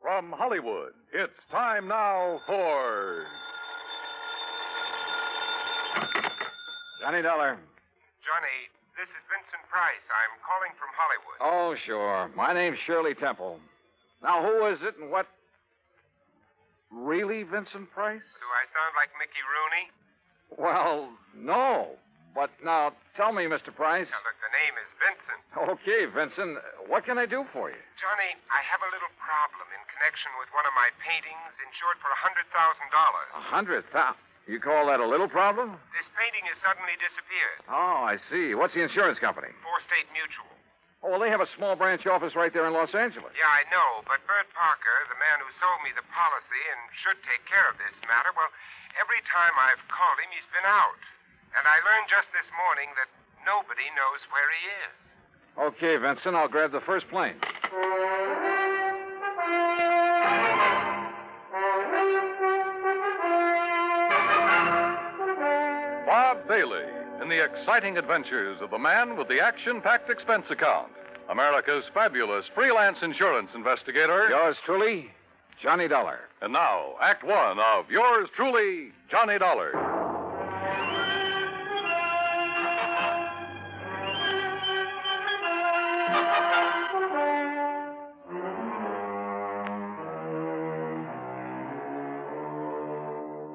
From Hollywood, it's time now for... Johnny Dollar. Johnny, this is Vincent Price. I'm calling from Hollywood. Oh, sure. My name's Shirley Temple. Now, who is it and what? Really Vincent Price? Do I sound like Mickey Rooney? Well, no. But now, tell me, Mr. Price. Now, look, the name is Vincent. Okay, Vincent. What can I do for you? Johnny, I have a little problem in connection with one of my paintings insured for $100,000. $100,000? You call that a little problem? This painting has suddenly disappeared. Oh, I see. What's the insurance company? Four State Mutual. Oh, well, they have a small branch office right there in Los Angeles. Yeah, I know, but Bert Parker, the man who sold me the policy and should take care of this matter, well, every time I've called him, he's been out. And I learned just this morning that nobody knows where he is. Okay, Vincent, I'll grab the first plane. Bob Bailey in the exciting adventures of the man with the action-packed expense account. America's fabulous freelance insurance investigator. Yours truly, Johnny Dollar. And now, Act One of yours truly, Johnny Dollar.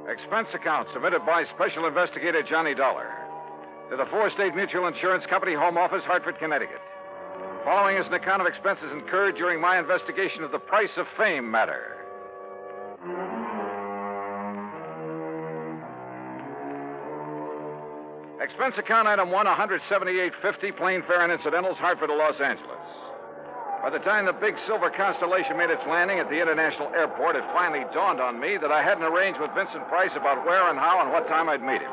Expense account submitted by Special Investigator Johnny Dollar to the Four State Mutual Insurance Company, Home Office, Hartford, Connecticut. Following is an account of expenses incurred during my investigation of the Price of Fame matter. Expense account item 1, $178.50, plane fare and incidentals, Hartford to Los Angeles. By the time the big silver Constellation made its landing at the international airport, it finally dawned on me that I hadn't arranged with Vincent Price about where and how and what time I'd meet him.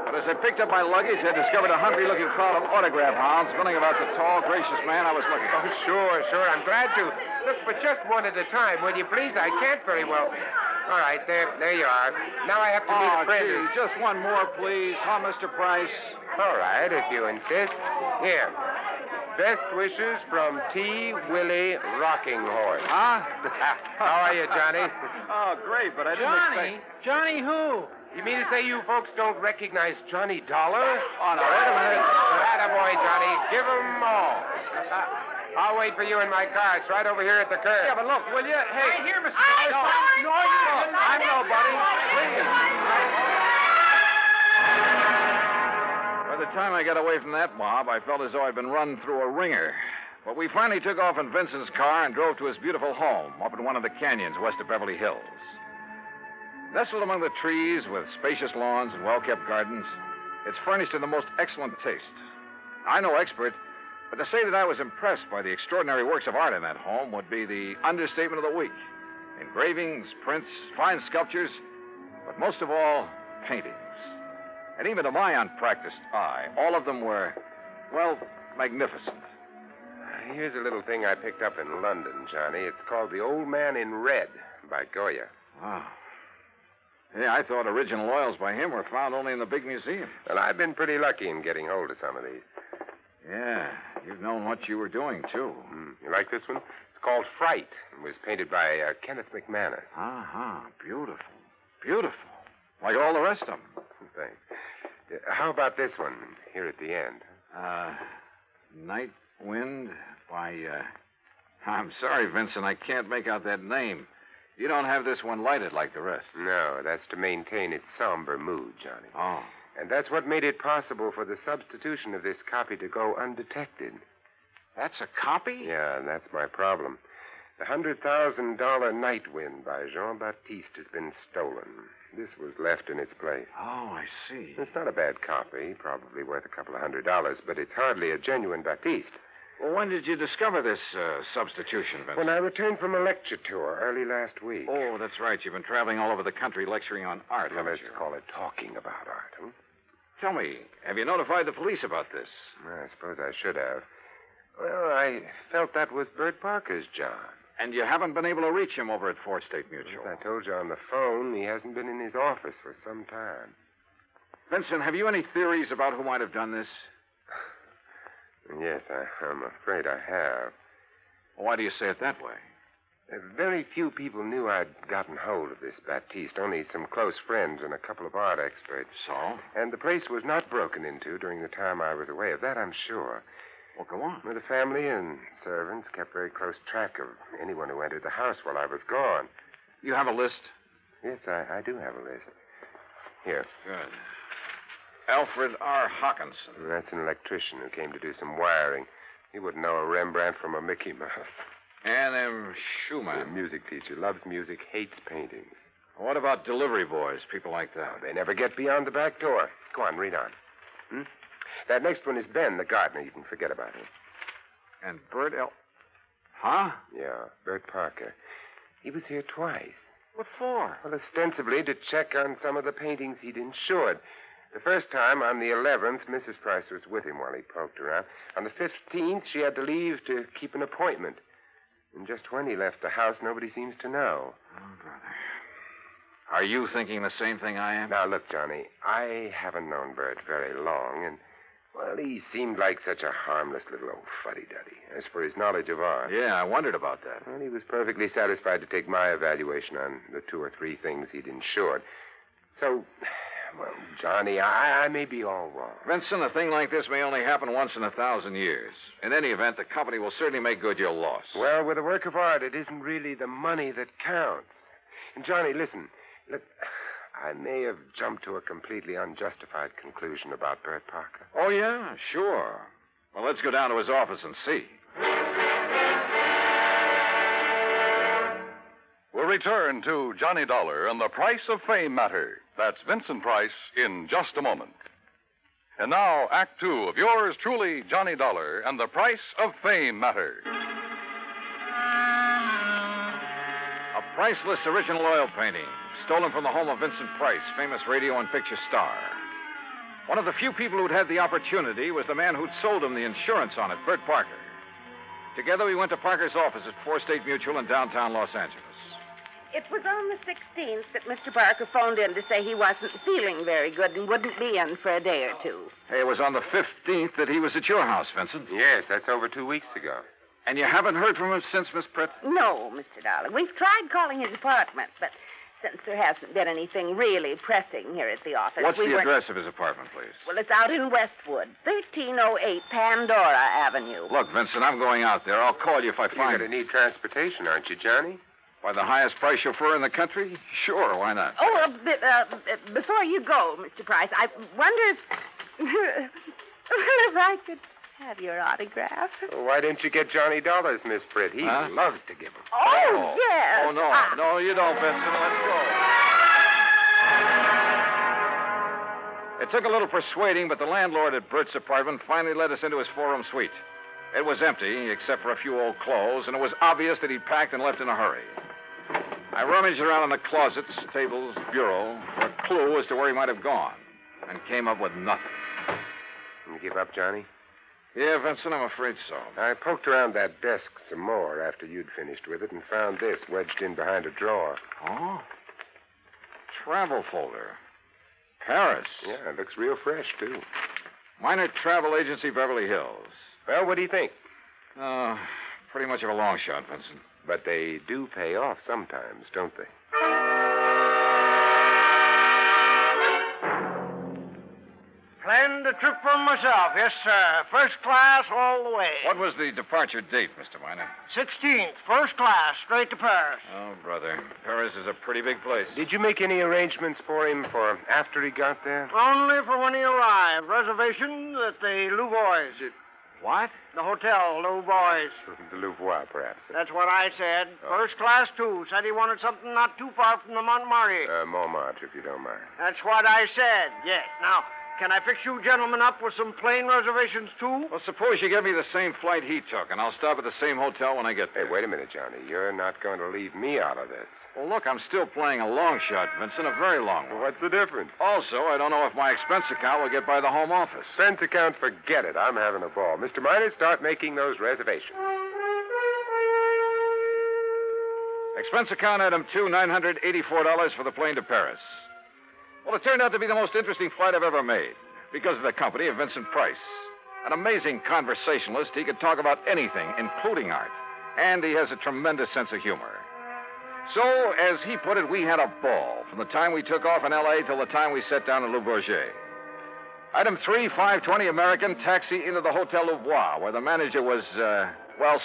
But as I picked up my luggage, I discovered a hungry-looking crowd of autograph hounds milling about the tall, gracious man I was looking for. Oh, sure. I'm glad to. Look, but just one at a time, will you please? I can't very well. All right, there you are. Now I have to meet a friend. Gee, just one more, please. Huh, Mr. Price? All right, if you insist. Here. Best wishes from T. Willie Rocking Horse. Huh? How are you, Johnny? Oh, great, but I didn't expect... Johnny who? You mean to say you folks don't recognize Johnny Dollar? Oh, no, wait a minute. Attaboy, Johnny. Give 'em all. I'll wait for you in my car. It's right over here at the curb. Yeah, but look, will you? Hey. Right here, Mr. No, Price. no, you don't. I'm nobody. Please. By the time I got away from that mob, I felt as though I'd been run through a ringer. But we finally took off in Vincent's car and drove to his beautiful home up in one of the canyons west of Beverly Hills. Nestled among the trees with spacious lawns and well-kept gardens, it's furnished in the most excellent taste. I'm no expert, but to say that I was impressed by the extraordinary works of art in that home would be the understatement of the week. Engravings, prints, fine sculptures, but most of all, paintings. And even to my unpracticed eye, all of them were, well, magnificent. Here's a little thing I picked up in London, Johnny. It's called The Old Man in Red by Goya. Wow. Yeah, I thought original oils by him were found only in the big museums. Well, I've been pretty lucky in getting hold of some of these. Yeah, you've known what you were doing, too. You like this one? It's called Fright. It was painted by Kenneth McManus. Uh-huh. Beautiful. Beautiful. Like all the rest of them. Thanks. How about this one here at the end? Night Wind by, I'm sorry, Vincent, I can't make out that name. You don't have this one lighted like the rest. No, that's to maintain its somber mood, Johnny. Oh. And that's what made it possible for the substitution of this copy to go undetected. That's a copy? Yeah, and that's my problem. The $100,000 Night Wind by Jean-Baptiste has been stolen. This was left in its place. Oh, I see. It's not a bad copy, probably worth a couple of $100, but it's hardly a genuine Baptiste. Well, when did you discover this substitution, Vincent? When I returned from a lecture tour early last week. Oh, that's right. You've been traveling all over the country lecturing on art, Well, let's haven't you? call it talking about art, huh? Tell me, have you notified the police about this? I suppose I should have. Well, I felt that was Bert Parker's job. And you haven't been able to reach him over at Fourth State Mutual? As I told you on the phone, he hasn't been in his office for some time. Vincent, have you any theories about who might have done this? Yes, I'm afraid I have. Why do you say it that way? Very few people knew I'd gotten hold of this Baptiste, only some close friends and a couple of art experts. So? And the place was not broken into during the time I was away. Of that, I'm sure. Well, go on. Well, the family and servants kept very close track of anyone who entered the house while I was gone. You have a list? Yes, I do have a list. Here. Good. Alfred R. Hawkinson. That's an electrician who came to do some wiring. He wouldn't know a Rembrandt from a Mickey Mouse. Ann M. A Schumann. music teacher, loves music, hates paintings. What about delivery boys, people like that? They never get beyond the back door. Go on, read on. That next one is Ben, the gardener. You can forget about him. And Bert L. Huh? Yeah, Bert Parker. He was here twice. What for? Well, ostensibly to check on some of the paintings he'd insured. The first time, on the 11th, Mrs. Price was with him while he poked around. On the 15th, she had to leave to keep an appointment. And just when he left the house, nobody seems to know. Oh, brother. Are you thinking the same thing I am? Now, look, Johnny, I haven't known Bert very long, and, well, he seemed like such a harmless little old fuddy-duddy. As for his knowledge of art... Yeah, I wondered about that. Well, he was perfectly satisfied to take my evaluation on the 2 or 3 things he'd insured. So, well, Johnny, I may be all wrong. Vincent, a thing like this may only happen once in 1,000 years. In any event, the company will certainly make good your loss. Well, with a work of art, it isn't really the money that counts. And, Johnny, listen. Look, I may have jumped to a completely unjustified conclusion about Bert Parker. Oh, yeah? Sure. Well, let's go down to his office and see. We'll return to Johnny Dollar and the Price of Fame matter. That's Vincent Price in just a moment. And now, Act 2 of yours truly, Johnny Dollar and the Price of Fame matter. A priceless original oil painting, stolen from the home of Vincent Price, famous radio and picture star. One of the few people who'd had the opportunity was the man who'd sold him the insurance on it, Bert Parker. Together, we went to Parker's office at 4 State Mutual in downtown Los Angeles. It was on the 16th that Mr. Parker phoned in to say he wasn't feeling very good and wouldn't be in for a day or two. Hey, it was on the 15th that he was at your house, Vincent. Yes, that's over 2 weeks ago. And you haven't heard from him since, Miss Pritt? No, Mr. Dollar. We've tried calling his apartment, but since there hasn't been anything really pressing here at the office... What's the address of his apartment, please? Well, it's out in Westwood, 1308 Pandora Avenue. Look, Vincent, I'm going out there. I'll call you if I find You're going to need transportation, aren't you, Johnny? By the highest price chauffeur in the country? Sure, why not? Oh, before you go, Mr. Price, I wonder if... if I could have your autograph. Well, why didn't you get Johnny Dollars, Miss Pritt? He loves to give them. Oh, yes. Oh, no. No, you don't, Vincent. Let's go. It took a little persuading, but the landlord at Bert's apartment finally let us into his 4-room suite. It was empty, except for a few old clothes, and it was obvious that he'd packed and left in a hurry. I rummaged around in the closets, tables, bureau, for a clue as to where he might have gone, and came up with nothing. You give up, Johnny? Yeah, Vincent, I'm afraid so. I poked around that desk some more after you'd finished with it and found this wedged in behind a drawer. Oh? Travel folder. Paris. Yeah, it looks real fresh, too. Minor Travel Agency, Beverly Hills. Well, what do you think? Pretty much of a long shot, Vincent. But they do pay off sometimes, don't they? Planned a trip for myself, yes, sir. First class all the way. What was the departure date, Mr. Miner? 16th, first class, straight to Paris. Oh, brother. Paris is a pretty big place. Did you make any arrangements for him for after he got there? Only for when he arrived. Reservation at the Louvois. What? The hotel, Louvois. The Louvois, perhaps. That's what I said. First class, too. Said he wanted something not too far from the Montmartre. Montmartre, if you don't mind. That's what I said, yes. Now, can I fix you gentlemen up with some plane reservations, too? Well, suppose you give me the same flight he took, and I'll stop at the same hotel when I get there. Hey, wait a minute, Johnny. You're not going to leave me out of this. Well, look, I'm still playing a long shot, Vincent, a very long one. What's the difference? Also, I don't know if my expense account will get by the home office. Expense account, forget it. I'm having a ball. Mr. Miner, start making those reservations. Expense account item 2, $984 for the plane to Paris. Well, it turned out to be the most interesting flight I've ever made because of the company of Vincent Price. An amazing conversationalist, he could talk about anything, including art. and he has a tremendous sense of humor. So, as he put it, we had a ball from the time we took off in L.A. till the time we set down in Le Bourget. Item 3, 5:20 American, taxi into the Hotel Louvois, where the manager was,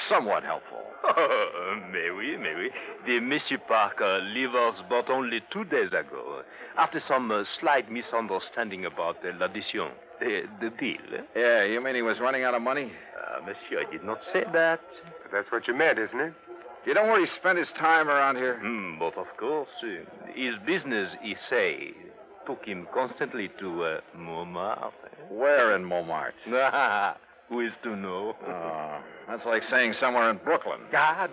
somewhat helpful. Oh, mais oui. The Monsieur Parker leave us but only 2 days ago, after some slight misunderstanding about l'addition, the deal. Yeah, you mean he was running out of money? Monsieur, I did not say that. That's what you meant, isn't it? You know where he spent his time around here? But of course, his business, he say, took him constantly to Montmartre. Where in Montmartre? Who is to know? Oh, that's like saying somewhere in Brooklyn.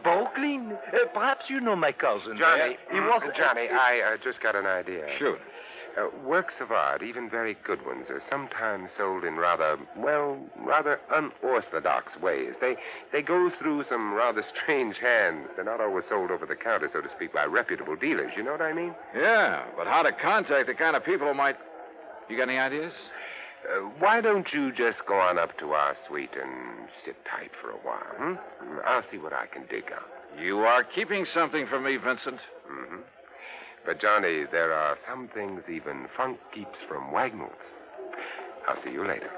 Brooklyn. Perhaps you know my cousin. Johnny, He was... Johnny, I just got an idea. Shoot. Works of art, even very good ones, are sometimes sold in rather unorthodox ways. They go through some rather strange hands. They're not always sold over the counter, so to speak, by reputable dealers. You know what I mean? Yeah, but how to contact the kind of people who might... You got any ideas? Why don't you just go on up to our suite and sit tight for a while, I'll see what I can dig out. You are keeping something from me, Vincent. Mm-hmm. But, Johnny, there are some things even funk keeps from Wagnalls. I'll see you later.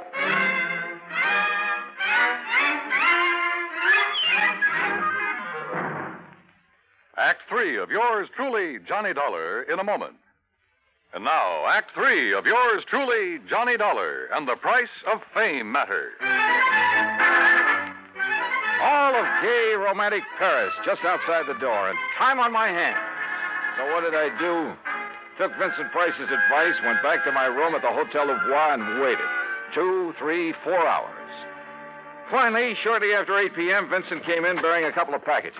Act 3 of yours truly, Johnny Dollar, in a moment. And now, Act 3 of yours truly, Johnny Dollar, and the Price of Fame Matter. All of gay, romantic Paris just outside the door, and time on my hands. So what did I do? Took Vincent Price's advice, went back to my room at the Hotel Louvois, and waited. 2, 3, 4 hours. Finally, shortly after 8 p.m., Vincent came in bearing a couple of packages.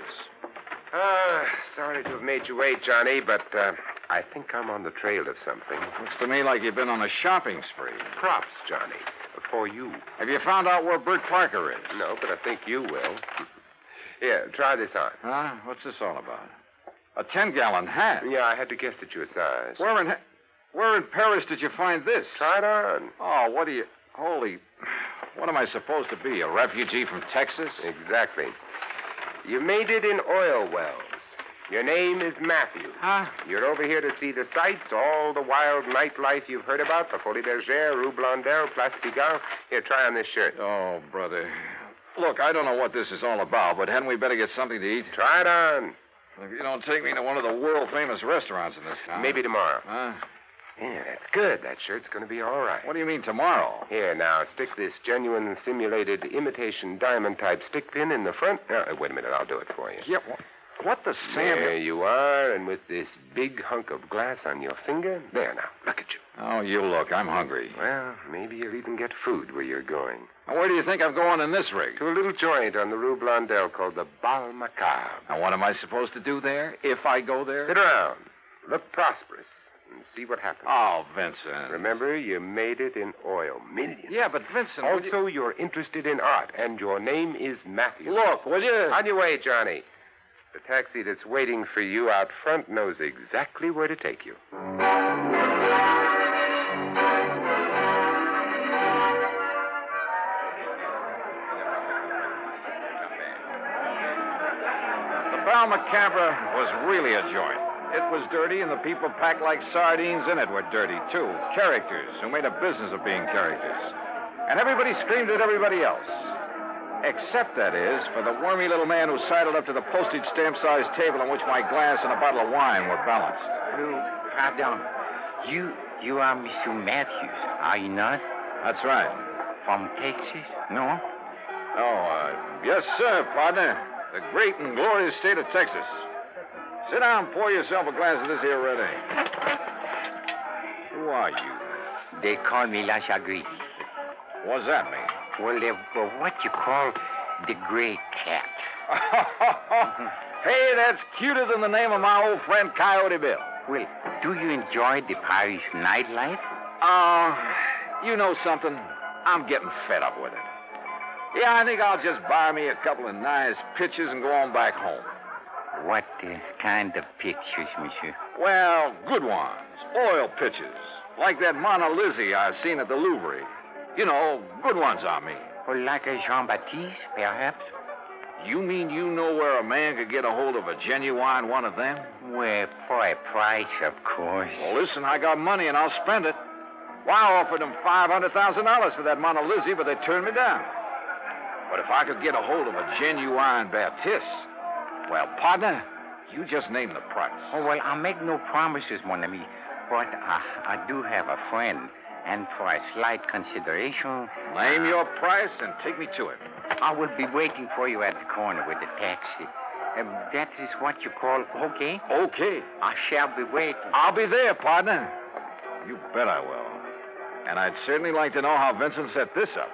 Sorry to have made you wait, Johnny, but I think I'm on the trail of something. Looks to me like you've been on a shopping spree. Props, Johnny, for you. Have you found out where Bert Parker is? No, but I think you will. Here, try this on. Huh? What's this all about? A 10-gallon hat? Yeah, I had to guess at your size. Where in Paris did you find this? Try it on. Oh, what do you... Holy... What am I supposed to be, a refugee from Texas? Exactly. You made it in oil wells. Your name is Matthew. Huh? You're over here to see the sights, all the wild nightlife you've heard about, the Folie Bergère, Rue Blondel, Place Pigalle. Here, try on this shirt. Oh, brother. Look, I don't know what this is all about, but hadn't we better get something to eat? Try it on. If you don't take me to one of the world-famous restaurants in this town... Maybe tomorrow. Huh? Yeah, that's good. That shirt's going to be all right. What do you mean tomorrow? Here, now, stick this genuine simulated imitation diamond-type stick pin in the front. Now, wait a minute. I'll do it for you. Yeah, what the Sam... There you are, and with this big hunk of glass on your finger. There, now. Look at you. Oh, you look. I'm hungry. Well, maybe you'll even get food where you're going. Now, where do you think I'm going in this rig? To a little joint on the Rue Blondel called the Bal Macabre. Now, what am I supposed to do there, if I go there? Sit around. Look prosperous. And see what happens. Oh, Vincent. Remember, you made it in oil. Millions. Yeah, but Vincent... Also, you're interested in art, and your name is Matthew. Look, will you... On your way, Johnny. The taxi that's waiting for you out front knows exactly where to take you. The Bal Macabre was really a joint. It was dirty, and the people packed like sardines in it were dirty, too. Characters who made a business of being characters. And everybody screamed at everybody else. Except, that is, for the wormy little man who sidled up to the postage stamp-sized table on which my glass and a bottle of wine were balanced. Pardon. You are Mr. Matthews, are you not? That's right. From Texas? No? Yes, sir, partner. The great and glorious state of Texas. Sit down and pour yourself a glass of this here red ale. Who are you? They call me La Chagrin. What's that mean? Well, they're what you call the gray cat. Hey, that's cuter than the name of my old friend Coyote Bill. Well, do you enjoy the Paris nightlife? You know something? I'm getting fed up with it. Yeah, I think I'll just buy me a couple of nice pictures and go on back home. What kind of pictures, monsieur? Well, good ones. Oil pictures. Like that Mona Lisa I seen at the Louvre. You know, good ones, I mean. Well, like a Jean-Baptiste, perhaps? You mean you know where a man could get a hold of a genuine one of them? Well, for a price, of course. Well, listen, I got money and I'll spend it. Why, I offered them $500,000 for that Mona Lisa, but they turned me down. But if I could get a hold of a genuine Baptiste, well, partner, you just name the price. Oh, well, I'll make no promises, mon ami. But I do have a friend. And for a slight consideration... Name your price and take me to it. I will be waiting for you at the corner with the taxi. That is what you call okay? Okay. I shall be waiting. I'll be there, partner. You bet I will. And I'd certainly like to know how Vincent set this up.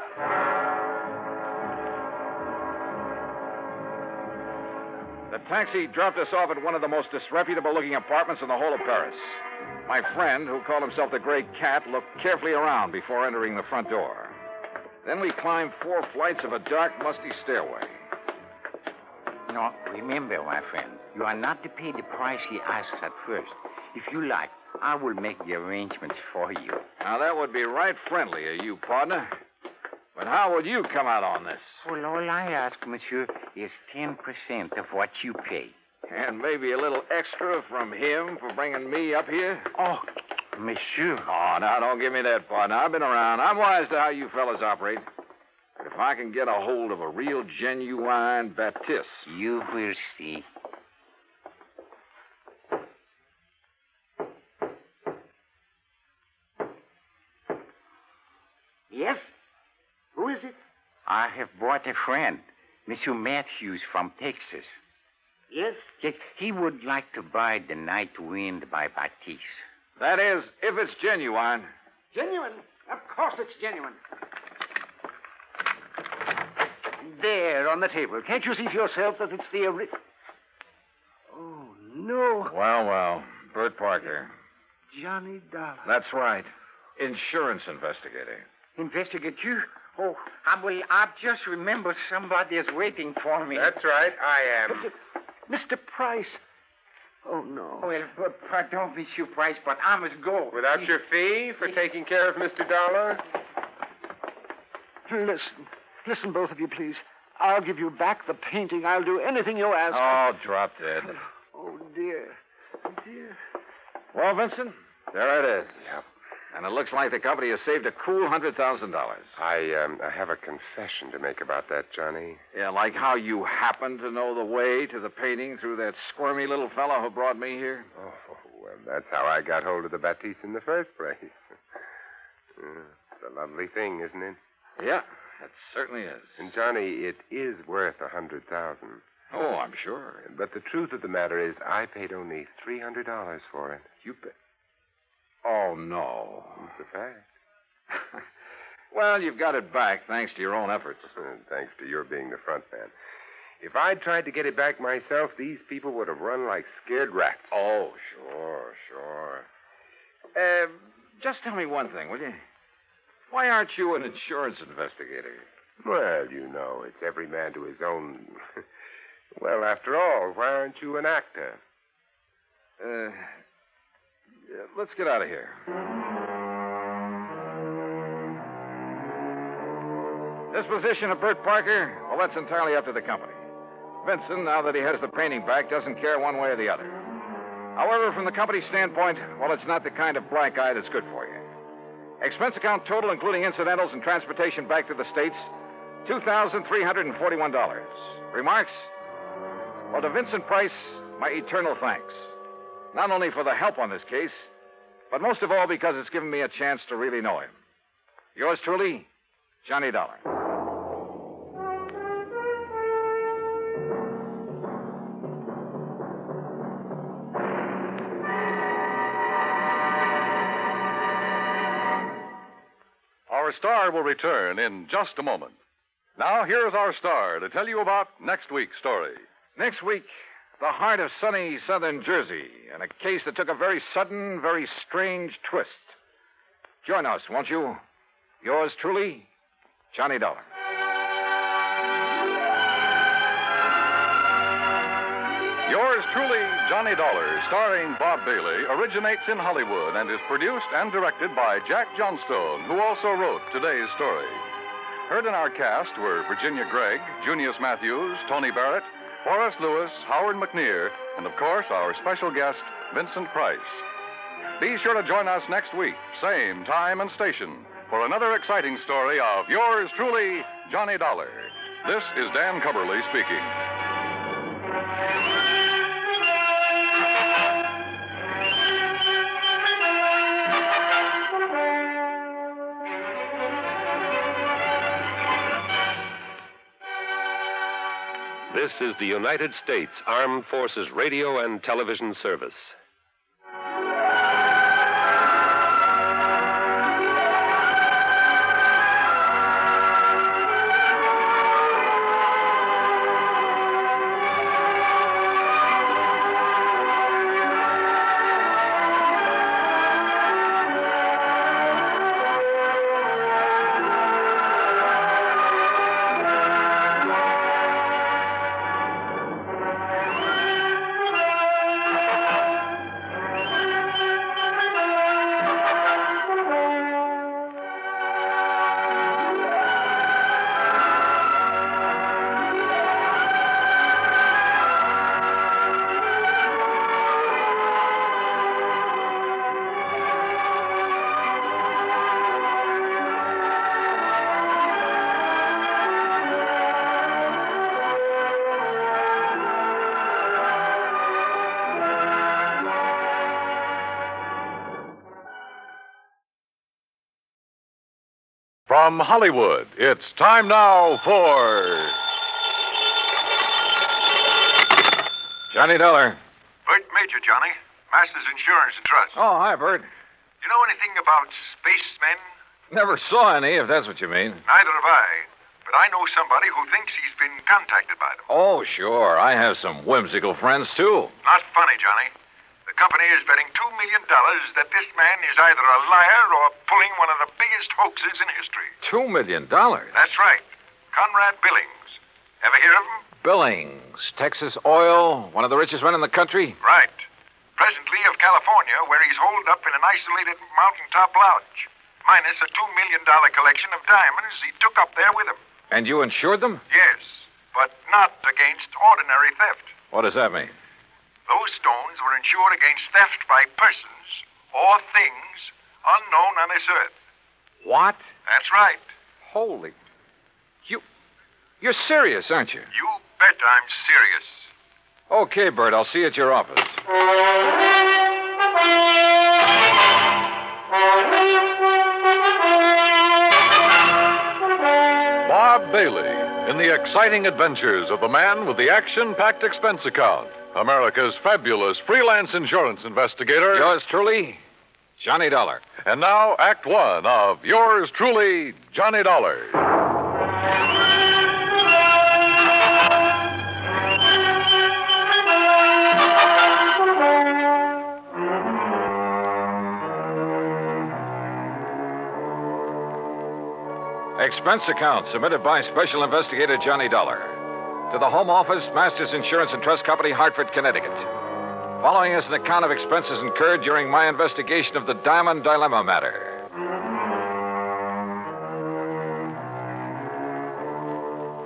The taxi dropped us off at one of the most disreputable-looking apartments in the whole of Paris. My friend, who called himself the Gray Cat, looked carefully around before entering the front door. Then we climbed 4 flights of a dark, musty stairway. No, remember, my friend, you are not to pay the price he asks at first. If you like, I will make the arrangements for you. Now, that would be right friendly of you, partner. But how would you come out on this? Well, all I ask, monsieur, is 10% of what you pay. And maybe a little extra from him for bringing me up here? Oh, monsieur. Oh, now, don't give me that, partner. I've been around. I'm wise to how you fellas operate. But if I can get a hold of a real, genuine Baptiste... You will see. Yes? Who is it? I have brought a friend, Monsieur Matthews from Texas. Yes? Yes, he would like to buy The Night Wind by Baptiste. That is, if it's genuine. Genuine? Of course it's genuine. There, on the table. Can't you see for yourself that it's the Oh, no. Well. Bert Parker. Johnny Dollar. That's right. Insurance investigator. Investigate you? Oh, I've just remembered somebody is waiting for me. That's right, I am. Mr. Price. Oh, no. Well, pardon, Monsieur Price, but I must go. Without your fee for taking care of Mr. Dollar? Listen, both of you, please. I'll give you back the painting. I'll do anything you ask. Oh, drop dead. Oh, dear. Well, Vincent, there it is. Yep. And it looks like the company has saved a cool $100,000. I have a confession to make about that, Johnny. Yeah, like how you happen to know the way to the painting through that squirmy little fellow who brought me here. Oh, well, that's how I got hold of the Baptiste in the first place. It's a lovely thing, isn't it? Yeah, it certainly is. And, Johnny, it is worth $100,000. Oh, I'm sure. But the truth of the matter is, I paid only $300 for it. You paid? Oh, no. It's a fact. Well, you've got it back thanks to your own efforts. Thanks to your being the front man. If I'd tried to get it back myself, these people would have run like scared rats. Oh, sure. Just tell me one thing, will you? Why aren't you an insurance investigator? Well, you know, it's every man to his own. Well, after all, why aren't you an actor? Let's get out of here. Disposition of Bert Parker, well, that's entirely up to the company. Vincent, now that he has the painting back, doesn't care one way or the other. However, from the company's standpoint, well, it's not the kind of black eye that's good for you. Expense account total, including incidentals and transportation back to the States, $2,341. Remarks? Well, to Vincent Price, my eternal thanks. Not only for the help on this case, but most of all because it's given me a chance to really know him. Yours truly, Johnny Dollar. Our star will return in just a moment. Now, here's our star to tell you about next week's story. Next week, the heart of sunny southern Jersey, and a case that took a very sudden, very strange twist. Join us, won't you? Yours truly, Johnny Dollar. Yours truly, Johnny Dollar, starring Bob Bailey, originates in Hollywood and is produced and directed by Jack Johnstone, who also wrote today's story. Heard in our cast were Virginia Gregg, Junius Matthews, Tony Barrett, Forrest Lewis, Howard McNear, and of course our special guest, Vincent Price. Be sure to join us next week, same time and station, for another exciting story of yours truly, Johnny Dollar. This is Dan Cubberly speaking. This is the United States Armed Forces Radio and Television Service. From Hollywood, it's time now for Johnny Dollar. Bert Major, Johnny. Masters Insurance and Trust. Oh, hi, Bert. You know anything about spacemen? Never saw any, if that's what you mean. Neither have I. But I know somebody who thinks he's been contacted by them. Oh, sure. I have some whimsical friends, too. Not funny, Johnny. The company is betting $2 million that this man is either a liar or pulling one of the biggest hoaxes in history. $2 million? That's right. Conrad Billings. Ever hear of him? Billings, Texas Oil, one of the richest men in the country? Right. Presently of California, where he's holed up in an isolated mountaintop lodge, minus a $2 million collection of diamonds he took up there with him. And you insured them? Yes, but not against ordinary theft. What does that mean? Those stones were insured against theft by persons or things unknown on this earth. What? That's right. Holy. You're serious, aren't you? You bet I'm serious. Okay, Bert, I'll see you at your office. Bob Bailey in the exciting adventures of the man with the action-packed expense account, America's fabulous freelance insurance investigator. Yours truly, Johnny Dollar. And now, Act One of yours truly, Johnny Dollar. Expense account submitted by Special Investigator Johnny Dollar to the Home Office, Masters Insurance and Trust Company, Hartford, Connecticut. Following is an account of expenses incurred during my investigation of the Diamond Dilemma matter.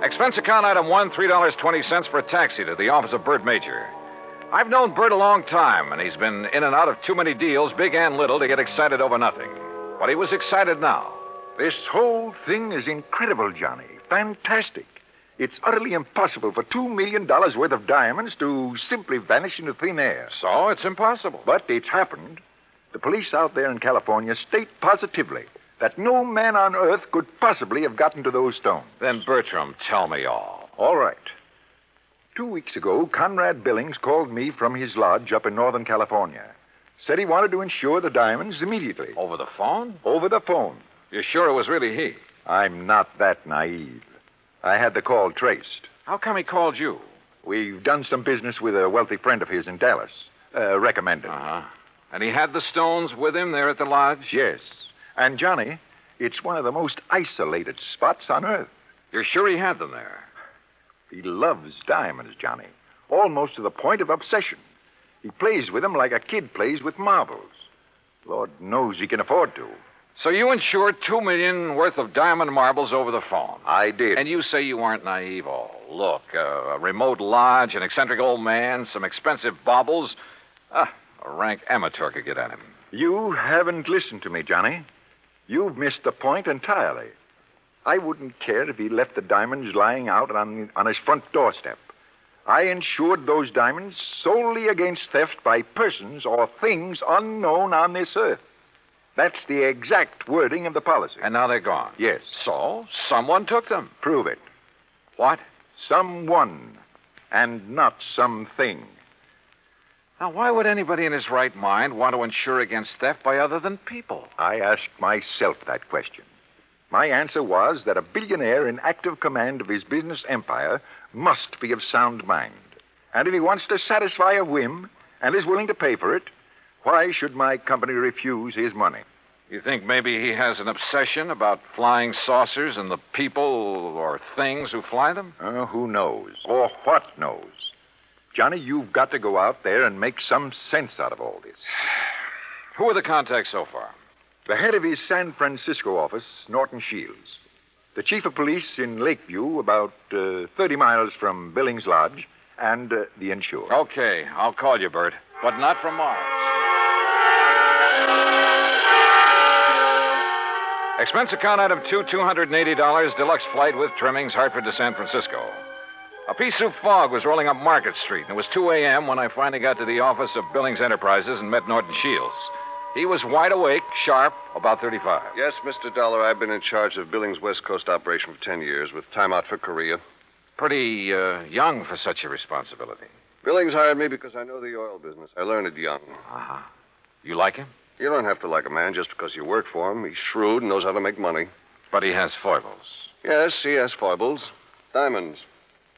Expense account item 1, $3.20 for a taxi to the office of Bert Major. I've known Bert a long time, and he's been in and out of too many deals, big and little, to get excited over nothing. But he was excited now. This whole thing is incredible, Johnny. Fantastic. It's utterly impossible for $2 million worth of diamonds to simply vanish into thin air. So it's impossible. But it's happened. The police out there in California state positively that no man on earth could possibly have gotten to those stones. Then, Bertram, tell me all. All right. 2 weeks ago, Conrad Billings called me from his lodge up in Northern California. Said he wanted to insure the diamonds immediately. Over the phone? Over the phone. You're sure it was really he? I'm not that naive. I had the call traced. How come he called you? We've done some business with a wealthy friend of his in Dallas. Recommended. Uh-huh. And he had the stones with him there at the lodge? Yes. And, Johnny, it's one of the most isolated spots on Earth. You're sure he had them there? He loves diamonds, Johnny. Almost to the point of obsession. He plays with them like a kid plays with marbles. Lord knows he can afford to. So you insured $2 million worth of diamond marbles over the phone. I did. And you say you weren't naive. Oh, look, a remote lodge, an eccentric old man, some expensive baubles. A rank amateur could get at him. You haven't listened to me, Johnny. You've missed the point entirely. I wouldn't care if he left the diamonds lying out on his front doorstep. I insured those diamonds solely against theft by persons or things unknown on this earth. That's the exact wording of the policy. And now they're gone. Yes. So, someone took them. Prove it. What? Someone, and not something. Now, why would anybody in his right mind want to insure against theft by other than people? I asked myself that question. My answer was that a billionaire in active command of his business empire must be of sound mind. And if he wants to satisfy a whim and is willing to pay for it, why should my company refuse his money? You think maybe he has an obsession about flying saucers and the people or things who fly them? Who knows? Or what knows? Johnny, you've got to go out there and make some sense out of all this. Who are the contacts so far? The head of his San Francisco office, Norton Shields. The chief of police in Lakeview, about 30 miles from Billings Lodge, and the insured. Okay, I'll call you, Bert, but not from Mars. Expense account item 2, $280, deluxe flight with trimmings, Hartford to San Francisco. A pea soup fog was rolling up Market Street, and it was 2 a.m. when I finally got to the office of Billings Enterprises and met Norton Shields. He was wide awake, sharp, about 35. Yes, Mr. Dollar, I've been in charge of Billings West Coast operation for 10 years, with time out for Korea. Pretty young for such a responsibility. Billings hired me because I know the oil business. I learned it young. Uh-huh. You like him? You don't have to like a man just because you work for him. He's shrewd and knows how to make money. But he has foibles. Yes, he has foibles. Diamonds.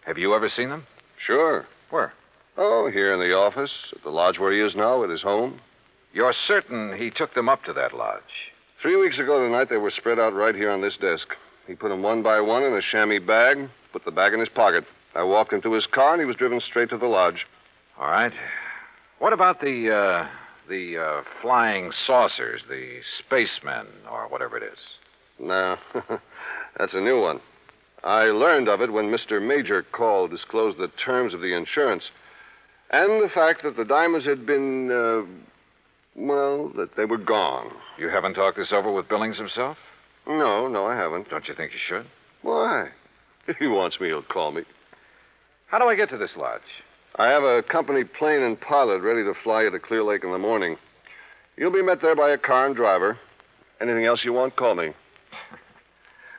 Have you ever seen them? Sure. Where? Oh, here in the office, at the lodge where he is now, at his home. You're certain he took them up to that lodge? 3 weeks ago tonight, they were spread out right here on this desk. He put them one by one in a chamois bag, put the bag in his pocket. I walked into his car, and he was driven straight to the lodge. All right. What about the flying saucers, the spacemen, or whatever it is? No, that's a new one. I learned of it when Mr. Major Call disclosed the terms of the insurance and the fact that the diamonds had been, that they were gone. You haven't talked this over with Billings himself? No, I haven't. Don't you think you should? Why? If he wants me, he'll call me. How do I get to this lodge? I have a company plane and pilot ready to fly you to Clear Lake in the morning. You'll be met there by a car and driver. Anything else you want, call me.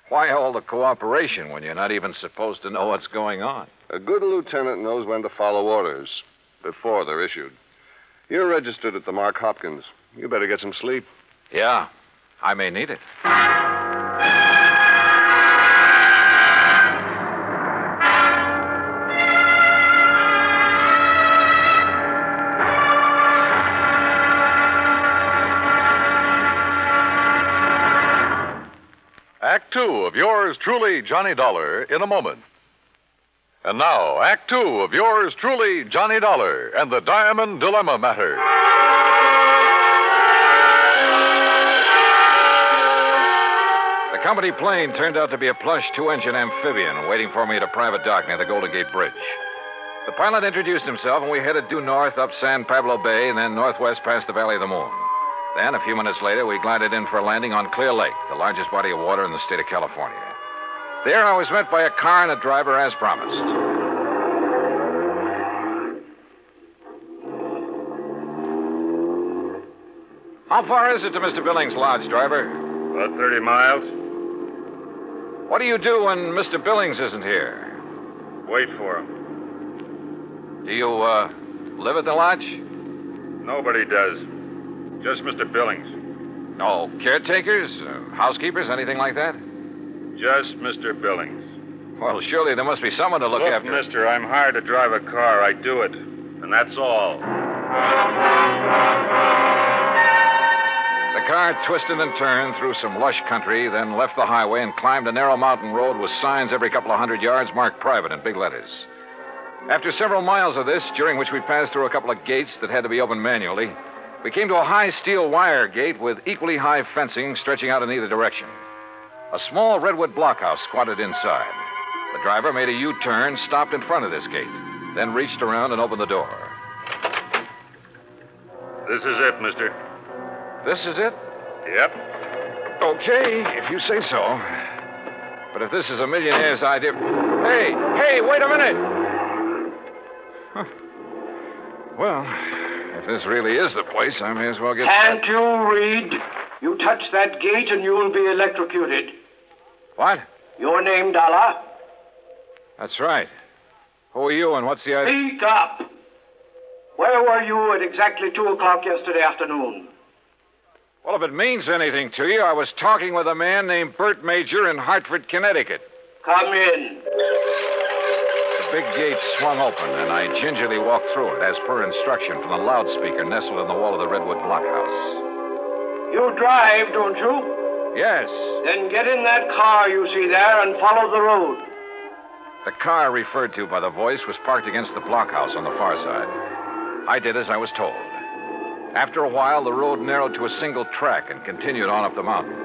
Why all the cooperation when you're not even supposed to know what's going on? A good lieutenant knows when to follow orders before they're issued. You're registered at the Mark Hopkins. You better get some sleep. Yeah, I may need it. Act Two of yours truly, Johnny Dollar, in a moment. And now, Act Two of yours truly, Johnny Dollar, and the Diamond Dilemma Matter. The company plane turned out to be a plush two-engine amphibian waiting for me at a private dock near the Golden Gate Bridge. The pilot introduced himself, and we headed due north up San Pablo Bay and then northwest past the Valley of the Moon. Then, a few minutes later, we glided in for a landing on Clear Lake, the largest body of water in the state of California. There, I was met by a car and a driver as promised. How far is it to Mr. Billings' lodge, driver? About 30 miles. What do you do when Mr. Billings isn't here? Wait for him. Do you, live at the lodge? Nobody does. Just Mr. Billings. No caretakers, housekeepers, anything like that? Just Mr. Billings. Well, surely there must be someone to look after. Look, mister, I'm hired to drive a car. I do it. And that's all. The car twisted and turned through some lush country, then left the highway and climbed a narrow mountain road with signs every couple of 100 yards marked private in big letters. After several miles of this, during which we passed through a couple of gates that had to be opened manually, We came to a high steel wire gate with equally high fencing stretching out in either direction. A small redwood blockhouse squatted inside. The driver made a U-turn, stopped in front of this gate, then reached around and opened the door. This is it, mister. This is it? Yep. Okay, if you say so. But if this is a millionaire's idea... Hey, wait a minute! Huh. Well, if this really is the place, I may as well get... Can't you read? You touch that gate and you'll be electrocuted. What? Your name, Dollar? That's right. Who are you and what's the idea? Speak up. Where were you at exactly 2 o'clock yesterday afternoon? Well, if it means anything to you, I was talking with a man named Bert Major in Hartford, Connecticut. Come in. The big gate swung open, and I gingerly walked through it, as per instruction from the loudspeaker nestled in the wall of the redwood blockhouse. You drive, don't you? Yes. Then get in that car you see there and follow the road. The car referred to by the voice was parked against the blockhouse on the far side. I did as I was told. After a while, the road narrowed to a single track and continued on up the mountain.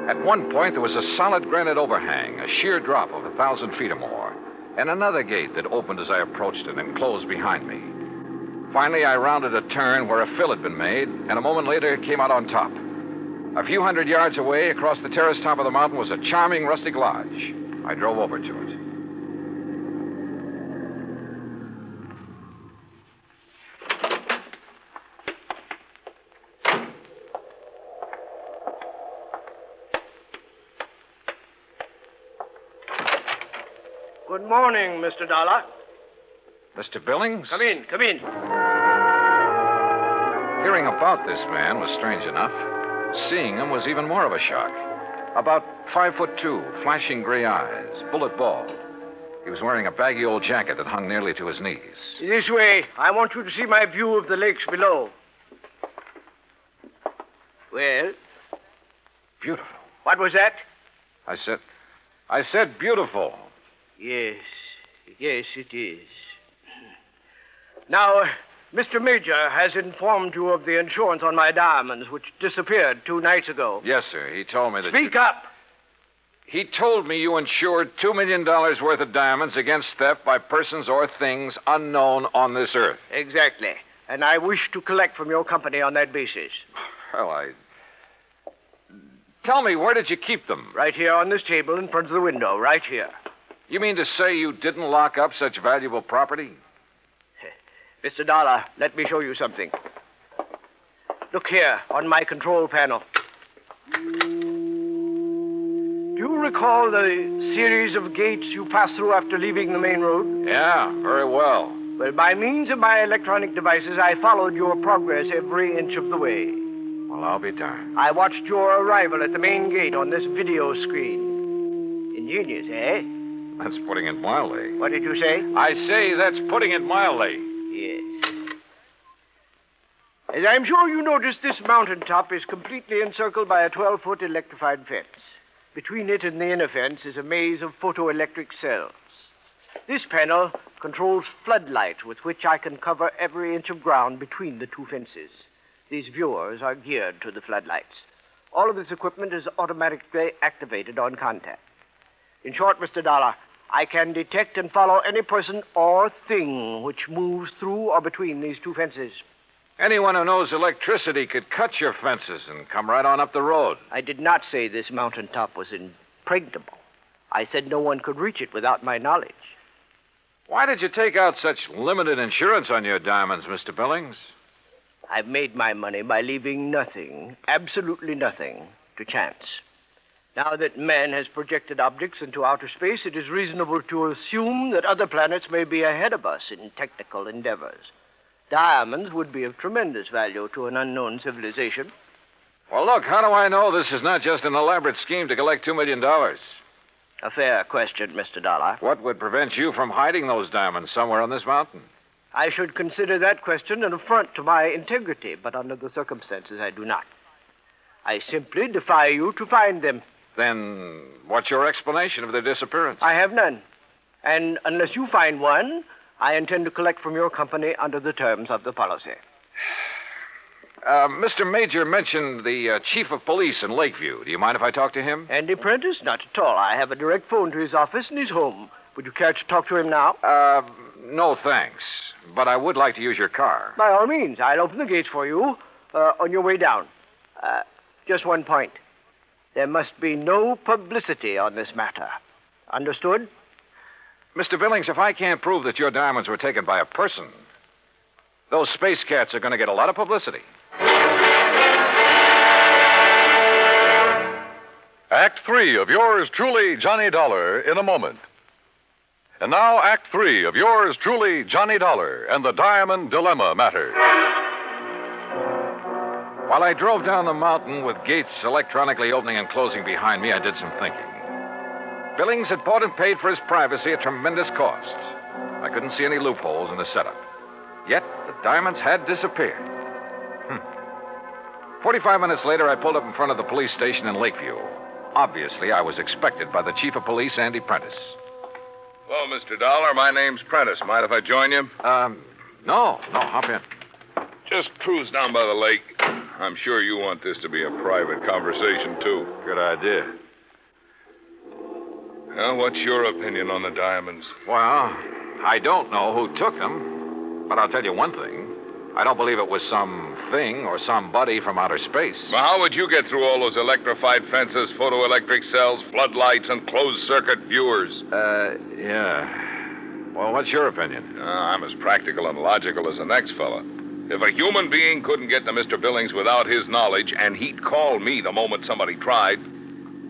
At one point, there was a solid granite overhang, a sheer drop of 1,000 feet or more, and another gate that opened as I approached it and closed behind me. Finally, I rounded a turn where a fill had been made, and a moment later, it came out on top. A few hundred yards away, across the terrace top of the mountain, was a charming rustic lodge. I drove over to it. Good morning, Mr. Dollar. Mr. Billings? Come in. Hearing about this man was strange enough. Seeing him was even more of a shock. About 5'2", flashing gray eyes, bullet bald. He was wearing a baggy old jacket that hung nearly to his knees. This way. I want you to see my view of the lakes below. Well? Beautiful. What was that? I said beautiful. Yes, it is. Now, Mr. Major has informed you of the insurance on my diamonds, which disappeared 2 nights ago. Yes, sir. He told me that... Speak up! He told me you insured $2 million worth of diamonds against theft by persons or things unknown on this earth. Exactly. And I wish to collect from your company on that basis. Well, Tell me, where did you keep them? Right here on this table in front of the window, right here. You mean to say you didn't lock up such valuable property? Mr. Dollar, let me show you something. Look here, on my control panel. Do you recall the series of gates you passed through after leaving the main road? Yeah, very well. Well, by means of my electronic devices, I followed your progress every inch of the way. Well, I'll be darned. I watched your arrival at the main gate on this video screen. Ingenious, eh? That's putting it mildly. What did you say? I say that's putting it mildly. Yes. As I'm sure you noticed, this mountaintop is completely encircled by a 12-foot electrified fence. Between it and the inner fence is a maze of photoelectric cells. This panel controls floodlights with which I can cover every inch of ground between the 2 fences. These viewers are geared to the floodlights. All of this equipment is automatically activated on contact. In short, Mr. Dollar, I can detect and follow any person or thing which moves through or between these 2 fences. Anyone who knows electricity could cut your fences and come right on up the road. I did not say this mountaintop was impregnable. I said no one could reach it without my knowledge. Why did you take out such limited insurance on your diamonds, Mr. Billings? I've made my money by leaving nothing, absolutely nothing, to chance. Now that man has projected objects into outer space, it is reasonable to assume that other planets may be ahead of us in technical endeavors. Diamonds would be of tremendous value to an unknown civilization. Well, look, how do I know this is not just an elaborate scheme to collect $2 million? A fair question, Mr. Dollar. What would prevent you from hiding those diamonds somewhere on this mountain? I should consider that question an affront to my integrity, but under the circumstances, I do not. I simply defy you to find them. Then what's your explanation of their disappearance? I have none. And unless you find one, I intend to collect from your company under the terms of the policy. Mr. Major mentioned the chief of police in Lakeview. Do you mind if I talk to him? Andy Prentice? Not at all. I have a direct phone to his office and his home. Would you care to talk to him now? No, thanks. But I would like to use your car. By all means. I'll open the gates for you on your way down. Just one point. There must be no publicity on this matter. Understood? Mr. Billings, if I can't prove that your diamonds were taken by a person, those space cats are going to get a lot of publicity. Act 3 of yours truly, Johnny Dollar, in a moment. And now, Act 3 of yours truly, Johnny Dollar, and the Diamond Dilemma matter. While I drove down the mountain with gates electronically opening and closing behind me, I did some thinking. Billings had bought and paid for his privacy at tremendous cost. I couldn't see any loopholes in the setup. Yet, the diamonds had disappeared. 45 minutes later, I pulled up in front of the police station in Lakeview. Obviously, I was expected by the chief of police, Andy Prentice. Hello, Mr. Dollar. My name's Prentice. Mind if I join you? No, hop in. Just cruise down by the lake. I'm sure you want this to be a private conversation, too. Good idea. Well, what's your opinion on the diamonds? Well, I don't know who took them, but I'll tell you one thing. I don't believe it was some thing or somebody from outer space. Well, how would you get through all those electrified fences, photoelectric cells, floodlights, and closed-circuit viewers? Yeah. Well, what's your opinion? I'm as practical and logical as the next fella. If a human being couldn't get to Mr. Billings without his knowledge, and he'd call me the moment somebody tried,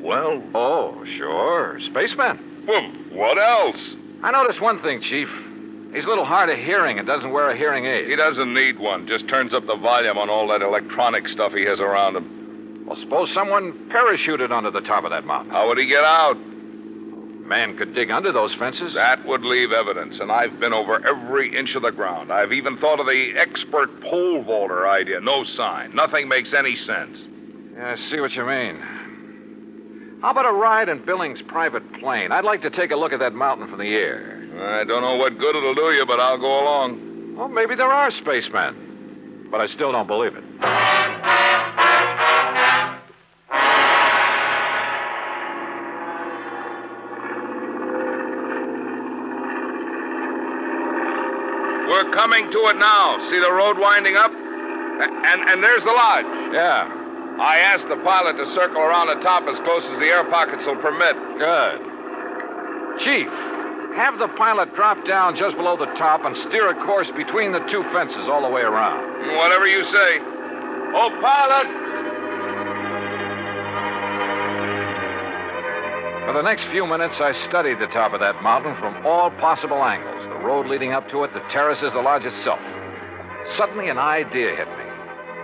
well... Oh, sure. Spaceman. Well, what else? I noticed one thing, Chief. He's a little hard of hearing and doesn't wear a hearing aid. He doesn't need one. Just turns up the volume on all that electronic stuff he has around him. Well, suppose someone parachuted onto the top of that mountain. How would he get out? Man could dig under those fences. That would leave evidence, and I've been over every inch of the ground. I've even thought of the expert pole vaulter idea. No sign. Nothing makes any sense. Yeah, I see what you mean. How about a ride in Billings' private plane? I'd like to take a look at that mountain from the air. I don't know what good it'll do you, but I'll go along. Well, maybe there are spacemen, but I still don't believe it. We're coming to it now. See the road winding up? And there's the lodge. Yeah. I asked the pilot to circle around the top as close as the air pockets will permit. Good. Chief, have the pilot drop down just below the top and steer a course between the two fences all the way around. Whatever you say. Oh, pilot! For the next few minutes, I studied the top of that mountain from all possible angles. The road leading up to it, the terraces, the lodge itself. Suddenly, an idea hit me.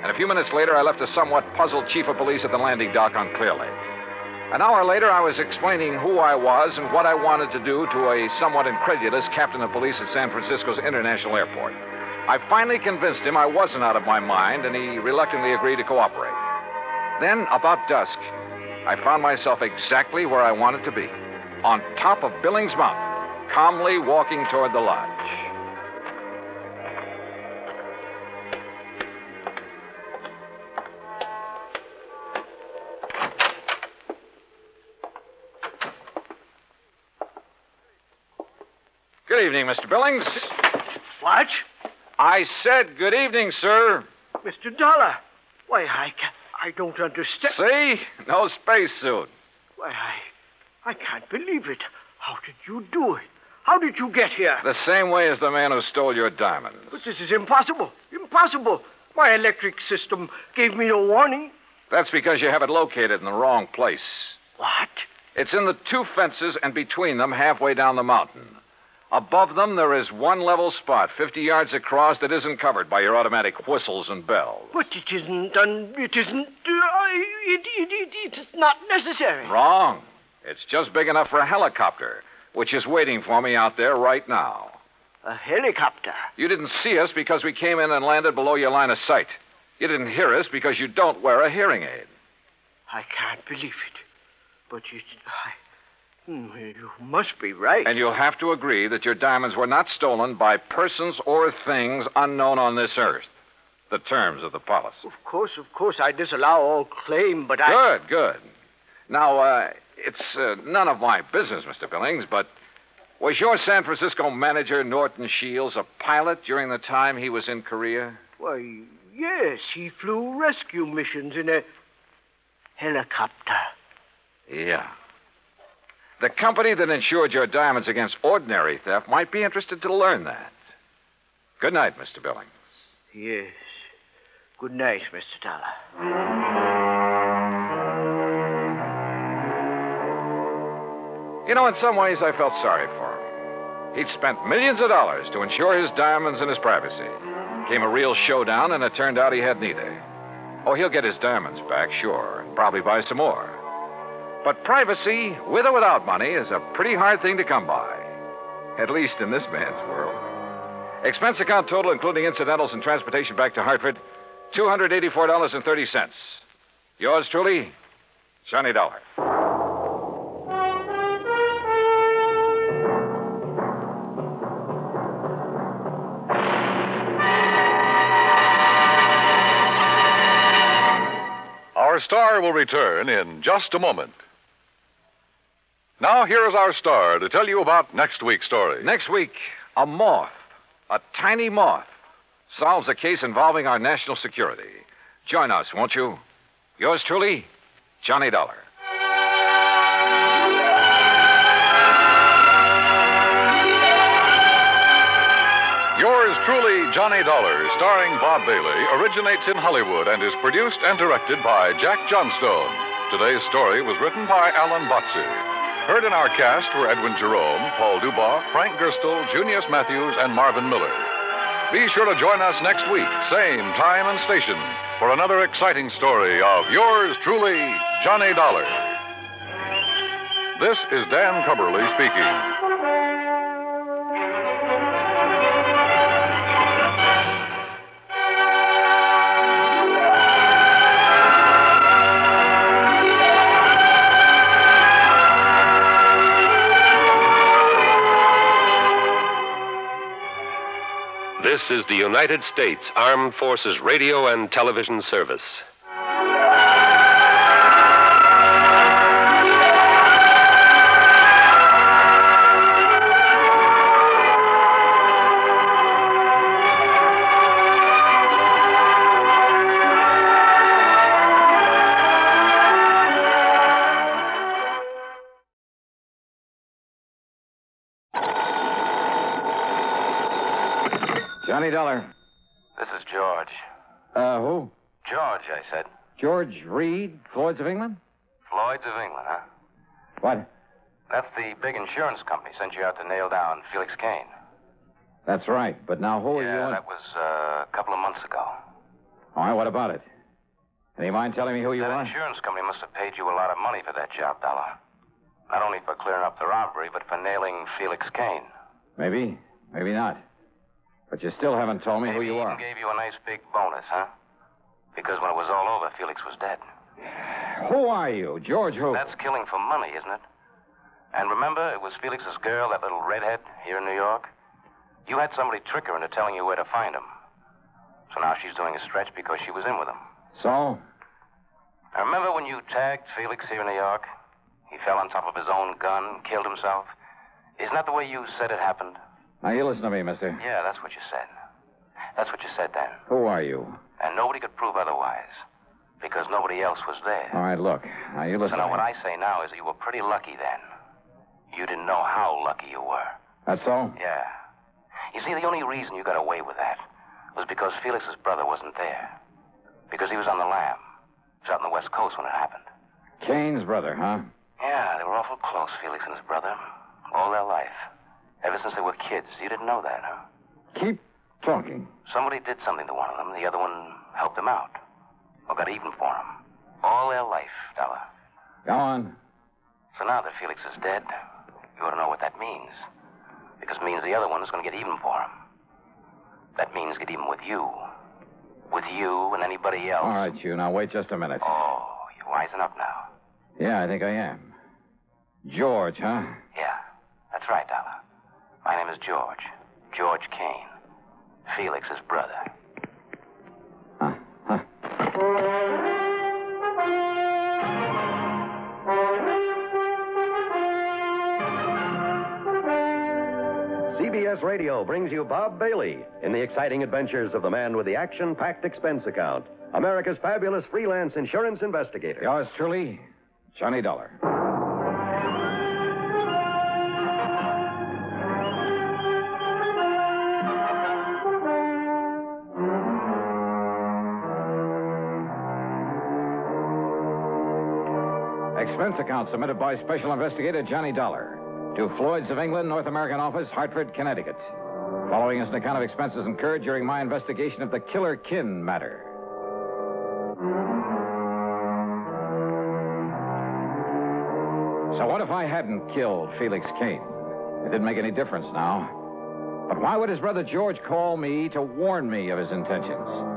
And a few minutes later, I left a somewhat puzzled chief of police at the landing dock on Clear Lake. An hour later, I was explaining who I was and what I wanted to do to a somewhat incredulous captain of police at San Francisco's International Airport. I finally convinced him I wasn't out of my mind, and he reluctantly agreed to cooperate. Then, about dusk, I found myself exactly where I wanted to be, on top of Billings Mountain, calmly walking toward the lodge. Good evening, Mr. Billings. What? I said good evening, sir. Mr. Dollar. Why, I don't understand. See? No spacesuit. Why, I can't believe it. How did you do it? How did you get here? The same way as the man who stole your diamonds. But this is impossible. Impossible. My electric system gave me no warning. That's because you have it located in the wrong place. What? It's in the two fences and between them halfway down the mountain. Above them, there is one level spot, 50 yards across, that isn't covered by your automatic whistles and bells. But it isn't it's not necessary. Wrong. It's just big enough for a helicopter, which is waiting for me out there right now. A helicopter? You didn't see us because we came in and landed below your line of sight. You didn't hear us because you don't wear a hearing aid. I can't believe it. But you must be right. And you'll have to agree that your diamonds were not stolen by persons or things unknown on this earth. the terms of the policy. Of course, I disallow all claim, but Good. Now, it's none of my business, Mr. Billings, but was your San Francisco manager, Norton Shields, a pilot during the time he was in Korea? Why, yes, he flew rescue missions in a helicopter. Yeah. The company that insured your diamonds against ordinary theft might be interested to learn that. Good night, Mr. Billings. Yes. Good night, Mr. Dollar. You know, in some ways, I felt sorry for him. He'd spent millions of dollars to insure his diamonds and his privacy. Came a real showdown, and it turned out he had neither. Oh, he'll get his diamonds back, sure, and probably buy some more. But privacy, with or without money, is a pretty hard thing to come by. At least in this man's world. Expense account total, including incidentals and transportation back to Hartford, $284.30. Yours truly, Johnny Dollar. Our star will return in just a moment. Now, here is our star to tell you about next week's story. Next week, a moth, a tiny moth, solves a case involving our national security. Join us, won't you? Yours truly, Johnny Dollar. Yours truly, Johnny Dollar, starring Bob Bailey, originates in Hollywood and is produced and directed by Jack Johnstone. Today's story was written by Alan Botzer. Heard in our cast were Edwin Jerome, Paul Dubois, Frank Gerstle, Junius Matthews, and Marvin Miller. Be sure to join us next week, same time and station, for another exciting story of yours truly, Johnny Dollar. This is Dan Cubberly speaking. This is the United States Armed Forces Radio and Television Service. Johnny Dollar. This is George. Who? George, I said. George Reed, Floyd's of England? Floyd's of England, huh? What? That's the big insurance company sent you out to nail down Felix Kane. That's right, but now who are you? Yeah, that was a couple of months ago. All right, what about it? Any mind telling me who you That are? insurance company must have paid you a lot of money for that job, Dollar. Not only for clearing up the robbery, but for nailing Felix Kane. Maybe, maybe not. But you still haven't told me who you are. Maybe even gave you a nice big bonus, huh? Because when it was all over, Felix was dead. Who are you? George who? That's killing for money, isn't it? And remember, it was Felix's girl, that little redhead, here in New York? You had somebody trick her into telling you where to find him. So now she's doing a stretch because she was in with him. So? I remember when you tagged Felix here in New York? He fell on top of his own gun, killed himself. Isn't that the way you said it happened? Now, you listen to me, mister. Yeah, that's what you said. That's what you said then. Who are you? And nobody could prove otherwise. Because nobody else was there. All right, look. Now, you listen So now to me. what I say now is that you were pretty lucky then. You didn't know how lucky you were. That's so? Yeah. You see, the only reason you got away with that was because Felix's brother wasn't there. Because he was on the lam. He was out on the West Coast when it happened. Kane's brother, huh? Yeah, they were awful close, Felix and his brother. All their life. Ever since they were kids. You didn't know that, huh? Keep talking. Somebody did something to one of them. The other one helped him out. Or got even for him. All their life, Dollar. Go on. So now that Felix is dead, you ought to know what that means. Because it means the other one is going to get even for him. That means get even with you. With you and anybody else. All right, you. Now, wait just a minute. Oh, you're wising up now. Yeah, I think I am. George, huh? Yeah, that's right, Dollar. My name is George. George Kane. Felix's brother. Radio brings you Bob Bailey in the exciting adventures of the man with the action-packed expense account, America's fabulous freelance insurance investigator. Yours truly, Johnny Dollar. Expense account submitted by Special Investigator Johnny Dollar to Floyd's of England, North American Office, Hartford, Connecticut. Following is an account of expenses incurred during my investigation of the Killer Kin matter. So what if I hadn't killed Felix Kane? It didn't make any difference now. But why would his brother George call me to warn me of his intentions?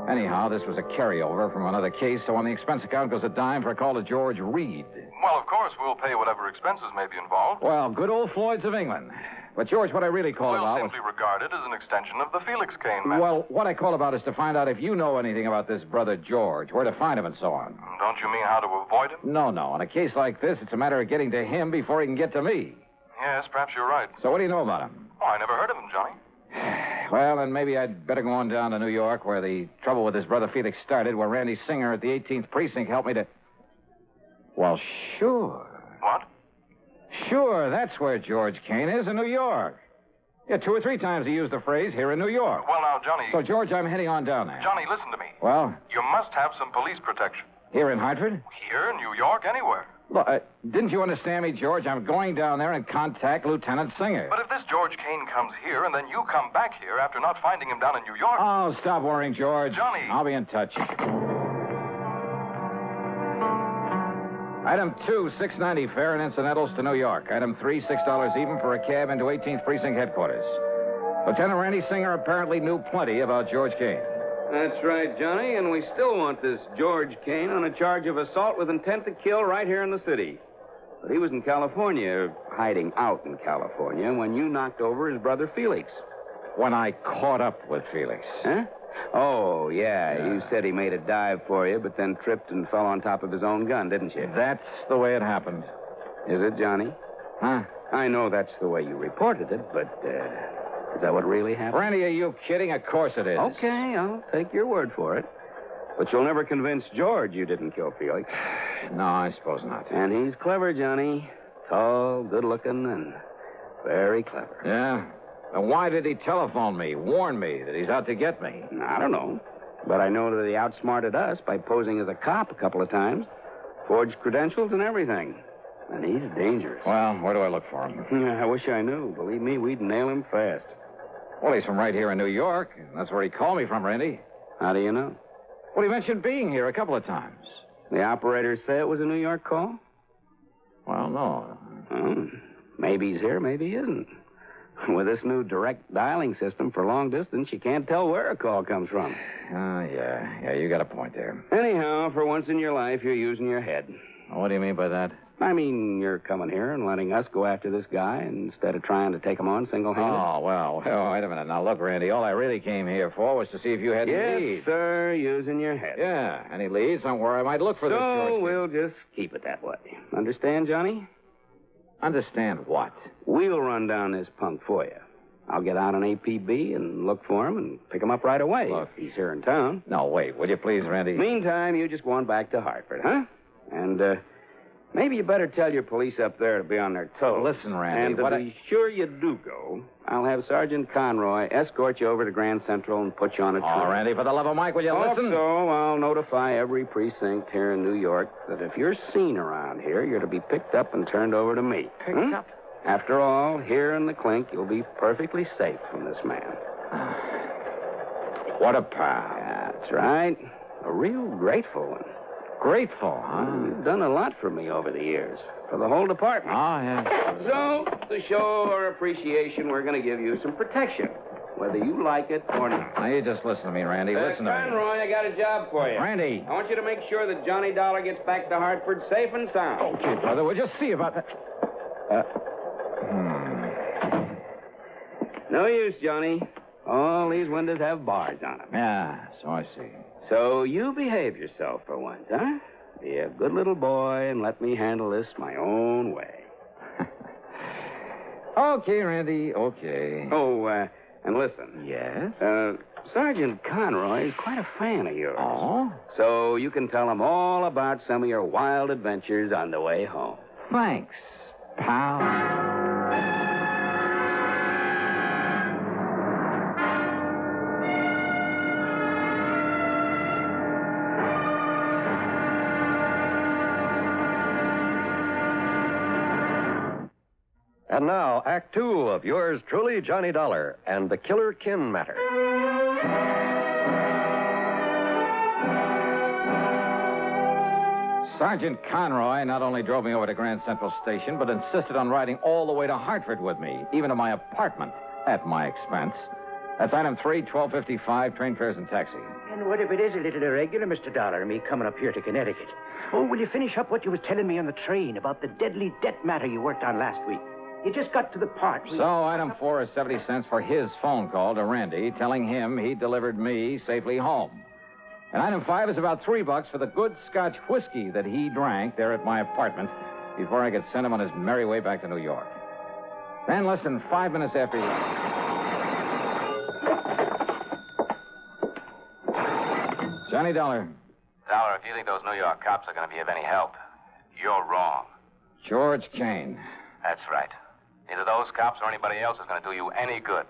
Anyhow, this was a carryover from another case, so on the expense account goes a dime for a call to George Reed. Well, of course, we'll pay whatever expenses may be involved. Well, good old Floyd's of England. But, George, what I really called about We'll simply regard it as an extension of the Felix Kane matter. Well, what I called about is to find out if you know anything about this brother George, where to find him and so on. Don't you mean how to avoid him? No. In a case like this, it's a matter of getting to him before he can get to me. Yes, perhaps you're right. So what do you know about him? Oh, I never heard of him, Johnny. Well, then maybe I'd better go on down to New York, where the trouble with his brother Felix started, where Randy Singer at the 18th Precinct helped me to... Well, sure. What? Sure, that's where George Kane is, in New York. Yeah, 2 or 3 times he used the phrase, here in New York. Well, now, Johnny... So, George, I'm heading on down there. Johnny, listen to me. Well? You must have some police protection. Here in Hartford? Here, New York, anywhere. Look, didn't you understand me, George? I'm going down there and contact Lieutenant Singer. But if this George Kane comes here and then you come back here after not finding him down in New York... Oh, stop worrying, George. Johnny. I'll be in touch. Item 2, $6.90 fare and incidentals to New York. Item 3, $6 even for a cab into 18th Precinct headquarters. Lieutenant Randy Singer apparently knew plenty about George Kane. That's right, Johnny, and we still want this George Kane on a charge of assault with intent to kill right here in the city. But he was in California, hiding out in California, when you knocked over his brother Felix. When I caught up with Felix. Huh? Oh, yeah. You said he made a dive for you, but then tripped and fell on top of his own gun, didn't you? That's the way it happened. Is it, Johnny? Huh? I know that's the way you reported it, but, is that what really happened? Randy, are you kidding? Of course it is. Okay, I'll take your word for it. But you'll never convince George you didn't kill Felix. No, I suppose not. And he's clever, Johnny. Tall, good-looking, and very clever. Yeah? And why did he telephone me, warn me that he's out to get me? I don't know. But I know that he outsmarted us by posing as a cop a couple of times. Forged credentials and everything. And he's dangerous. Well, where do I look for him? I wish I knew. Believe me, we'd nail him fast. Well, he's from right here in New York. That's where he called me from, Randy. How do you know? Well, he mentioned being here a couple of times. The operators say it was a New York call? Well, no. Maybe he's here, maybe he isn't. With this new direct dialing system for long distance, you can't tell where a call comes from. Yeah, you got a point there. Anyhow, for once in your life, you're using your head. What do you mean by that? I mean, you're coming here and letting us go after this guy instead of trying to take him on single-handed. Oh, well, wait a minute. Now, look, Randy, all I really came here for was to see if you had any leads. Yes, sir, using your head. Yeah, any leads on where I might look for this George. So we'll just keep it that way. Understand, Johnny? Understand what? We'll run down this punk for you. I'll get out on APB and look for him and pick him up right away. Look. If he's here in town. No, wait, will you please, Randy? Meantime, you just go on back to Hartford, huh? And, maybe you better tell your police up there to be on their toes. Listen, Randy, and to be sure you do go, I'll have Sergeant Conroy escort you over to Grand Central and put you on a train. Oh, Randy, for the love of Mike, will you listen? Also, I'll notify every precinct here in New York that if you're seen around here, you're to be picked up and turned over to me. Picked up? After all, here in the clink, you'll be perfectly safe from this man. What a pal. Yeah, that's right. A real grateful one. Grateful, huh? You've done a lot for me over the years. For the whole department. Oh, yeah. So, to show our appreciation, we're going to give you some protection, whether you like it or not. Now, you just listen to me, Randy. Listen to me. Conroy, I got a job for you. Randy. I want you to make sure that Johnny Dollar gets back to Hartford safe and sound. Okay, brother, we'll just see about that. No use, Johnny. All these windows have bars on them. Yeah, so I see. So you behave yourself for once, huh? Be a good little boy and let me handle this my own way. Okay, Randy, okay. Oh, and listen. Yes? Sergeant Conroy is quite a fan of yours. Oh? So you can tell him all about some of your wild adventures on the way home. Thanks, pal. And now, Act Two of yours truly, Johnny Dollar, and the Killer Kin Matter. Sergeant Conroy not only drove me over to Grand Central Station, but insisted on riding all the way to Hartford with me, even to my apartment, at my expense. That's item 3, 1255, train fares and taxi. And what if it is a little irregular, Mr. Dollar, me coming up here to Connecticut? Oh, will you finish up what you was telling me on the train about the deadly debt matter you worked on last week? You just got to the part. So item 4 is 70 cents for his phone call to Randy, telling him he delivered me safely home. And item 5 is about $3 for the good Scotch whiskey that he drank there at my apartment before I could send him on his merry way back to New York. Then, less than 5 minutes after he... Johnny Dollar. Dollar, if you think those New York cops are going to be of any help, you're wrong. George Kane. That's right. Neither those cops or anybody else is going to do you any good.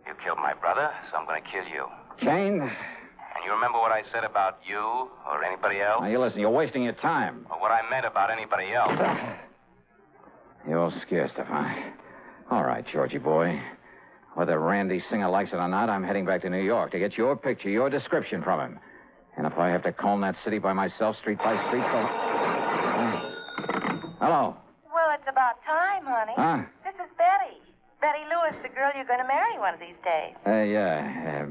You killed my brother, so I'm going to kill you. Kane? And you remember what I said about you or anybody else? Now, you listen, you're wasting your time. Or what I meant about anybody else? You're scared, Stefan. All right, Georgie boy. Whether Randy Singer likes it or not, I'm heading back to New York to get your picture, your description from him. And if I have to comb that city by myself, street by street, so... Hello. Well, it's about time, honey. Huh? This is Betty. Betty Lewis, the girl you're going to marry one of these days. Yeah,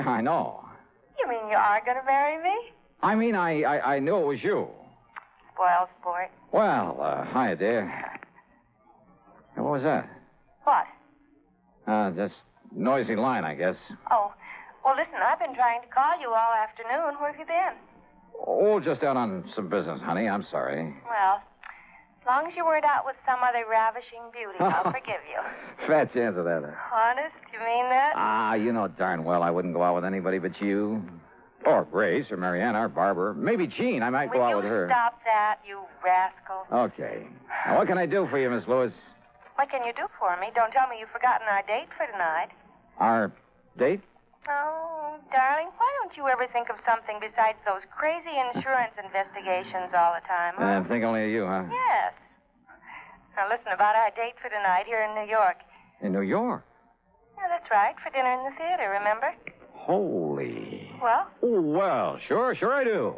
I know. You mean you are going to marry me? I mean, I knew it was you. Spoiled sport. Well, hiya, dear. Hey, what was that? What? Just noisy line, I guess. Oh, well, listen, I've been trying to call you all afternoon. Where have you been? Oh, just out on some business, honey. I'm sorry. Well, as long as you weren't out with some other ravishing beauty, I'll forgive you. Fat chance of that. Honest? You mean that? You know darn well I wouldn't go out with anybody but you. Or Grace, or Mariana, or Barbara. Maybe Jean. I might go out with her. Will you stop that, you rascal? Okay. Now, what can I do for you, Miss Lewis? What can you do for me? Don't tell me you've forgotten our date for tonight. Our date? Oh, darling, why don't you ever think of something besides those crazy insurance investigations all the time, huh? Think only of you, huh? Yes. Now, listen, about our date for tonight here in New York. In New York? Yeah, that's right, for dinner in the theater, remember? Holy. Well? Oh, well, sure I do.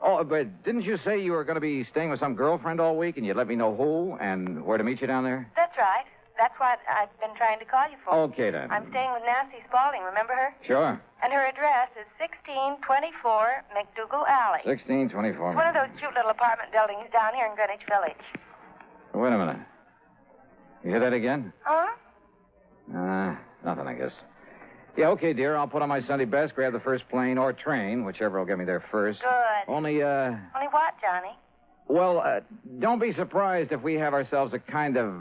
Oh, but didn't you say you were going to be staying with some girlfriend all week and you'd let me know who and where to meet you down there? That's right. That's what I've been trying to call you for. Okay, then. I'm staying with Nancy Spaulding, remember her? Sure. And her address is 1624 McDougal Alley. 1624. It's one of those cute little apartment buildings down here in Greenwich Village. Wait a minute. You hear that again? Huh? Nothing, I guess. Yeah, okay, dear. I'll put on my Sunday best, grab the first plane or train, whichever will get me there first. Good. Only what, Johnny? Well, don't be surprised if we have ourselves a kind of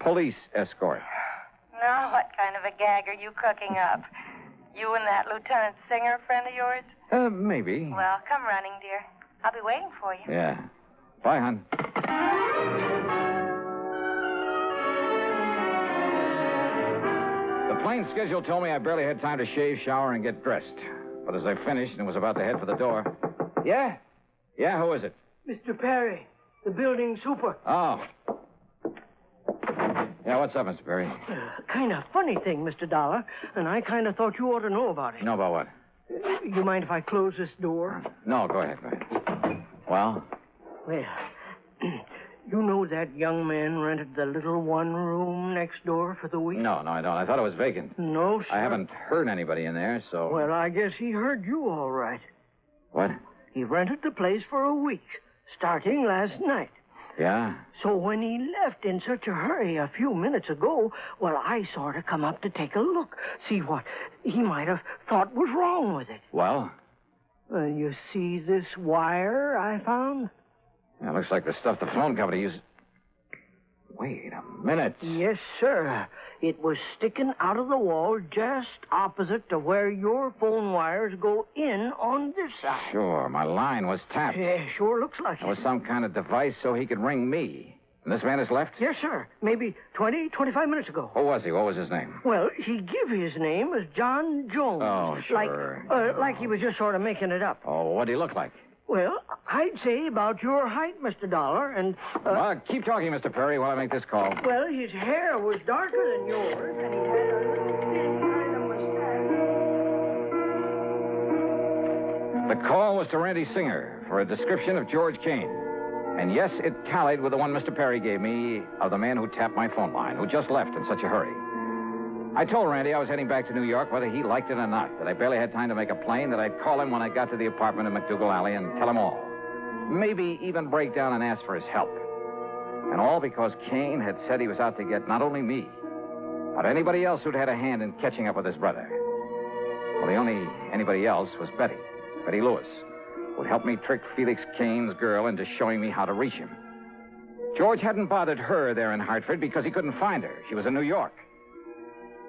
police escort. Now, what kind of a gag are you cooking up? You and that Lieutenant Singer friend of yours? Maybe. Well, come running, dear. I'll be waiting for you. Yeah. Bye, hon. The plane schedule told me I barely had time to shave, shower, and get dressed. But as I finished and was about to head for the door... Yeah? Yeah, who is it? Mr. Perry, the building super. Oh. Yeah, what's up, Mr. Perry? Kind of funny thing, Mr. Dollar, and I kind of thought you ought to know about it. Know about what? You mind if I close this door? No, go ahead. Well? Well, you know that young man rented the little one-room next door for the week? No, I don't. I thought it was vacant. No, sir. I haven't heard anybody in there, so... Well, I guess he heard you all right. What? He rented the place for a week, starting last night. Yeah? So when he left in such a hurry a few minutes ago, well, I sort of come up to take a look, see what he might have thought was wrong with it. Well? You see this wire I found? Yeah, looks like the stuff the phone company used. Wait a minute. Yes, sir. It was sticking out of the wall just opposite to where your phone wires go in on this side. Sure, my line was tapped. Yeah, sure looks like It was some kind of device so he could ring me. And this man has left? Yes, sir. Maybe 20, 25 minutes ago. Who was he? What was his name? Well, he give his name as John Jones. Oh, sure. Like he was just sort of making it up. Oh, what did he look like? Well, I'd say about your height, Mr. Dollar, and... keep talking, Mr. Perry, while I make this call. Well, his hair was darker than yours, and he had a little thin kind of mustache. The call was to Randy Singer for a description of George Kane. And yes, it tallied with the one Mr. Perry gave me of the man who tapped my phone line, who just left in such a hurry. I told Randy I was heading back to New York, whether he liked it or not, that I barely had time to make a plane, that I'd call him when I got to the apartment in McDougal Alley and tell him all. Maybe even break down and ask for his help. And all because Kane had said he was out to get not only me, but anybody else who'd had a hand in catching up with his brother. Well, the only anybody else was Betty Lewis, who'd helped me trick Felix Kane's girl into showing me how to reach him. George hadn't bothered her there in Hartford because he couldn't find her. She was in New York.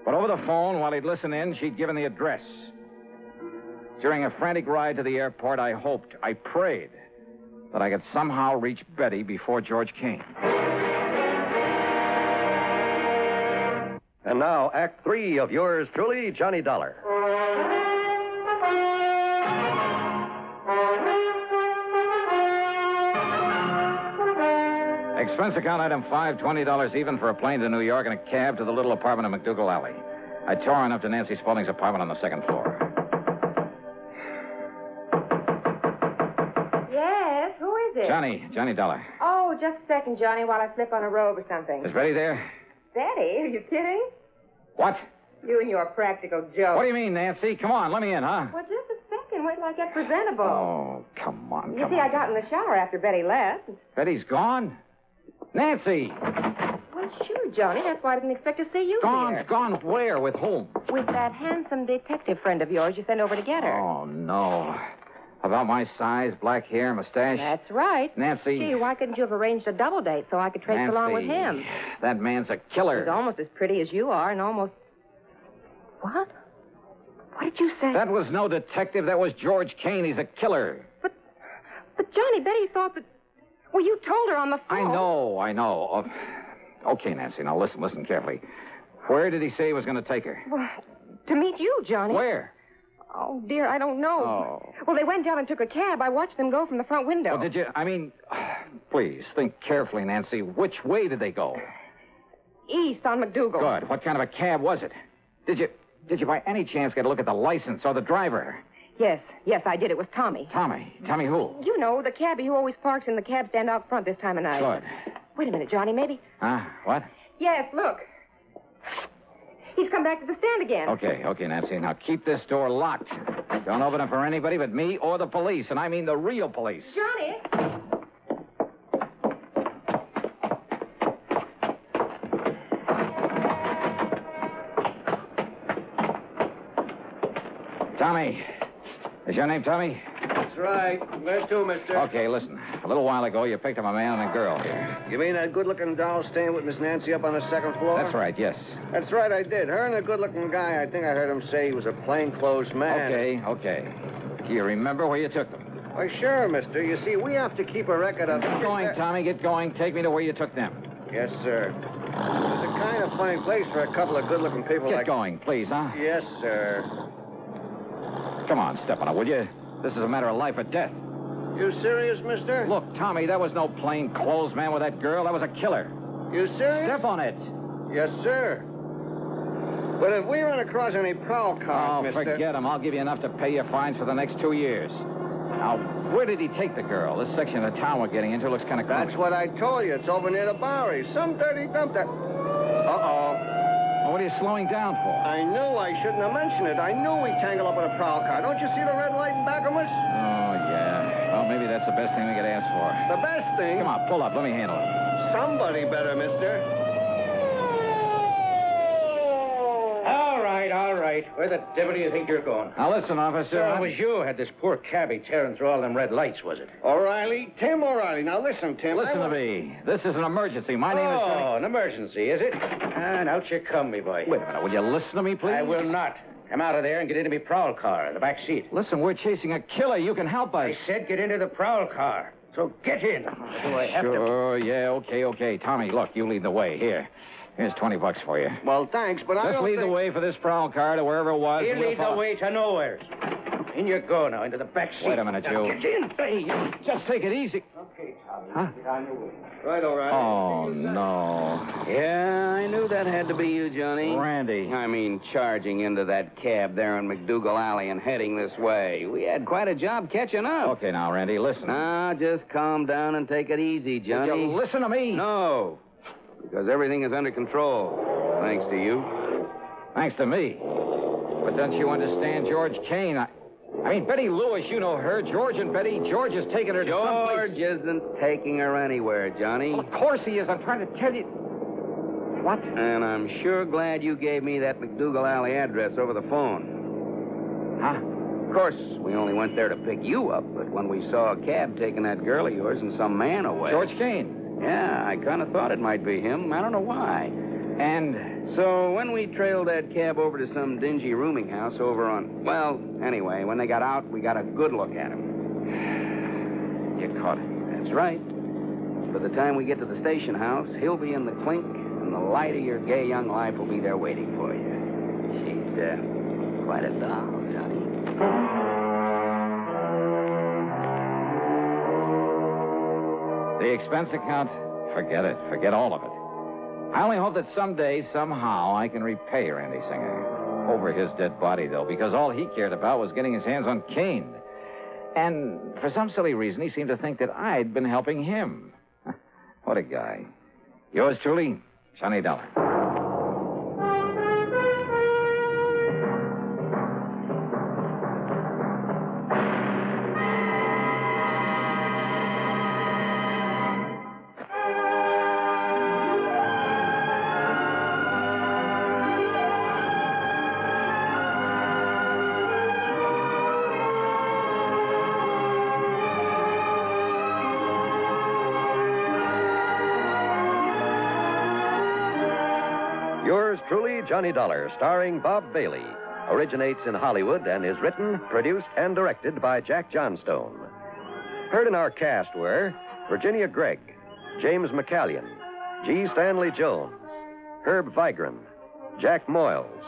But over the phone, while he'd listen in, she'd given the address. During a frantic ride to the airport, I hoped, I prayed, that I could somehow reach Betty before George Kane. And now, Act 3 of yours truly, Johnny Dollar. Expense account item 5, $20 even for a plane to New York and a cab to the little apartment in McDougal Alley. I tore on up to Nancy Spaulding's apartment on the second floor. Yes, who is it? Johnny Dollar. Oh, just a second, Johnny, while I slip on a robe or something. Is Betty there? Betty, are you kidding? What? You and your practical joke. What do you mean, Nancy? Come on, let me in, huh? Well, just a second. Wait till I get presentable. Oh, come on. You see, I got in the shower after Betty left. Betty's gone? Nancy! Well, sure, Johnny. That's why I didn't expect to see you here. Gone where? With whom? With that handsome detective friend of yours you sent over to get her. Oh, no. About my size, black hair, mustache? That's right. Nancy. Gee, why couldn't you have arranged a double date so I could trace along with him? That man's a killer. He's almost as pretty as you are and almost... What? What did you say? That was no detective. That was George Kane. He's a killer. But Johnny, Betty thought that... Well, you told her on the phone. I know. Okay, Nancy, now listen carefully. Where did he say he was going to take her? Well, to meet you, Johnny. Where? Oh, dear, I don't know. Oh. Well, they went down and took a cab. I watched them go from the front window. Well, did you... please, think carefully, Nancy. Which way did they go? East on McDougal. Good. What kind of a cab was it? Did you by any chance get a look at the license or the driver? Yes, I did. It was Tommy. Tommy who? You know, the cabbie who always parks in the cab stand out front this time of night. Good. Wait a minute, Johnny, maybe. What? Yes, look. He's come back to the stand again. Okay, Nancy. Now keep this door locked. Don't open it for anybody but me or the police, and I mean the real police. Johnny! Tommy. Is your name Tommy? That's right. Where to, mister? Okay, listen. A little while ago, you picked up a man and a girl here. You mean that good-looking doll staying with Miss Nancy up on the second floor? That's right, yes. That's right, I did. Her and the good-looking guy, I think I heard him say he was a plainclothes man. Okay. Do you remember where you took them? Why, sure, mister. You see, we have to keep a record of... Get going, Tommy. Get going. Take me to where you took them. Yes, sir. It's a kind of funny place for a couple of good-looking people Get going, please, huh? Yes, sir. Come on, step on it, will you? This is a matter of life or death. You serious, mister? Look, Tommy, that was no plain clothes man with that girl. That was a killer. You serious? Step on it. Yes, sir. But if we run across any prowl cars, mister... forget them. I'll give you enough to pay your fines for the next 2 years. Now, where did he take the girl? This section of town we're getting into looks kind of That's what I told you. It's over near the Bowery. Some dirty dump that... Uh-oh. Well, what are you slowing down for? I knew I shouldn't have mentioned it. I knew we'd tangle up with a prowl car. Don't you see the red light in back of us? Oh, yeah. Well, maybe that's the best thing we could ask for. The best thing? Come on, pull up. Let me handle it. Somebody better, mister. All right. right. Where the devil do you think you're going? Now, listen, officer. So it was you who had this poor cabbie tearing through all them red lights, was it? O'Reilly? Tim O'Reilly. Now, listen, Tim. Listen to me. This is an emergency. My name is Johnny. Oh, an emergency, is it? And out you come, me boy. Wait a minute. Will you listen to me, please? I will not. Come out of there and get into me prowl car in the back seat. Listen, we're chasing a killer. You can help us. I said get into the prowl car. So get in. Do I have to... Sure, yeah, okay. Tommy, look, you lead the way. Here's $20 for you. Well, thanks, but Just lead the way for this prowl car to wherever it was. You lead the way to nowhere. In you go now, into the back seat. Wait a minute, now, you. Get in. Hey, just take it easy. Okay, Tommy. Huh? Get on your way. Right, all right. Oh, no. Yeah, I knew that had to be you, Johnny. Randy. I mean, charging into that cab there on McDougal Alley and heading this way. We had quite a job catching up. Okay, now, Randy, listen. Now, just calm down and take it easy, Johnny. Will you listen to me? No, because everything is under control, thanks to you. Thanks to me? But don't you understand George Kane? I mean, Betty Lewis, you know her. George and Betty. George is taking her to someplace. George isn't taking her anywhere, Johnny. Well, of course he is. I'm trying to tell you. What? And I'm sure glad you gave me that McDougal Alley address over the phone. Huh? Of course, we only went there to pick you up, but when we saw a cab taking that girl of yours and some man away... George Kane? Yeah, I kind of thought it might be him. I don't know why. And so when we trailed that cab over to some dingy rooming house over on... Well, anyway, when they got out, we got a good look at him. You caught him. That's right. By the time we get to the station house, he'll be in the clink, and the light of your gay young life will be there waiting for you. She's quite a doll, Johnny. The expense account, forget it. Forget all of it. I only hope that someday, somehow, I can repay Randy Singer. Over his dead body, though, because all he cared about was getting his hands on Kane. And for some silly reason, he seemed to think that I'd been helping him. What a guy. Yours truly, Johnny Dollar. Yours truly, Johnny Dollar, starring Bob Bailey, originates in Hollywood and is written, produced, and directed by Jack Johnstone. Heard in our cast were Virginia Gregg, James McCallion, G. Stanley Jones, Herb Vigran, Jack Moyles,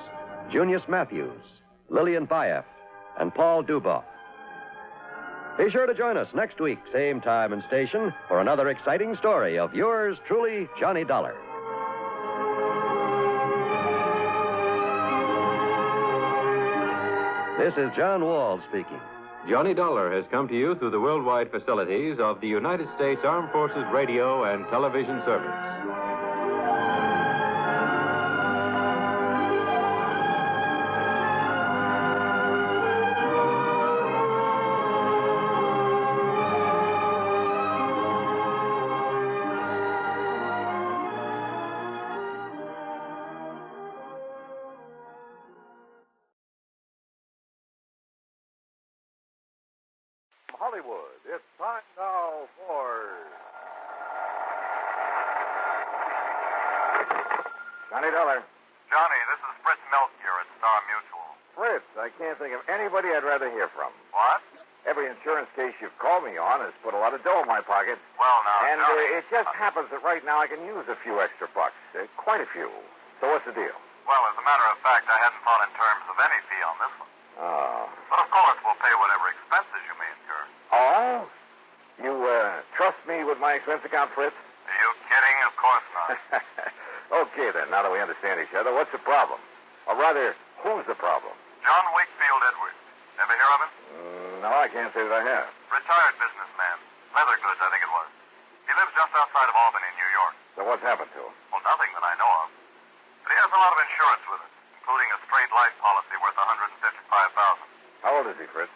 Junius Matthews, Lillian Bayef, and Paul Duboff. Be sure to join us next week, same time and station, for another exciting story of yours truly, Johnny Dollar. This is John Wall speaking. Johnny Dollar has come to you through the worldwide facilities of the United States Armed Forces Radio and Television Service. Hollywood, it's time now for... Johnny Dollar. Johnny, this is Fritz Melchior at Star Mutual. Fritz, I can't think of anybody I'd rather hear from. What? Every insurance case you've called me on has put a lot of dough in my pocket. Well, now, And Johnny... it just happens that right now I can use a few extra bucks. Quite a few. So what's the deal? Well, as a matter of fact, I hadn't thought in terms of any fee on this one. Oh. But of course, we'll pay whatever expenses you may incur. Oh? You trust me with my expense account, Fritz? Are you kidding? Of course not. Okay, then, now that we understand each other, what's the problem? Or rather, who's the problem? John Wakefield Edwards. Ever hear of him? No, I can't say that I have. Retired businessman. Leather goods, I think it was. He lives just outside of Albany, New York. So what's happened to him? Well, nothing that I know of. But he has a lot of insurance with us, including a straight life policy worth $155,000. How old is he, Fritz?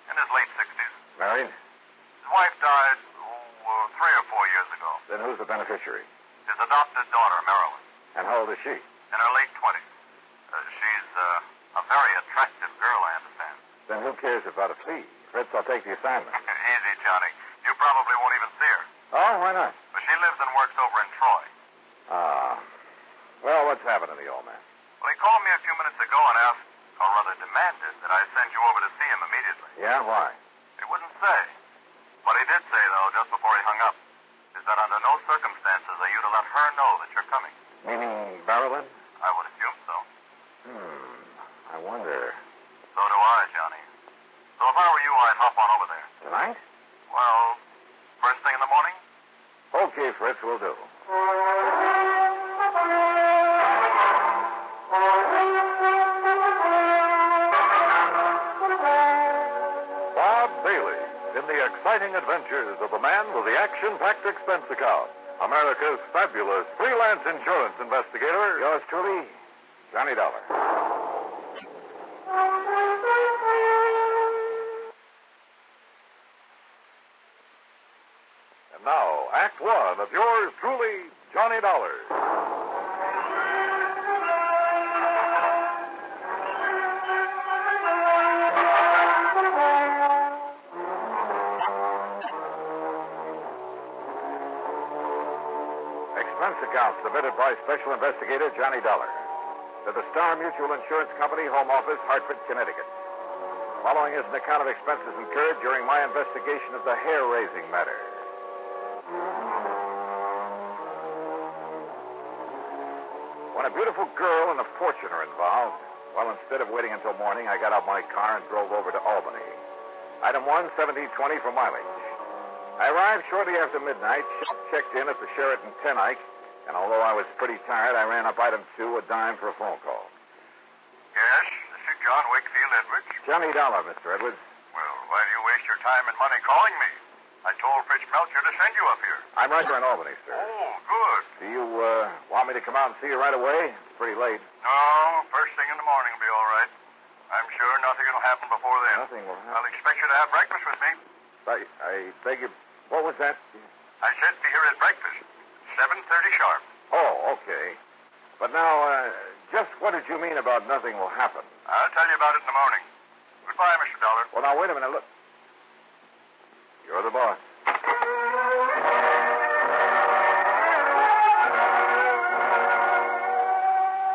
In his late 60s. Married? His wife died, 3 or 4 years ago. Then who's the beneficiary? His adopted daughter, Marilyn. And how old is she? In her late 20s. She's a very Then who cares about a fee? Fritz, I'll take the assignment. Easy, Johnny. You probably won't even see her. Oh, why not? But she lives and works over in Troy. Well, what's happening to the old man? Well, he called me a few minutes ago and asked, or rather demanded, that I send you over to see him immediately. Yeah, why? He wouldn't say. What he did say, though, just before he hung up, is that under no circumstances are you to let her know that you're coming. Meaning Marilyn? I would assume so. I wonder. So do I, Johnny. So if I were you, I'd hop on over there. Tonight? Well, first thing in the morning? Okay, Fritz, we'll do. Bob Bailey in the exciting adventures of the man with the action-packed expense account. America's fabulous freelance insurance investigator. Yours truly, Johnny Dollar. And now, Act One of yours truly, Johnny Dollar. Expense account submitted by Special Investigator Johnny Dollar to the Star Mutual Insurance Company, Home Office, Hartford, Connecticut. Following is an account of expenses incurred during my investigation of the hair-raising matter. When a beautiful girl and a fortune are involved, well, instead of waiting until morning, I got out my car and drove over to Albany. Item 1, 1720 for mileage. I arrived shortly after midnight, checked in at the Sheraton Ten Eyck, and although I was pretty tired, I ran up item 2, a dime for a phone call. Yes, this is John Wakefield Edwards. Johnny Dollar, Mr. Edwards. Well, why do you waste your time and money calling me? I told Fritz Melcher to send you up here. I'm right here in Albany, sir. Oh, good. Do you want me to come out and see you right away? It's pretty late. No, first thing in the morning will be all right. I'm sure nothing will happen before then. Nothing will happen. I'll expect you to have breakfast with me. I beg you. What was that? I said be here at breakfast. 7:30 sharp. Oh, okay. But now, just what did you mean about nothing will happen? I'll tell you about it in the morning. Goodbye, Mr. Dollar. Well, now, wait a minute. Look. You're the boss.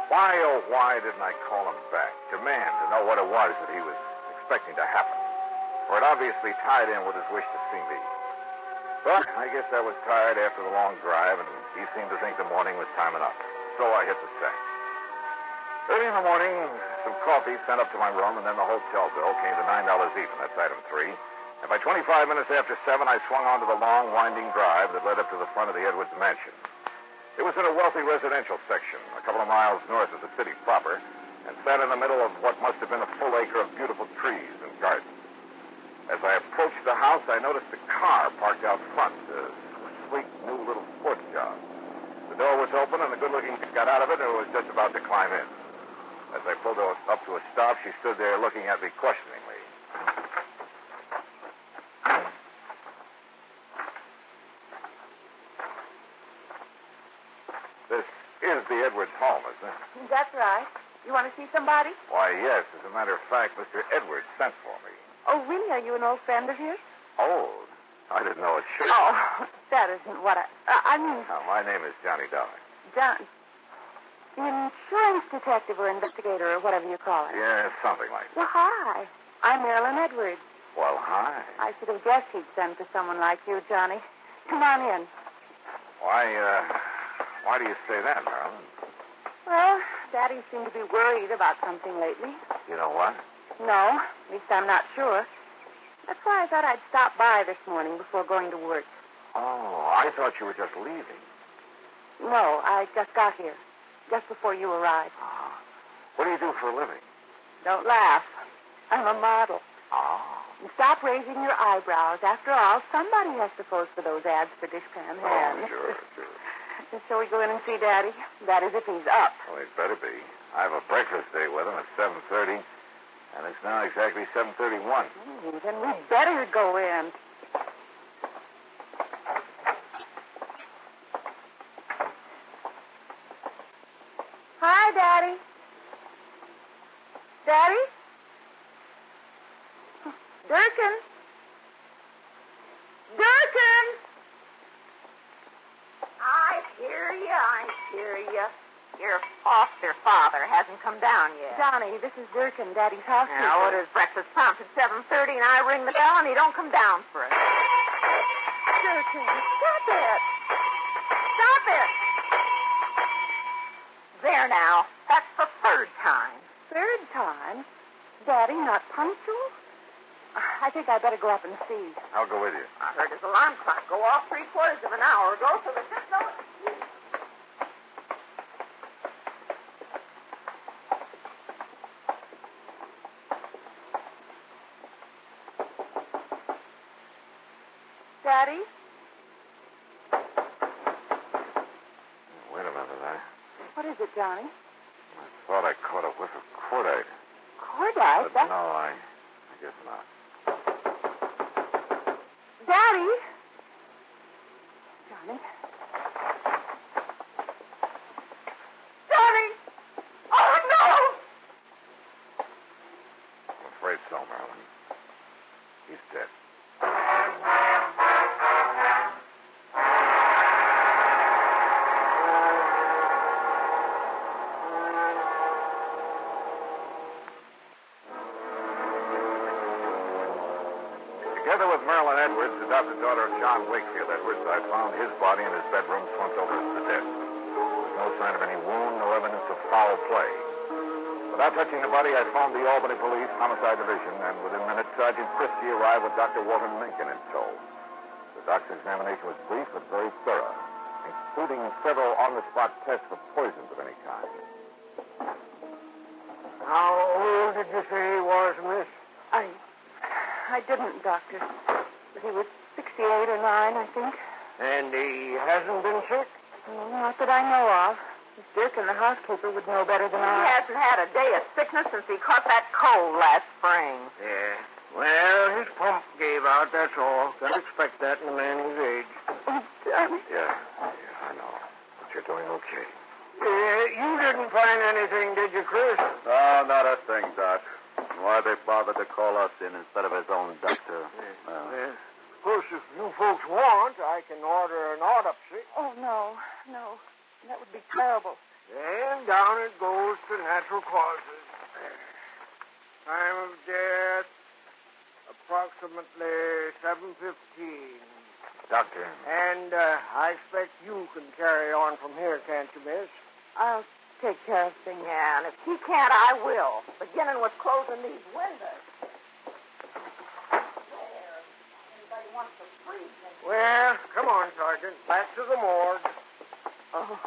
Why, oh, why didn't I call him back? Demand to know what it was that he was expecting to happen. For it obviously tied in with his wish to see me. But I guess I was tired after the long drive, and he seemed to think the morning was time enough. So I hit the sack. Early in the morning, some coffee sent up to my room, and then the hotel bill came to $9 even. That's item 3. And by 25 minutes after 7, I swung onto the long, winding drive that led up to the front of the Edwards mansion. It was in a wealthy residential section, a couple of miles north of the city proper, and sat in the middle of what must have been a full acre of beautiful trees and gardens. As I approached the house, I noticed a car parked out front, a sleek, new little sports job. The door was open, and the good-looking kid got out of it and was just about to climb in. As I pulled her up to a stop, she stood there looking at me questioningly. This is the Edwards home, isn't it? That's right. You want to see somebody? Why, yes. As a matter of fact, Mr. Edwards sent for me. Oh, really? Are you an old friend of his? Old? I didn't know it should. Oh, that isn't what I mean... No, my name is Johnny Dollar. John. Insurance detective or investigator or whatever you call it. Yeah, something like that. Well, hi. I'm Marilyn Edwards. Well, hi. I should have guessed he'd send for someone like you, Johnny. Come on in. Why do you say that, Marilyn? Well, Daddy seemed to be worried about something lately. You know what? No, at least I'm not sure. That's why I thought I'd stop by this morning before going to work. Oh, I thought you were just leaving. No, I just got here, just before you arrived. What do you do for a living? Don't laugh. I'm a model. Oh. And stop raising your eyebrows. After all, somebody has to pose for those ads for dishpan hands. Oh, sure. And so we go in and see Daddy? That is if he's up. Well, he'd better be. I have a breakfast date with him at 7:30. And it's now exactly 7:31. Then we better go in. Hi, Daddy. Daddy? Durkin! Durkin! I hear you. Your foster father hasn't come down yet. Johnny, this is Durkin, Daddy's housekeeper. Now, what is breakfast prompt at 7:30, and I ring the bell, and he don't come down for it. Durkin, stop it. Stop it! There now. That's the third time. Third time? Daddy, not punctual? I think I'd better go up and see. I'll go with you. I heard his alarm clock go off 3/4 of an hour ago, so there's just no... Daddy? Wait a minute. What is it, Johnny? I thought I caught a whiff of cordite. Cordite? But no, I guess not. Daddy? Johnny? Johnny! Oh, no! I'm afraid so, Marilyn. He's dead. Together with Marilyn Edwards, adopted daughter of John Wakefield Edwards, I found his body in his bedroom slumped over his bed. There was no sign of any wound, no evidence of foul play. Without touching the body, I phoned the Albany Police Homicide Division, and within minutes, Sergeant Christie arrived with Dr. Walter Mencken in tow. The doctor's examination was brief but very thorough, including several on-the-spot tests for poisons of any kind. How old did you say he was, miss? I didn't, Doctor. But he was 68 or 9, I think. And he hasn't been sick? Not that I know of. Miss Durkin, the housekeeper, would know better than He I. hasn't had a day of sickness since he caught that cold last spring. Yeah. Well, his pump gave out, that's all. Can't expect that in a man his age. Johnny. Yeah, I know. But you're doing okay. You didn't find anything, did you, Chris? No, not a thing, Doc. Why they bothered to call us in instead of his own doctor? Of course, if you folks want, I can order an autopsy. Oh, no. That would be terrible. And down it goes to natural causes. Time of death, approximately 7:15. Doctor. And I expect you can carry on from here, can't you, miss? I'll take care of things. Yeah, and if he can't, I will. Beginning with closing these windows. There. Anybody wants to freeze me? Well, come on, Sergeant. Back to the morgue. Oh,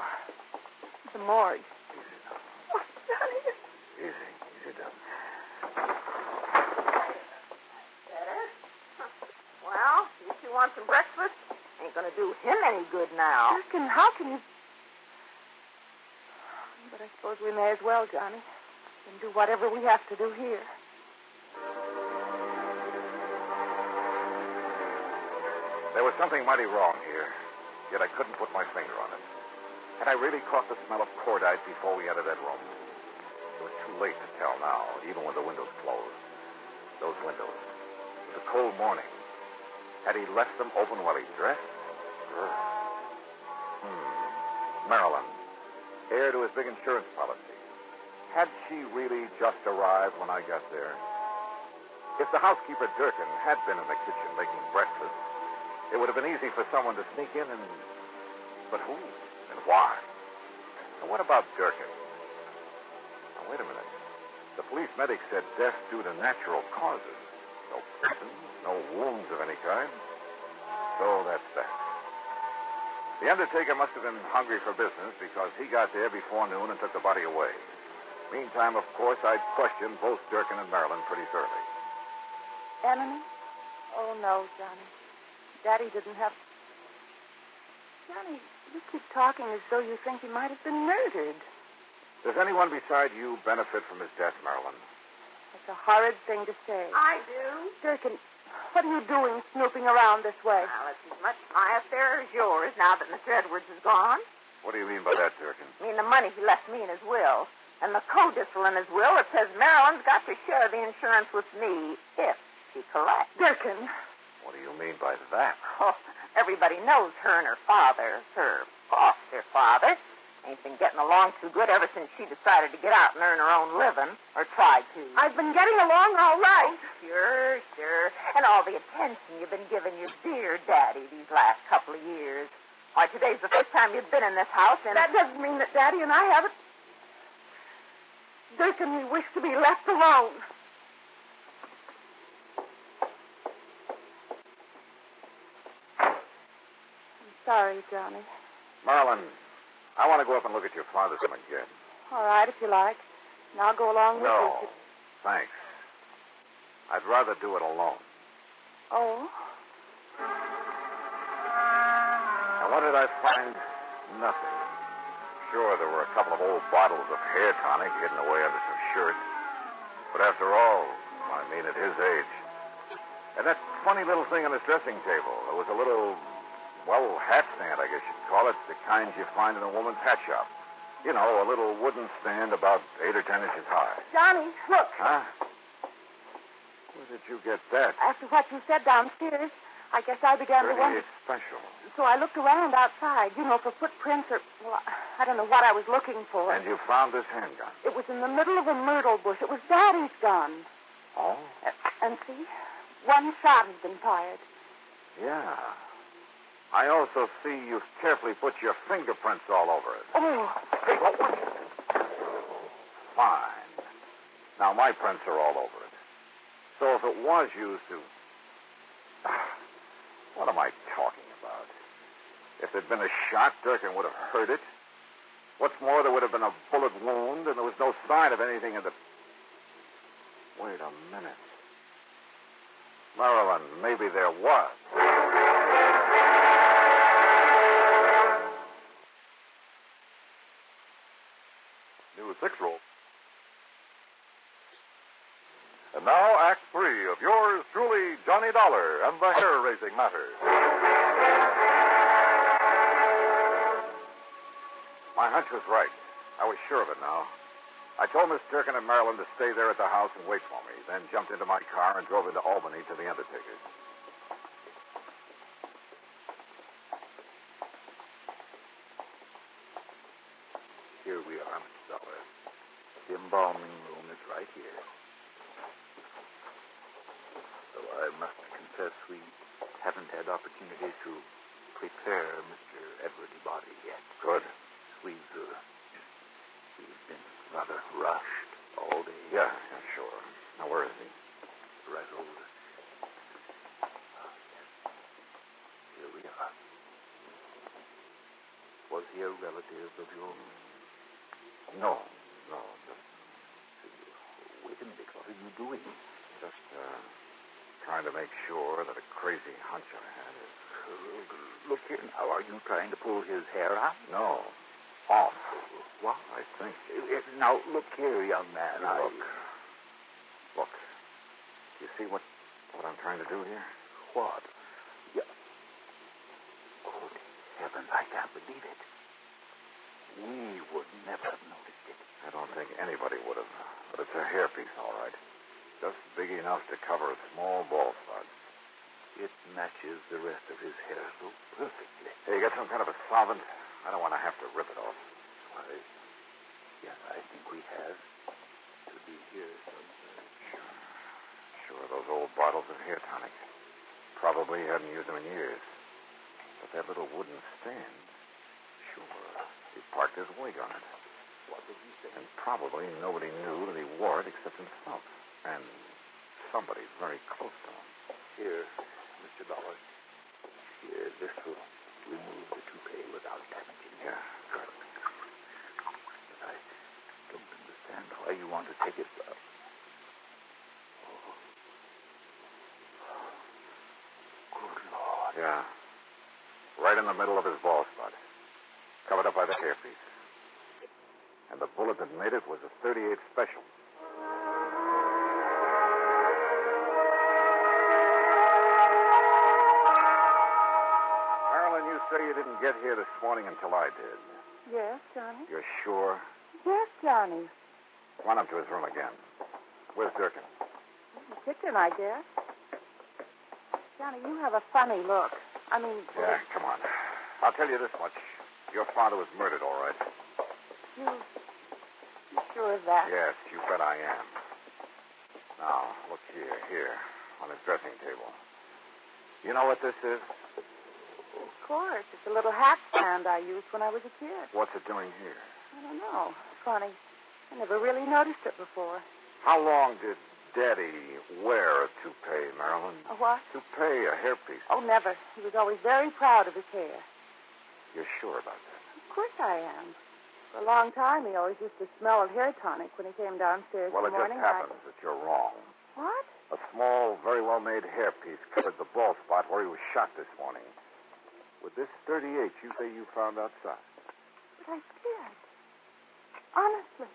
the morgue. Oh, Johnny. Easy, down. Better? Well, you two want some breakfast? Ain't gonna do him any good now. Durkin, how can you... But I suppose we may as well, Johnny, and do whatever we have to do here. There was something mighty wrong here, yet I couldn't put my finger on it. Had I really caught the smell of cordite before we entered that room? It was too late to tell now, even with the windows closed. Those windows. It was a cold morning. Had he left them open while he dressed? Marilyn, heir to his big insurance policy. Had she really just arrived when I got there? If the housekeeper, Durkin, had been in the kitchen making breakfast, it would have been easy for someone to sneak in and... But who? And why? And what about Durkin? Now, wait a minute. The police medic said death due to natural causes. No poison, no wounds of any kind. So that's that. The undertaker must have been hungry for business because he got there before noon and took the body away. Meantime, of course, I'd questioned both Durkin and Marilyn pretty thoroughly. Enemy? Oh, no, Johnny. Daddy didn't have... Johnny, you keep talking as though you think he might have been murdered. Does anyone beside you benefit from his death, Marilyn? That's a horrid thing to say. I do. Durkin, what are you doing snooping around this way? Well, it's as much my affair as yours now that Mr. Edwards is gone. What do you mean by that, Durkin? I mean the money he left me in his will. And the codicil in his will, it says Marilyn's got to share the insurance with me if she collects. Durkin. What do you mean by that? Oh, everybody knows her and her father, her foster father, ain't been getting along too good ever since she decided to get out and earn her own living, or tried to. I've been getting along all right. Sure. And all the attention you've been giving your dear daddy these last couple of years. Why, today's the first time you've been in this house, and... That doesn't mean that Daddy and I haven't... Durkin, we wish to be left alone. I'm sorry, Johnny. Marlin, I want to go up and look at your father's room again. All right, if you like. And I'll go along with No, you. thanks. I'd rather do it alone. Oh? And what did I find? Nothing. Sure, there were a couple of old bottles of hair tonic hidden away under some shirts. But after all, I mean, at his age. And that funny little thing on his dressing table. There was a little, well, hat stand, I guess you'd call it. The kind you find in a woman's hat shop. You know, a little wooden stand about 8 or 10 inches high. Johnny, look. Huh? Where did you get that? After what you said downstairs, I guess I began to wonder. It's special. So I looked around outside, for footprints or, well, I don't know what I was looking for. And you found this handgun? It was in the middle of a myrtle bush. It was Daddy's gun. Oh? And see, one shot has been fired. Yeah. I also see you've carefully put your fingerprints all over it. Oh. Hey, what? Fine. Now, my prints are all over it. So if it was used to... What am I talking about? If there'd been a shot, Durkin would have heard it. What's more, there would have been a bullet wound, and there was no sign of anything in the... Wait a minute. Marilyn, maybe there was. New 6 roll. And now, Act 3 of yours truly, Johnny Dollar and the hair-raising matter. My hunch was right. I was sure of it now. I told Miss Durkin and Marilyn to stay there at the house and wait for me, then jumped into my car and drove into Albany to the undertaker's. Here we are, Miss Dollar. The embalming room is right here. Though I must confess we haven't had opportunity to prepare Mr. Edwards' body yet. Good. We've been rather rushed all day. Yeah, sure. Now, where is he? Right over. Here we are. Was he a relative of yours? No. Just... Wait a minute. What are you doing? Just, trying to make sure that a crazy hunch I had is... Look here now. Are you trying to pull his hair out? No. Off. What? I think. Now, look here, young man. Look. You see what I'm trying to do here? What? Yeah. Good heavens, I can't believe it. We would never have noticed it. I don't think anybody would have. But it's a hairpiece, all right. Just big enough to cover a small bald spot. It matches the rest of his hair so perfectly. Hey, you got some kind of a solvent? I don't want to have to rip it off. Why, yes, I think we have. To be here somewhere. Sure, those old bottles of hair tonic. Probably hadn't used them in years. But that little wooden stand, sure, he parked his wig on it. What did he say? And probably nobody knew that he wore it except himself. And somebody very close to him. Here, Mr. Dollar. Here, this will remove the toupee without damaging it. Yeah, good. But I don't understand why you want to take it. Good Lord. Yeah. Right in the middle of his bald spot. Covered up by the hairpiece. And the bullet that made it was a .38 special. Marilyn, you say you didn't get here this morning until I did. Yes, Johnny? You're sure? Yes, Johnny. Run up to his room again. Where's Durkin? The kitchen, I guess. Johnny, you have a funny look. I mean... Yeah, come on. I'll tell you this much. Your father was murdered, all right. You sure of that? Yes, you bet I am. Now, look here, on his dressing table. You know what this is? Of course. It's a little hat stand I used when I was a kid. What's it doing here? I don't know. Funny. I never really noticed it before. How long did Daddy wear a toupee, Marilyn? A what? Toupee, a hairpiece. Oh, never. He was always very proud of his hair. You're sure about that? Of course I am. For a long time, he always used to smell of hair tonic when he came downstairs Well, in the it just morning. happens that you're wrong. What? A small, very well-made hairpiece covered the bald spot where he was shot this morning. With this .38 you say you found outside? But I did. Honestly.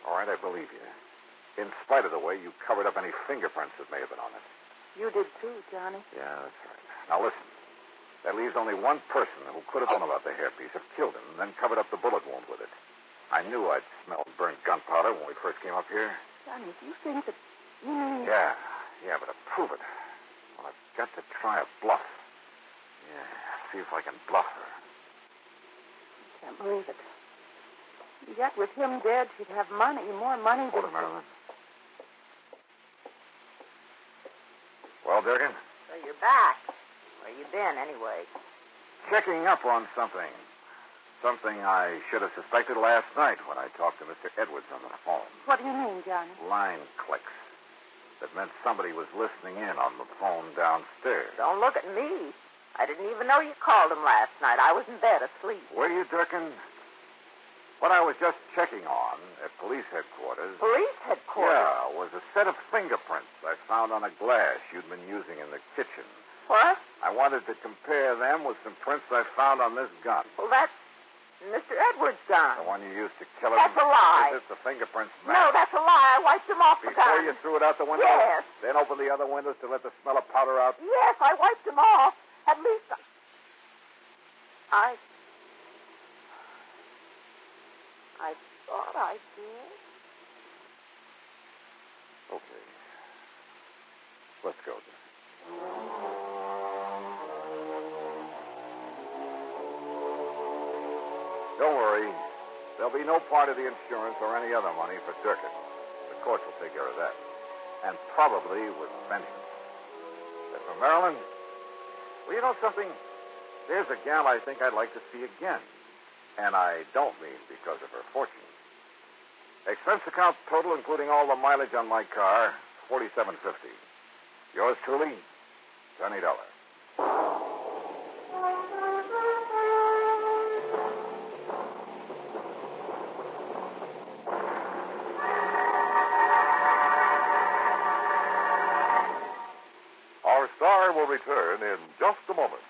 All right, I believe you. In spite of the way you covered up any fingerprints that may have been on it. You did too, Johnny. Yeah, that's right. Now listen. That leaves only one person who could have known about the hairpiece, have killed him, and then covered up the bullet wound with it. I knew I'd smelled burnt gunpowder when we first came up here. Johnny, do you think that you mean... Yeah, but to prove it, well, I've got to try a bluff. Yeah, see if I can bluff her. I can't believe it. Yet with him dead, she'd have money, more money Hold than... it, Marilyn. Well, Durkin? So you're back. Where you been, anyway? Checking up on something. Something I should have suspected last night when I talked to Mr. Edwards on the phone. What do you mean, Johnny? Line clicks. That meant somebody was listening in on the phone downstairs. Don't look at me. I didn't even know you called him last night. I was in bed asleep. Were you, Durkin? What I was just checking on at police headquarters... Police headquarters? Yeah, was a set of fingerprints I found on a glass you'd been using in the kitchen. What? I wanted to compare them with some prints I found on this gun. Well, that's Mr. Edwards' gun. The one you used to kill him? That's a lie. Is it the fingerprints match? No, that's a lie. I wiped them off the gun. Before you threw it out the window? Yes. Then opened the other windows to let the smell of powder out? Yes, I wiped them off. At least I thought I did. Okay. Let's go, then. Don't worry. There'll be no part of the insurance or any other money for Durkin. The courts will take care of that. And probably with vengeance. As for Marilyn, well, you know something? There's a gal I think I'd like to see again. And I don't mean because of her fortune. Expense account total, including all the mileage on my car, $47.50. Yours truly, Johnny Dollar. Our star will return in just a moment.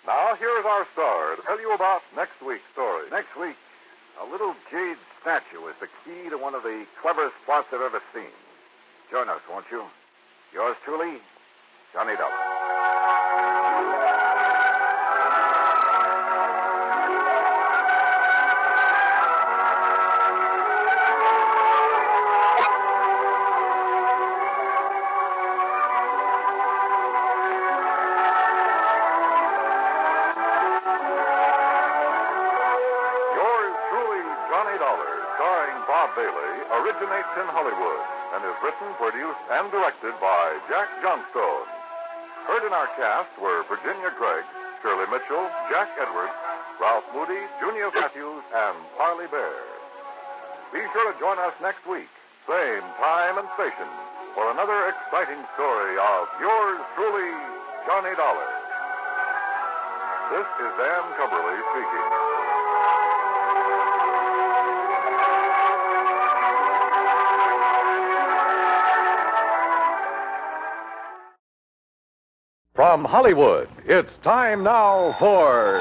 Now, here is our star to tell you about next week's story. Next week, a little jade statue is the key to one of the cleverest plots I've ever seen. Join us, won't you? Yours truly, Johnny Dollar. Originates in Hollywood and is written, produced, and directed by Jack Johnstone. Heard in our cast were Virginia Gregg, Shirley Mitchell, Jack Edwards, Ralph Moody, Junior Matthews, and Parley Bear. Be sure to join us next week, same time and station, for another exciting story of yours truly, Johnny Dollar. This is Dan Cumberly speaking. From Hollywood, it's time now for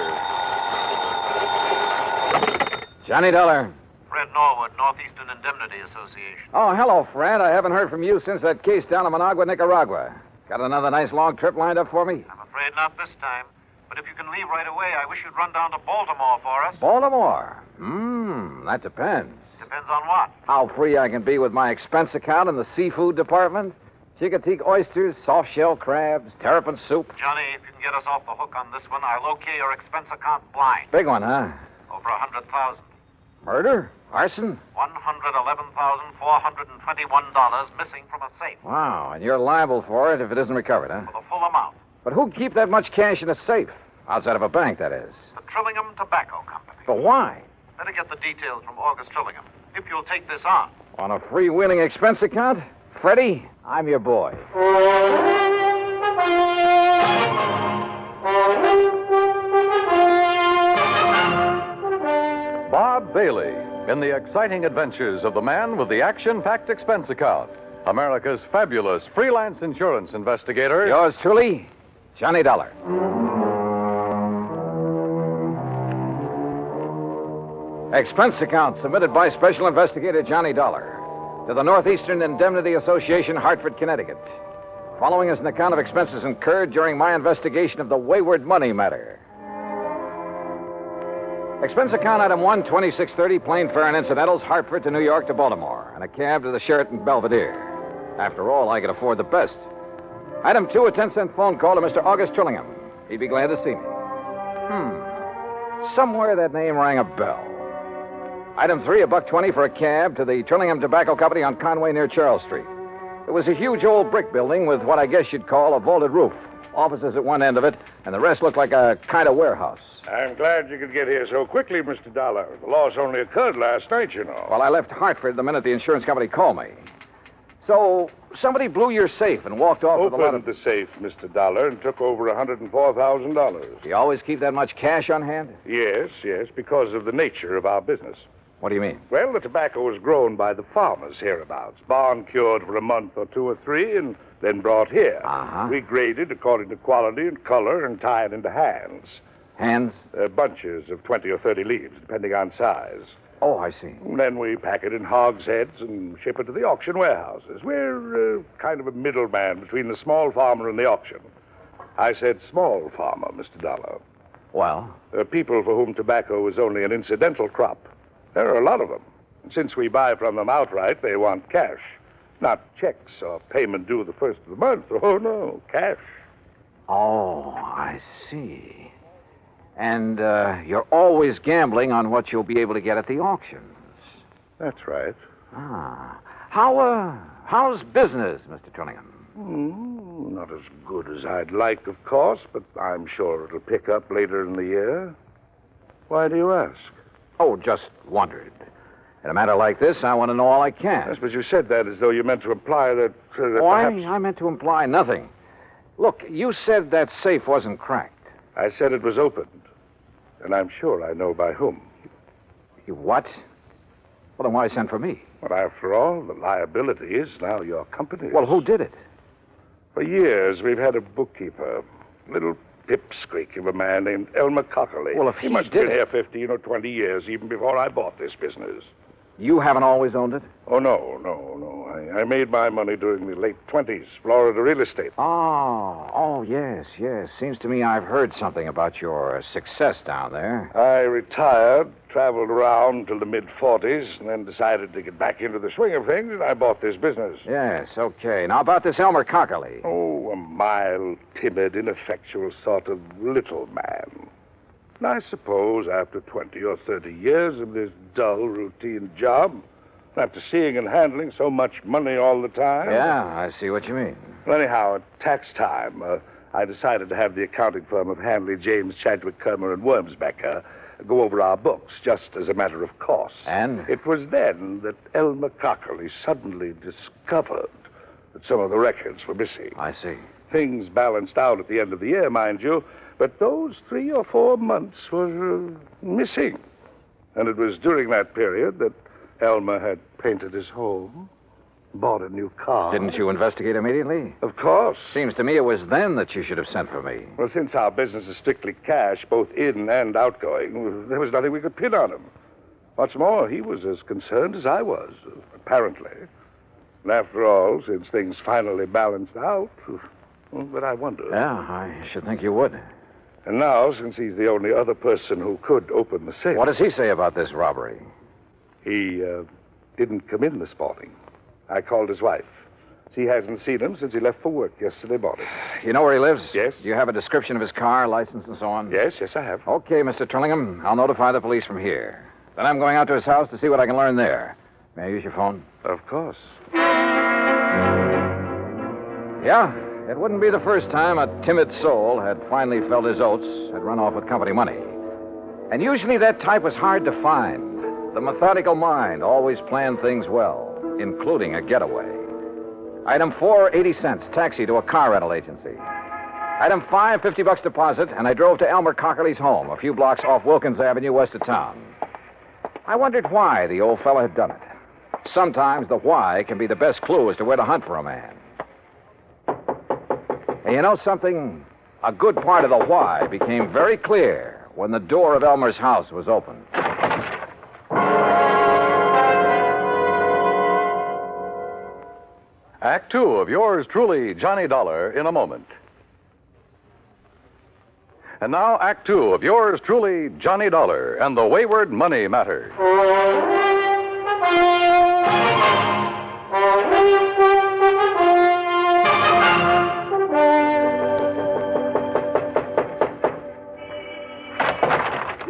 Johnny Dollar. Fred Norwood, Northeastern Indemnity Association. Oh, hello, Fred. I haven't heard from you since that case down in Managua, Nicaragua. Got another nice long trip lined up for me? I'm afraid not this time. But if you can leave right away, I wish you'd run down to Baltimore for us. Baltimore? That depends. Depends on what? How free I can be with my expense account in the seafood department. Chicoteague oysters, soft-shell crabs, terrapin soup. Johnny, if you can get us off the hook on this one, I'll okay your expense account blind. Big one, huh? Over 100,000. Murder? Arson? $111,421 missing from a safe. Wow, and you're liable for it if it isn't recovered, huh? For the full amount. But who'd keep that much cash in a safe? Outside of a bank, that is. The Trillingham Tobacco Company. But why? Better get the details from August Trillingham, if you'll take this on. On a freewheeling expense account? Freddie, I'm your boy. Bob Bailey in the exciting adventures of the man with the action-packed expense account. America's fabulous freelance insurance investigator. Yours truly, Johnny Dollar. Expense account submitted by Special Investigator Johnny Dollar to the Northeastern Indemnity Association, Hartford, Connecticut. Following is an account of expenses incurred during my investigation of the wayward money matter. Expense account item 1, 2630, plane fare and incidentals, Hartford to New York to Baltimore, and a cab to the Sheraton Belvedere. After all, I could afford the best. Item 2, a 10-cent phone call to Mr. August Trillingham. He'd be glad to see me. Somewhere that name rang a bell. Item 3, $1.20 for a cab to the Trillingham Tobacco Company on Conway near Charles Street. It was a huge old brick building with what I guess you'd call a vaulted roof. Offices at one end of it, and the rest looked like a kind of warehouse. I'm glad you could get here so quickly, Mr. Dollar. The loss only occurred last night, you know. Well, I left Hartford the minute the insurance company called me. So, somebody blew your safe and walked off with a lot of... Opened the safe, Mr. Dollar, and took over $104,000. Do you always keep that much cash on hand? Yes, because of the nature of our business. What do you mean? Well, the tobacco was grown by the farmers hereabouts, barn cured for a month or 2 or 3, and then brought here. We graded according to quality and color and tied into hands. Hands? Bunches of 20 or 30 leaves, depending on size. Oh, I see. And then we pack it in hogsheads and ship it to the auction warehouses. We're kind of a middleman between the small farmer and the auction. I said small farmer, Mr. Dollar. Well? People for whom tobacco is only an incidental crop. There are a lot of them. And since we buy from them outright, they want cash. Not checks or payment due the first of the month. Oh, no, cash. Oh, I see. And you're always gambling on what you'll be able to get at the auctions. That's right. How's business, Mr. Trillingham? Not as good as I'd like, of course, but I'm sure it'll pick up later in the year. Why do you ask? Oh, just wondered. In a matter like this, I want to know all I can. Yes, but you said that as though you meant to imply that perhaps... I meant to imply nothing. Look, you said that safe wasn't cracked. I said it was opened. And I'm sure I know by whom. You what? Well, then why send for me? Well, after all, the liability is now your company's. Well, who did it? For years, we've had a bookkeeper. Little pipsqueak of a man named Elmer Cockerly. Well, if he must did have been here 15 or 20 years, even before I bought this business. You haven't always owned it? Oh, no. I made my money during the late 20s, Florida real estate. Oh, yes. Seems to me I've heard something about your success down there. I retired, traveled around till the mid-40s, and then decided to get back into the swing of things, and I bought this business. Yes, okay. Now, about this Elmer Cockerly. Oh, a mild, timid, ineffectual sort of little man. And I suppose after 20 or 30 years of this dull, routine job, after seeing and handling so much money all the time... Yeah, I see what you mean. Well, anyhow, at tax time, I decided to have the accounting firm of Hanley, James, Chadwick, Kermer, and Wormsbecker go over our books, just as a matter of course. And? It was then that Elmer Cockerly suddenly discovered that some of the records were missing. I see. Things balanced out at the end of the year, mind you, but those 3 or 4 months were missing. And it was during that period that Elmer had painted his home, bought a new car. Didn't you investigate immediately? Of course. Seems to me it was then that you should have sent for me. Well, since our business is strictly cash, both in and outgoing, there was nothing we could pin on him. What's more, he was as concerned as I was, apparently. And after all, since things finally balanced out, but I wonder. Yeah, I should think you would. And now, since he's the only other person who could open the safe... What does he say about this robbery? He didn't come in this morning. I called his wife. She hasn't seen him since he left for work yesterday morning. You know where he lives? Yes. Do you have a description of his car, license, and so on? Yes, I have. Okay, Mr. Trillingham. I'll notify the police from here. Then I'm going out to his house to see what I can learn there. May I use your phone? Of course. Yeah, it wouldn't be the first time a timid soul had finally felt his oats, had run off with company money. And usually that type was hard to find. The methodical mind always planned things well, including a getaway. Item 4, 80 cents, taxi to a car rental agency. Item 5, $50 deposit, and I drove to Elmer Cockerly's home, a few blocks off Wilkins Avenue, west of town. I wondered why the old fellow had done it. Sometimes the why can be the best clue as to where to hunt for a man. And you know something? A good part of the why became very clear when the door of Elmer's house was opened. Act two of yours truly, Johnny Dollar, in a moment. And now, Act two of yours truly, Johnny Dollar, and the Wayward Money Matter.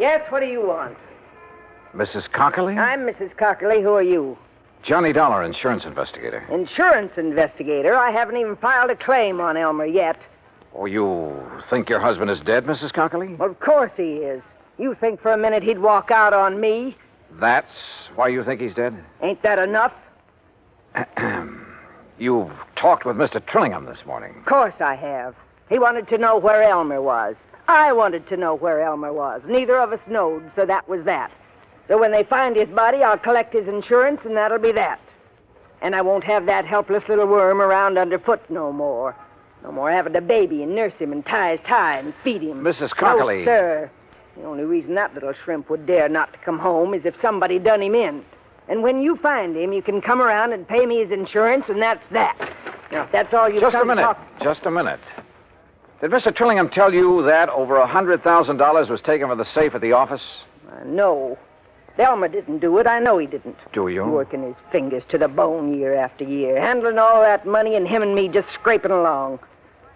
Yes, what do you want? Mrs. Cockerly? I'm Mrs. Cockerly. Who are you? Johnny Dollar, insurance investigator. Insurance investigator? I haven't even filed a claim on Elmer yet. Oh, you think your husband is dead, Mrs. Cockerly? Well, of course he is. You think for a minute he'd walk out on me? That's why you think he's dead? Ain't that enough? You've talked with Mr. Trillingham this morning. Of course I have. He wanted to know where Elmer was. I wanted to know where Elmer was. Neither of us knowed, so that was that. So when they find his body, I'll collect his insurance, and that'll be that. And I won't have that helpless little worm around underfoot no more. No more having to baby and nurse him and tie his tie and feed him. Mrs. Cockerly. No, sir. The only reason that little shrimp would dare not to come home is if somebody done him in. And when you find him, you can come around and pay me his insurance, and that's that. Now, if that's all you Just a minute. Just a minute. Did Mr. Trillingham tell you that over $100,000 was taken from the safe at the office? No. Elmer didn't do it. I know he didn't. Do you? Working his fingers to the bone year after year, handling all that money, and him and me just scraping along.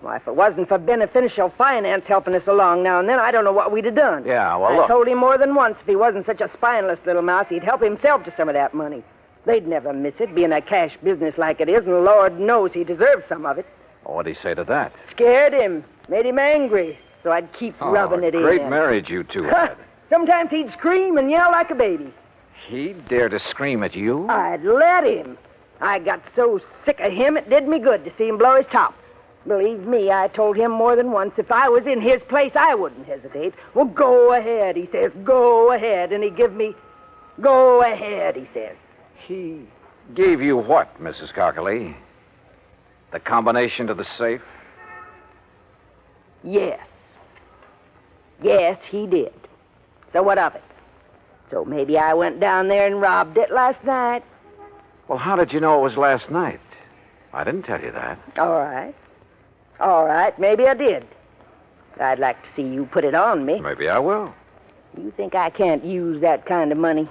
Why, if it wasn't for beneficial finance helping us along now and then, I don't know what we'd have done. Yeah, well, I look. told him more than once if he wasn't such a spineless little mouse, he'd help himself to some of that money. They'd never miss it, being a cash business like it is, and Lord knows he deserves some of it. Well, what'd he say to that? Scared him, made him angry, so I'd keep rubbing it in. Great marriage you two had. Sometimes he'd scream and yell like a baby. He'd dare to scream at you? I'd let him. I got so sick of him, it did me good to see him blow his top. Believe me, I told him more than once, if I was in his place, I wouldn't hesitate. Well, go ahead, he says. Go ahead. And he give me, go ahead, he says. He gave you what, Mrs. Cockerly? The combination to the safe? Yes. Yes, he did. So what of it? So maybe I went down there and robbed it last night. Well, how did you know it was last night? I didn't tell you that. All right. All right, maybe I did. I'd like to see you put it on me. Maybe I will. You think I can't use that kind of money?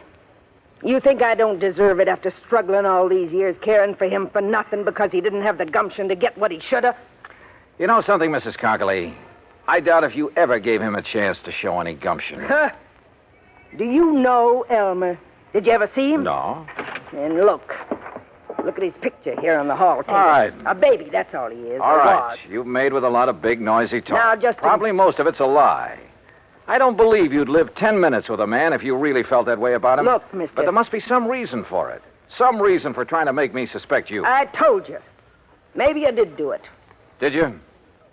You think I don't deserve it after struggling all these years, caring for him for nothing because he didn't have the gumption to get what he should have? You know something, Mrs. Cockerly? I doubt if you ever gave him a chance to show any gumption. Huh? Do you know Elmer? Did you ever see him? No. And look. Look at his picture here on the hall table. All right. A baby, that's all he is. All or right. was. You've made with a lot of big, noisy talk. Now, just Probably most of it's a lie. I don't believe you'd live 10 minutes with a man if you really felt that way about him. Look, mister. But there must be some reason for it. Some reason for trying to make me suspect you. I told you. Maybe you did do it. Did you?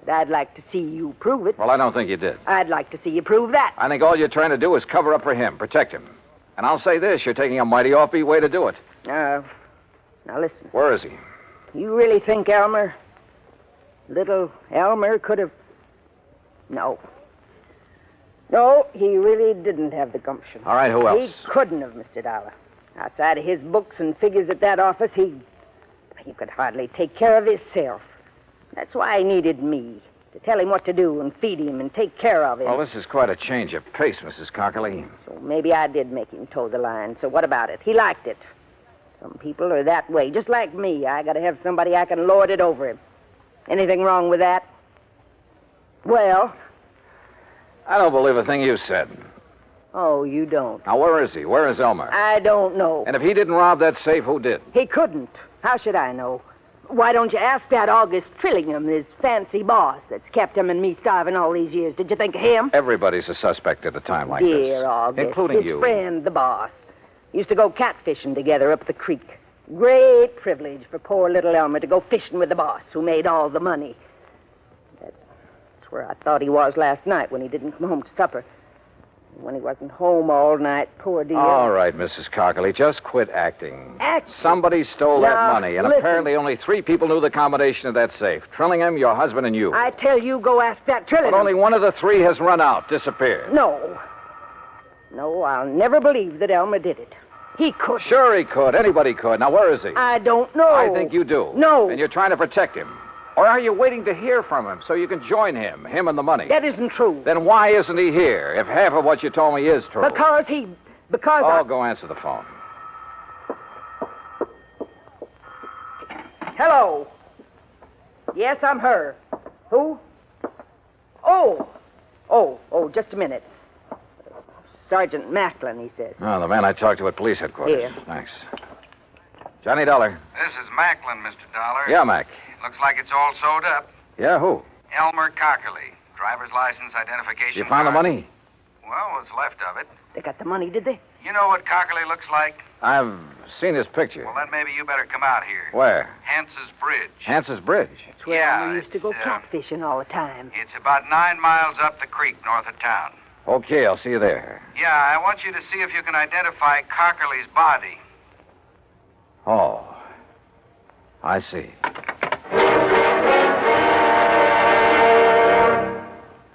But I'd like to see you prove it. Well, I don't think you did. I'd like to see you prove that. I think all you're trying to do is cover up for him, protect him. And I'll say this, you're taking a mighty offbeat way to do it. Now listen. Where is he? You really think Elmer, little Elmer, could have... No. No, he really didn't have the gumption. All right, who else? He couldn't have, Mr. Dollar. Outside of his books and figures at that office, he could hardly take care of himself. That's why he needed me. To tell him what to do and feed him and take care of him. Well, this is quite a change of pace, Mrs. Cockerly. So maybe I did make him toe the line. So what about it? He liked it. Some people are that way, just like me. I got to have somebody I can lord it over him. Anything wrong with that? Well? I don't believe a thing you said. Oh, you don't? Now, where is he? Where is Elmer? I don't know. And if he didn't rob that safe, who did? He couldn't. How should I know? Why don't you ask that August Trillingham, his fancy boss that's kept him and me starving all these years? Did you think of him? Everybody's a suspect at a time like this. Dear August. Including his you. Friend, the boss. Used to go catfishing together up the creek. Great privilege for poor little Elmer to go fishing with the boss who made all the money. That's where I thought he was last night when he didn't come home to supper. When he wasn't home all night, poor dear. All right, Mrs. Cockerly, just quit acting. Acting? Somebody stole that Now, money, and listen. apparently only 3 people knew the combination of that safe. Trillingham, your husband, and you. I tell you, go ask that Trillingham. But only one of the 3 has run out, disappeared. No. No, I'll never believe that Elmer did it. He could. Sure he could. Anybody could. Now, where is he? I don't know. I think you do. No. And you're trying to protect him. Or are you waiting to hear from him so you can join him and the money? That isn't true. Then why isn't he here if half of what you told me is true? Because go answer the phone. Hello. Yes, I'm her. Who? Oh, just a minute. Sergeant Macklin, he says. Oh, the man I talked to at police headquarters. Here. Thanks. Johnny Dollar. This is Macklin, Mr. Dollar. Yeah, Mac. Looks like it's all sewed up. Yeah, who? Elmer Cockerly. Driver's license, identification You found the card. money? Well, what's left of it. They got the money, did they? You know what Cockerly looks like? I've seen his picture. Well, then maybe you better come out here. Where? Hance's Bridge. Hance's Bridge. That's where Yeah, Elmer used to go it's, catfishing all the time. It's about 9 miles up the creek north of town. Okay, I'll see you there. Yeah, I want you to see if you can identify Cockerly's body. Oh. I see.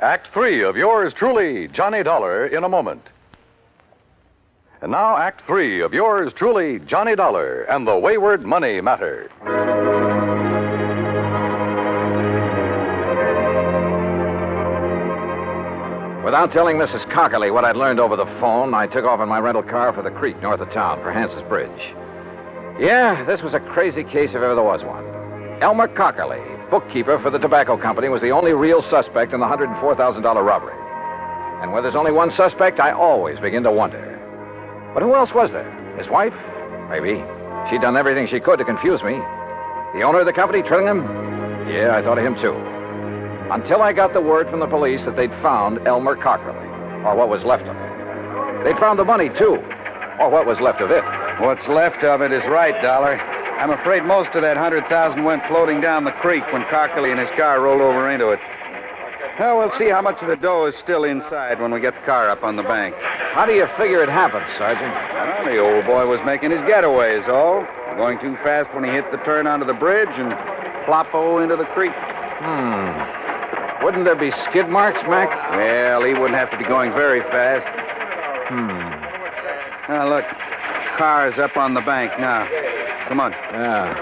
Act 3 of yours truly, Johnny Dollar, in a moment. And now, Act 3 of yours truly, Johnny Dollar, and the Wayward Money Matter. Without telling Mrs. Cockerly what I'd learned over the phone, I took off in my rental car for the creek north of town for Hance's Bridge. Yeah, this was a crazy case if ever there was one. Elmer Cockerly, bookkeeper for the tobacco company, was the only real suspect in the $104,000 robbery. And where there's only one suspect, I always begin to wonder. But who else was there? His wife? Maybe. She'd done everything she could to confuse me. The owner of the company, Trillingham? Yeah, I thought of him too. Until I got the word from the police that they'd found Elmer Cockerly, or what was left of him. They'd found the money, too, or what was left of it. What's left of it is right, Dollar. I'm afraid most of that 100,000 went floating down the creek when Cockerly and his car rolled over into it. Well, we'll see how much of the dough is still inside when we get the car up on the bank. How do you figure it happened, Sergeant? Well, the old boy was making his getaway is all. Going too fast when he hit the turn onto the bridge and plop-o into the creek. Wouldn't there be skid marks, Mac? Well, he wouldn't have to be going very fast. Now, look. Car's up on the bank now. Come on. Yeah.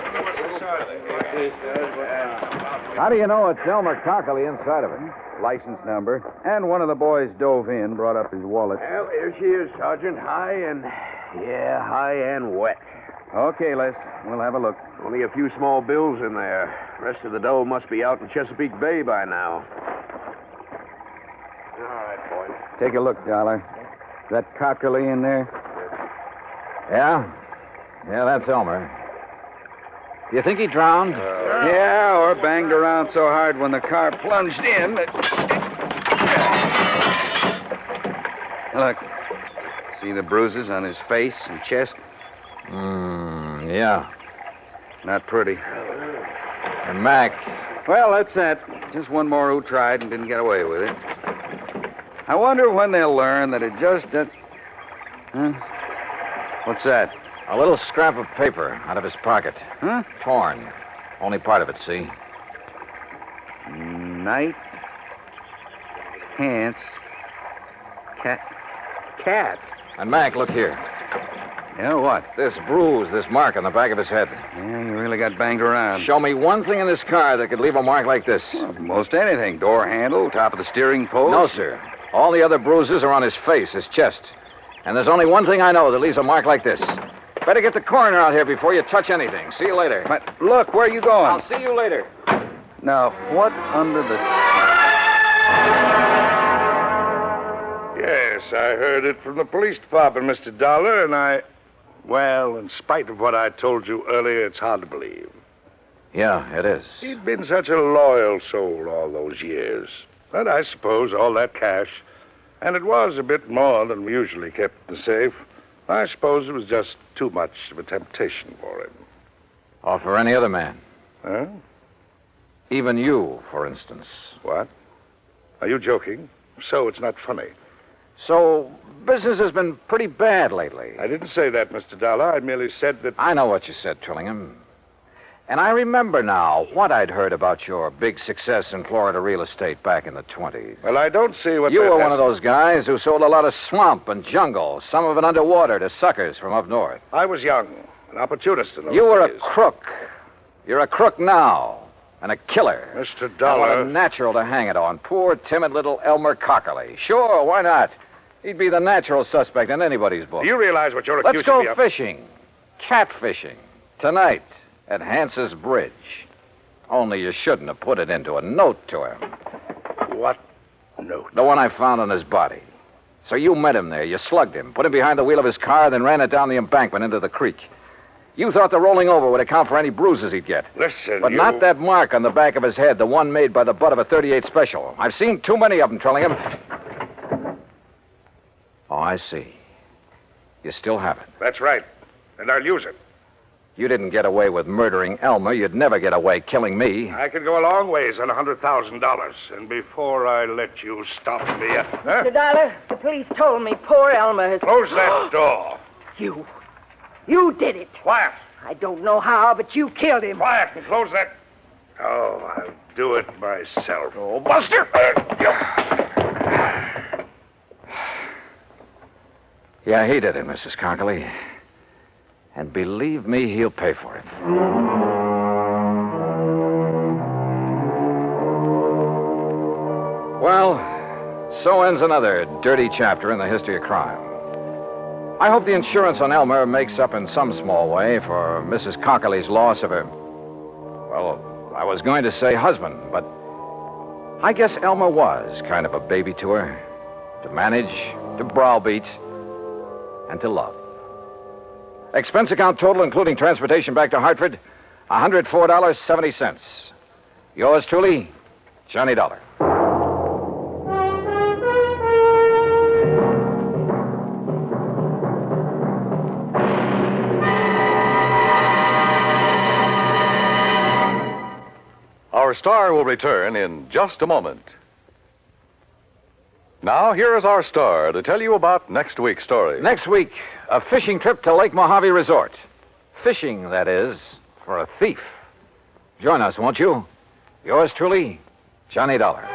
How do you know it's Elmer Cockerly inside of it? License number. And one of the boys dove in, brought up his wallet. Well, here she is, Sergeant. High and wet. Okay, Les. We'll have a look. Only a few small bills in there. Rest of the dough must be out in Chesapeake Bay by now. All right, boys. Take a look, Dollar. Is that Cockerly in there? Yeah? Yeah, that's Elmer. Do you think he drowned? Yeah, or banged around so hard when the car plunged in that... Look. See the bruises on his face and chest? Yeah. Not pretty. And Mac. Well, that's that. Just one more who tried and didn't get away with it. I wonder when they'll learn that it just... Huh? What's that? A little scrap of paper out of his pocket. Huh? Torn. Only part of it, see? Night. Pants. Cat. And Mac, look here. Yeah, what? This bruise, this mark on the back of his head. Yeah, you really got banged around. Show me one thing in this car that could leave a mark like this. Well, most anything. Door handle, top of the steering post. No, sir. All the other bruises are on his face, his chest. And there's only one thing I know that leaves a mark like this. Better get the coroner out here before you touch anything. See you later. But look, where are you going? I'll see you later. Now, what under the... Yes, I heard it from the police department, Mr. Dollar, and well, in spite of what I told you earlier, it's hard to believe. Yeah, it is. He'd been such a loyal soul all those years. But I suppose all that cash, and it was a bit more than we usually kept in the safe, I suppose it was just too much of a temptation for him. Or for any other man. Huh? Even you, for instance. What? Are you joking? So it's not funny. So, business has been pretty bad lately. I didn't say that, Mr. Dollar. I merely said that... I know what you said, Trillingham. And I remember now what I'd heard about your big success in Florida real estate back in the 20s. Well, I don't see what... You were one of those guys who sold a lot of swamp and jungle, some of it underwater, to suckers from up north. I was young, an opportunist in those You were days. a crook. You're a crook now, and a killer. Mr. And Dollar... what a natural to hang it on. Poor, timid little Elmer Cockerly. Sure, why not? He'd be the natural suspect in anybody's book. Do you realize what you're Let's accusing me go of? fishing. Catfishing. Tonight. At Hance's Bridge. Only you shouldn't have put it into a note to him. What note? The one I found on his body. So you met him there. You slugged him, put him behind the wheel of his car, then ran it down the embankment into the creek. You thought the rolling over would account for any bruises he'd get. Listen, But not that mark on the back of his head, the one made by the butt of a .38 special. I've seen too many of them, Trillingham. Oh, I see. You still have it. That's right. And I'll use it. You didn't get away with murdering Elmer. You'd never get away killing me. I can go a long ways on $100,000. And before I let you stop me... Mr. Dollar, the police told me poor Elmer has... Close that door. You did it. Quiet. I don't know how, but you killed him. Quiet and close that... Oh, I'll do it myself. Oh, Buster! Yeah, he did it, Mrs. Cockerly. And believe me, he'll pay for it. Well, so ends another dirty chapter in the history of crime. I hope the insurance on Elmer makes up in some small way for Mrs. Cockerly's loss of her... Well, I was going to say husband, but I guess Elmer was kind of a baby to her. To manage, to browbeat, and to love. Expense account total, including transportation back to Hartford, $104.70. Yours truly, Johnny Dollar. Our star will return in just a moment. Now, here is our star to tell you about next week's story. Next week, a fishing trip to Lake Mojave Resort. Fishing, that is, for a thief. Join us, won't you? Yours truly, Johnny Dollar.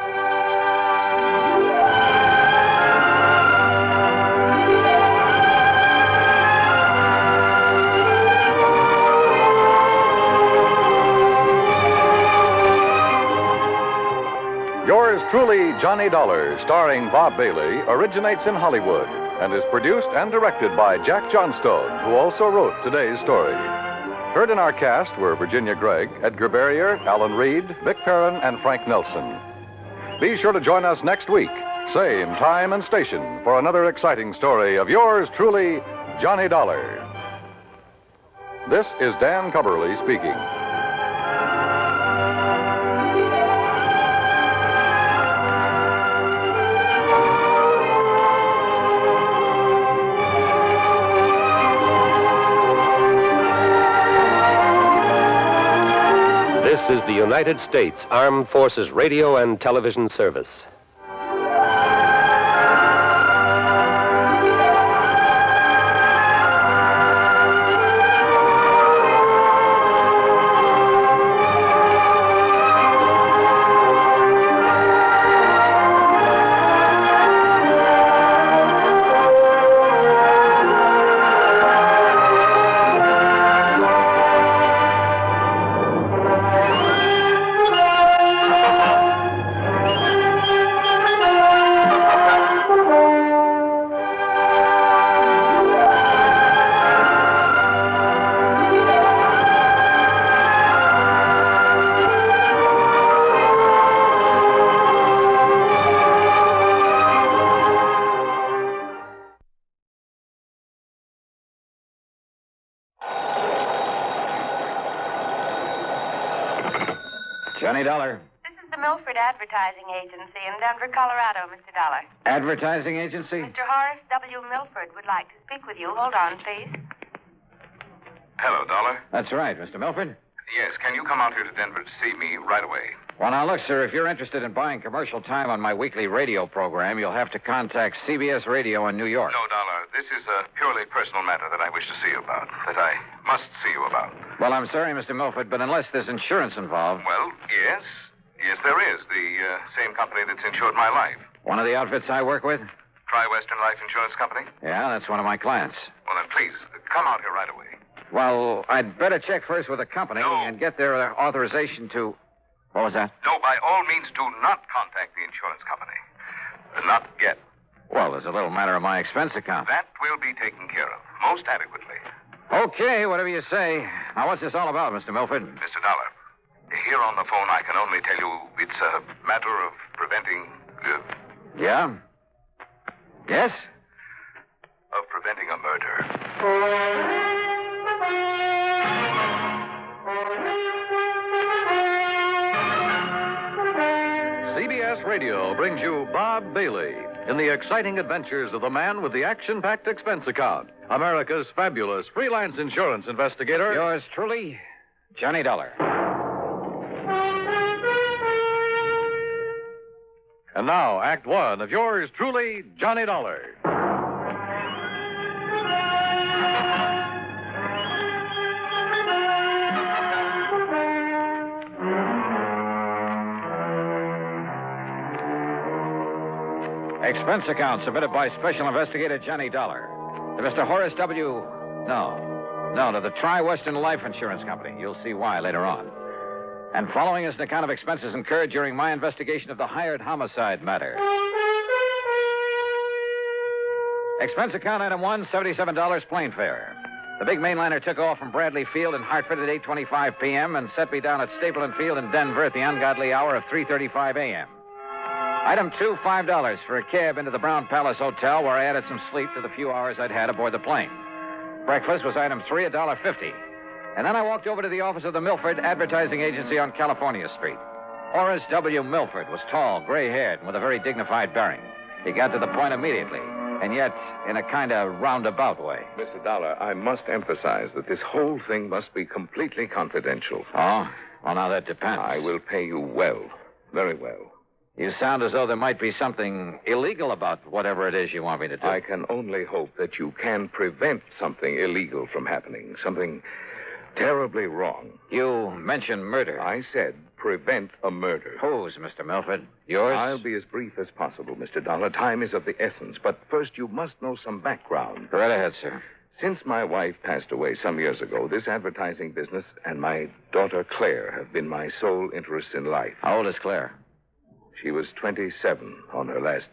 Yours truly, Johnny Dollar, starring Bob Bailey, originates in Hollywood and is produced and directed by Jack Johnstone, who also wrote today's story. Heard in our cast were Virginia Gregg, Edgar Barrier, Alan Reed, Vic Perrin, and Frank Nelson. Be sure to join us next week, same time and station, for another exciting story of yours truly, Johnny Dollar. This is Dan Cubberly speaking. This is the United States Armed Forces Radio and Television Service. Johnny Dollar. This is the Milford Advertising Agency in Denver, Colorado, Mr. Dollar. Advertising agency? Mr. Horace W. Milford would like to speak with you. Hold on, please. Hello, Dollar. That's right, Mr. Milford. Yes, can you come out here to Denver to see me right away? Well, now, look, sir, if you're interested in buying commercial time on my weekly radio program, you'll have to contact CBS Radio in New York. No, Dollar. This is a purely personal matter that I wish to see you about, that I must see you about. Well, I'm sorry, Mr. Milford, but unless there's insurance involved... Well, yes. Yes, there is. The same company that's insured my life. One of the outfits I work with? Tri-Western Life Insurance Company? Yeah, that's one of my clients. Well, then, please, come out here right away. Well, I'd better check first with the company and get their authorization to... What was that? No, by all means, do not contact the insurance company. Not yet. Well, there's a little matter of my expense account. That will be taken care of, most adequately. Okay, whatever you say. Now, what's this all about, Mr. Milford? Mr. Dollar, here on the phone, I can only tell you it's a matter of preventing... Yeah? Yes? Of preventing a murder. CBS Radio brings you Bob Bailey in the exciting adventures of the man with the action-packed expense account, America's fabulous freelance insurance investigator. Yours truly, Johnny Dollar. And now, Act One of yours truly, Johnny Dollar. Expense account submitted by Special Investigator Johnny Dollar to Mr. Horace W. No, to the Tri-Western Life Insurance Company. You'll see why later on. And following is an account of expenses incurred during my investigation of the hired homicide matter. Expense account item 1, $77 plane fare. The big mainliner took off from Bradley Field in Hartford at 8:25 p.m. and set me down at Stapleton Field in Denver at the ungodly hour of 3:35 a.m. Item 2, $5 for a cab into the Brown Palace Hotel, where I added some sleep to the few hours I'd had aboard the plane. Breakfast was item 3, $1.50. And then I walked over to the office of the Milford Advertising Agency on California Street. Horace W. Milford was tall, gray-haired, and with a very dignified bearing. He got to the point immediately, and yet in a kind of roundabout way. Mr. Dollar, I must emphasize that this whole thing must be completely confidential. Oh? Well, now that depends. I will pay you well, very well. You sound as though there might be something illegal about whatever it is you want me to do. I can only hope that you can prevent something illegal from happening, something terribly wrong. You mentioned murder. I said prevent a murder. Whose, Mr. Milford? Yours? I'll be as brief as possible, Mr. Dollar. Time is of the essence. But first, you must know some background. Right ahead, sir. Since my wife passed away some years ago, this advertising business and my daughter Claire have been my sole interests in life. How old is Claire? She was 27 on her last...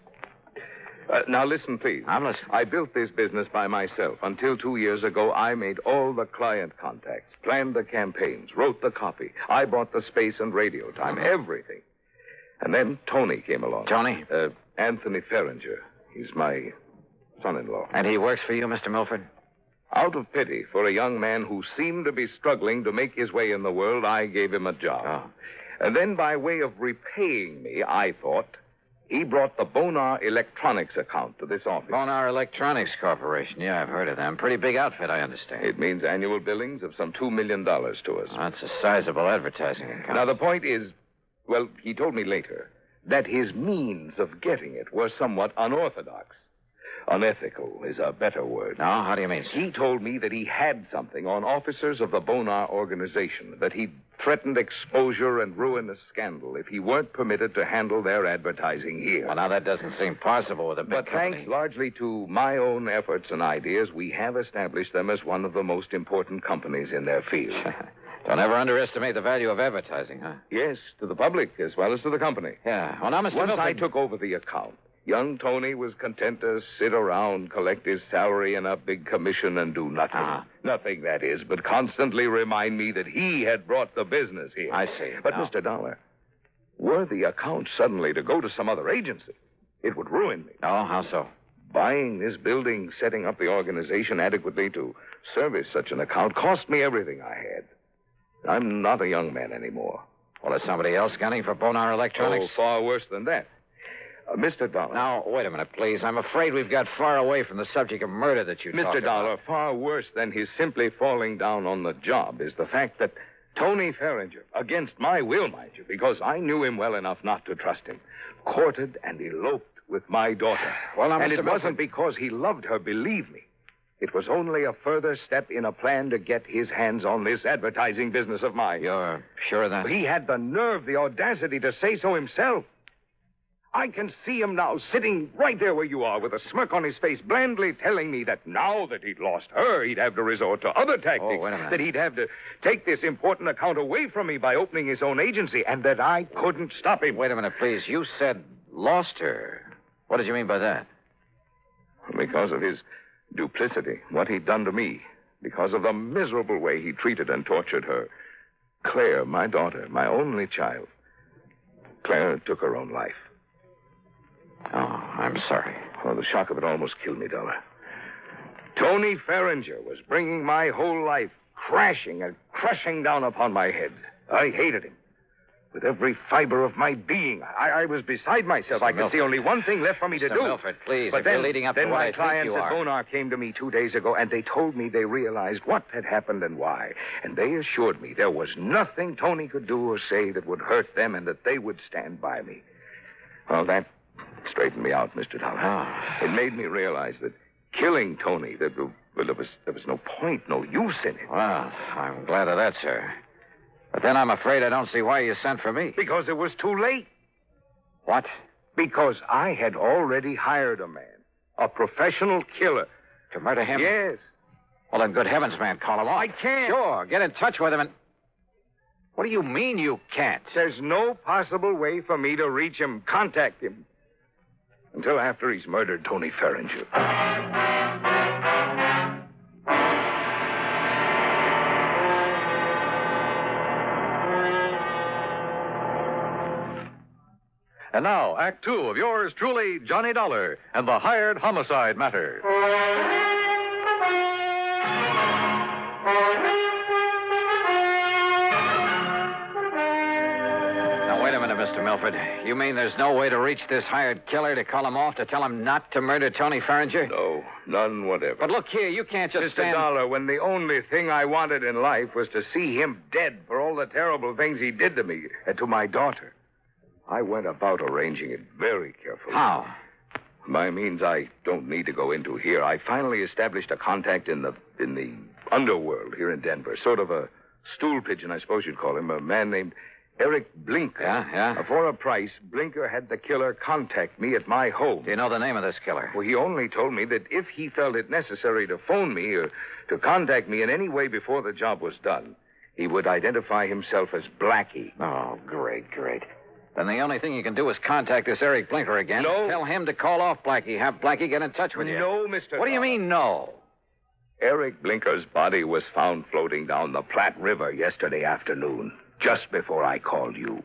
now, listen, please. I'm listening. I built this business by myself. Until 2 years ago, I made all the client contacts, planned the campaigns, wrote the copy. I bought the space and radio time, everything. And then Tony came along. Tony? Anthony Ferringer. He's my son-in-law. And he works for you, Mr. Milford? Out of pity for a young man who seemed to be struggling to make his way in the world, I gave him a job. Oh. And then by way of repaying me, I thought, he brought the Bonar Electronics account to this office. Bonar Electronics Corporation. Yeah, I've heard of them. Pretty big outfit, I understand. It means annual billings of some $2 million to us. That's a sizable advertising account. Now, the point is, well, he told me later, that his means of getting it were somewhat unorthodox. Unethical is a better word. No, how do you mean? He told me that he had something on officers of the Bonar organization, that he'd threatened exposure and ruinous scandal if he weren't permitted to handle their advertising here. Well, now that doesn't seem possible with a big company. Thanks largely to my own efforts and ideas, we have established them as one of the most important companies in their field. Don't ever underestimate the value of advertising, huh? Yes, to the public as well as to the company. Yeah. Well, now, Mr. Once Milford... I took over the account, young Tony was content to sit around, collect his salary and a big commission and do nothing. Nothing, that is, but constantly remind me that he had brought the business here. I see. But, now... Mr. Dollar, were the account suddenly to go to some other agency, it would ruin me. Oh, how so? Buying this building, setting up the organization adequately to service such an account cost me everything I had. I'm not a young man anymore. Well, is somebody else gunning for Bonar Electronics? Oh, far worse than that. Mr. Dollar. Now, wait a minute, please. I'm afraid we've got far away from the subject of murder that you talked Mr. Dollar, about. far worse than his simply falling down on the job is the fact that Tony Ferringer, against my will, mind you, because I knew him well enough not to trust him, courted and eloped with my daughter. Well, now, and Mr. it Milford- wasn't because he loved her, believe me. It was only a further step in a plan to get his hands on this advertising business of mine. You're sure of that? He had the nerve, the audacity to say so himself. I can see him now, sitting right there where you are, with a smirk on his face, blandly telling me that now that he'd lost her, he'd have to resort to other tactics. Oh, wait a minute. That he'd have to take this important account away from me by opening his own agency, and that I couldn't stop him. Wait a minute, please. You said lost her. What did you mean by that? Because of his duplicity, what he'd done to me, because of the miserable way he treated and tortured her. Claire, my daughter, my only child. Claire took her own life. Oh, I'm sorry. Oh, the shock of it almost killed me, Dollar. Tony Ferringer was bringing my whole life crashing and crushing down upon my head. I hated him. With every fiber of my being, I was beside myself. I could see only one thing left for me to Mr. do. Milford, please, But if then, you're leading up to then what my I think clients you at are. Bonar came to me 2 days ago, and they told me they realized what had happened and why. And they assured me there was nothing Tony could do or say that would hurt them, and that they would stand by me. Well, that straightened me out, Mr. Dollar. It made me realize that killing Tony, there was no point, no use in it. Well, I'm glad of that, sir. But then I'm afraid I don't see why you sent for me. Because it was too late. What? Because I had already hired a man, a professional killer. To murder him? Yes. Well, then, good heavens, man, call him off. I can't. Sure, get in touch with him and... What do you mean you can't? There's no possible way for me to reach him, contact him, until after he's murdered Tony Ferringer. And now, Act Two of yours truly, Johnny Dollar, and the hired homicide matter. Now, wait a minute, Mr. Milford. You mean there's no way to reach this hired killer to call him off, to tell him not to murder Tony Ferringer? No, none whatever. But look here, you can't just Mr. stand... Dollar, when the only thing I wanted in life was to see him dead for all the terrible things he did to me and to my daughter, I went about arranging it very carefully. How? By means I don't need to go into here, I finally established a contact in the underworld here in Denver. Sort of a stool pigeon, I suppose you'd call him. A man named Eric Blinker. Yeah? For a price, Blinker had the killer contact me at my home. Do you know the name of this killer? Well, he only told me that if he felt it necessary to phone me or to contact me in any way before the job was done, he would identify himself as Blackie. Oh, great. Then the only thing you can do is contact this Eric Blinker again. No. Tell him to call off Blackie. Have Blackie get in touch with you. No, Mr. What do you mean, no? Eric Blinker's body was found floating down the Platte River yesterday afternoon, just before I called you.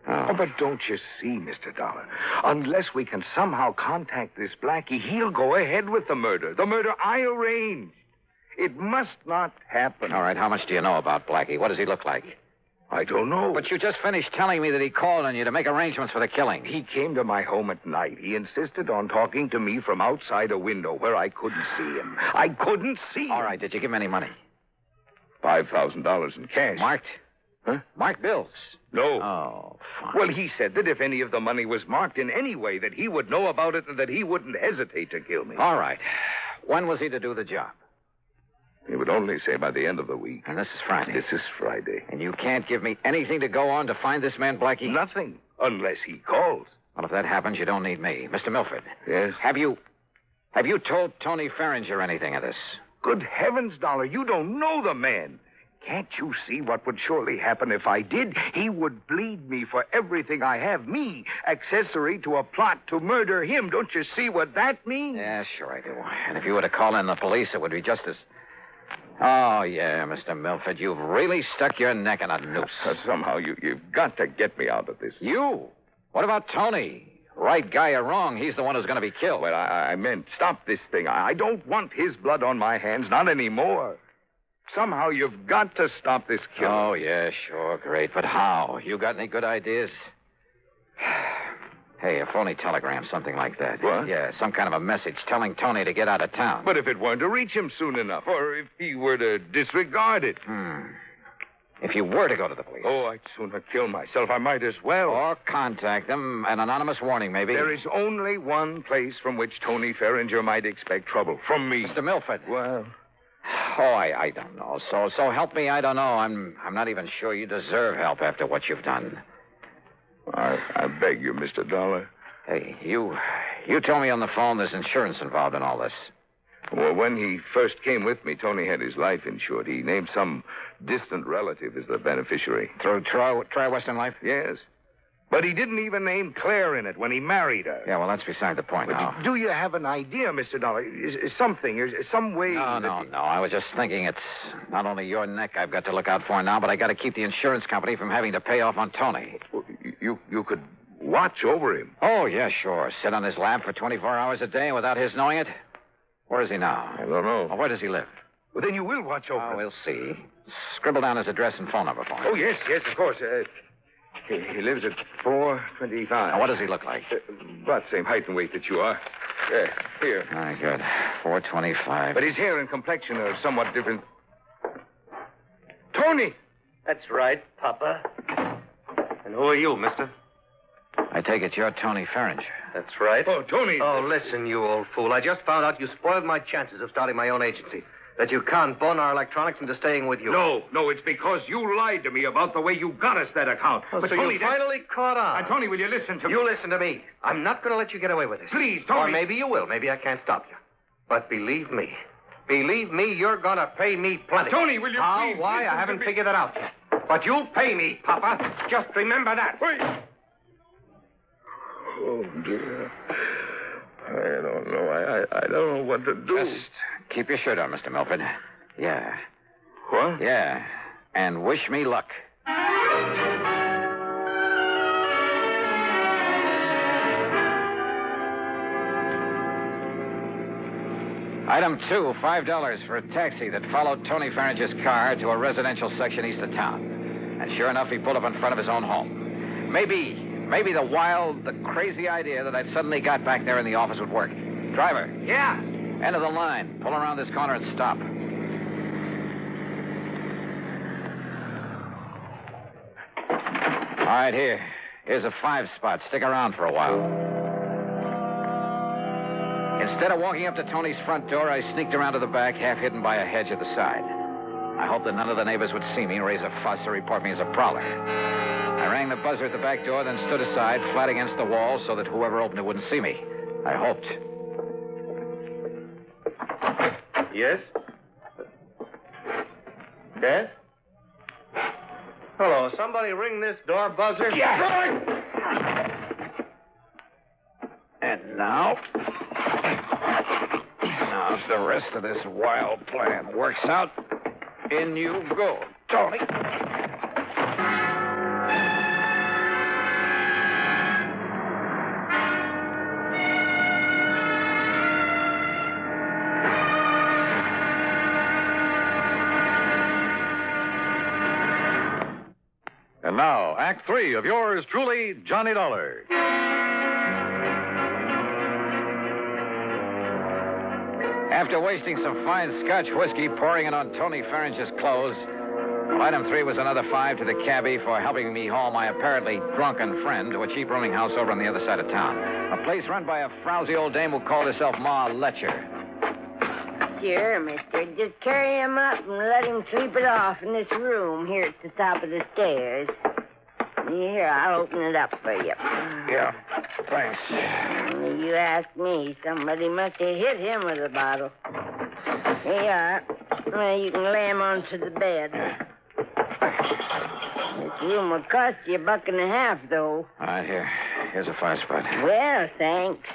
Oh, but don't you see, Mr. Dollar? Unless we can somehow contact this Blackie, he'll go ahead with the murder. The murder I arranged. It must not happen. All right, how much do you know about Blackie? What does he look like? I don't know. But you just finished telling me that he called on you to make arrangements for the killing. He came to my home at night. He insisted on talking to me from outside a window where I couldn't see him. I couldn't see him. All right, did you give him any money? $5,000 in cash. Marked? Huh? Marked bills? No. Oh, fine. Well, he said that if any of the money was marked in any way, that he would know about it and that he wouldn't hesitate to kill me. All right. When was he to do the job? He would only say by the end of the week. And this is Friday. This is Friday. And you can't give me anything to go on to find this man, Blackie? Nothing, unless he calls. Well, if that happens, you don't need me. Mr. Milford. Yes? Have you told Tony Ferringer anything of this? Good heavens, Dollar, you don't know the man. Can't you see what would surely happen if I did? He would bleed me for everything I have. Me, accessory to a plot to murder him. Don't you see what that means? Yeah, sure I do. And if you were to call in the police, it would be just as... Oh, yeah, Mr. Milford, you've really stuck your neck in a noose. Somehow you've got to get me out of this. You? What about Tony? Right guy or wrong, he's the one who's going to be killed. Well, I meant stop this thing. I don't want his blood on my hands, not anymore. Somehow you've got to stop this killing. Oh, yeah, sure, great. But how? You got any good ideas? Hey, a phony telegram, something like that. What? Yeah, some kind of a message telling Tony to get out of town. But if it weren't to reach him soon enough, or if he were to disregard it. If you were to go to the police. Oh, I'd sooner kill myself. I might as well. Or contact them. An anonymous warning, maybe. There is only one place from which Tony Ferringer might expect trouble. From me. Mr. Milford. Well... Oh, I don't know. So help me, I don't know. I'm not even sure you deserve help after what you've done. I beg you, Mr. Dollar. Hey, you told me on the phone there's insurance involved in all this. Well, when he first came with me, Tony had his life insured. He named some distant relative as the beneficiary. Through Tri-Western Life? Yes. But he didn't even name Claire in it when he married her. Yeah, well, that's beside the point now. Do you have an idea, Mr. Dollar? Is some way... No. I was just thinking it's not only your neck I've got to look out for now, but I got to keep the insurance company from having to pay off on Tony. Well, you could watch over him. Oh, yeah, sure. Sit on his lap for 24 hours a day without his knowing it? Where is he now? I don't know. Well, where does he live? Well, then you will watch over him. We'll see. Scribble down his address and phone number for me. Oh, yes, of course. He lives at 425. Now, what does he look like? About the same height and weight that you are. Here. Very good. 425. But his hair and complexion are somewhat different. Tony! That's right, Papa. And who are you, mister? I take it you're Tony Ferringer. That's right. Oh, Tony. Oh, listen, you old fool. I just found out you spoiled my chances of starting my own agency. That you conned Bonar Electronics into staying with you. No, it's because you lied to me about the way you got us that account. Oh, but so Tony, you finally caught on. Tony, will you listen to me? You listen to me. I'm not going to let you get away with this. Please, Tony. Or maybe you will. Maybe I can't stop you. But believe me, you're going to pay me plenty. Tony, will you How? please Why? listen I haven't to me? figured that out yet. But you'll pay me, Papa. Just remember that. Wait. Oh, dear. I don't know. I don't know what to do. Just keep your shirt on, Mr. Milford. Yeah. What? Yeah. And wish me luck. Item 2, $5 for a taxi that followed Tony Ferringer's car to a residential section east of town. And sure enough, he pulled up in front of his own home. Maybe the wild, the crazy idea that I'd suddenly got back there in the office would work. Driver. Yeah? End of the line. Pull around this corner and stop. All right, here's a 5-spot. Stick around for a while. Instead of walking up to Tony's front door, I sneaked around to the back, half hidden by a hedge at the side. I hoped that none of the neighbors would see me, raise a fuss, or report me as a prowler. I rang the buzzer at the back door, then stood aside, flat against the wall, so that whoever opened it wouldn't see me. I hoped. Yes? Yes? Hello, somebody ring this door buzzer? Yes! And now if the rest of this wild plan works out, in you go, Tony. And now, Act 3 of yours truly, Johnny Dollar. After wasting some fine Scotch whiskey, pouring it on Tony Ferringer's clothes, item 3 was another 5 to the cabbie for helping me haul my apparently drunken friend to a cheap rooming house over on the other side of town. A place run by a frowsy old dame who called herself Ma Letcher. Sure, mister. Just carry him up and let him sleep it off in this room here at the top of the stairs. Here, I'll open it up for you. Yeah, thanks. Only you ask me. Somebody must have hit him with a bottle. Here you are. Well, you can lay him onto the bed. This room will cost you $1.50, though. All right, here's a 5-spot. Well, thanks.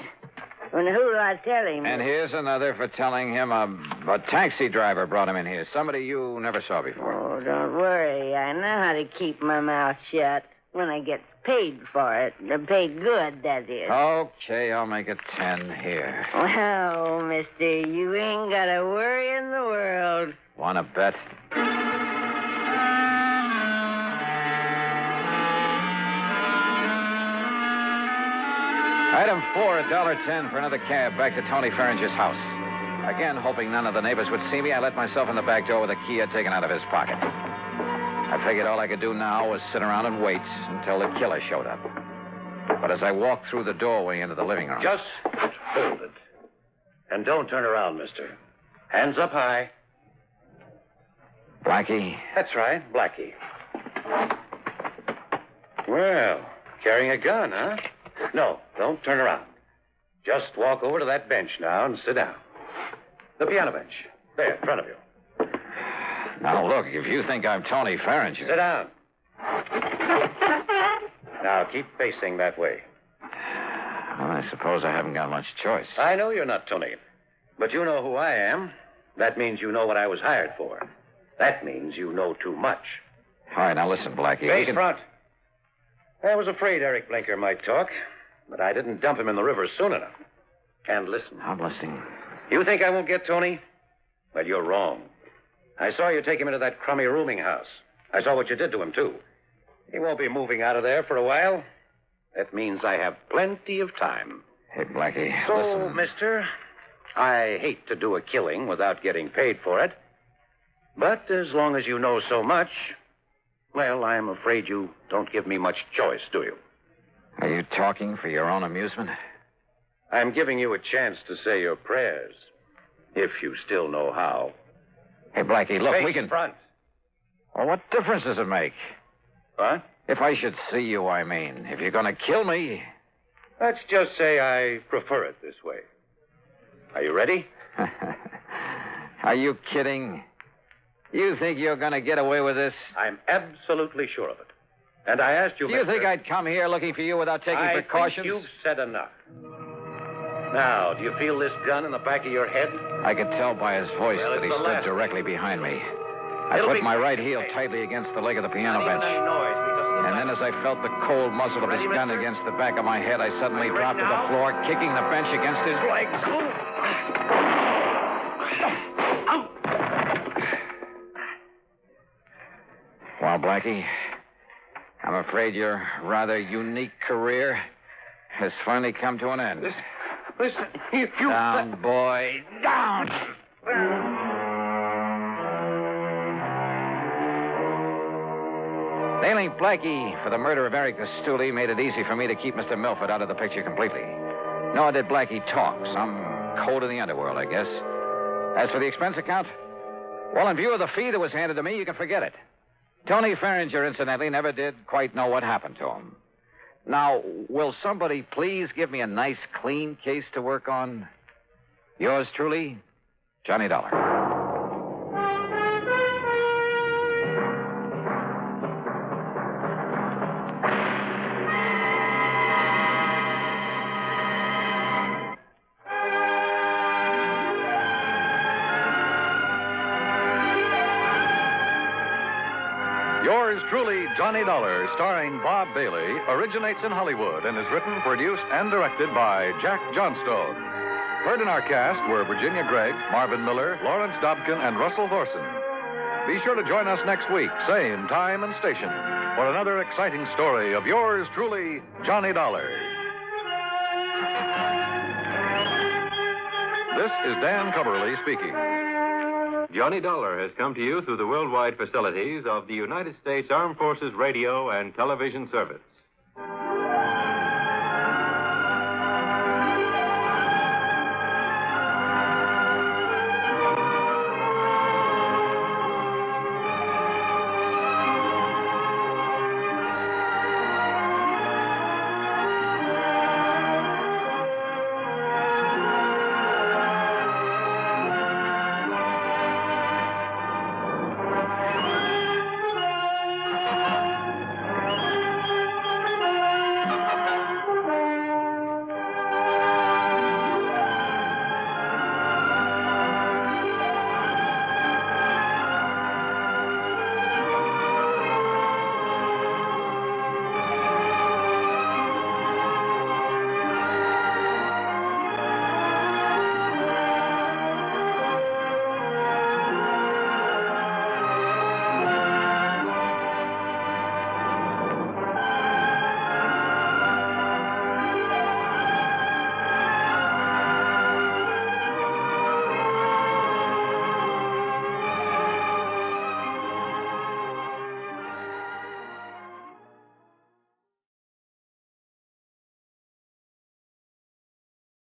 Well, who'll I tell him? And here's another for telling him a taxi driver brought him in here. Somebody you never saw before. Oh, don't worry. I know how to keep my mouth shut when I get paid for it. Paid good, that is. Okay, I'll make it 10 here. Well, mister, you ain't got a worry in the world. Want to bet? Item 4, $1.10 for another cab back to Tony Ferringer's house. Again, hoping none of the neighbors would see me, I let myself in the back door with a key I'd taken out of his pocket. I figured all I could do now was sit around and wait until the killer showed up. But as I walked through the doorway into the living room... Just hold it. And don't turn around, mister. Hands up high. Blackie? That's right, Blackie. Well, carrying a gun, huh? No, don't turn around. Just walk over to that bench now and sit down. The piano bench. There, in front of you. Now, look, if you think I'm Tony Ferringer... Sit down. Now, keep facing that way. Well, I suppose I haven't got much choice. I know you're not Tony, but you know who I am. That means you know what I was hired for. That means you know too much. All right, now listen, Blackie. Face front. I was afraid Eric Blinker might talk, but I didn't dump him in the river soon enough. And listen. I'm listening. You think I won't get Tony? Well, you're wrong. I saw you take him into that crummy rooming house. I saw what you did to him, too. He won't be moving out of there for a while. That means I have plenty of time. Hey, Blackie, so, listen. mister, I hate to do a killing without getting paid for it. But as long as you know so much, well, I'm afraid you don't give me much choice, do you? Are you talking for your own amusement? I'm giving you a chance to say your prayers, if you still know how. Hey, Blackie, look, Face we can... front. Well, what difference does it make? What? If I should see you, I mean. If you're going to kill me... Let's just say I prefer it this way. Are you ready? Are you kidding? You think you're going to get away with this? I'm absolutely sure of it. And I asked you, Do you think I'd come here looking for you without taking precautions? I think you've said enough. Now, do you feel this gun in the back of your head? I could tell by his voice that he stood directly behind me. I put my right heel tightly against the leg of the piano bench. And then as I felt the cold muzzle of his gun against the back of my head, I suddenly dropped to the floor, kicking the bench against his legs. Well, Blackie, I'm afraid your rather unique career has finally come to an end. Listen, if you... Down, boy, down! Nailing Blackie for the murder of Eric Gastuli made it easy for me to keep Mr. Milford out of the picture completely. Nor did Blackie talk. Some code of the underworld, I guess. As for the expense account, well, in view of the fee that was handed to me, you can forget it. Tony Ferringer, incidentally, never did quite know what happened to him. Now, will somebody please give me a nice, clean case to work on? Yours truly, Johnny Dollar. Yours truly, Johnny Dollar, starring Bob Bailey, originates in Hollywood and is written, produced, and directed by Jack Johnstone. Heard in our cast were Virginia Gregg, Marvin Miller, Lawrence Dobkin, and Russell Thorson. Be sure to join us next week, same time and station, for another exciting story of yours truly, Johnny Dollar. This is Dan Cumberly speaking. Johnny Dollar has come to you through the worldwide facilities of the United States Armed Forces Radio and Television Service.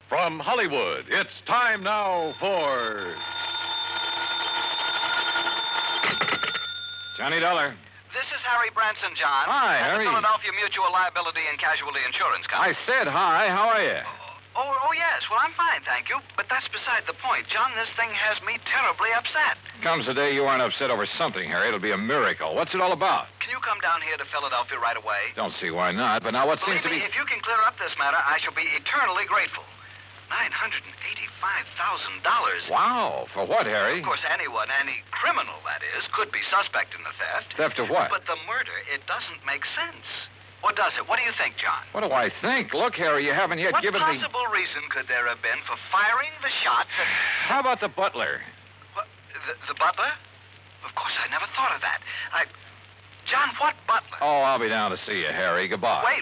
From Hollywood, it's time now for Johnny Dollar. This is Harry Branson, John. Hi, at Harry. the Philadelphia Mutual Liability and Casualty Insurance Company. I said hi. How are you? Oh, yes. Well, I'm fine, thank you. But that's beside the point. John, this thing has me terribly upset. Comes the day you aren't upset over something, Harry. It'll be a miracle. What's it all about? Can you come down here to Philadelphia right away? Don't see why not. But now what seems Believe to be... me, if you can clear up this matter, I shall be eternally grateful. $985,000. Wow. For what, Harry? Of course, anyone, any criminal, that is, could be suspect in the theft. Theft of what? But the murder, it doesn't make sense. Or does it? What do you think, John? What do I think? Look, Harry, you haven't yet What given me... possible reason could there have been for firing the shot that... How about the butler? What, the butler? Of course, I never thought of that. John, what butler? Oh, I'll be down to see you, Harry. Goodbye. Wait.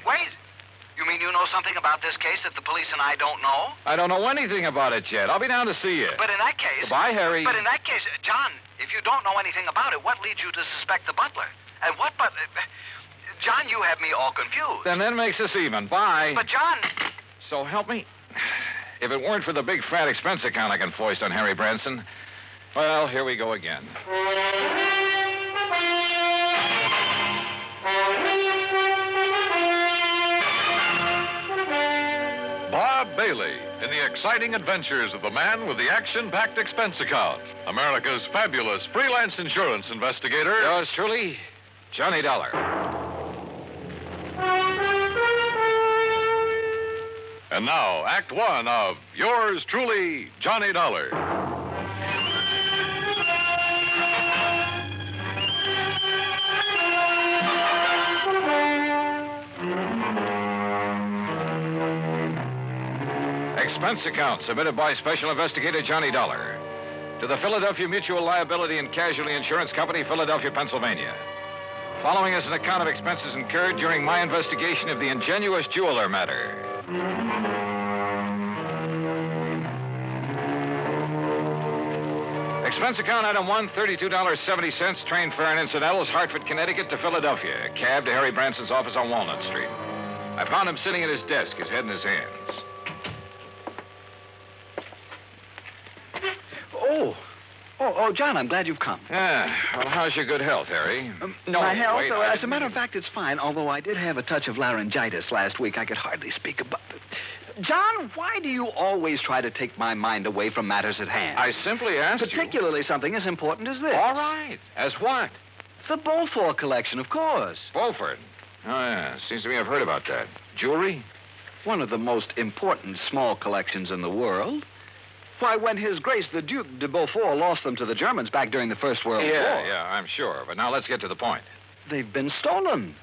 You mean you know something about this case that the police and I don't know? I don't know anything about it yet. I'll be down to see you. But in that case... Goodbye, Harry. But in that case, John, if you don't know anything about it, what leads you to suspect the butler? And what butler... John, you have me all confused. Then that makes us even. Bye. But, John... So help me. If it weren't for the big fat expense account I can foist on Harry Branson, well, here we go again. Bob Bailey in the exciting adventures of the man with the action-packed expense account, America's fabulous freelance insurance investigator. Yours truly, Johnny Dollar. And now, Act One of Yours Truly, Johnny Dollar. Expense account submitted by Special Investigator Johnny Dollar to the Philadelphia Mutual Liability and Casualty Insurance Company, Philadelphia, Pennsylvania. Following is an account of expenses incurred during my investigation of the ingenious jeweler matter. Expense account item 1, $32.70, train fare and incidentals, Hartford, Connecticut to Philadelphia. Cab to Harry Branson's office on Walnut Street. I found him sitting at his desk, his head in his hands. Oh, John, I'm glad you've come. Yeah. Well, how's your good health, Harry? My health? wait, As a matter of fact, it's fine, although I did have a touch of laryngitis last week. I could hardly speak about it. John, why do you always try to take my mind away from matters at hand? I simply asked Particularly something as important as this. All right. As what? The Beaufort collection, of course. Beaufort? Oh, yeah. Seems to me I've heard about that. Jewelry? One of the most important small collections in the world. Why, when His Grace the Duke de Beaufort lost them to the Germans back during the First World War. Yeah, I'm sure. But now let's get to the point. They've been stolen.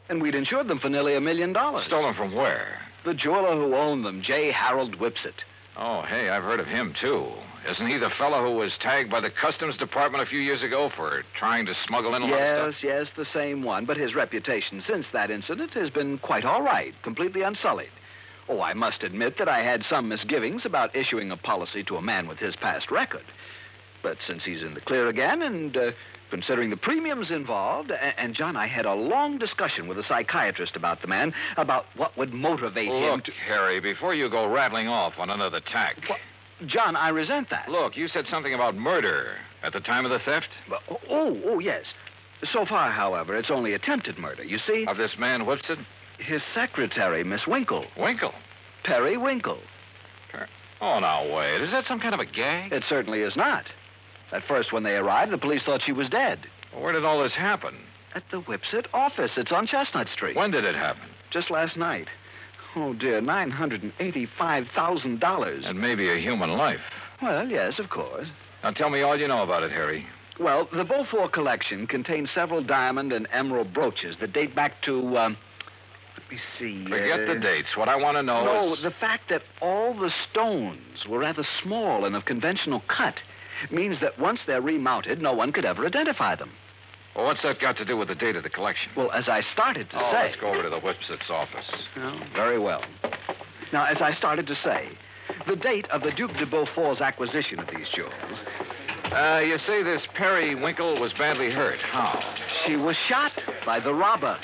And we'd insured them for nearly $1 million. Stolen from where? The jeweler who owned them, J. Harold Whipsit. Oh, hey, I've heard of him, too. Isn't he the fellow who was tagged by the Customs Department a few years ago for trying to smuggle in a lot of stuff? Yes, the same one. But his reputation since that incident has been quite all right, completely unsullied. Oh, I must admit that I had some misgivings about issuing a policy to a man with his past record. But since he's in the clear again, and considering the premiums involved, and John, I had a long discussion with a psychiatrist about the man, about what would motivate him Look, Harry, before you go rattling off on another tack. What? John, I resent that. Look, you said something about murder at the time of the theft? Oh, yes. So far, however, it's only attempted murder, you see? Of this man, Whipsit? His secretary, Miss Winkle. Winkle? Perry Winkle. Oh, now, wait. Is that some kind of a gag? It certainly is not. At first, when they arrived, the police thought she was dead. Well, where did all this happen? At the Whipsit office. It's on Chestnut Street. When did it happen? Just last night. Oh, dear, $985,000. And maybe a human life. Well, yes, of course. Now, tell me all you know about it, Harry. Well, the Beaufort collection contains several diamond and emerald brooches that date back to, let me see. Forget the dates. What I want to know is... No, the fact that all the stones were rather small and of conventional cut means that once they're remounted, no one could ever identify them. Well, what's that got to do with the date of the collection? Well, as I started to say... let's go over to the Whipsit's office. Oh, very well. Now, as I started to say, the date of the Duke de Beaufort's acquisition of these jewels... You say this Perry Winkle was badly hurt. How? She was shot by the robber.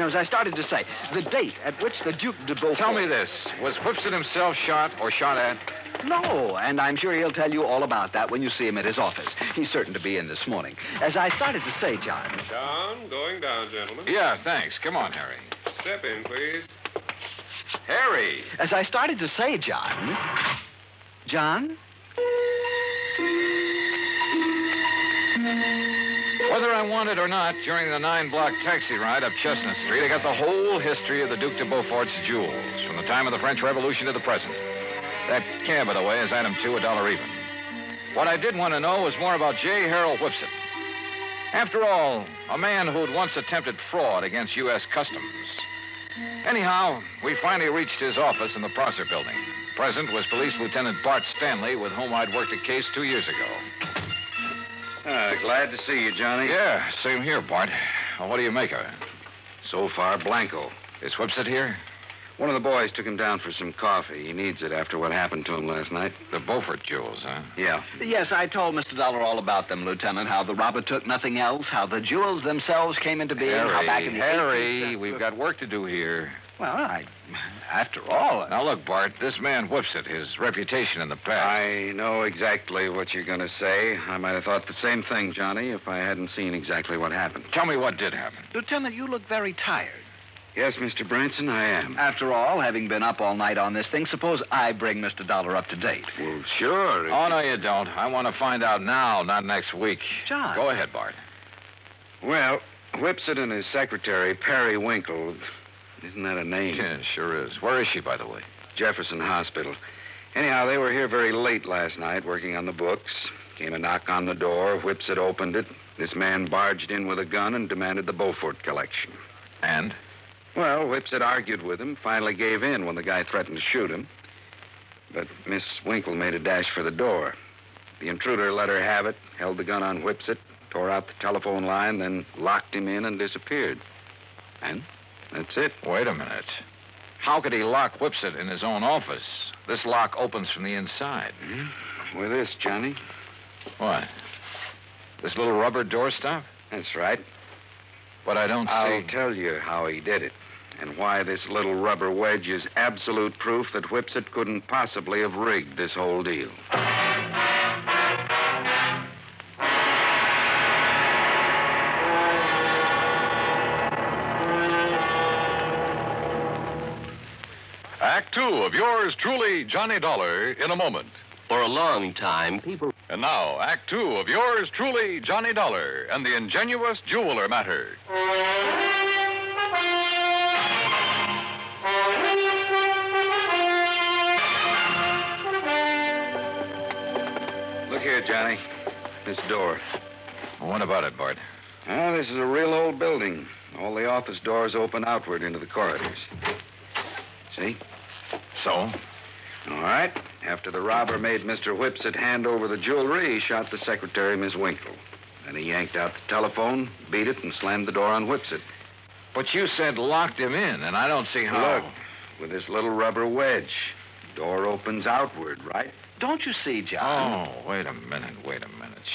Now, as I started to say, the date at which the Duke de Beaufort... Tell me this. Was Whipsit himself shot or shot at? No, and I'm sure he'll tell you all about that when you see him at his office. He's certain to be in this morning. As I started to say, John... John, going down, gentlemen. Yeah, thanks. Come on, Harry. Step in, please. Harry! As I started to say, John... John? Whether I want it or not, during the 9-block taxi ride up Chestnut Street, I got the whole history of the Duc de Beaufort's jewels, from the time of the French Revolution to the present. That cab, by the way, is item 2, $1 even. What I did want to know was more about J. Harold Whipsit. After all, a man who'd once attempted fraud against U.S. Customs. Anyhow, we finally reached his office in the Prosser Building. Present was Police Lieutenant Bart Stanley, with whom I'd worked a case 2 years ago. Glad to see you, Johnny. Yeah, same here, Bart. Well, what do you make of it? So far, blanco. Is Whipsit here? One of the boys took him down for some coffee. He needs it after what happened to him last night. The Beaufort jewels, huh? Yeah. Yes, I told Mr. Dollar all about them, Lieutenant. How the robber took nothing else, how the jewels themselves came into being, how back in the Harry, we've got work to do here. Well, after all... Now, look, Bart, this man Whipsit, his reputation in the past... I know exactly what you're going to say. I might have thought the same thing, Johnny, if I hadn't seen exactly what happened. Tell me what did happen. Lieutenant, you look very tired. Yes, Mr. Branson, I am. After all, having been up all night on this thing, suppose I bring Mr. Dollar up to date. Well, sure. Oh, no, you don't. I want to find out now, not next week. John. Go ahead, Bart. Well, Whipsit and his secretary, Perry Winkle... Isn't that a name? Yeah, sure is. Where is she, by the way? Jefferson Hospital. Anyhow, they were here very late last night working on the books. Came a knock on the door. Whipsit opened it. This man barged in with a gun and demanded the Beaufort collection. And? Well, Whipsit argued with him, finally gave in when the guy threatened to shoot him. But Miss Winkle made a dash for the door. The intruder let her have it, held the gun on Whipsit, tore out the telephone line, then locked him in and disappeared. And that's it. Wait a minute. How could he lock Whipsit in his own office? This lock opens from the inside. With this, Johnny. What? This little rubber doorstop? That's right. But I don't see... I'll tell you how he did it, and why this little rubber wedge is absolute proof that Whipsit couldn't possibly have rigged this whole deal. Act 2 of yours truly, Johnny Dollar, in a moment. For a long time, people... And now, Act 2 of yours truly, Johnny Dollar, and the ingenious jeweler matter. Look here, Johnny. This door. What about it, Bart? Ah, this is a real old building. All the office doors open outward into the corridors. See? So? All right. After the robber made Mr. Whipsit hand over the jewelry, he shot the secretary, Miss Winkle. Then he yanked out the telephone, beat it, and slammed the door on Whipsit. But you said locked him in, and I don't see how... Look, with this little rubber wedge. Door opens outward, right? Don't you see, John? Oh, wait a minute.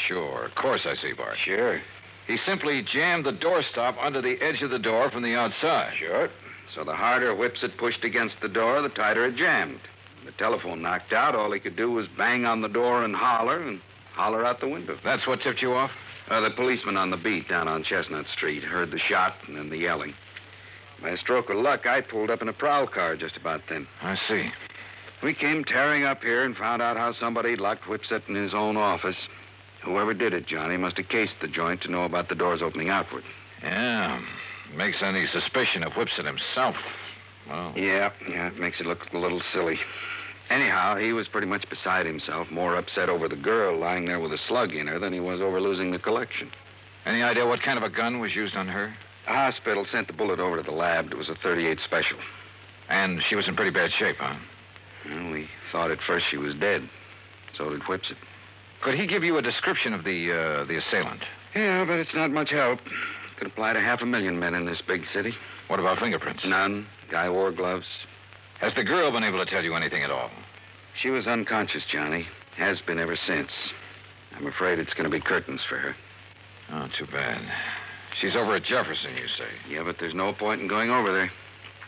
Sure, of course I see, Bart. Sure. He simply jammed the doorstop under the edge of the door from the outside. Sure. So the harder Whipsit pushed against the door, the tighter it jammed. The telephone knocked out. All he could do was bang on the door and holler out the window. That's what tipped you off? The policeman on the beat down on Chestnut Street heard the shot and then the yelling. By a stroke of luck, I pulled up in a prowl car just about then. I see. We came tearing up here and found out how somebody locked Whipsit in his own office. Whoever did it, Johnny, must have cased the joint to know about the doors opening outward. Yeah. Makes any suspicion of Whipsit himself. Well... Yeah, it makes it look a little silly. Anyhow, he was pretty much beside himself, more upset over the girl lying there with a slug in her than he was over losing the collection. Any idea what kind of a gun was used on her? The hospital sent the bullet over to the lab. It was a .38 special. And she was in pretty bad shape, huh? Well, we thought at first she was dead. So did Whipsit. Could he give you a description of the assailant? Yeah, but it's not much help. Could apply to 500,000 men in this big city. What about fingerprints? None. Guy wore gloves. Has the girl been able to tell you anything at all? She was unconscious, Johnny. Has been ever since. I'm afraid it's going to be curtains for her. Oh, too bad. She's over at Jefferson, you say? Yeah, but there's no point in going over there.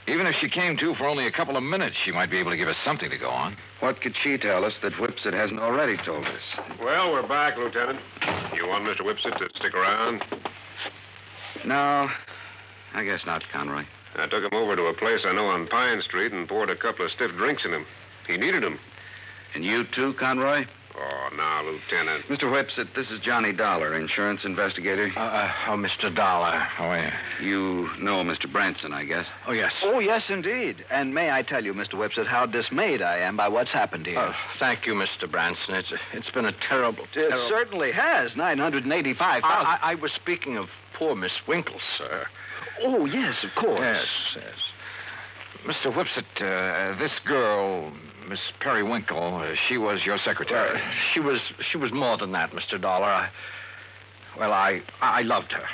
Even if she came to for only a couple of minutes, she might be able to give us something to go on. What could she tell us that Whipsit hasn't already told us? Well, we're back, Lieutenant. You want Mr. Whipsit to stick around? No, I guess not, Conroy. I took him over to a place I know on Pine Street and poured a couple of stiff drinks in him. He needed them. And you too, Conroy? Oh, now, Lieutenant. Mr. Whipsit, this is Johnny Dollar, insurance investigator. Mr. Dollar. How are you? You know Mr. Branson, I guess. Oh, yes. Oh, yes, indeed. And may I tell you, Mr. Whipsit, how dismayed I am by what's happened here. Thank you, Mr. Branson. It's been a terrible. It certainly has. $985,000. I was speaking of poor Miss Winkle, sir. Oh, yes, of course. Yes. Mr. Whipsit, this girl, Miss Periwinkle, she was your secretary. She was more than that, Mr. Dollar. I loved her.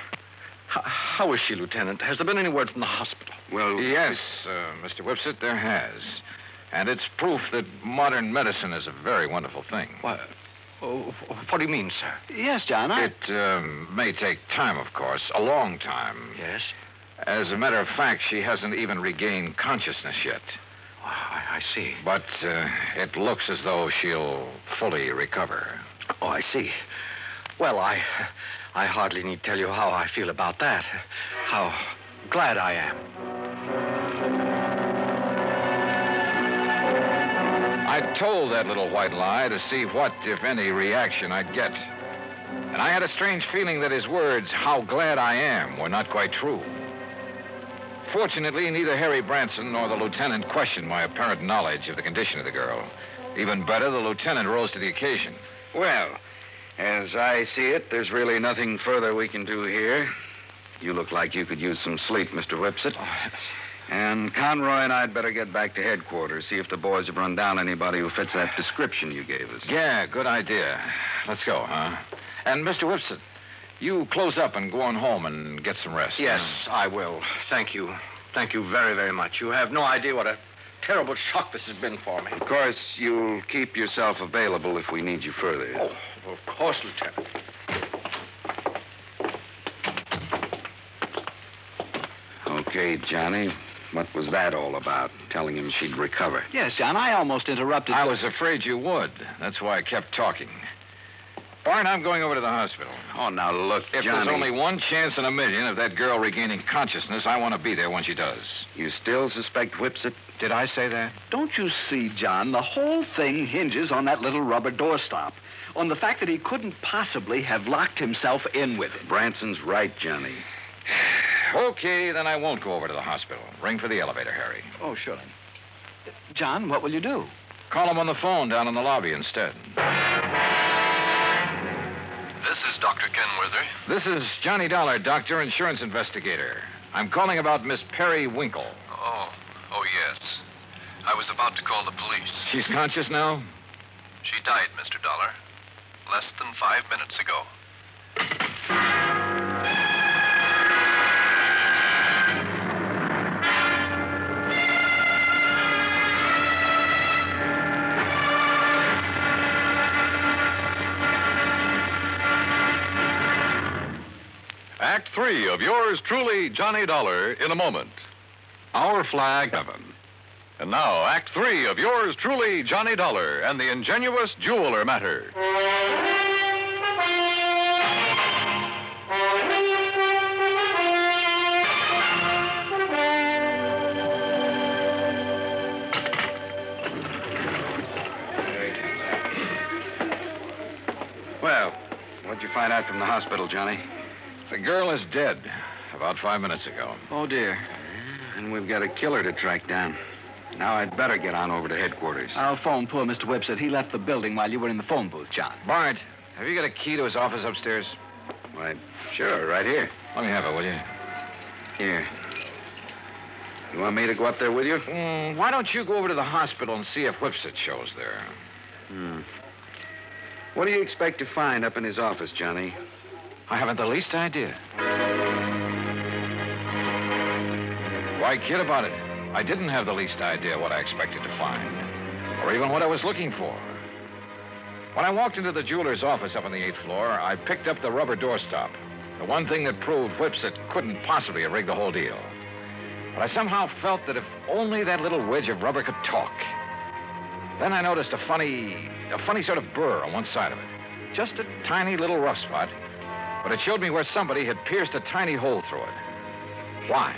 How is she, Lieutenant? Has there been any word from the hospital? Well, yes, Mr. Whipsit, there has. And it's proof that modern medicine is a very wonderful thing. What do you mean, sir? Yes, John, It may take time, of course, a long time. Yes? As a matter of fact, she hasn't even regained consciousness yet. I see. But it looks as though she'll fully recover. Oh, I see. Well, I hardly need tell you how I feel about that. How glad I am. I told that little white lie to see what, if any, reaction I'd get. And I had a strange feeling that his words, how glad I am, were not quite true. Fortunately, neither Harry Branson nor the lieutenant questioned my apparent knowledge of the condition of the girl. Even better, the lieutenant rose to the occasion. Well, as I see it, there's really nothing further we can do here. You look like you could use some sleep, Mr. Whipsit. And Conroy and I'd better get back to headquarters, see if the boys have run down anybody who fits that description you gave us. Yeah, good idea. Let's go, huh? And Mr. Whipsit, you close up and go on home and get some rest. Yes, I will. Thank you. Thank you very, very much. You have no idea what a terrible shock this has been for me. Of course, you'll keep yourself available if we need you further. Oh, of course, Lieutenant. Okay, Johnny. What was that all about? Telling him she'd recover. Yes, John, I almost interrupted. I was afraid you would. That's why I kept talking. Bart, I'm going over to the hospital. Oh, now look, If Johnny. there's only one chance in a million of that girl regaining consciousness, I want to be there when she does. You still suspect Whipsit? Did I say that? Don't you see, John? The whole thing hinges on that little rubber doorstop. On the fact that he couldn't possibly have locked himself in with it. Branson's right, Johnny. Okay, then I won't go over to the hospital. Ring for the elevator, Harry. Oh, sure. John, what will you do? Call him on the phone down in the lobby instead. This is Dr. Kenworthy. This is Johnny Dollar, doctor, insurance investigator. I'm calling about Miss Periwinkle. Oh, yes. I was about to call the police. She's conscious now? She died, Mr. Dollar, less than 5 minutes ago. Act 3 of yours truly, Johnny Dollar, in a moment. Our flag, heaven. And now, Act 3 of yours truly, Johnny Dollar, and the ingenious jeweler matter. Well, what'd you find out from the hospital, Johnny? The girl is dead about 5 minutes ago. Oh, dear. And we've got a killer to track down. Now I'd better get on over to headquarters. I'll phone poor Mr. Whipsit. He left the building while you were in the phone booth, John. Bart, have you got a key to his office upstairs? Why, sure, right here. Let me have it, will you? Here. You want me to go up there with you? Why don't you go over to the hospital and see if Whipsit shows there? What do you expect to find up in his office, Johnny? I haven't the least idea. Why kid about it? I didn't have the least idea what I expected to find, or even what I was looking for. When I walked into the jeweler's office up on the 8th floor, I picked up the rubber doorstop. The one thing that proved Whipsit couldn't possibly have rigged the whole deal. But I somehow felt that if only that little wedge of rubber could talk. Then I noticed a funny sort of burr on one side of it. Just a tiny little rough spot. But it showed me where somebody had pierced a tiny hole through it. Why?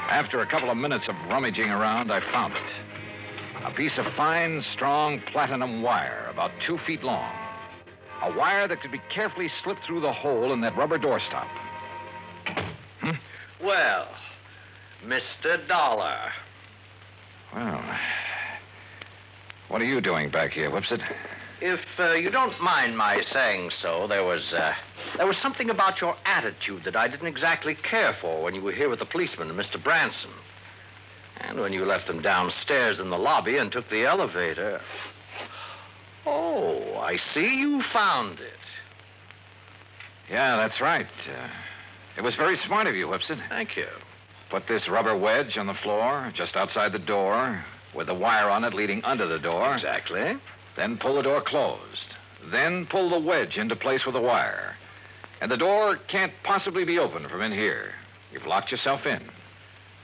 After a couple of minutes of rummaging around, I found it. A piece of fine, strong platinum wire, about 2 feet long. A wire that could be carefully slipped through the hole in that rubber doorstop. Well, Mr. Dollar. Well, what are you doing back here, Whipsit? If you don't mind my saying so, there was something about your attitude that I didn't exactly care for when you were here with the policeman and Mr. Branson. And when you left them downstairs in the lobby and took the elevator. Oh, I see you found it. Yeah, that's right. It was very smart of you, Whipsit. Thank you. Put this rubber wedge on the floor, just outside the door, with the wire on it leading under the door. Exactly. Then pull the door closed. Then pull the wedge into place with the wire. And the door can't possibly be opened from in here. You've locked yourself in.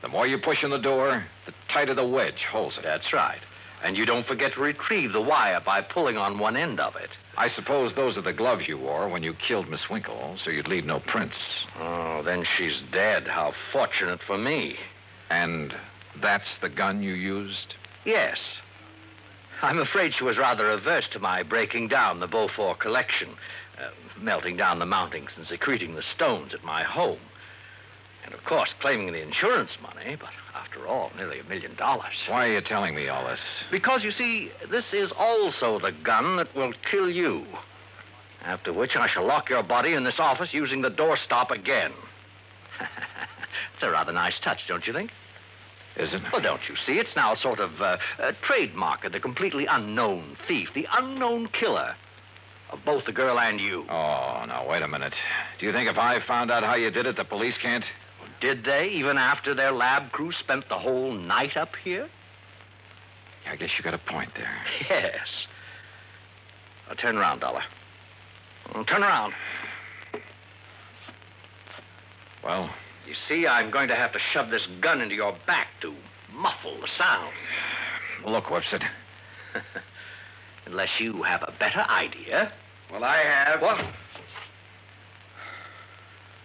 The more you push on the door, the tighter the wedge holds it. That's right. And you don't forget to retrieve the wire by pulling on one end of it. I suppose those are the gloves you wore when you killed Miss Winkle, so you'd leave no prints. Oh, then she's dead. How fortunate for me. And that's the gun you used? Yes. I'm afraid she was rather averse to my breaking down the Beaufort collection, melting down the mountings and secreting the stones at my home. And, of course, claiming the insurance money, but after all, nearly $1 million. Why are you telling me all this? Because, you see, this is also the gun that will kill you. After which I shall lock your body in this office using the doorstop again. It's a rather nice touch, don't you think? Is it? Well, don't you see? It's now a sort of a trademark of the completely unknown thief, the unknown killer of both the girl and you. Oh, now, wait a minute. Do you think if I found out how you did it, the police can't? Did they, even after their lab crew spent the whole night up here? I guess you got a point there. Yes. Now, turn around, Dollar. Turn around. Well? You see, I'm going to have to shove this gun into your back to muffle the sound. Look, Whipsit. Unless you have a better idea. Well, I have. What?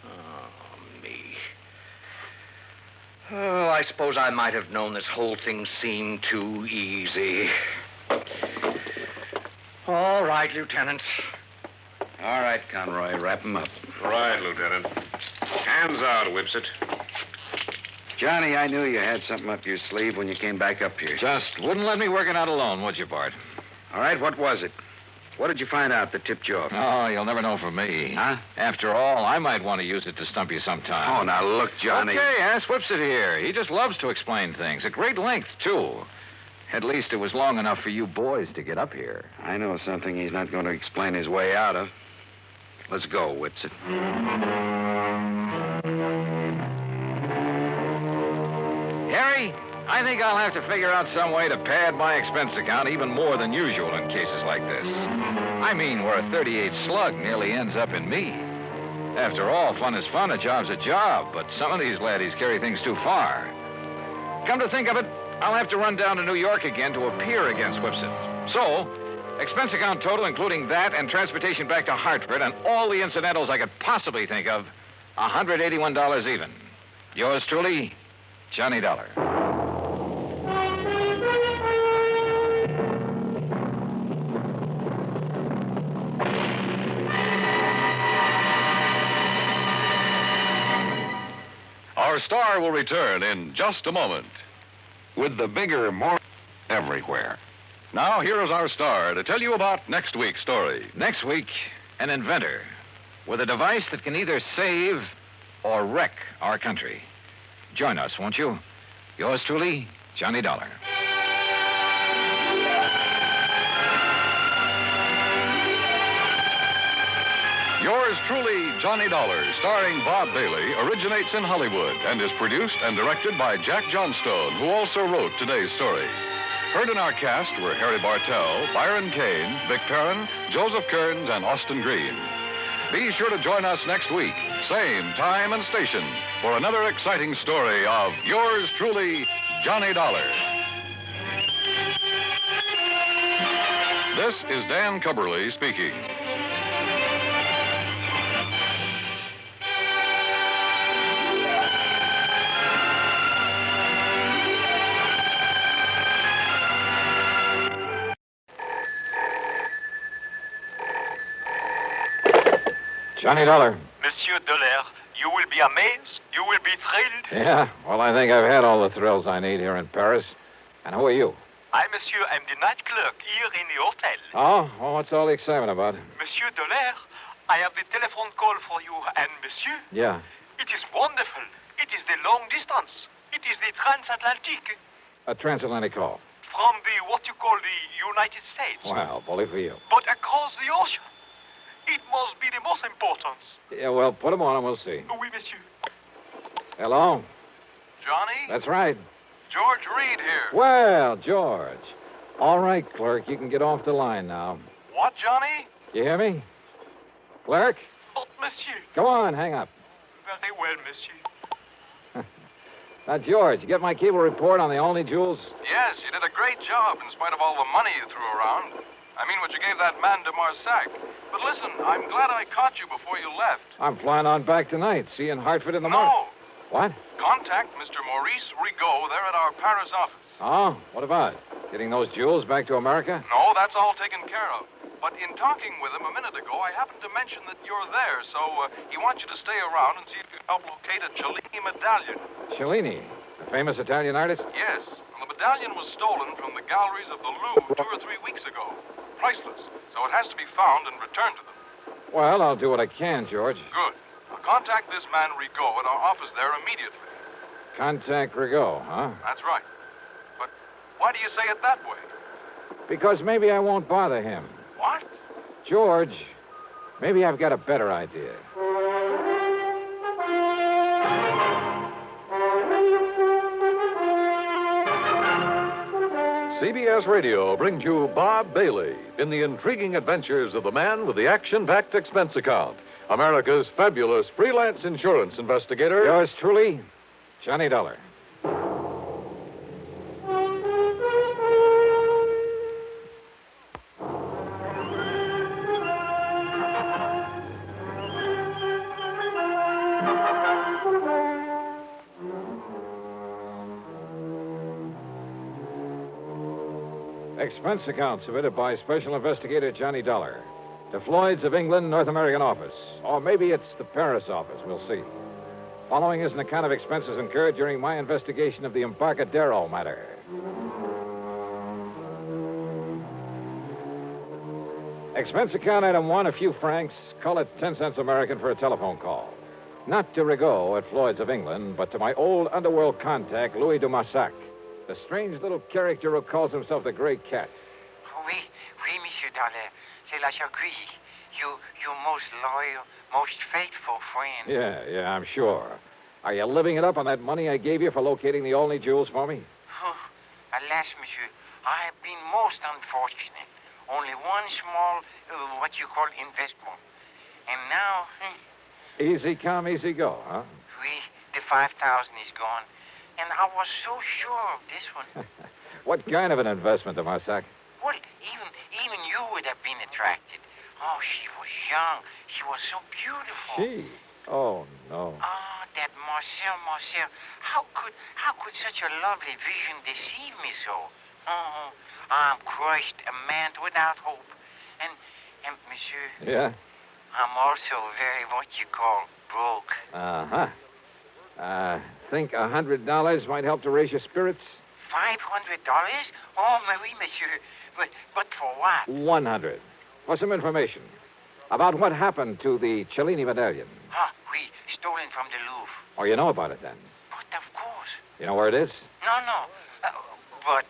Oh, me. Oh, I suppose I might have known this whole thing seemed too easy. All right, Lieutenant. All right, Conroy, wrap him up. Right, Lieutenant. Hands out, Whipsit. Johnny, I knew you had something up your sleeve when you came back up here. Just wouldn't let me work it out alone, would you, Bart? All right, what was it? What did you find out that tipped you off? Oh, you'll never know from me. Huh? After all, I might want to use it to stump you sometime. Oh, now look, Johnny. Okay, ask Whipsit here. He just loves to explain things. At great length, too. At least it was long enough for you boys to get up here. I know something he's not going to explain his way out of. Let's go, Whipsit. Harry, I think I'll have to figure out some way to pad my expense account even more than usual in cases like this. I mean, where a 38 slug nearly ends up in me. After all, fun is fun, a job's a job, but some of these laddies carry things too far. Come to think of it, I'll have to run down to New York again to appear against Whipsit. So, expense account total, including that and transportation back to Hartford and all the incidentals I could possibly think of, $181 even. Yours truly, Johnny Dollar. Our star will return in just a moment. With the bigger, more everywhere. Now, here is our star to tell you about next week's story. Next week, an inventor with a device that can either save or wreck our country. Join us, won't you? Yours truly, Johnny Dollar. Yours truly, Johnny Dollar, starring Bob Bailey, originates in Hollywood and is produced and directed by Jack Johnstone, who also wrote today's story. Heard in our cast were Harry Bartell, Byron Kane, Vic Perrin, Joseph Kearns, and Austin Green. Be sure to join us next week, same time and station, for another exciting story of yours truly, Johnny Dollar. This is Dan Cubberly speaking. Johnny Dollar. Monsieur Dollar, you will be amazed. You will be thrilled. Yeah, well, I think I've had all the thrills I need here in Paris. And who are you? I, monsieur, am the night clerk here in the hotel. Oh, well, what's all the excitement about? Monsieur Dollar, I have the telephone call for you, and monsieur, Yeah. it is wonderful. It is the long distance. It is the transatlantic. A transatlantic call. From the, what you call the United States. Well, bully for you. But across the ocean. It must be the most important. Yeah, well, put them on and we'll see. Oui, monsieur. Hello? Johnny? That's right. George Reed here. Well, George. All right, clerk, you can get off the line now. What, Johnny? You hear me? Clerk? But, monsieur. Come on, hang up. Very well, monsieur. Now, George, you get my cable report on the Only Jewels? Yes, you did a great job in spite of all the money you threw around. I mean what you gave that man de Marsac. But listen, I'm glad I caught you before you left. I'm flying on back tonight. See you in Hartford in the morning. No. What? Contact Mr. Maurice Rigaud there at our Paris office. Oh, what about? Getting those jewels back to America? No, that's all taken care of. But in talking with him a minute ago, I happened to mention that you're there, so he wants you to stay around and see if you can help locate a Cellini medallion. Cellini, the famous Italian artist? Yes. Well, the medallion was stolen from the galleries of the Louvre 2 or 3 weeks ago. Priceless. So it has to be found and returned to them. Well, I'll do what I can, George. Good. Now, contact this man Rigaud at our office there immediately. Contact Rigaud, huh? That's right. But why do you say it that way? Because maybe I won't bother him. What? George, maybe I've got a better idea. CBS Radio brings you Bob Bailey in the intriguing adventures of the man with the action-packed expense account, America's fabulous freelance insurance investigator. Yours truly, Johnny Dollar. Expense account submitted by Special Investigator Johnny Dollar to Floyd's of England, North American office. Or maybe it's the Paris office. We'll see. Following is an account of expenses incurred during my investigation of the Embarcadero matter. Expense account item 1, a few francs. Call it 10 cents American for a telephone call. Not to Rigaud at Floyd's of England, but to my old underworld contact, Louis de Marsac. The strange little character who calls himself the Grey Cat. Oui, Monsieur Dollar. C'est la Jacquerie. You most loyal, most faithful friend. Yeah, I'm sure. Are you living it up on that money I gave you for locating the Olney jewels for me? Oh, alas, monsieur, I have been most unfortunate. Only one small, what you call investment. And now... Easy come, easy go, huh? Oui, the 5,000 is gone. And I was so sure of this one. What kind of an investment, de Marsac? Well, even you would have been attracted. Oh, she was young. She was so beautiful. She? Oh, no. Ah, that Marcel. How could such a lovely vision deceive me so? Oh, I'm crushed, a man without hope. And monsieur... Yeah? I'm also very, what you call, broke. Uh-huh. Think $100 might help to raise your spirits? $500? Oh, oui, monsieur. But for what? 100. For some information about what happened to the Cellini medallion. Oui, stolen from the Louvre. Oh, you know about it then? But of course. You know where it is? No. But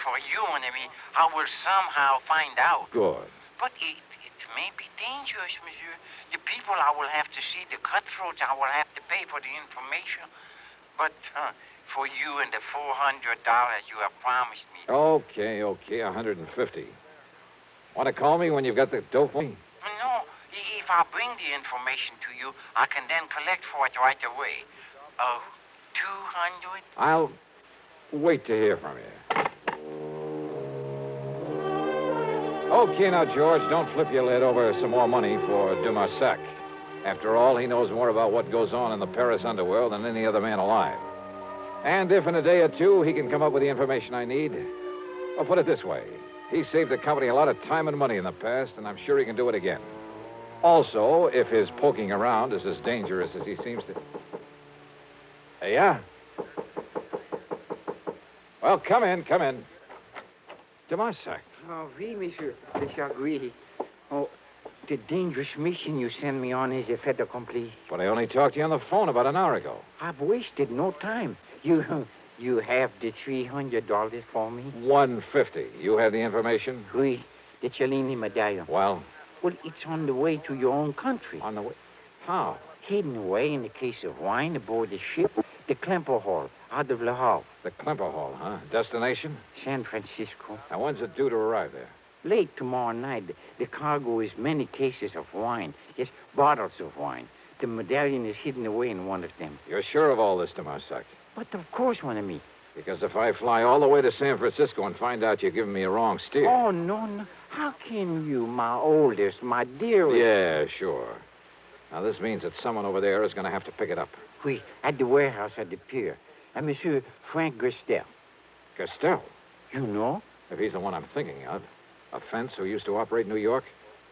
for you and me, I will somehow find out. Good. But it may be dangerous, monsieur. The people I will have to see, the cutthroats I will have to pay for the information. But for you and the $400 you have promised me. Okay, $150. Want to call me when you've got the dough for me? No, if I bring the information to you, I can then collect for it right away. Oh, 200? I'll wait to hear from you. Okay, now, George, don't flip your lid over some more money for de Marsac. After all, he knows more about what goes on in the Paris underworld than any other man alive. And if in a day or two he can come up with the information I need, I'll put it this way. He saved the company a lot of time and money in the past, and I'm sure he can do it again. Also, if his poking around is as dangerous as he seems to... Hey, yeah? Well, come in. De Marsac. Oh, oui, monsieur. De Chagoury. Oh, the dangerous mission you sent me on is a fait accompli. But I only talked to you on the phone about an hour ago. I've wasted no time. You have the $300 for me? $150. You have the information? Oui, the Cellini medallion. Well? Well, it's on the way to your own country. On the way? How? Hidden away in a case of wine aboard the ship, the Klemper Hall, out of Le Havre. The Klemper Hall, huh? Destination? San Francisco. Now, when's it due to arrive there? Late tomorrow night. The cargo is many cases of wine. Yes, bottles of wine. The medallion is hidden away in one of them. You're sure of all this, de Marsac? But of course, mon ami. Because if I fly all the way to San Francisco and find out you're giving me a wrong steer... Oh, no. How can you, my oldest, my dearest... Yeah, sure. Now, this means that someone over there is going to have to pick it up. Oui, at the warehouse at the pier. And Monsieur Frank Gestel. Gestel? You know? If he's the one I'm thinking of. A fence who used to operate in New York,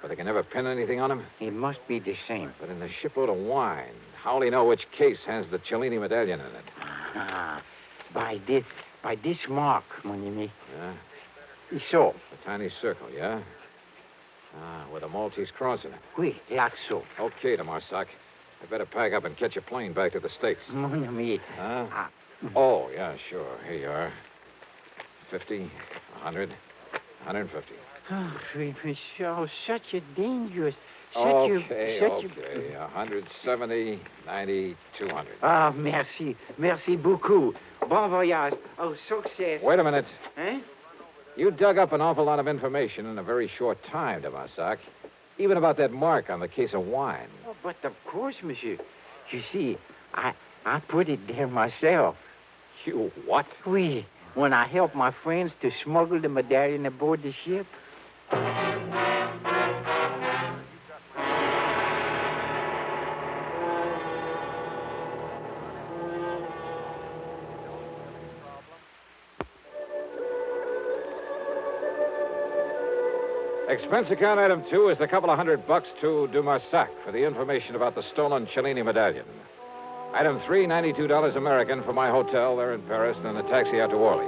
but they can never pin anything on him? It must be the same. But in the shipload of wine, how'll he know which case has the Cellini medallion in it? Ah, by this mark, mon ami. Yeah? So. A tiny circle, yeah? Ah, with a Maltese cross in it. Oui, like so. Okay, de Marsac. I better pack up and catch a plane back to the States. Mon ami. Huh? Oh, yeah, sure. Here you are. 50, 100, 150. Oh, monsieur, such a dangerous... Okay. 170, 90, 200. Ah, merci. Merci beaucoup. Bon voyage. Oh, success. Wait a minute. Eh? You dug up an awful lot of information in a very short time, de Marsac. Even about that mark on the case of wine. Oh, but of course, monsieur. You see, I put it there myself. You what? Oui, when I helped my friends to smuggle the medallion aboard the ship. Expense account item 2 is the couple of $100 to de Marsac for the information about the stolen Cellini medallion. Item 3, $92 American for my hotel there in Paris, and then a taxi out to Orly.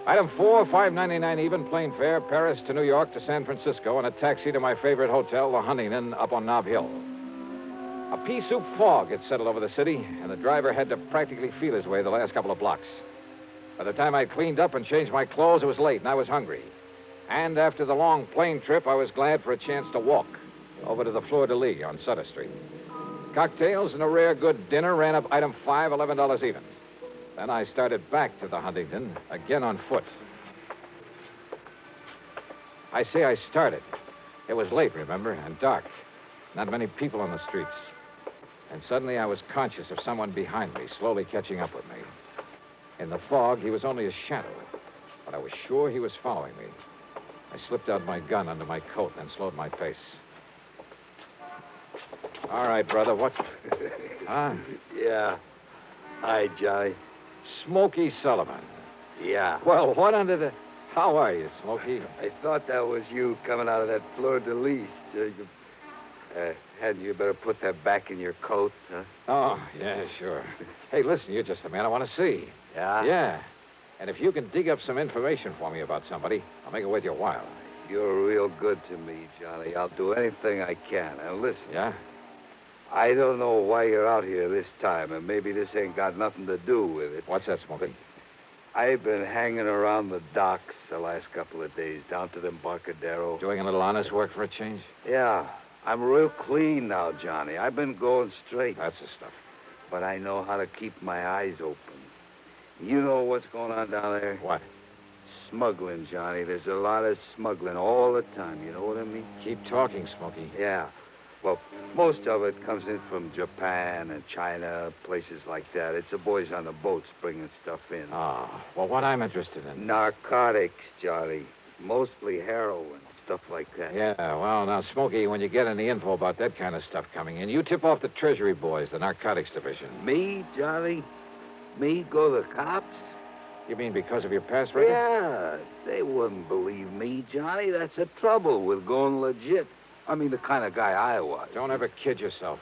Item 4, $5.99 even plane fare, Paris to New York to San Francisco, and a taxi to my favorite hotel, the Huntington, up on Nob Hill. A pea-soup fog had settled over the city, and the driver had to practically feel his way the last couple of blocks. By the time I'd cleaned up and changed my clothes, it was late, and I was hungry. And after the long plane trip, I was glad for a chance to walk over to the Fleur de Lis on Sutter Street. Cocktails and a rare good dinner ran up item 5, $11 even. Then I started back to the Huntington, again on foot. I say I started. It was late, remember, and dark. Not many people on the streets. And suddenly I was conscious of someone behind me, slowly catching up with me. In the fog, he was only a shadow, but I was sure he was following me. I slipped out my gun under my coat and slowed my pace. All right, brother, what? Huh? Yeah. Hi, Johnny. Smokey Sullivan. Yeah. Well, what under the... How are you, Smokey? I thought that was you coming out of that Fleur de Lis. Hadn't you better put that back in your coat, huh? Oh, yeah, sure. Hey, listen, you're just the man I want to see. Yeah? Yeah. And if you can dig up some information for me about somebody, I'll make it worth your while. You're real good to me, Johnny. I'll do anything I can. And listen. Yeah? I don't know why you're out here this time, and maybe this ain't got nothing to do with it. What's that, Smokey? I've been hanging around the docks the last couple of days, down to the Embarcadero. Doing a little honest work for a change? Yeah. I'm real clean now, Johnny. I've been going straight. That's the stuff. But I know how to keep my eyes open. You know what's going on down there? What? Smuggling, Johnny. There's a lot of smuggling all the time. You know what I mean? Keep talking, Smokey. Yeah. Well, most of it comes in from Japan and China, places like that. It's the boys on the boats bringing stuff in. Well, what I'm interested in. Narcotics, Johnny. Mostly heroin, stuff like that. Yeah, well, now, Smokey, when you get any info about that kind of stuff coming in, you tip off the Treasury boys, the narcotics division. Me, Johnny? Me go to the cops? You mean because of your past record? Yeah, they wouldn't believe me, Johnny. That's the trouble with going legit. I mean, the kind of guy I was. Don't ever kid yourself.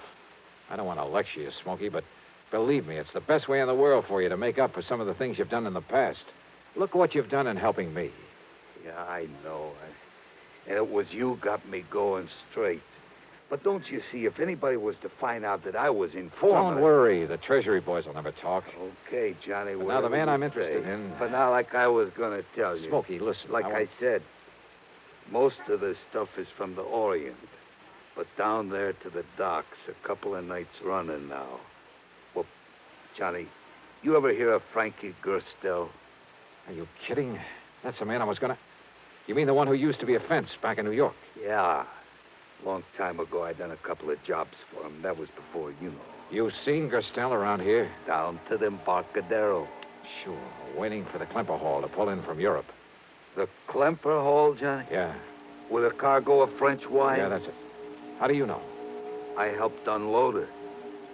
I don't want to lecture you, Smokey, but believe me, it's the best way in the world for you to make up for some of the things you've done in the past. Look what you've done in helping me. Yeah, I know. And it was you got me going straight. But don't you see, if anybody was to find out that I was informed... Don't worry. The Treasury boys will never talk. Okay, Johnny. But now the man I'm interested in... But now, like I was going to tell you... Smokey, listen. Like I said, most of the stuff is from the Orient. But down there to the docks, a couple of nights running now. Well, Johnny, you ever hear of Frankie Gerstel? Are you kidding? That's the man I was going to... You mean the one who used to be a fence back in New York? Yeah. Long time ago, I done a couple of jobs for him. That was before, you know. You've seen Gerstel around here? Down to the Embarcadero. Sure. Waiting for the Klemper Hall to pull in from Europe. The Klemper Hall, Johnny? Yeah. With a cargo of French wine? Yeah, that's it. How do you know? I helped unload it.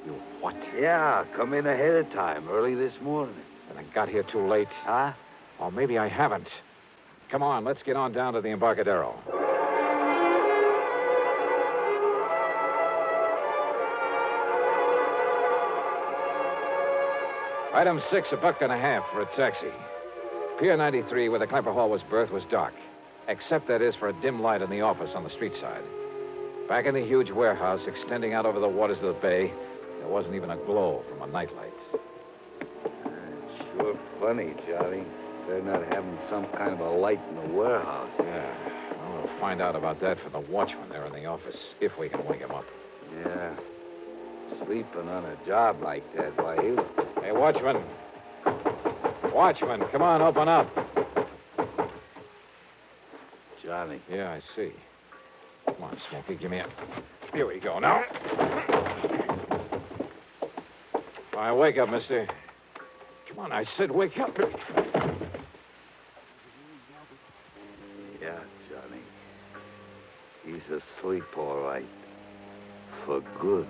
You what? Yeah, come in ahead of time, early this morning. And I got here too late. Huh? Or maybe I haven't. Come on, let's get on down to the Embarcadero. Item 6, $1.50 for a taxi. Pier 93, where the Klemper Hall was berthed, was dark. Except, that is, for a dim light in the office on the street side. Back in the huge warehouse extending out over the waters of the bay, there wasn't even a glow from a nightlight. Sure funny, Johnny. They're not having some kind of a light in the warehouse. Yeah. Well, we'll find out about that from the watchman there in the office, if we can wake him up. Yeah. Sleeping on a job like that, why, Hey, watchman. Watchman, come on, open up. Johnny. Yeah, I see. Come on, Smokey, give me a... Here we go now. All right, wake up, mister. Come on, I said wake up. Yeah, Johnny. He's asleep, all right. For good.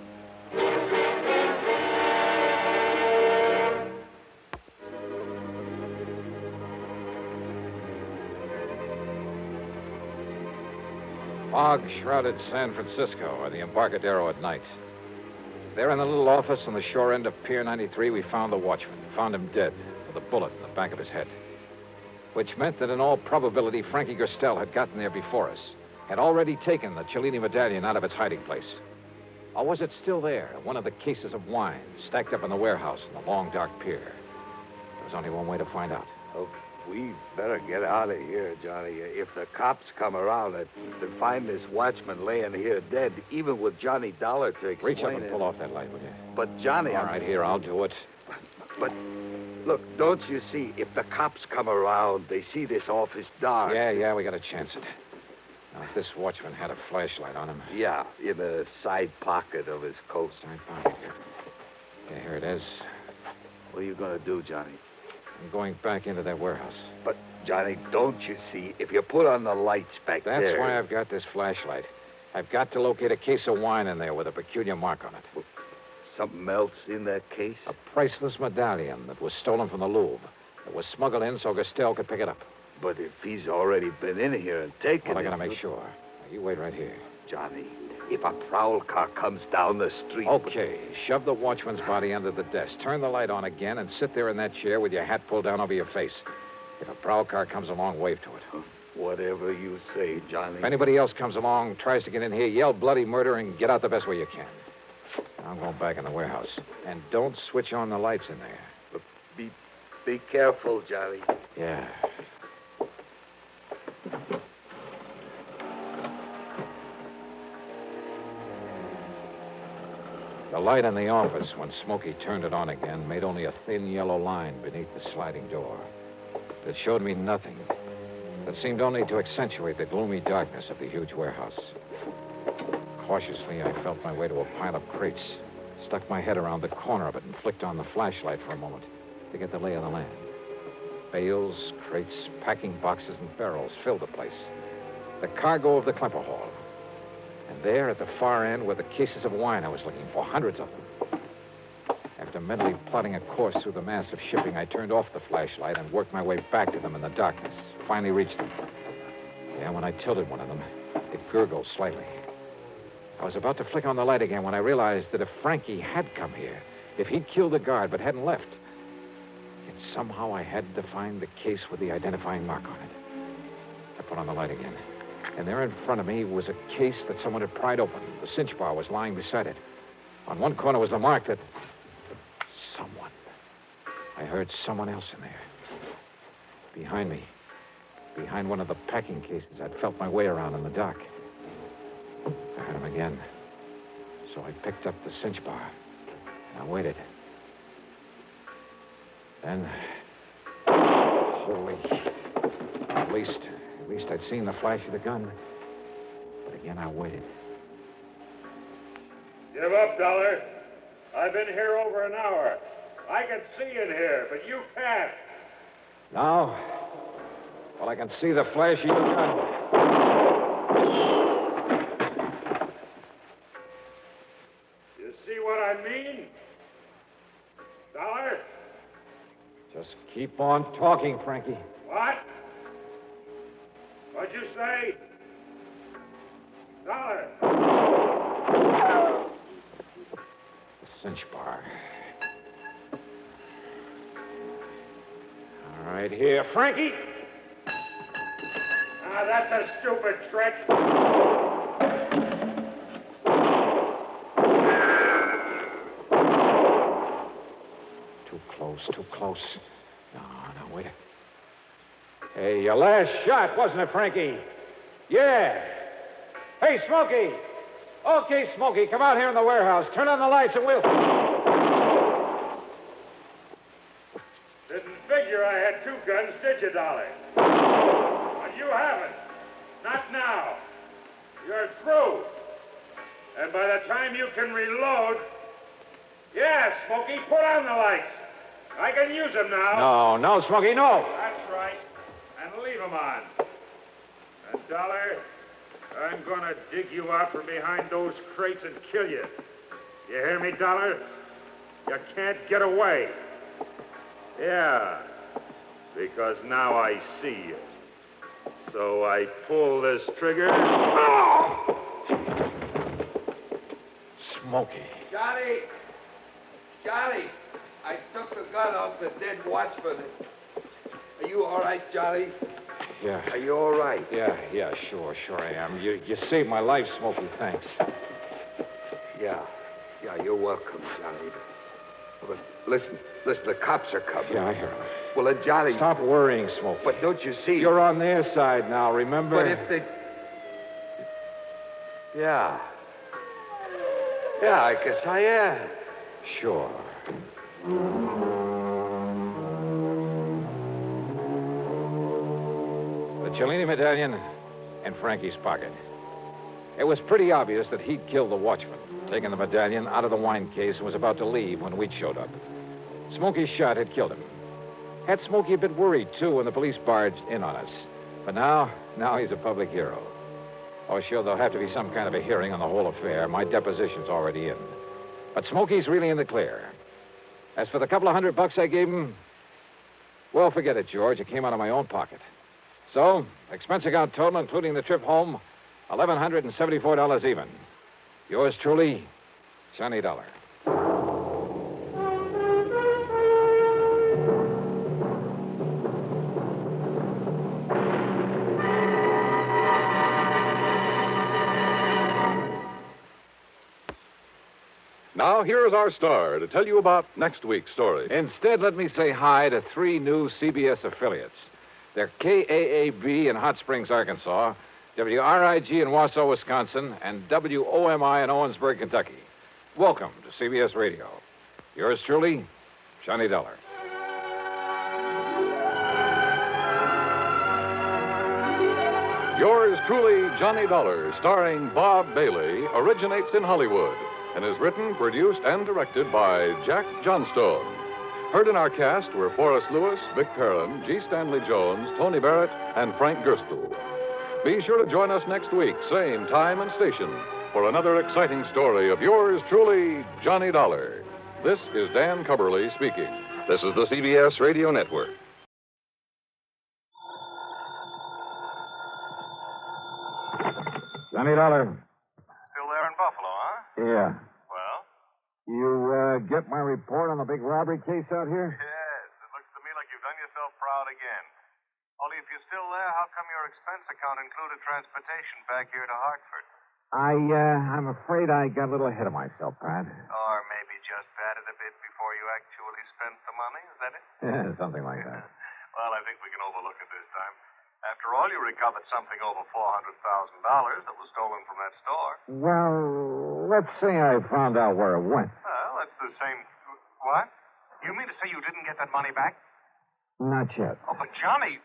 Fog shrouded San Francisco, or the Embarcadero at night. There in the little office on the shore end of Pier 93, we found the watchman. Found him dead, with a bullet in the back of his head. Which meant that in all probability, Frankie Gerstel had gotten there before us, had already taken the Cellini medallion out of its hiding place. Or was it still there, one of the cases of wine stacked up in the warehouse in the long, dark pier? There was only one way to find out. Oh, we better get out of here, Johnny. If the cops come around and find this watchman laying here dead, even with Johnny Dollar to explain Reach up and pull off that light, will you? But, Johnny... All right, here, I'll do it. But, look, don't you see, if the cops come around, they see this office dark. Yeah, we got to chance it. Now, if this watchman had a flashlight on him... Yeah, in the side pocket of his coat. Side pocket here. Yeah, here it is. What are you going to do, Johnny? I'm going back into that warehouse. But, Johnny, don't you see, if you put on the lights back there... That's why I've got this flashlight. I've got to locate a case of wine in there with a peculiar mark on it. Well, something else in that case? A priceless medallion that was stolen from the Louvre. It was smuggled in so Gerstel could pick it up. But if he's already been in here and taken it... Well, I got to make sure. Now, you wait right here. Johnny, if a prowl car comes down the street... Okay, shove the watchman's body under the desk. Turn the light on again and sit there in that chair with your hat pulled down over your face. If a prowl car comes along, wave to it. Whatever you say, Johnny. If anybody else comes along, tries to get in here, yell bloody murder and get out the best way you can. I'm going back in the warehouse. And don't switch on the lights in there. But be careful, Johnny. Yeah. The light in the office, when Smokey turned it on again, made only a thin yellow line beneath the sliding door. It showed me nothing. It seemed only to accentuate the gloomy darkness of the huge warehouse. Cautiously, I felt my way to a pile of crates, stuck my head around the corner of it, and flicked on the flashlight for a moment to get the lay of the land. Bales, crates, packing boxes, and barrels filled the place. The cargo of the Klemper Hall. And there, at the far end, were the cases of wine I was looking for, hundreds of them. After mentally plotting a course through the mass of shipping, I turned off the flashlight and worked my way back to them in the darkness. Finally reached them. Yeah, when I tilted one of them, it gurgled slightly. I was about to flick on the light again when I realized that if Frankie had come here, if he'd killed the guard but hadn't left, yet somehow I had to find the case with the identifying mark on it. I put on the light again. And there in front of me was a case that someone had pried open. The cinch bar was lying beside it. On one corner was the mark that... Someone. I heard someone else in there. Behind me. Behind one of the packing cases I'd felt my way around in the dark. I heard him again. So I picked up the cinch bar. And I waited. Then... Holy... At least I'd seen the flash of the gun. But again, I waited. Give up, Dollar. I've been here over an hour. I can see in here, but you can't. Now? Well, I can see the flash of your gun. You see what I mean? Dollar? Just keep on talking, Frankie. What? What'd you say? Dollar. The cinch bar. All right, here, Frankie. Now, that's a stupid trick. Too close. No, wait. Hey, your last shot, wasn't it, Frankie? Yeah. Hey, Smokey. Okay, Smokey, come out here in the warehouse. Turn on the lights and we'll... Didn't figure I had two guns, did you, Dolly? But you haven't. Not now. You're through. And by the time you can reload... Yeah, Smokey, put on the lights. I can use them now. No, Smokey, no. That's right. And leave them on. And, Dollar, I'm going to dig you out from behind those crates and kill you. You hear me, Dollar? You can't get away. Yeah, because now I see you. So I pull this trigger. Oh! Smokey. Johnny, I took the gun off the dead watchman. Are you all right, Johnny? Yeah. Are you all right? Yeah, sure I am. You saved my life, Smokey. Thanks. Yeah, you're welcome, Johnny. But listen, the cops are coming. Yeah, I hear them. Well, Johnny... Stop worrying, Smokey. But don't you see... You're on their side now, remember? But if they... Yeah, I guess I am. Sure. The Cellini medallion in Frankie's pocket. It was pretty obvious that he'd killed the watchman, taken the medallion out of the wine case, and was about to leave when we'd showed up. Smokey's shot had killed him. Had Smokey a bit worried, too, when the police barged in on us. But now he's a public hero. Oh, sure, there'll have to be some kind of a hearing on the whole affair. My deposition's already in. But Smokey's really in the clear. As for the couple of $100 I gave him, well, forget it, George. It came out of my own pocket. So, expense account total, including the trip home, $1,174 even. Yours truly, Johnny Dollar. Now, here is our star to tell you about next week's story. Instead, let me say hi to 3 new CBS affiliates. They're KAAB in Hot Springs, Arkansas, WRIG in Wausau, Wisconsin, and WOMI in Owensburg, Kentucky. Welcome to CBS Radio. Yours truly, Johnny Dollar. Yours truly, Johnny Dollar, starring Bob Bailey, originates in Hollywood and is written, produced, and directed by Jack Johnstone. Heard in our cast were Forrest Lewis, Vic Perrin, G. Stanley Jones, Tony Barrett, and Frank Gerstle. Be sure to join us next week, same time and station, for another exciting story of yours truly, Johnny Dollar. This is Dan Cubberly speaking. This is the CBS Radio Network. Johnny Dollar. Still there in Buffalo, huh? Yeah. Well? You get my report on the big robbery case out here? Yes. It looks to me like you've done yourself proud again. Only if you're still there, how come your expense account included transportation back here to Hartford? I'm afraid I got a little ahead of myself, Pat. Or maybe just batted a bit before you actually spent the money? Is that it? Yeah, something like that. Well, I think we can overlook it this time. After all, you recovered something over $400,000 that was stolen from that store. Well, let's say I found out where it went. Well, that's the same. What? You mean to say you didn't get that money back? Not yet. Oh, but Johnny.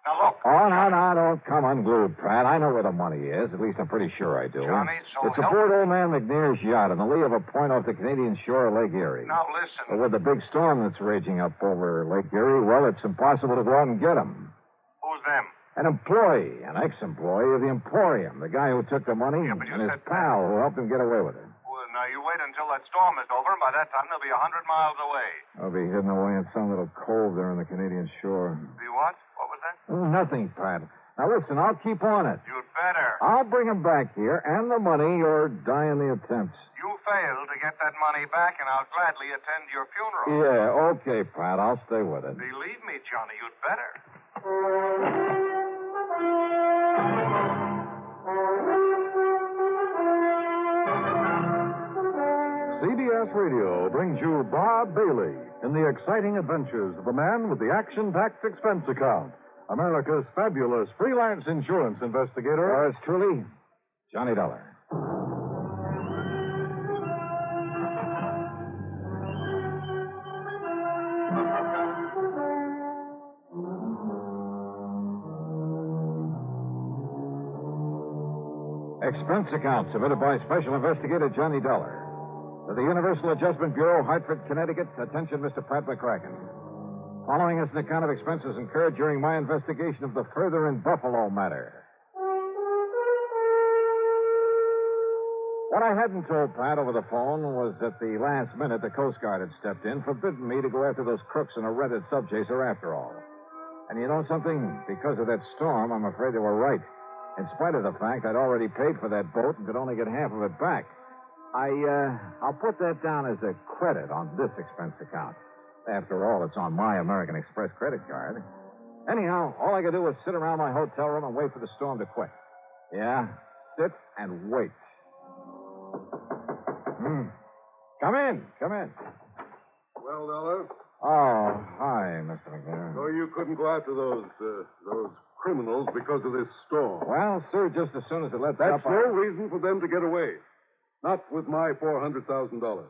Now, look. Oh, no, don't come unglued, Pratt. I know where the money is. At least I'm pretty sure I do. Johnny, so it's help aboard old man McNair's yacht on the lee of a point off the Canadian shore of Lake Erie. Now, listen. But with the big storm that's raging up over Lake Erie, well, it's impossible to go out and get him. Who's them? An employee, an ex-employee of the Emporium, the guy who took the money, and his pal who helped him get away with it. Well, now, you wait until that storm is over, and by that time they'll be 100 miles away. I'll be hidden away in some little cove there on the Canadian shore. Be what? What was that? Oh, nothing, Pat. Now, listen, I'll keep on it. You'd better. I'll bring him back here and the money or die in the attempts. You fail to get that money back, and I'll gladly attend your funeral. Yeah, okay, Pat. I'll stay with it. Believe me, Johnny, you'd better. CBS Radio brings you Bob Bailey in the exciting adventures of the man with the action-packed expense account, America's fabulous freelance insurance investigator. Yours truly, Johnny Dollar. Expense account submitted by Special Investigator Johnny Dollar. To the Universal Adjustment Bureau, Hartford, Connecticut. Attention, Mr. Pat McCracken. Following is an account of expenses incurred during my investigation of the Further in Buffalo matter. What I hadn't told Pat over the phone was that the last minute the Coast Guard had stepped in, forbidden me to go after those crooks in a rented subchaser after all. And you know something? Because of that storm, I'm afraid they were right. In spite of the fact I'd already paid for that boat and could only get half of it back. I'll put that down as a credit on this expense account. After all, it's on my American Express credit card. Anyhow, all I could do was sit around my hotel room and wait for the storm to quit. Yeah, sit and wait. Come in. Well, Dollar? Oh, hi, Mr. McNair. So you couldn't go after those criminals because of this storm? Well, sir, just as soon as it lets That's up, no reason for them to get away. Not with my $400,000.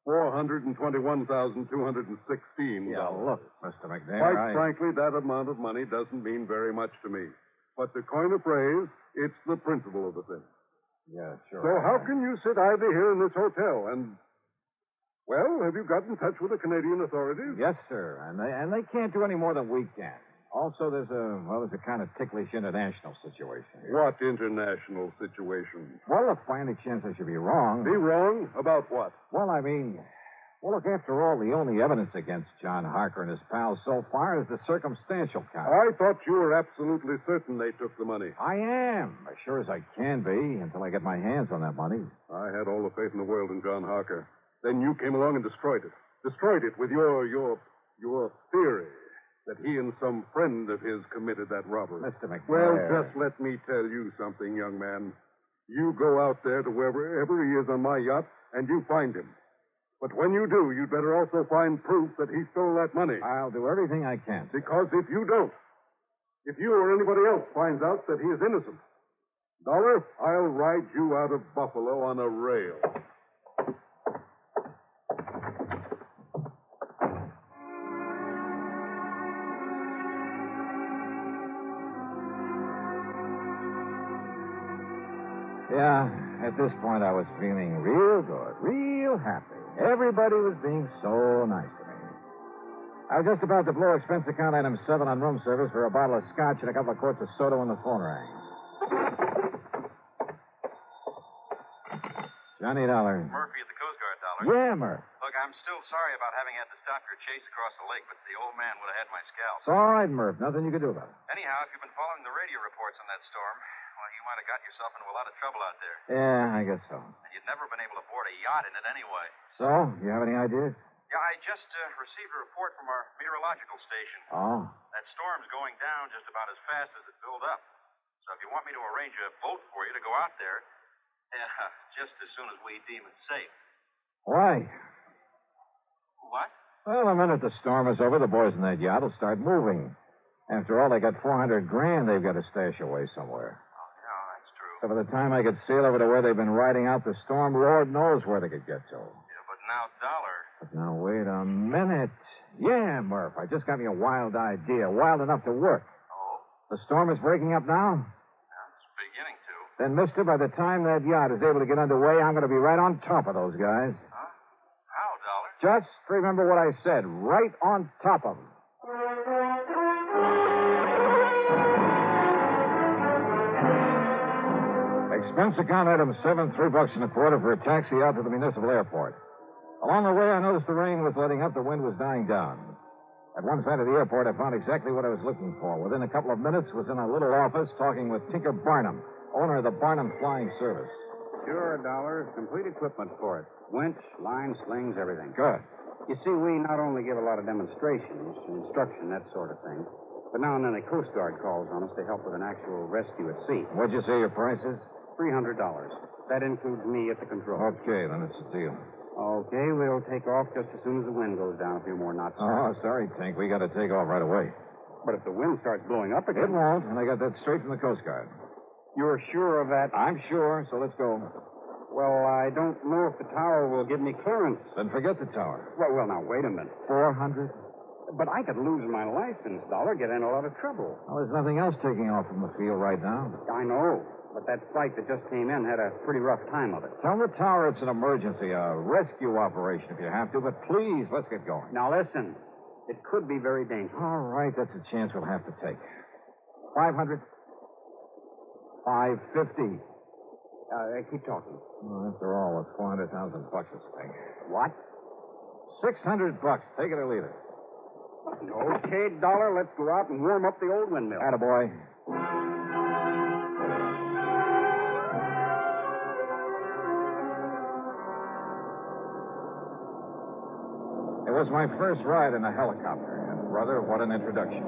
$421,216. Yeah, look, Mr. McNair, Quite frankly, that amount of money doesn't mean very much to me. But to coin a phrase, it's the principle of the thing. Yeah, sure. So how can you sit idly here in this hotel and... Well, have you got in touch with the Canadian authorities? Yes, sir. And they can't do any more than we can. Also, there's a kind of ticklish international situation here. What international situation? Well, if by any chance I should be wrong... Be wrong? About what? Well, look, after all, the only evidence against John Harker and his pals so far is the circumstantial count. I thought you were absolutely certain they took the money. I am, as sure as I can be, until I get my hands on that money. I had all the faith in the world in John Harker. Then you came along and destroyed it. Destroyed it with your theory that he and some friend of his committed that robbery. Mr. McNair. Well, just let me tell you something, young man. You go out there to wherever he is on my yacht, and you find him. But when you do, you'd better also find proof that he stole that money. I'll do everything I can. Because if you don't, if you or anybody else finds out that he is innocent, Dollar, I'll ride you out of Buffalo on a rail. Yeah, at this point I was feeling real good, real happy. Everybody was being so nice to me. I was just about to blow expense account item 7 on room service for a bottle of scotch and a couple of quarts of soda when the phone rang. Johnny Dollar. Murphy at the Coast Guard, Dollar. Yeah, Murph. Look, I'm still sorry about having had to stop your chase across the lake, but the old man would have had my scalp. It's all right, Murph. Nothing you can do about it. Anyhow, if you've been following the radio reports on that storm, well, you might have got yourself into a lot of trouble out there. Yeah, I guess so. And you'd never been able to board a yacht in it anyway. So, you have any ideas? Yeah, I just received a report from our meteorological station. Oh. That storm's going down just about as fast as it built up. So if you want me to arrange a boat for you to go out there, just as soon as we deem it safe. Why? What? Well, the minute the storm is over, the boys in that yacht will start moving. After all, they got $400,000 they've got to stash away somewhere. Oh, yeah, that's true. So by the time I could sail over to where they've been riding out the storm, Lord knows where they could get to. Yeah, but now, Dollar. But now, wait a minute. Yeah, Murph, I just got me a wild idea, wild enough to work. Oh? The storm is breaking up now? It's beginning to. Then, mister, by the time that yacht is able to get underway, I'm going to be right on top of those guys. Huh? How, Dollar? Just remember what I said. Right on top of them. Expense account item 7, $3.25 for a taxi out to the municipal airport. Along the way, I noticed the rain was letting up, the wind was dying down. At one side of the airport, I found exactly what I was looking for. Within a couple of minutes, was in a little office talking with Tinker Barnum, owner of the Barnum Flying Service. Sure, Dollar. Complete equipment for it. Winch, line, slings, everything. Good. You see, we not only give a lot of demonstrations, instruction, that sort of thing, but now and then a Coast Guard calls on us to help with an actual rescue at sea. What'd you say your price is? $300. That includes me at the control. Okay, then it's a deal. Okay, we'll take off just as soon as the wind goes down a few more knots. Oh, sorry, Tink. We got to take off right away. But if the wind starts blowing up again... It won't, and I got that straight from the Coast Guard. You're sure of that? I'm sure, so let's go. Well, I don't know if the tower will give me clearance. Then forget the tower. Well, now, wait a minute. 400? But I could lose my license, Dollar, get in a lot of trouble. Well, there's nothing else taking off from the field right now. I know. But that flight that just came in had a pretty rough time of it. Tell the tower it's an emergency, a rescue operation if you have to, but please, let's get going. Now, listen. It could be very dangerous. All right, that's a chance we'll have to take. 500? 550. Keep talking. Well, after all, it's $400,000 this thing. What? $600. Take it or leave it. Okay, Dollar, let's go out and warm up the old windmill. Attaboy. It was my first ride in a helicopter, and brother, what an introduction.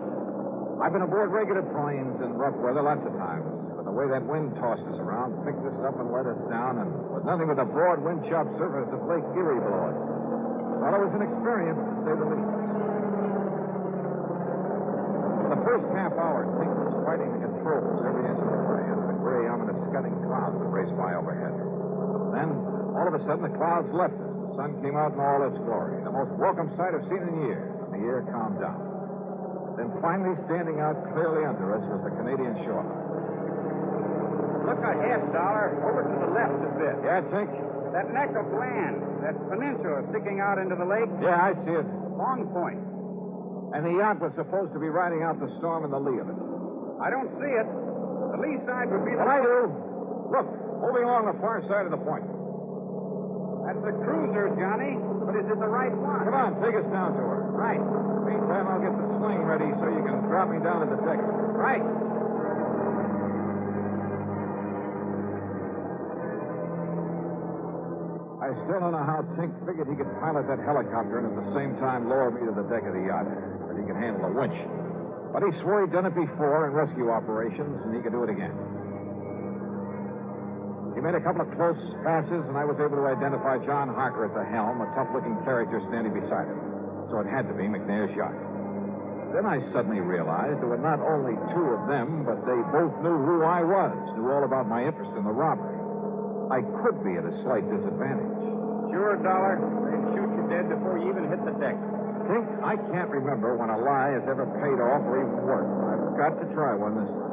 I've been aboard regular planes in rough weather lots of times, but the way that wind tossed us around, picked us up and let us down, and with nothing but the broad wind-chopped surface of Lake Erie below us. Well, it was an experience, to say the least. For the first half hour, Tink was fighting the controls every inch of the way under the gray, ominous scudding clouds that raced by overhead. Then, all of a sudden, the clouds left us. The sun came out in all its glory, the most welcome sight I've seen in years, and the air calmed down. Then finally, standing out clearly under us was the Canadian shoreline. Look ahead, Dollar. Over to the left a bit. Yeah, Tink? That neck of land, that peninsula sticking out into the lake. Yeah, I see it. Long Point. And the yacht was supposed to be riding out the storm in the lee of it. I don't see it. The lee side would be the... Well, I do. Look, moving along the far side of the point. That's the cruiser, Johnny. But is it the right one? Come on, take us down to her. Right. Meantime, I'll get the sling ready so you can drop me down at the deck. Right. I still don't know how Tink figured he could pilot that helicopter and at the same time lower me to the deck of the yacht. That he could handle a winch. But he swore he'd done it before in rescue operations, and he could do it again. He made a couple of close passes, and I was able to identify John Harker at the helm, a tough-looking character standing beside him. So it had to be McNair's yacht. Then I suddenly realized there were not only two of them, but they both knew who I was, knew all about my interest in the robbery. I could be at a slight disadvantage. Sure, Dollar. They'd shoot you dead before you even hit the deck. Tink, I can't remember when a lie has ever paid off or even worked. I've got to try one this time.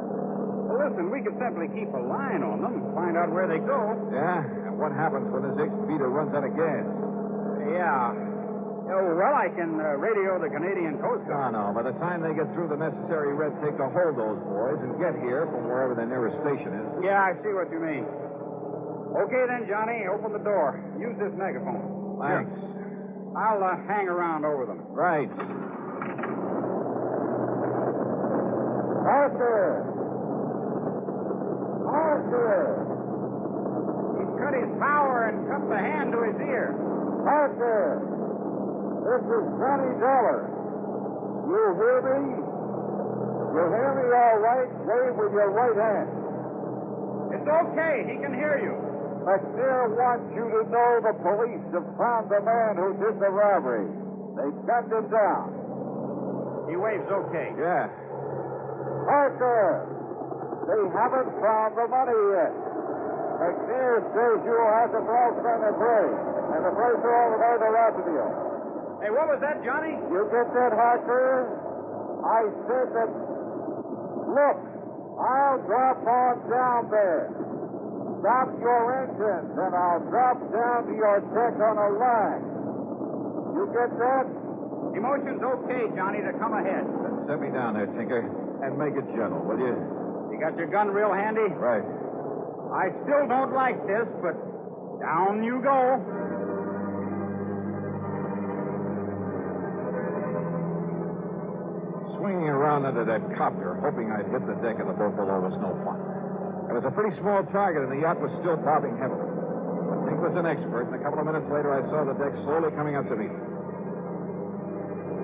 Well, listen, we could simply keep a line on them, find out where they go. Yeah? And what happens when this ex-beater runs out of gas? Yeah. Oh, well, I can radio the Canadian Coast Guard. No. By the time they get through the necessary red tape to hold those boys and get here from wherever their nearest station is. Yeah, I see what you mean. Okay, then, Johnny, open the door. Use this megaphone. Thanks. Here. I'll hang around over them. Right. Arthur! Arthur! He's cut his power and cupped the hand to his ear. Arthur! This is Johnny Dollar. You hear me? You hear me all right? Wave with your right hand. It's okay. He can hear you. McNair wants you to know the police have found the man who did the robbery. They tracked him down. He waves okay. Yeah. Arthur! They haven't found the money yet. McNair says you'll have them lost on the plane, and the place all the way to Rotterdam. Hey, what was that, Johnny? You get that, Harker? I said that. Look, I'll drop on down there. Stop your engines, and I'll drop down to your deck on a line. You get that? Emotion's okay, Johnny, to come ahead. Then set me down there, Tinker, and make it gentle, will you? You got your gun real handy? Right. I still don't like this, but down you go. Swinging around under that copter, hoping I'd hit the deck of the boat below was no fun. It was a pretty small target, and the yacht was still bobbing heavily. But Tink was an expert, and a couple of minutes later, I saw the deck slowly coming up to me.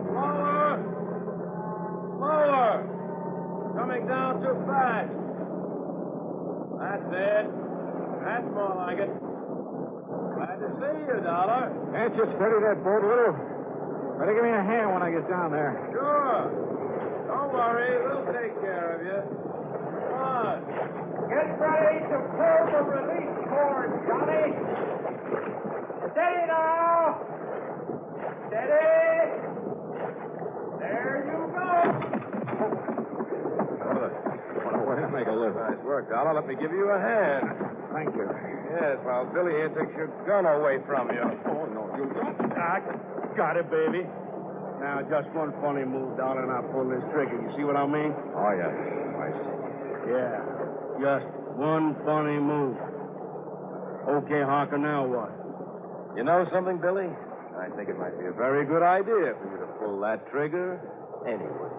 Slower! Slower! Coming down too fast. That's it. That's more like it. Glad to see you, Dollar. Can't you steady that boat a little? Better give me a hand when I get down there. Sure. Don't worry. We'll take care of you. Come on. Get ready to pull the release cord, Johnny. Steady now. Steady. There you go. What a way to make a living. Nice work, Dollar. Let me give you a hand. Thank you. Yes, while Billy here takes your gun away from you. Oh, no, you don't. I got it, baby. Now, just one funny move, Dollar, and I'll pull this trigger. You see what I mean? Oh, yeah. I see. Yeah. Just one funny move. Okay, Harker, now what? You know something, Billy? I think it might be a very good idea for you to pull that trigger anyway.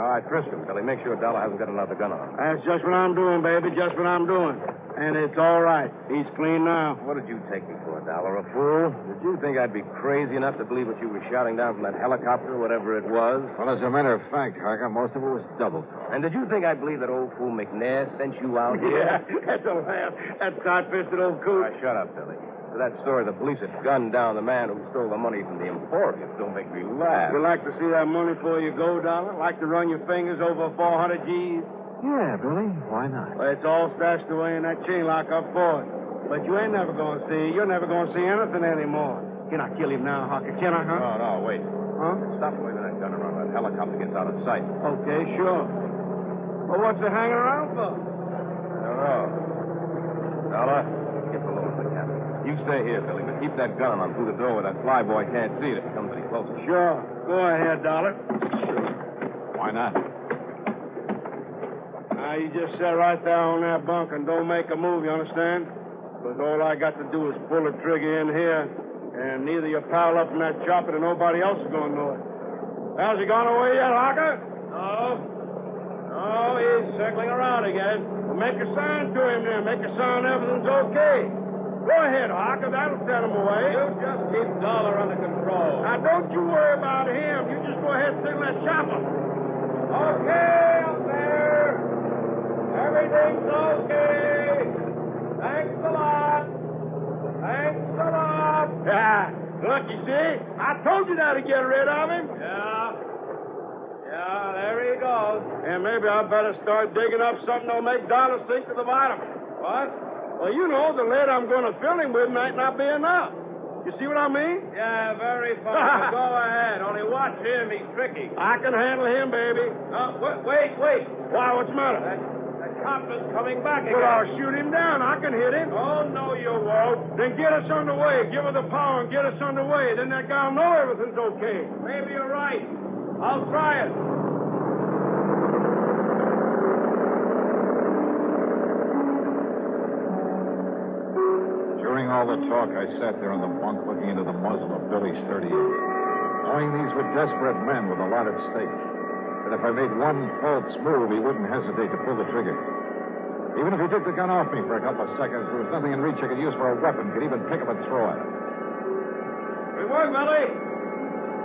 All right, frisk him, Billy. Make sure Dollar hasn't got another gun on him. That's just what I'm doing, baby. Just what I'm doing. And it's all right. He's clean now. What did you take me for, Dollar? A fool? Did you think I'd be crazy enough to believe what you were shouting down from that helicopter, whatever it was? Well, as a matter of fact, Harker, most of it was double talk. And did you think I'd believe that old fool McNair sent you out here? Yeah, that's a laugh. That tight-fisted old coot. All right, shut up, Billy. To that story, the police had gunned down the man who stole the money from the Emporium. Don't make me laugh. You like to see that money before you go, Dollar? Like to run your fingers over 400 G's? Yeah, Billy. Why not? Well, it's all stashed away in that chain lock up for it. But you ain't never going to see. You're never going to see anything anymore. Can I kill him now, Harker? Can I, huh? No, wait. Huh? Stop waving that gun around. That helicopter gets out of sight. Okay, sure. Well, what's it hanging around for? I don't know. Dollar, get below the cabin. You stay here, Billy, but keep that gun on through the door where that flyboy can't see it if he comes any closer. Sure. Go ahead, Dollar. Why not? Now, you just sit right there on that bunk and don't make a move, you understand? Because all I got to do is pull the trigger in here, and neither your pal up in that chopper nor nobody else is going to know it. Has he gone away yet, Harker? No, he's circling around again. Well, make a sign to him then. Make a sign everything's okay. Go ahead, Harker. That'll set him away. You just keep Dollar under control. Now, don't you worry about him. You just go ahead and signal that chopper. Okay, up there. Everything's okay. Thanks a lot. Thanks a lot. Yeah, look, you see? I told you that to get rid of him. Yeah, there he goes. And maybe I better start digging up something that'll make Dollar sink to the bottom. What? Well, you know, the lead I'm going to fill him with might not be enough. You see what I mean? Yeah, very fine. Go ahead. Only watch him. He's tricky. I can handle him, baby. Wait. Why, what's the matter? That cop is coming back again. Well, I'll shoot him down. I can hit him. Oh, no, you won't. Then get us underway. Give her the power and get us underway. Then that guy'll know everything's okay. Maybe you're right. I'll try it. During all the talk, I sat there on the bunk looking into the muzzle of Billy's .38, knowing these were desperate men with a lot at stake. That if I made one false move, he wouldn't hesitate to pull the trigger. Even if he took the gun off me for a couple of seconds, there was nothing in reach I could use for a weapon, could even pick up and throw at him. Good work, Billy.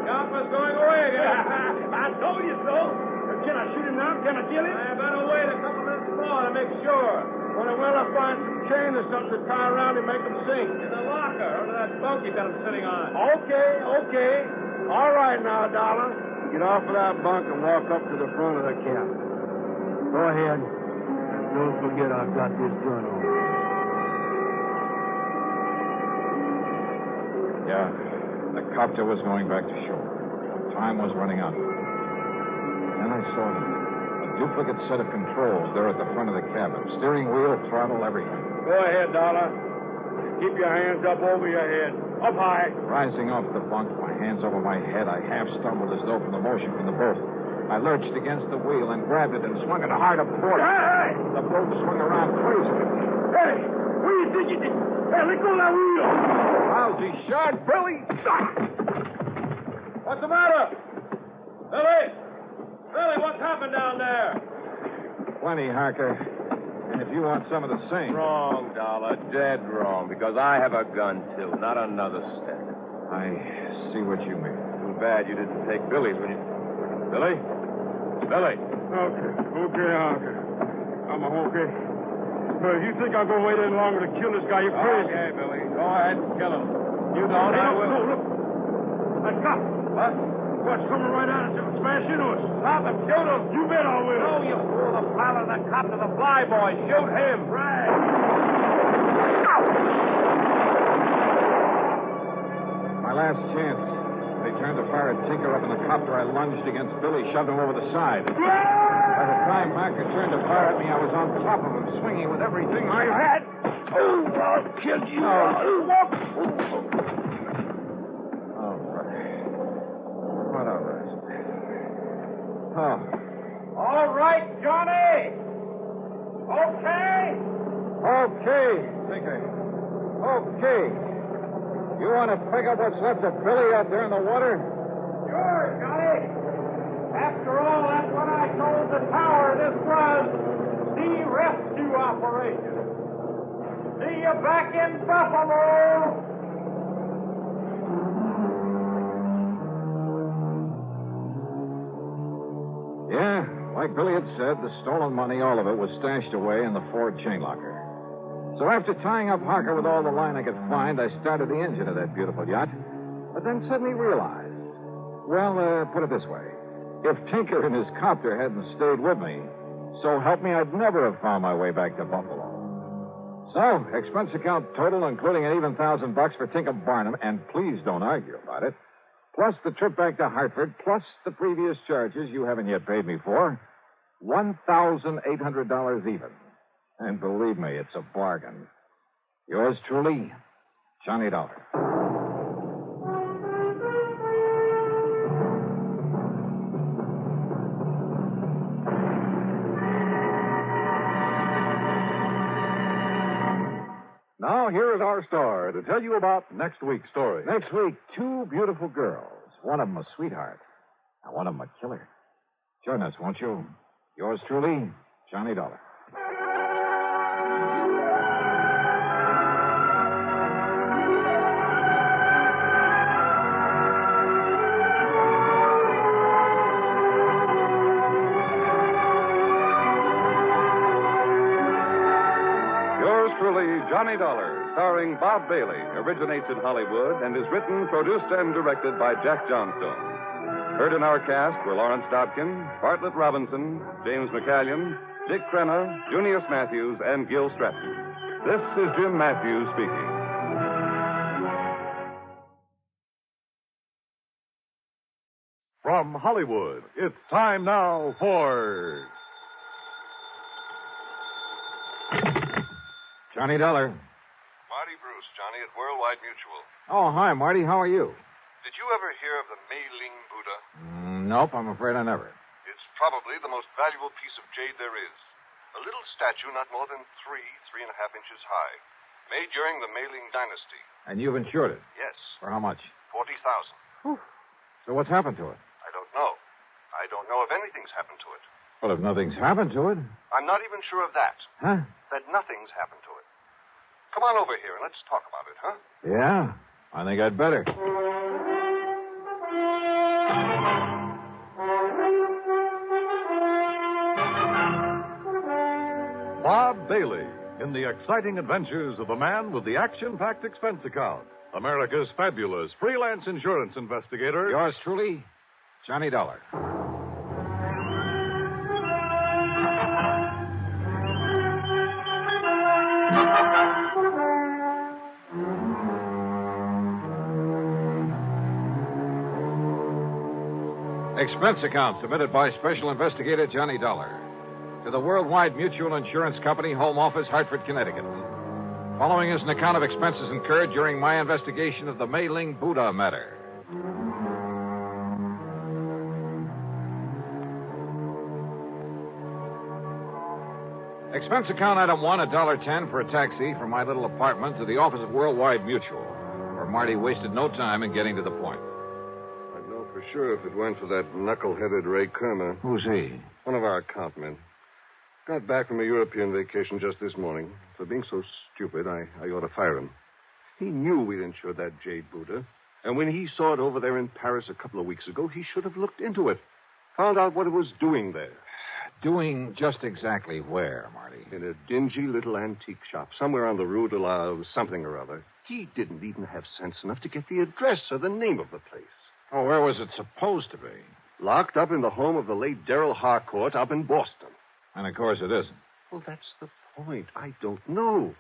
Copper's going away again. I told you so. Can I shoot him now? Can I kill him? I better wait a couple minutes more to make sure. Well, I'll find some chain or something to tie around and make him sink. In the locker, under that bunk you got him sitting on. Okay. All right now, Dollar. Get off of that bunk and walk up to the front of the cabin. Go ahead. And don't forget I've got this gun on. Yeah, the copter was going back to shore. Time was running out. Then I saw them. A duplicate set of controls there at the front of the cabin. Steering wheel, throttle, everything. Go ahead, Dollar. Keep your hands up over your head. Up high. Rising off the bunk, my hands over my head, I half stumbled as though from the motion from the boat. I lurched against the wheel and grabbed it and swung it hard a port. Hey! The boat swung around crazily. Hey! What do you think you did? Hey, let go of that wheel! Lousy shot, Billy! What's the matter? Billy, what's happened down there? Plenty, Harker. And if you want some of the same. Wrong, Dollar. Dead wrong. Because I have a gun, too. Not another step. I see what you mean. Too bad you didn't take Billy's when you... Billy? Okay, Harker. I'm okay. But if you think I'm going to wait any longer to kill this guy, you're crazy. Okay, Billy. Go ahead. Kill him. You don't, I will. No, look. That cop. What? What's coming right at us? It'll smash into us. Stop him. Shoot him. You bet I will. No, you fool. The pilot, the cop, to the flyboy. Shoot him. Right. My last chance. They turned to fire at Tinker up in the copter. I lunged against Billy, shoved him over the side. By the time Harker turned to fire at me, I was on top of him, swinging with everything I had. Oh, I'll kill you. All right. What a rest. Oh. All right, Johnny. Okay, Tinker. Okay. You want to pick up what's left of Billy out there in the water? Sure, Johnny. After all, that's what I told the tower. This was the rescue operation. See you back in Buffalo. Yeah, like Billy had said, the stolen money, all of it, was stashed away in the Ford chain locker. So after tying up Harker with all the line I could find, I started the engine of that beautiful yacht. But then suddenly realized, put it this way. If Tinker and his copter hadn't stayed with me, so help me, I'd never have found my way back to Buffalo. So, expense account total, including an even $1,000 for Tinker Barnum, and please don't argue about it, plus the trip back to Hartford, plus the previous charges you haven't yet paid me for, $1,800 even. And believe me, it's a bargain. Yours truly, Johnny Dollar. Now, here is our star to tell you about next week's story. Next week, two beautiful girls. One of them a sweetheart, and one of them a killer. Join us, won't you? Yours truly, Johnny Dollar. Johnny Dollar, starring Bob Bailey, originates in Hollywood and is written, produced, and directed by Jack Johnstone. Heard in our cast were Lawrence Dobkin, Bartlett Robinson, James McCallion, Dick Crenna, Junius Matthews, and Gil Stratton. This is Jim Matthews speaking. from Hollywood, it's time now for Johnny Dollar. Marty Bruce, Johnny, at Worldwide Mutual. Oh, hi, Marty. How are you? Did you ever hear of the Mei Ling Buddha? Nope, I'm afraid I never. It's probably the most valuable piece of jade there is. A little statue not more than 3.5 inches high, made during the Mei Ling dynasty. And you've insured it? Yes, For how much? 40,000. So what's happened to it? I don't know. I don't know if anything's happened to it. Well, if nothing's happened to it. I'm not even sure of that. Huh? That nothing's happened to it. Come on over here and let's talk about it, huh? Yeah, I think I'd better. Bob Bailey in the exciting adventures of the man with the action-packed expense account, America's fabulous freelance insurance investigator. Yours truly, Johnny Dollar. Expense account submitted by Special Investigator Johnny Dollar to the Worldwide Mutual Insurance Company, Home Office, Hartford, Connecticut. Following is an account of expenses incurred during my investigation of the Mei Ling Buddha matter. Expense account item 1, $1.10 for a taxi from my little apartment to the office of Worldwide Mutual, where Marty wasted no time in getting to the point. I'd know for sure if it weren't for that knuckle-headed Ray Kermer. Who's he? One of our account men. Got back from a European vacation just this morning. For being so stupid, I ought to fire him. He knew we'd insured that jade Buddha. And when he saw it over there in Paris a couple of weeks ago, he should have looked into it. Found out what it was doing there. Doing just exactly where, Marty? In a dingy little antique shop, somewhere on the Rue de la something or other. He didn't even have sense enough to get the address or the name of the place. Oh, where was it supposed to be? Locked up in the home of the late Darrell Harcourt up in Boston. And, of course, it isn't. Well, that's the point. I don't know.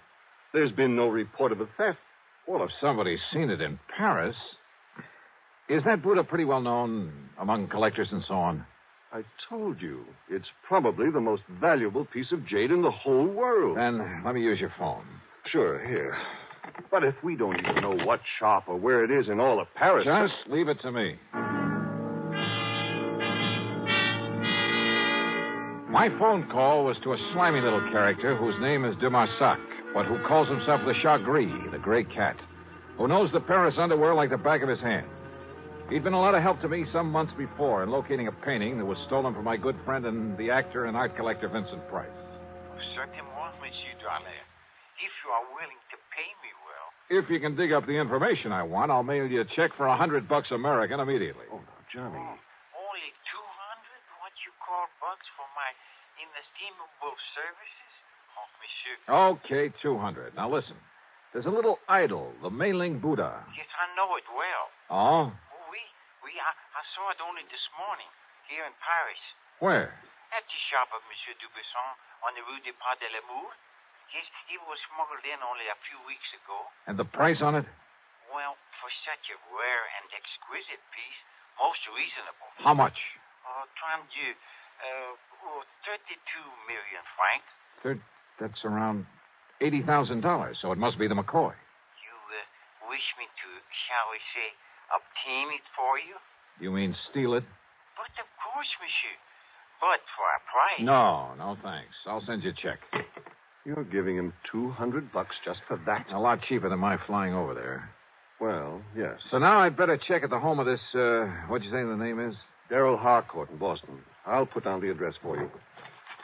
There's been no report of a theft. Well, if somebody's seen it in Paris... Is that Buddha pretty well known among collectors and so on? I told you. It's probably the most valuable piece of jade in the whole world. Then let me use your phone. Sure, here. But if we don't even know what shop or where it is in all of Paris... Just leave it to me. My phone call was to a slimy little character whose name is de Marsac, but who calls himself the Chat Gris, the gray cat, who knows the Paris underworld like the back of his hand. He'd been a lot of help to me some months before in locating a painting that was stolen from my good friend and the actor and art collector Vincent Price. Certainement, Monsieur Dollar. If you are willing to pay me well. If you can dig up the information I want, I'll mail you a check for $100 American immediately. Oh, no, Johnny. Only 200? What you call bucks for my inestimable services? Oh, Monsieur. Okay, 200. Now listen. There's a little idol, the Mei Ling Buddha. Yes, I know it well. Oh? I saw it only this morning, here in Paris. Where? At the shop of Monsieur Dubuisson on the Rue des Pas de l'Amour. Yes, it was smuggled in only a few weeks ago. And the price on it? Well, for such a rare and exquisite piece, most reasonable. How much? 32 million francs. That's around $80,000, so it must be the McCoy. You wish me to, shall we say, obtain it for you? You mean steal it? But of course, monsieur. But for a price. No, thanks. I'll send you a check. You're giving him $200 just for that? A lot cheaper than my flying over there. Well, yes. So now I'd better check at the home of this, what'd you say the name is? Darrell Harcourt in Boston. I'll put down the address for you.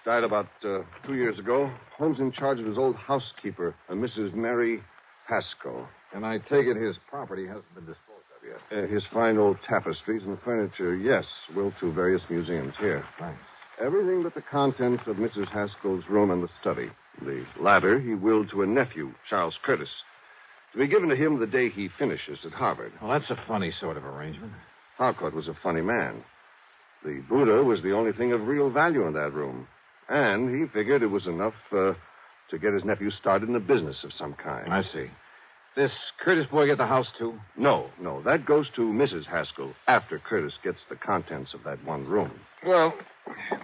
Died about 2 years ago. Home's in charge of his old housekeeper, a Mrs. Mary Pascoe. And I take it his property hasn't been disposed of yet. His fine old tapestries and furniture, yes, will to various museums. Here. Thanks. Everything but the contents of Mrs. Haskell's room and the study. The latter he willed to a nephew, Charles Curtis, to be given to him the day he finishes at Harvard. Well, that's a funny sort of arrangement. Harcourt was a funny man. The Buddha was the only thing of real value in that room. And he figured it was enough to get his nephew started in a business of some kind. I see. This Curtis boy get the house, too? No. That goes to Mrs. Haskell after Curtis gets the contents of that one room. Well,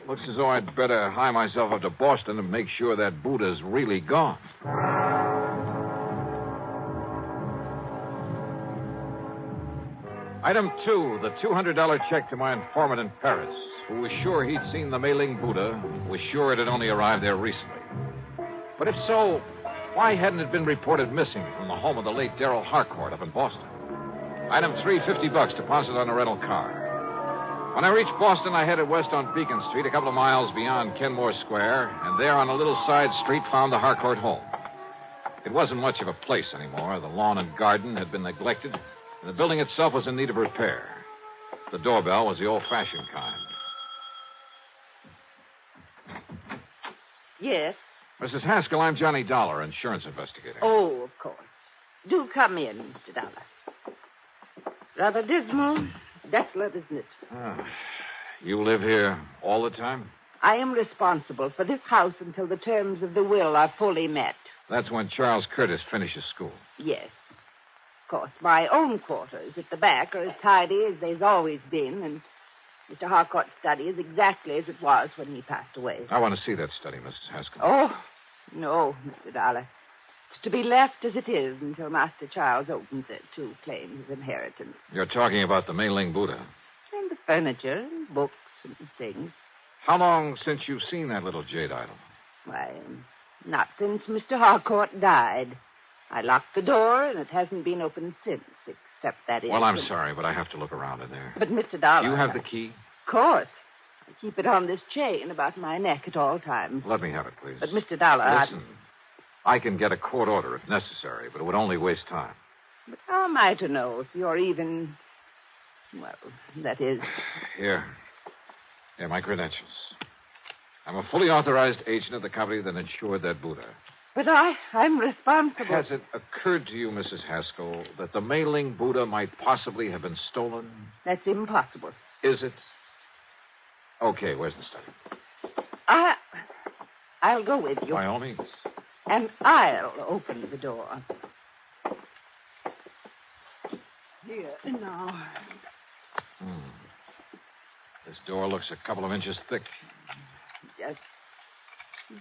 looks as though I'd better hie myself up to Boston and make sure that Buddha's really gone. Item 2, the $200 check to my informant in Paris, who was sure he'd seen the Mei Ling Buddha, was sure it had only arrived there recently. But if so, why hadn't it been reported missing from the home of the late Darrell Harcourt up in Boston? Item 3, $50 deposit on a rental car. When I reached Boston, I headed west on Beacon Street, a couple of miles beyond Kenmore Square, and there on a little side street found the Harcourt home. It wasn't much of a place anymore. The lawn and garden had been neglected, and the building itself was in need of repair. The doorbell was the old-fashioned kind. Yes? Mrs. Haskell, I'm Johnny Dollar, insurance investigator. Oh, of course. Do come in, Mr. Dollar. Rather dismal, desolate, isn't it? You live here all the time? I am responsible for this house until the terms of the will are fully met. That's when Charles Curtis finishes school. Yes. Of course, my own quarters at the back are as tidy as they've always been, and Mr. Harcourt's study is exactly as it was when he passed away. I want to see that study, Mrs. Haskell. Oh, no, Mr. Dollar. It's to be left as it is until Master Charles opens it to claim his inheritance. You're talking about the Mei Ling Buddha. And the furniture, and books, and things. How long since you've seen that little jade idol? Why, not since Mr. Harcourt died. I locked the door, and it hasn't been opened since, except that Well, I'm sorry, but I have to look around in there. But, Mr. Dollar... You have the key? Of course. I keep it on this chain about my neck at all times. Let me have it, please. But, Mr. Dollar... Listen, I can get a court order if necessary, but it would only waste time. But how am I to know if you're even... Well, that is... Here, my credentials. I'm a fully authorized agent of the company that insured that Buddha. But I'm responsible. Has it occurred to you, Mrs. Haskell, that the Mei Ling Buddha might possibly have been stolen? That's impossible. Is it? Okay, where's the study? I'll go with you. By all means. And I'll open the door. Here, now. This door looks a couple of inches thick.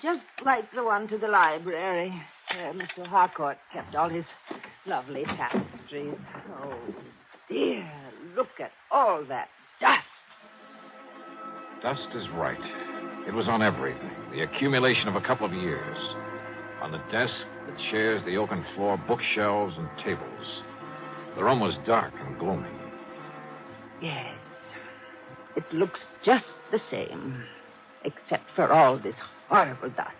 Just like the one to the library, where Mr. Harcourt kept all his lovely tapestries. Oh, dear, look at all that dust. Dust is right. It was on everything. The accumulation of a couple of years. On the desk, the chairs, the oaken floor, bookshelves, and tables. The room was dark and gloomy. Yes. It looks just the same, except for all this horrible dust.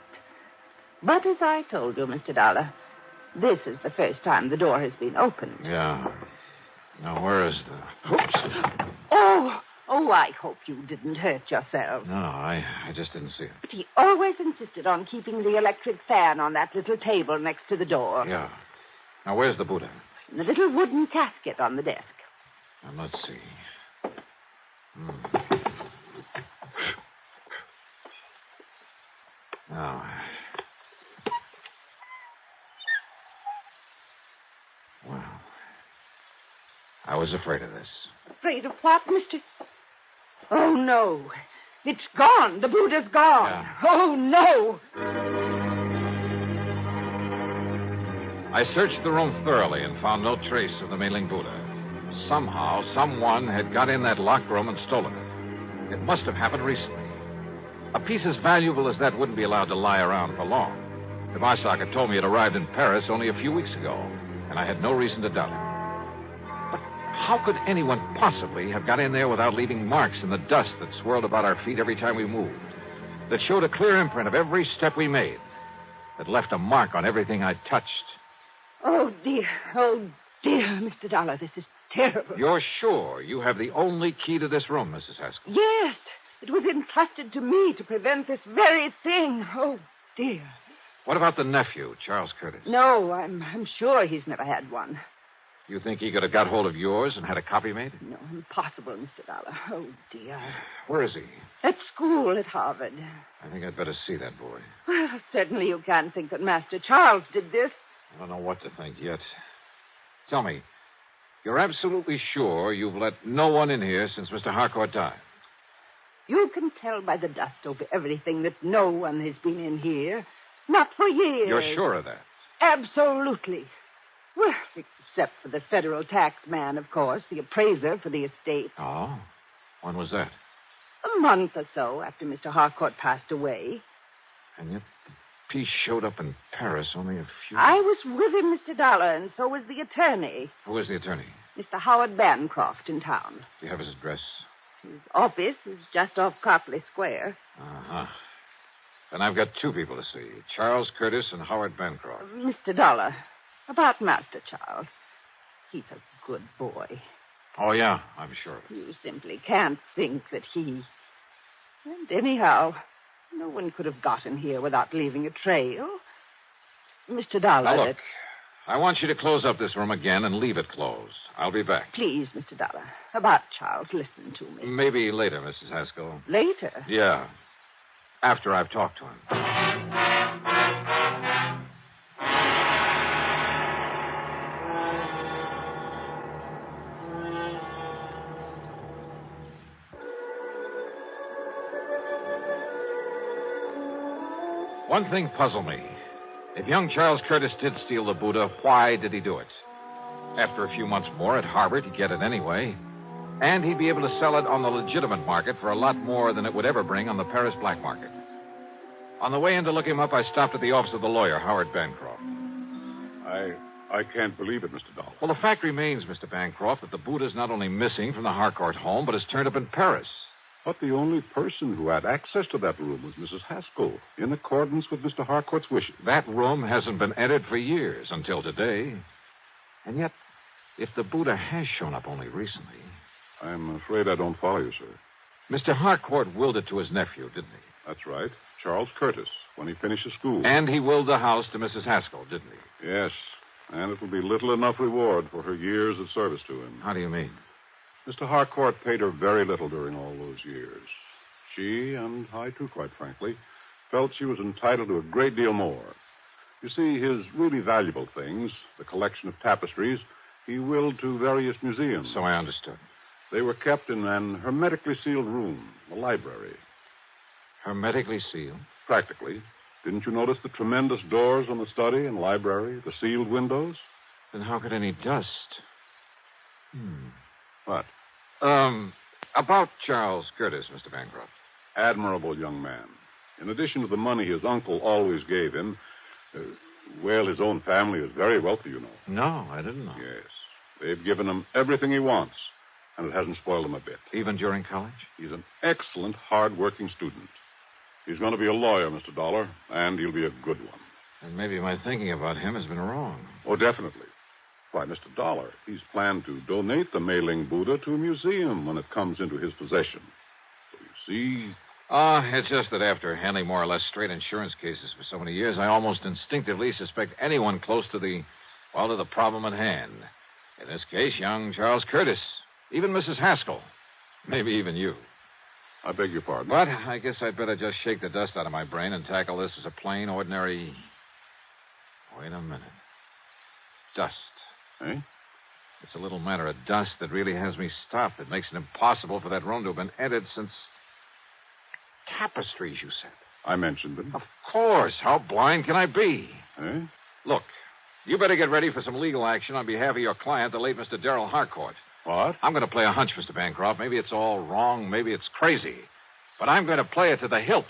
But as I told you, Mr. Dollar, this is the first time the door has been opened. Yeah. Now, where is the... Oops. Oh, I hope you didn't hurt yourself. No, I just didn't see it. But he always insisted on keeping the electric fan on that little table next to the door. Yeah. Now, where's the Buddha? In the little wooden casket on the desk. Now, let's see. Now. Well, I was afraid of this. Afraid of what, Mr.? Oh, no. It's gone. The Buddha's gone. Yeah. Oh, no. I searched the room thoroughly and found no trace of the Mei Ling Buddha. Somehow, someone had got in that locked room and stolen it. It must have happened recently. A piece as valuable as that wouldn't be allowed to lie around for long. The Marsoc had told me it arrived in Paris only a few weeks ago, and I had no reason to doubt it. But how could anyone possibly have got in there without leaving marks in the dust that swirled about our feet every time we moved, that showed a clear imprint of every step we made, that left a mark on everything I touched? Oh, dear, Mr. Dollar, this is terrible. You're sure you have the only key to this room, Mrs. Haskell? Yes, it was entrusted to me to prevent this very thing. Oh, dear. What about the nephew, Charles Curtis? No, I'm sure he's never had one. You think he could have got hold of yours and had a copy made? No, impossible, Mr. Dollar. Oh, dear. Where is he? At school at Harvard. I think I'd better see that boy. Well, certainly you can't think that Master Charles did this. I don't know what to think yet. Tell me, you're absolutely sure you've let no one in here since Mr. Harcourt died? You can tell by the dust over everything that no one has been in here. Not for years. You're sure of that? Absolutely. Well, except for the federal tax man, of course, the appraiser for the estate. Oh? When was that? A month or so after Mr. Harcourt passed away. And yet the piece showed up in Paris only a few... I was with him, Mr. Dollar, and so was the attorney. Who is the attorney? Mr. Howard Bancroft in town. Do you have his address? His office is just off Copley Square. Uh-huh. Then I've got two people to see, Charles Curtis and Howard Bancroft. Mr. Dollar, about Master Charles. He's a good boy. Oh, yeah, I'm sure. You simply can't think that he... And anyhow, no one could have gotten here without leaving a trail. Mr. Dollar... Now, look, I want you to close up this room again and leave it closed. I'll be back. Please, Mr. Dollar. About Charles, listen to me. Maybe later, Mrs. Haskell. Later? Yeah. After I've talked to him. One thing puzzled me. If young Charles Curtis did steal the Buddha, why did he do it? After a few months more at Harvard, he'd get it anyway. And he'd be able to sell it on the legitimate market for a lot more than it would ever bring on the Paris black market. On the way in to look him up, I stopped at the office of the lawyer, Howard Bancroft. I can't believe it, Mr. Dollar. Well, the fact remains, Mr. Bancroft, that the Buddha's not only missing from the Harcourt home, but has turned up in Paris. But the only person who had access to that room was Mrs. Haskell, in accordance with Mr. Harcourt's wishes. That room hasn't been entered for years, until today. And yet, if the Buddha has shown up only recently... I'm afraid I don't follow you, sir. Mr. Harcourt willed it to his nephew, didn't he? That's right. Charles Curtis, when he finishes school. And he willed the house to Mrs. Haskell, didn't he? Yes. And it will be little enough reward for her years of service to him. How do you mean? Mr. Harcourt paid her very little during all those years. She, and I too, quite frankly, felt she was entitled to a great deal more. You see, his really valuable things, the collection of tapestries, he willed to various museums. So I understood. They were kept in an hermetically sealed room, the library. Hermetically sealed? Practically. Didn't you notice the tremendous doors on the study and library, the sealed windows? Then how could any dust? What? About Charles Curtis, Mr. Bancroft. Admirable young man. In addition to the money his uncle always gave him, his own family is very wealthy, you know. No, I didn't know. Yes. They've given him everything he wants, and it hasn't spoiled him a bit. Even during college? He's an excellent, hard-working student. He's going to be a lawyer, Mr. Dollar, and he'll be a good one. And maybe my thinking about him has been wrong. Oh, definitely. Why, Mr. Dollar, he's planned to donate the Mei-Ling Buddha to a museum when it comes into his possession. So you see... It's just that after handling more or less straight insurance cases for so many years, I almost instinctively suspect anyone close to the problem at hand. In this case, young Charles Curtis. Even Mrs. Haskell. Maybe even you. I beg your pardon. But I guess I'd better just shake the dust out of my brain and tackle this as a plain, ordinary... Wait a minute. Dust. Eh? It's a little matter of dust that really has me stopped. It makes it impossible for that room to have been entered since... Tapestries, you said. I mentioned them. Of course. How blind can I be? Eh? Look, you better get ready for some legal action on behalf of your client, the late Mr. Darrell Harcourt. What? I'm going to play a hunch, Mr. Bancroft. Maybe it's all wrong. Maybe it's crazy. But I'm going to play it to the hilt.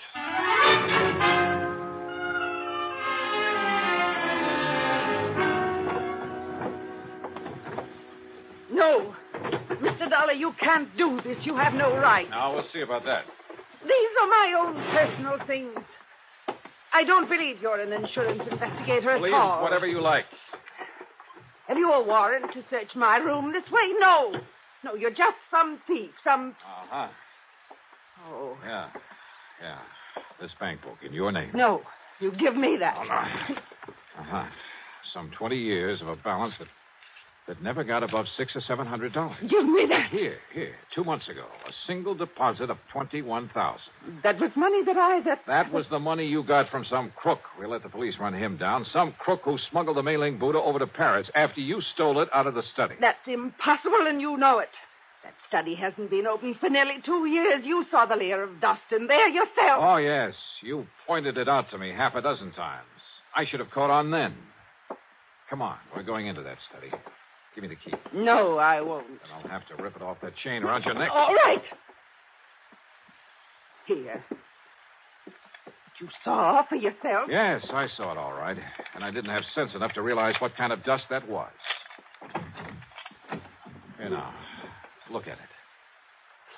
No. Mr. Dollar, you can't do this. You have no right. Now, we'll see about that. These are my own personal things. I don't believe you're an insurance investigator Please, at all. whatever you like. Have you a warrant to search my room this way? No. No, you're just some thief, some... Uh-huh. Oh. Yeah. This bank book in your name. No, you give me that. Oh, no. Uh-huh. Some 20 years of a balance that... that never got above $600 or $700. Give me that. Here, 2 months ago. A single deposit of $21,000. That was money That was the money you got from some crook. We'll let the police run him down. Some crook who smuggled the Mei-Ling Buddha over to Paris after you stole it out of the study. That's impossible, and you know it. That study hasn't been open for nearly 2 years. You saw the layer of dust in there yourself. Oh, yes. You pointed it out to me half a dozen times. I should have caught on then. Come on. We're going into that study. Give me the key. No, I won't. Then I'll have to rip it off that chain around your neck. All right. Here. You saw for yourself? Yes, I saw it all right. And I didn't have sense enough to realize what kind of dust that was. Here now. Look at it.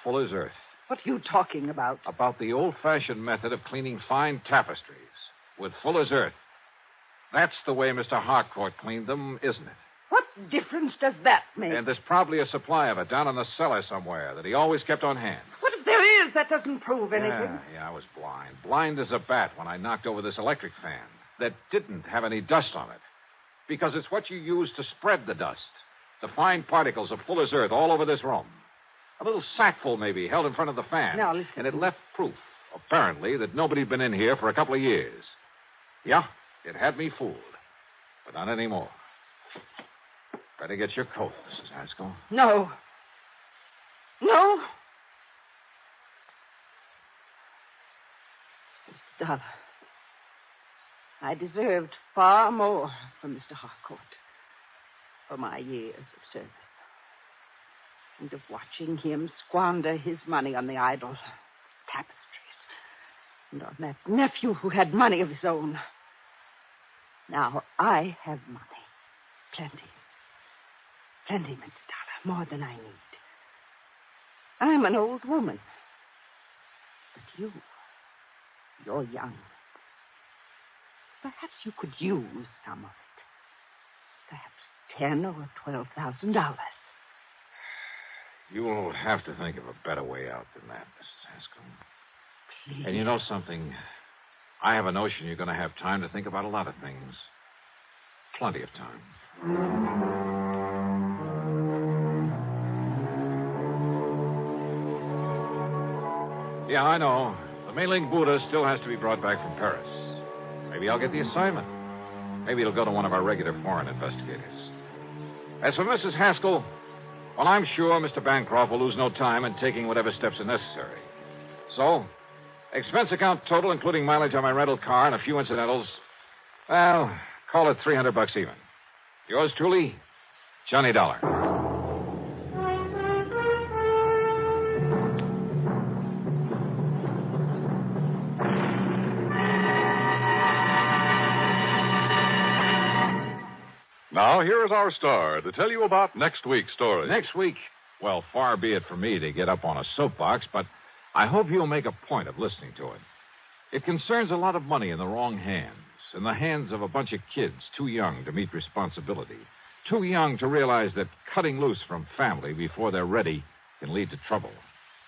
Full as earth. What are you talking about? About the old-fashioned method of cleaning fine tapestries with Fuller's earth. That's the way Mr. Harcourt cleaned them, isn't it? What difference does that make? And there's probably a supply of it down in the cellar somewhere that he always kept on hand. What if there is? That doesn't prove anything. Yeah, I was blind. Blind as a bat when I knocked over this electric fan that didn't have any dust on it. Because it's what you use to spread the dust. The fine particles of Fuller's earth all over this room. A little sackful, maybe, held in front of the fan. Now, listen. And it left proof, apparently, that nobody'd been in here for a couple of years. Yeah, it had me fooled. But not anymore. Better get your coat, Mrs. Haskell. No. No. Mr. Dollar, I deserved far more from Mr. Harcourt for my years of service. And of watching him squander his money on the idle tapestries. And on that nephew who had money of his own. Now I have money. Plenty. Plenty, Mr. Dollar. More than I need. I'm an old woman. But you're young. Perhaps you could use some of it. Perhaps $10,000 or $12,000. You'll have to think of a better way out than that, Mrs. Haskell. Please. And you know something? I have a notion you're going to have time to think about a lot of things. Plenty of time. Yeah, I know. The Mei-Ling Buddha still has to be brought back from Paris. Maybe I'll get the assignment. Maybe it'll go to one of our regular foreign investigators. As for Mrs. Haskell, well, I'm sure Mr. Bancroft will lose no time in taking whatever steps are necessary. So, expense account total, including mileage on my rental car and a few incidentals, well, call it $300 even. Yours truly, Johnny Dollar. Now, here is our star to tell you about next week's story. Next week? Well, far be it from me to get up on a soapbox, but I hope you'll make a point of listening to it. It concerns a lot of money in the wrong hands, in the hands of a bunch of kids too young to meet responsibility, too young to realize that cutting loose from family before they're ready can lead to trouble.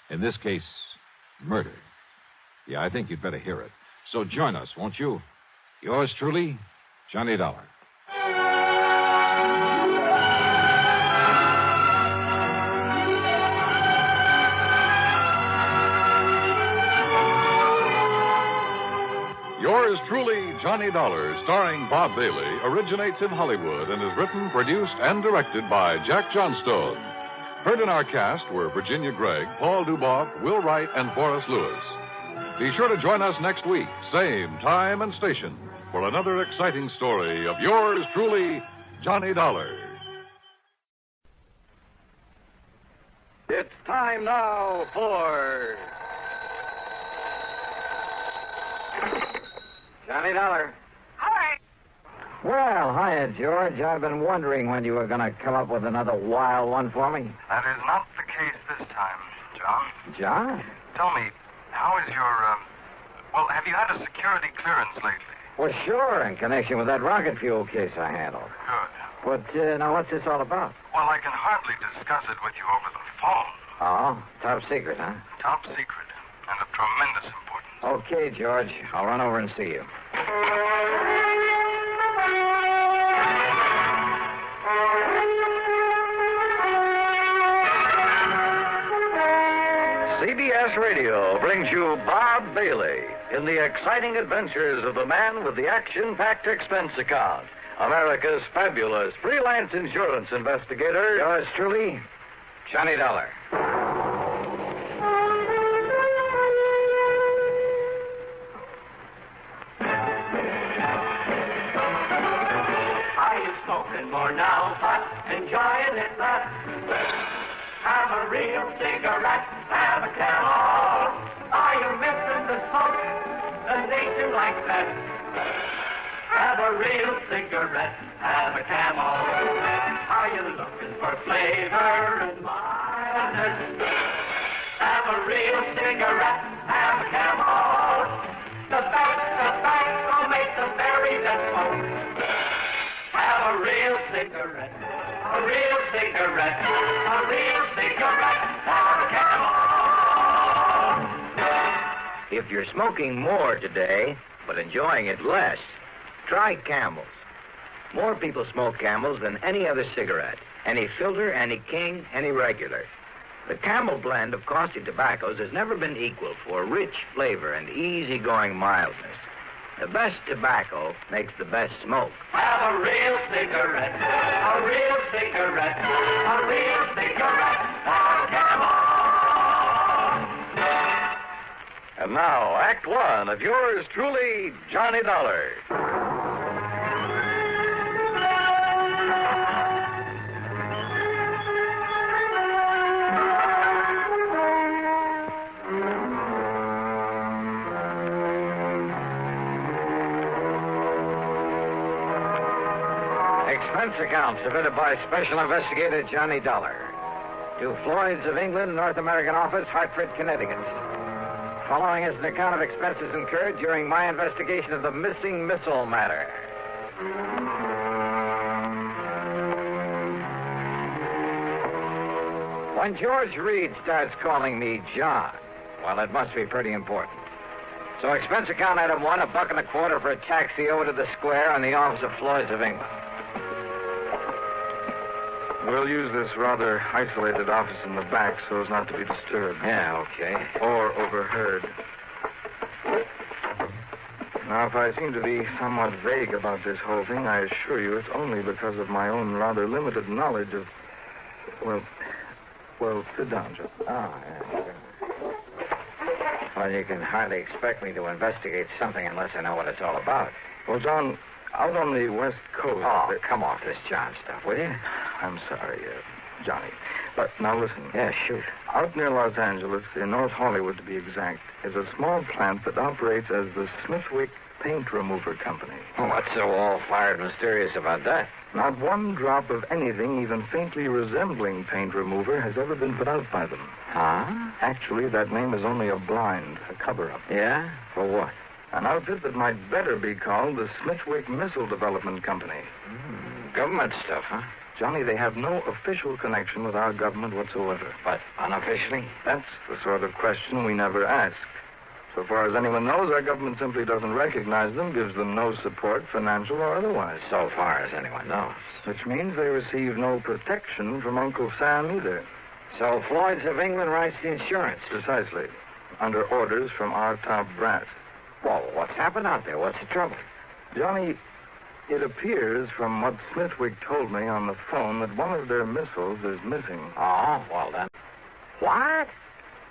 In this case, murder. Yeah, I think you'd better hear it. So join us, won't you? Yours truly, Johnny Dollar. Yours truly, Johnny Dollar, starring Bob Bailey, originates in Hollywood and is written, produced, and directed by Jack Johnstone. Heard in our cast were Virginia Gregg, Paul Duboff, Will Wright, and Forrest Lewis. Be sure to join us next week, same time and station, for another exciting story of yours truly, Johnny Dollar. It's time now for Johnny Dollar. Hi. Well, hiya, George. I've been wondering when you were going to come up with another wild one for me. That is not the case this time, John. John? Tell me, how is your, well, have you had a security clearance lately? Well, sure, in connection with that rocket fuel case I handled. Good. But, now, what's this all about? Well, I can hardly discuss it with you over the phone. Oh, top secret, huh? Top secret, and of tremendous importance. Okay, George. I'll run over and see you. CBS Radio brings you Bob Bailey in the exciting adventures of the man with the action-packed expense account, America's fabulous freelance insurance investigator. Yours truly, Johnny Dollar. Are you smoking more now, but enjoying it less? Have a real cigarette, have a Camel. Are you missing the smoke? A nation like that. Have a real cigarette, have a Camel. Are you looking for flavor and mildness? Have a real cigarette, have a Camel. The best tobacco makes the berries that smoke. Have a real cigarette, a real cigarette, a real cigarette, have a Camel. If you're smoking more today, but enjoying it less, try Camels. More people smoke Camels than any other cigarette. Any filter, any king, any regular. The Camel blend of costly tobaccos has never been equal for rich flavor and easygoing mildness. The best tobacco makes the best smoke. Have a real cigarette, a real cigarette, a real cigarette, have a Camel. And now, Act One of yours truly, Johnny Dollar. Expense account submitted by Special Investigator Johnny Dollar to Floyd's of England, North American Office, Hartford, Connecticut. Following is an account of expenses incurred during my investigation of the missing missile matter. When George Reed starts calling me John, well, it must be pretty important. So expense account item one, $1.25 for a taxi over to the square on the office of Floyd's of England. We'll use this rather isolated office in the back so as not to be disturbed. Yeah, okay. Or overheard. Now, if I seem to be somewhat vague about this whole thing, I assure you it's only because of my own rather limited knowledge of... Well, sit down, Joe. Oh, yeah, sure. Well, you can hardly expect me to investigate something unless I know what it's all about. Well, John, out on the West Coast... Oh, come off this John stuff, will you? I'm sorry, Johnny. But now listen. Yeah, shoot. Out near Los Angeles, in North Hollywood to be exact, is a small plant that operates as the Smithwick Paint Remover Company. Oh, what's so all-fired mysterious about that? Not one drop of anything even faintly resembling paint remover has ever been put out by them. Huh? Actually, that name is only a blind, a cover-up. Yeah? For what? An outfit that might better be called the Smithwick Missile Development Company. Government stuff, huh? Johnny, they have no official connection with our government whatsoever. But unofficially? That's the sort of question we never ask. So far as anyone knows, our government simply doesn't recognize them, gives them no support, financial or otherwise. So far as anyone knows. Which means they receive no protection from Uncle Sam either. So Floyd's of England writes the insurance? Precisely. Under orders from our top brass. Well, what's happened out there? What's the trouble? Johnny, it appears from what Smithwick told me on the phone that one of their missiles is missing. Oh, well then. What?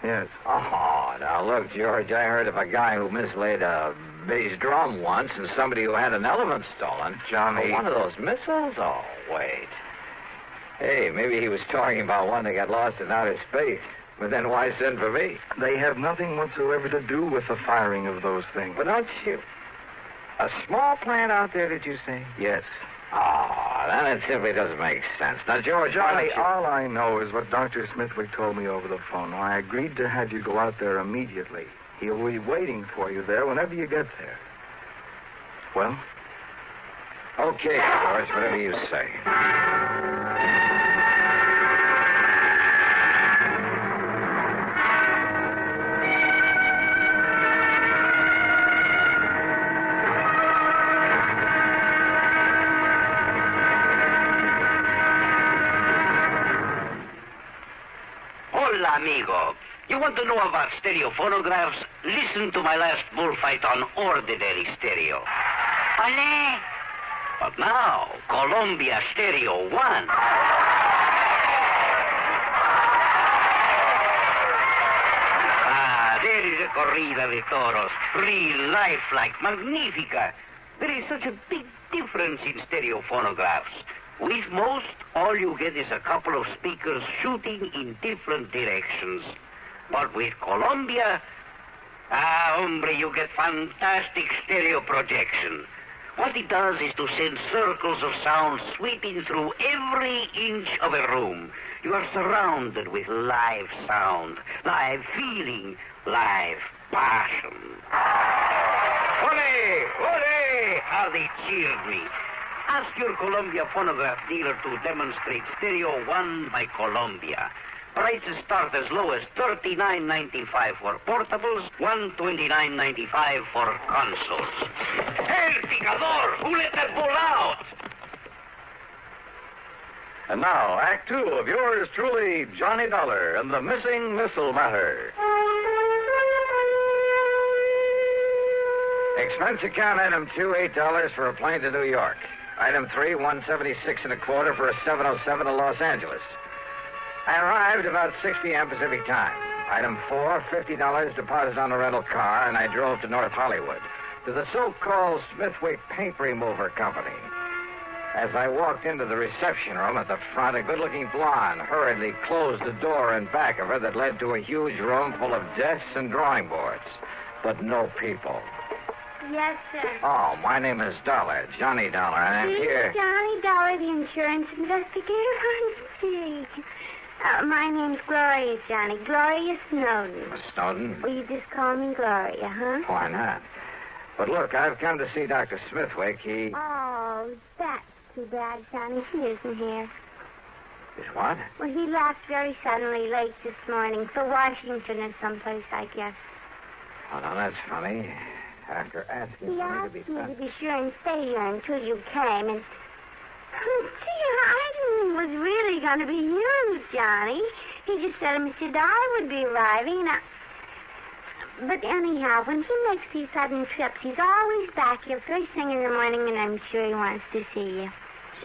Yes. Oh, now look, George, I heard of a guy who mislaid a bass drum once and somebody who had an elephant stolen. Johnny. Oh, one of those missiles? Oh, wait. Hey, maybe he was talking about one that got lost in outer space. But then why send for me? They have nothing whatsoever to do with the firing of those things. But don't you... A small plant out there, did you say? Yes. Oh, then it simply doesn't make sense. Now, George, Johnny, all I know is what Dr. Smithwick told me over the phone. I agreed to have you go out there immediately. He'll be waiting for you there whenever you get there. Well? Okay, George, whatever you say. Hola, amigo. You want to know about stereo phonographs? Listen to my last bullfight on ordinary stereo. Ole. But now, Columbia Stereo 1. There is a corrida de toros. Real lifelike, magnifica. There is such a big difference in stereo phonographs. With most, all you get is a couple of speakers shooting in different directions. But with Columbia, hombre, you get fantastic stereo projection. What it does is to send circles of sound sweeping through every inch of a room. You are surrounded with live sound, live feeling, live passion. Ole! Ole! How they cheered me. Ask your Columbia phonograph dealer to demonstrate Stereo 1 by Columbia. Prices start as low as $39.95 for portables, $129.95 for consoles. El Picador! Who let that bull out? And now, Act Two of yours truly, Johnny Dollar and the Missing Missile Matter. Expense account item 2, $8 for a plane to New York. Item 3, $176 1/4 for a 707 to Los Angeles. I arrived about 6 p.m. Pacific time. Item 4, $50 deposit on a rental car, and I drove to North Hollywood, to the so-called Smithwick Paint Remover Company. As I walked into the reception room at the front, a good-looking blonde hurriedly closed the door in back of her that led to a huge room full of desks and drawing boards, but no people. Yes, sir. Oh, my name is Dollar, Johnny Dollar, and I'm here. Johnny Dollar, the insurance investigator. My name's Gloria, Johnny. Gloria Snowden. Snowden? Well, you just call me Gloria, huh? Why not? But look, I've come to see Dr. Smithwick. He... Oh, that's too bad, Johnny. He isn't here. Is what? Well, he left very suddenly late this morning for Washington or someplace, I guess. Oh, no, that's funny. After asking He for me to asked be me sent. to be sure and stay here until you came, and... Gee, I didn't was really going to be you, Johnny. He just said Mr. Dollar would be arriving, and But anyhow, when he makes these sudden trips, he's always back here first thing in the morning, and I'm sure he wants to see you.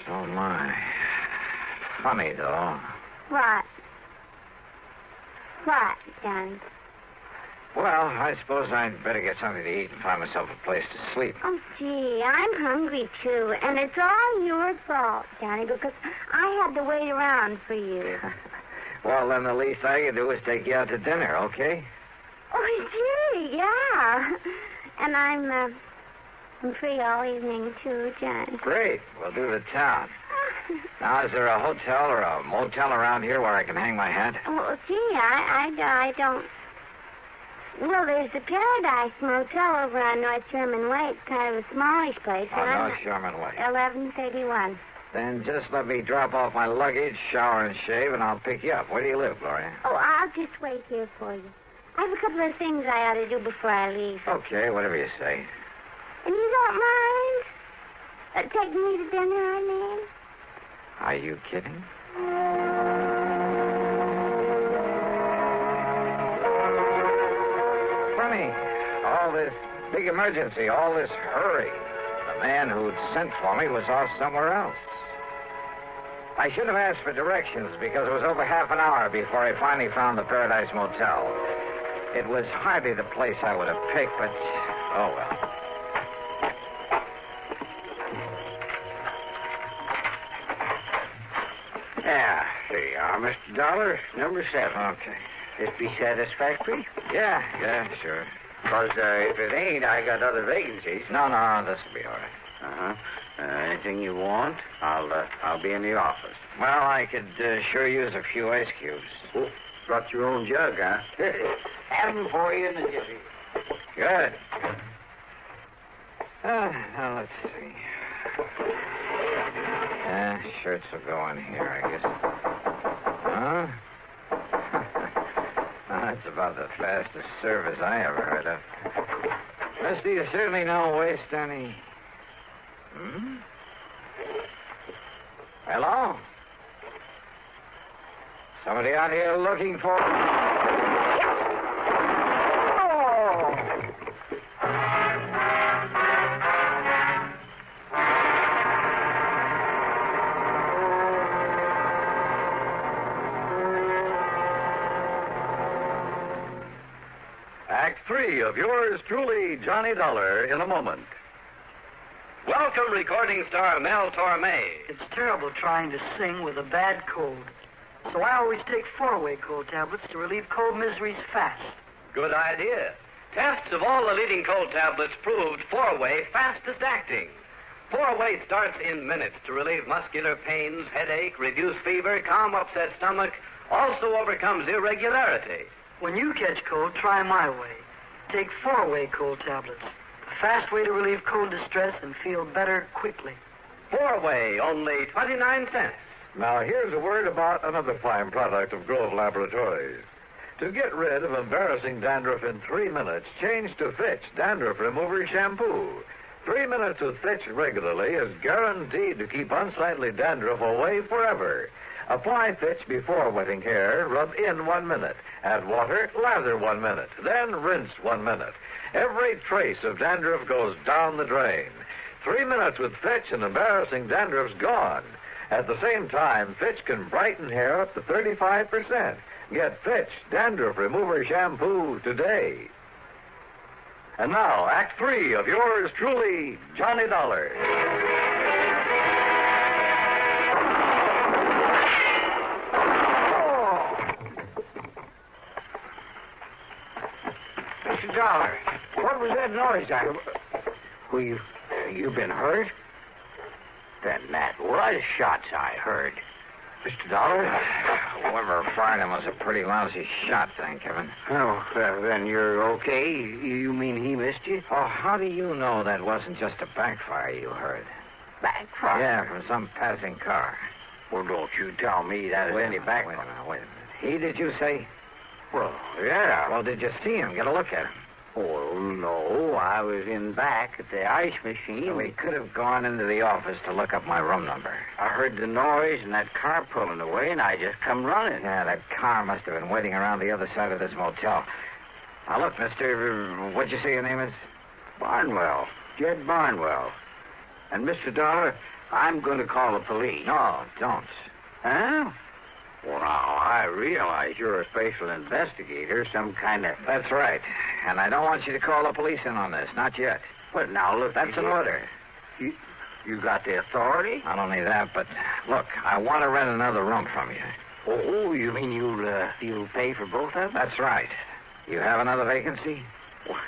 Oh, my. Funny, though. What? What, Johnny? Well, I suppose I'd better get something to eat and find myself a place to sleep. Oh, gee, I'm hungry, too. And it's all your fault, Johnny, because I had to wait around for you. Well, then the least I can do is take you out to dinner, okay? Oh, gee, yeah. And I'm free all evening, too, Johnny. Great. We'll do the town. Now, is there a hotel or a motel around here where I can hang my hat? Oh, gee, I don't... Well, there's the Paradise Motel over on North Sherman Way. It's kind of a smallish place. On North Sherman Way. 1131. Then just let me drop off my luggage, shower and shave, and I'll pick you up. Where do you live, Gloria? Oh, I'll just wait here for you. I have a couple of things I ought to do before I leave. Okay, whatever you say. And you don't mind taking me to dinner, I mean? Are you kidding? Funny. All this big emergency, all this hurry. The man who'd sent for me was off somewhere else. I should have asked for directions because it was over half an hour before I finally found the Paradise Motel. It was hardly the place I would have picked, but oh well. Yeah, here you are, Mr. Dollar, number 7. Okay. This be satisfactory? Yeah, sure. Because if it ain't, I got other vacancies. No, this will be all right. Uh-huh. Anything you want, I'll be in the office. Well, I could sure use a few ice cubes. Oh, brought your own jug, huh? Have them for you in the jiffy. Good. Now, let's see. Shirts will go in here, I guess. Huh? That's about the fastest service I ever heard of. Mister, you certainly don't waste any... Hmm? Hello? Somebody out here looking for... Act 3 of yours truly, Johnny Dollar, in a moment. Welcome, recording star Mel Torme. It's terrible trying to sing with a bad cold. So I always take 4-way cold tablets to relieve cold miseries fast. Good idea. Tests of all the leading cold tablets proved 4-way fastest acting. 4-way starts in minutes to relieve muscular pains, headache, reduce fever, calm upset stomach, also overcomes irregularity. When you catch cold, try my way. Take 4-way cold tablets. A fast way to relieve cold distress and feel better quickly. 4-way, only 29 cents. Now, here's a word about another fine product of Grove Laboratories. To get rid of embarrassing dandruff in 3 minutes, change to Fitch Dandruff Remover Shampoo. 3 minutes with Fitch regularly is guaranteed to keep unsightly dandruff away forever. Apply Fitch before wetting hair, rub in 1 minute. Add water, lather 1 minute. Then rinse 1 minute. Every trace of dandruff goes down the drain. 3 minutes with Fitch and embarrassing dandruff's gone. At the same time, Fitch can brighten hair up to 35%. Get Fitch Dandruff Remover Shampoo today. And now, Act 3 of yours truly, Johnny Dollar. Mr. Dollar, what was that noise I... Well, you been hurt? Then that was shots I heard. Mr. Dollar? Whoever fired him was a pretty lousy shot, thank heaven. Oh, then you're okay? You mean he missed you? Oh, how do you know that wasn't just a backfire you heard? Backfire? Yeah, from some passing car. Well, don't you tell me that is any backfire. Wait a minute. He, did you say? Well, yeah. Well, did you see him? Get a look at him. Oh, no. I was in back at the ice machine. So he could have gone into the office to look up my room number. I heard the noise and that car pulling away, and I just come running. Yeah, that car must have been waiting around the other side of this motel. Now, look, mister, what'd you say your name is? Barnwell. Jed Barnwell. And, Mr. Dollar, I'm going to call the police. No, don't. Huh? Well, now, I realize you're a special investigator, some kind of... That's right. And I don't want you to call the police in on this, not yet. But now, look... That's an order. You got the authority? Not only that, but, look, I want to rent another room from you. Oh, you mean you'll pay for both of them? That's right. You have another vacancy?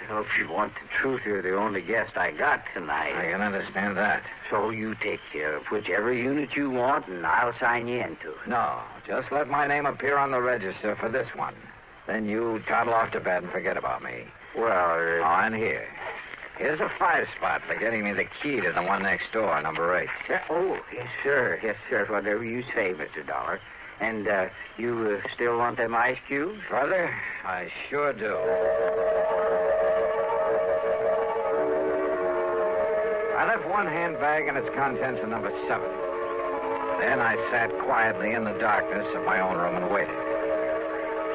Well, if you want the truth, you're the only guest I got tonight. I can understand that. So you take care of whichever unit you want, and I'll sign you into it. No, just let my name appear on the register for this one. Then you toddle off to bed and forget about me. Well, and here. Here's a 5-spot for getting me the key to the one next door, number 8. Oh, yes, sir. Yes, sir. Whatever you say, Mr. Dollar. And you still want them ice cubes? Brother, I sure do. I left one handbag and its contents in number 7. Then I sat quietly in the darkness of my own room and waited.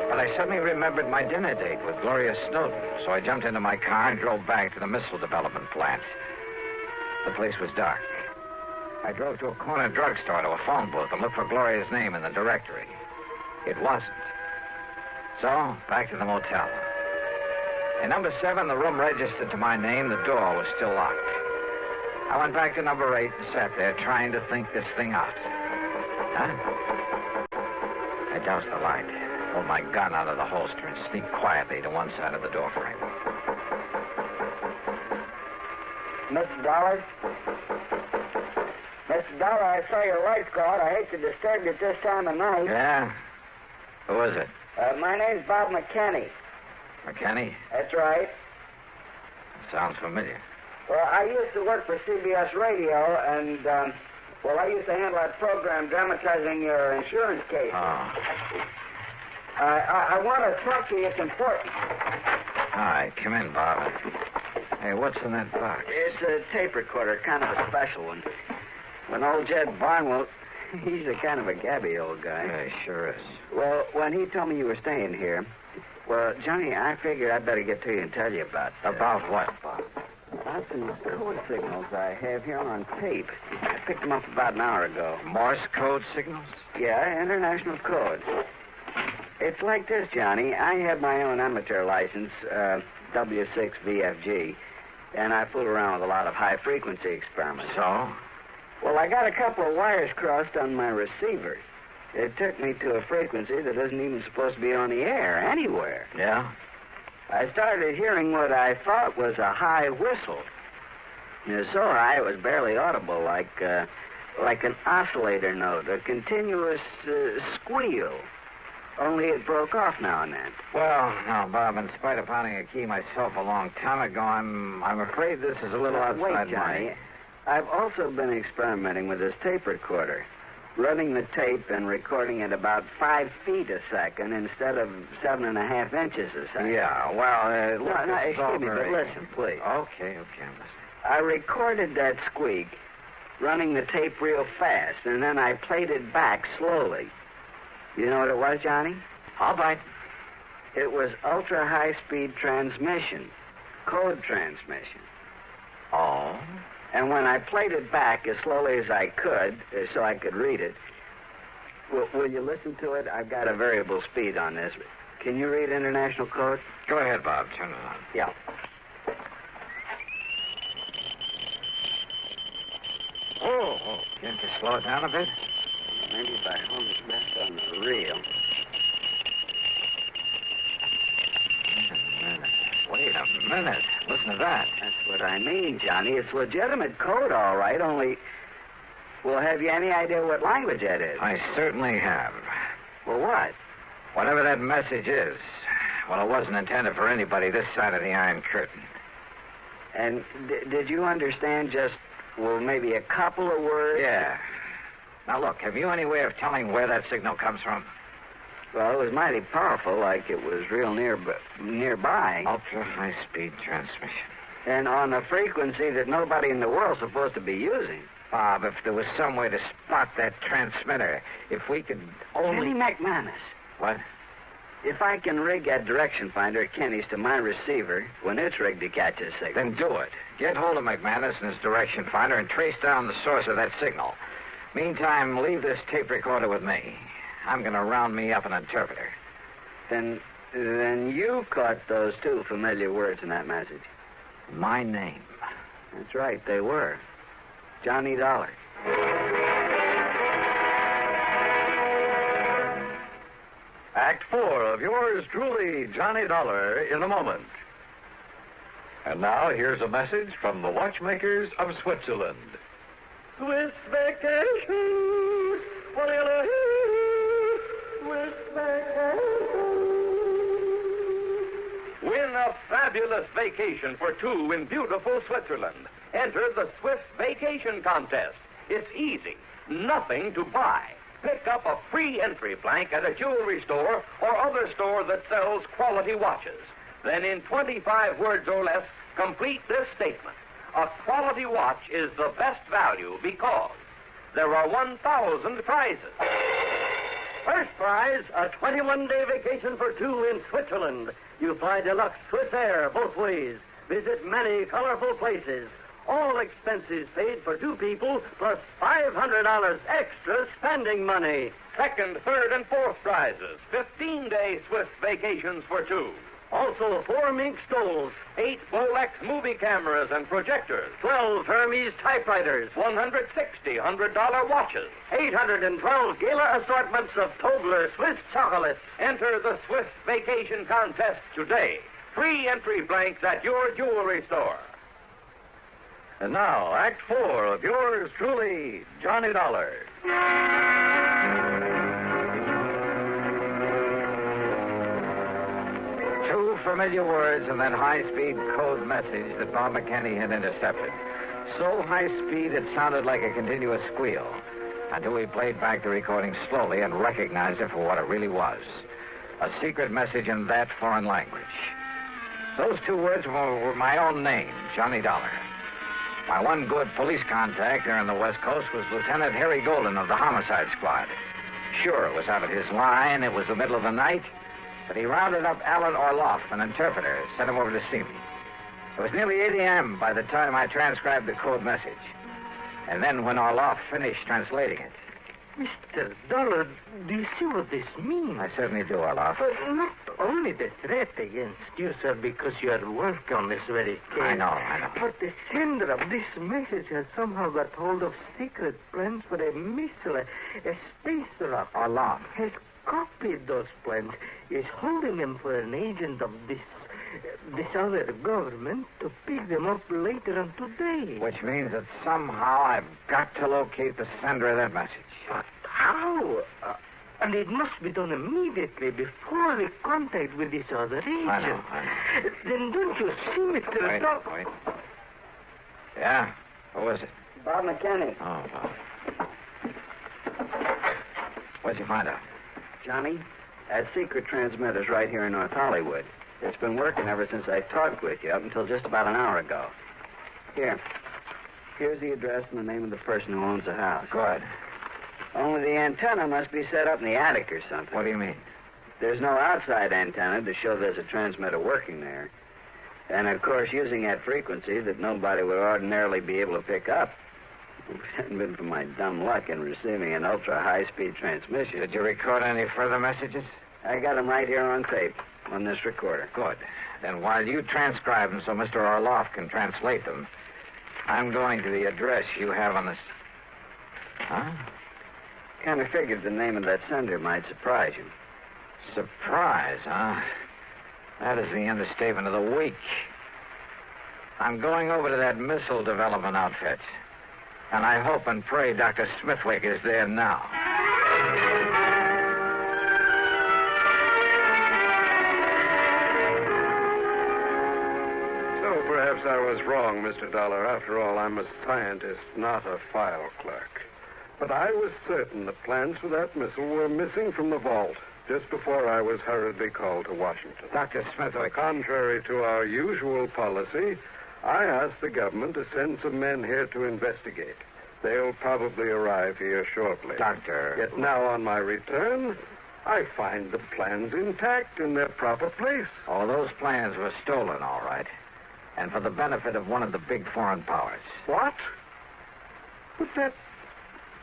But I suddenly remembered my dinner date with Gloria Snowden, so I jumped into my car and drove back to the missile development plant. The place was dark. I drove to a corner drugstore to a phone booth and looked for Gloria's name in the directory. It wasn't. So, back to the motel. In number 7, the room registered to my name. The door was still locked. I went back to number 8 and sat there trying to think this thing out. Huh? I doused the light, pulled my gun out of the holster, and sneaked quietly to one side of the doorframe. Mr. Dollar? Mr. Dollar, I saw your lights go out. I hate to disturb you at this time of night. Yeah? Who is it? My name's Bob McKinney. McKinney? That's right. Sounds familiar. Well, I used to work for CBS Radio, and, I used to handle that program dramatizing your insurance case. Oh. I want to talk to you. It's important. All right, come in, Bob. Hey, what's in that box? It's a tape recorder, kind of a special one. When old Jed Barnwell, he's a kind of a gabby old guy. Yeah, he sure is. Well, when he told me you were staying here, well, Johnny, I figured I'd better get to you and tell you about... About what, Bob? About some code signals I have here on tape. I picked them up about an hour ago. Morse code signals? Yeah, international codes. It's like this, Johnny. I have my own amateur license, W6VFG, and I fool around with a lot of high-frequency experiments. So? Well, I got a couple of wires crossed on my receiver. It took me to a frequency that isn't even supposed to be on the air anywhere. Yeah? I started hearing what I thought was a high whistle. It was so high it was barely audible, like an oscillator note, a continuous squeal. Only it broke off now and then. Well, now, Bob, in spite of pounding a key myself a long time ago, I'm afraid this is a little outside Wait, Johnny. I've also been experimenting with this tape recorder, running the tape and recording at about 5 feet a second instead of 7.5 inches a second. Yeah, well, excuse me, but listen, please. Okay, I'm listening. I recorded that squeak, running the tape real fast, and then I played it back slowly. You know what it was, Johnny? All right. It was ultra-high-speed transmission, code transmission. Oh? And when I played it back as slowly as I could, so I could read it, will you listen to it? I've got a variable speed on this. Can you read international code? Go ahead, Bob. Turn it on. Yeah. Oh, can't you slow it down a bit? Maybe if I hold it back on the reel. Wait a minute. Listen to that. That's what I mean, Johnny. It's legitimate code, all right, only... Well, have you any idea what language that is? I certainly have. Well, what? Whatever that message is, well, it wasn't intended for anybody this side of the Iron Curtain. And did you understand just, well, maybe a couple of words? Yeah. Now, look, have you any way of telling where that signal comes from? Well, it was mighty powerful, like it was real nearby. Ultra-high-speed transmission. And on a frequency that nobody in the world's supposed to be using. Bob, if there was some way to spot that transmitter, if we could only... Kenny McManus. What? If I can rig that direction finder at Kenny's to my receiver when it's rigged to catch a signal... Then do it. Get hold of McManus and his direction finder and trace down the source of that signal. Meantime, leave this tape recorder with me. I'm going to round me up an interpreter. Then you caught those two familiar words in that message. My name. That's right, they were. Johnny Dollar. Act 4 of yours truly, Johnny Dollar, in a moment. And now here's a message from the watchmakers of Switzerland. Swiss vacation. Swiss vacation. Win a fabulous vacation for two in beautiful Switzerland. Enter the Swiss Vacation Contest. It's easy. Nothing to buy. Pick up a free entry blank at a jewelry store or other store that sells quality watches. Then in 25 words or less, complete this statement. A quality watch is the best value because there are 1,000 prizes. First prize, a 21-day vacation for two in Switzerland. You fly deluxe Swiss Air both ways. Visit many colorful places. All expenses paid for two people, plus $500 extra spending money. Second, third, and fourth prizes. 15-day Swiss vacations for two. Also, 4 mink stoles, 8 Bolex movie cameras and projectors, 12 Hermes typewriters, 160 $100 watches, 812 gala assortments of Tobler Swiss chocolates. Enter the Swiss Vacation Contest today. Free entry blanks at your jewelry store. And now, Act 4 of yours truly, Johnny Dollar. Two familiar words and that high-speed code message that Bob McKinney had intercepted. So high speed it sounded like a continuous squeal until we played back the recording slowly and recognized it for what it really was. A secret message in that foreign language. Those two words were my own name, Johnny Dollar. My one good police contact there on the West Coast was Lieutenant Harry Golden of the Homicide Squad. Sure, it was out of his line. It was the middle of the night. But he rounded up Alan Orloff, an interpreter, sent him over to see me. It was nearly 8 a.m. by the time I transcribed the code message. And then when Orloff finished translating it, Mr. Dollar, do you see what this means? I certainly do, Orloff. But not only the threat against you, sir, because you are working on this very case. I know. But the sender of this message has somehow got hold of secret plans for a missile, a space rocket. Orloff. Has copied those plans, is holding them for an agent of this other government to pick them up later on today. Which means that somehow I've got to locate the sender of that message. But how? And it must be done immediately before the contact with this other agent. I know. Then don't you see, Mr. Wait. Yeah? Who is it? Bob McKinney. Oh, Bob. What'd you find out? Johnny, that secret transmitter's right here in North Hollywood. It's been working ever since I talked with you, up until just about an hour ago. Here's the address and the name of the person who owns the house. Good. Only the antenna must be set up in the attic or something. What do you mean? There's no outside antenna to show there's a transmitter working there. And, of course, using that frequency that nobody would ordinarily be able to pick up. If it hadn't been for my dumb luck in receiving an ultra-high-speed transmission. Did you record any further messages? I got them right here on tape, on this recorder. Good. Then while you transcribe them so Mr. Orloff can translate them, I'm going to the address you have on this... Huh? Kind of figured the name of that sender might surprise you. Surprise, huh? That is the understatement of the week. I'm going over to that missile development outfit. And I hope and pray Dr. Smithwick is there now. So perhaps I was wrong, Mr. Dollar. After all, I'm a scientist, not a file clerk. But I was certain the plans for that missile were missing from the vault just before I was hurriedly called to Washington. Dr. Smithwick. Contrary to our usual policy, I asked the government to send some men here to investigate. They'll probably arrive here shortly. Doctor. Yet now on my return, I find the plans intact in their proper place. Oh, those plans were stolen, all right. And for the benefit of one of the big foreign powers. What? But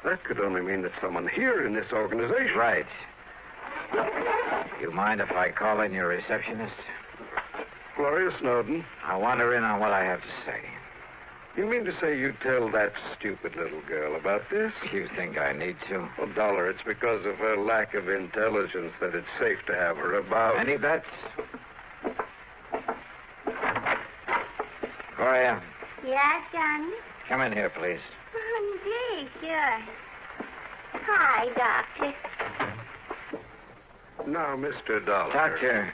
that could only mean that someone here in this organization... Right. You mind if I call in your receptionist? Gloria Snowden. I want her in on what I have to say. You mean to say you tell that stupid little girl about this? You think I need to? Well, Dollar, it's because of her lack of intelligence that it's safe to have her about. Any bets? Gloria. Yes, Johnny? Come in here, please. Oh, gee, sure. Hi, Doctor. Now, Mr. Dollar. Doctor,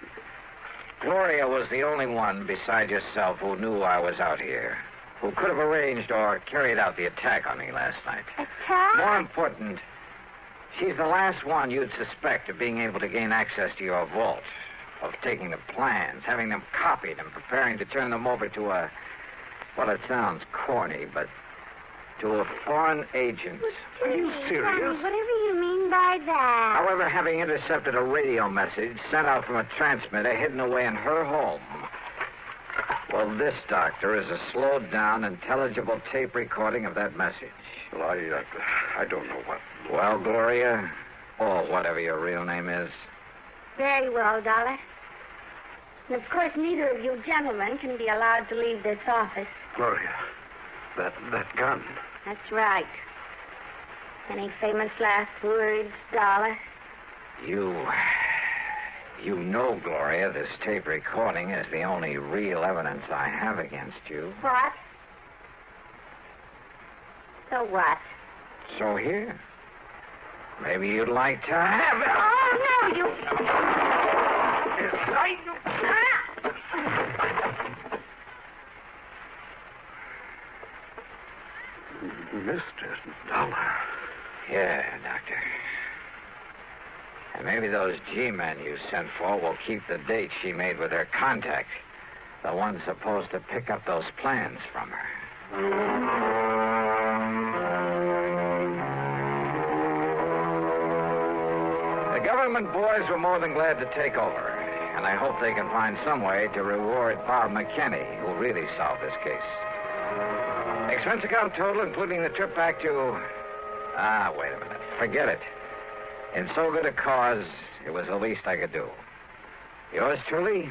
Gloria was the only one beside yourself who knew I was out here, who could have arranged or carried out the attack on me last night. Attack? More important, she's the last one you'd suspect of being able to gain access to your vault, of taking the plans, having them copied, and preparing to turn them over to a... Well, it sounds corny, but to a foreign agent. Are you serious? Whatever you mean by that. However, having intercepted a radio message sent out from a transmitter hidden away in her home. Well, this, Doctor, is a slowed down, intelligible tape recording of that message. Well, I don't know what... Well, Gloria, or whatever your real name is. Very well, Dollar. And, of course, neither of you gentlemen can be allowed to leave this office. Gloria, that gun. That's right. Any famous last words, Dollar? You know, Gloria, this tape recording is the only real evidence I have against you. What? So what? So here. Maybe you'd like to have it. Oh, no, you... Mr. Dollar. Yeah, Doctor. And maybe those G-men you sent for will keep the date she made with her contact, the one supposed to pick up those plans from her. The government boys were more than glad to take over, and I hope they can find some way to reward Bob McKinney, who really solved this case. Expense account total, including the trip back to... wait a minute. forget it. In so good a cause, it was the least I could do. Yours truly,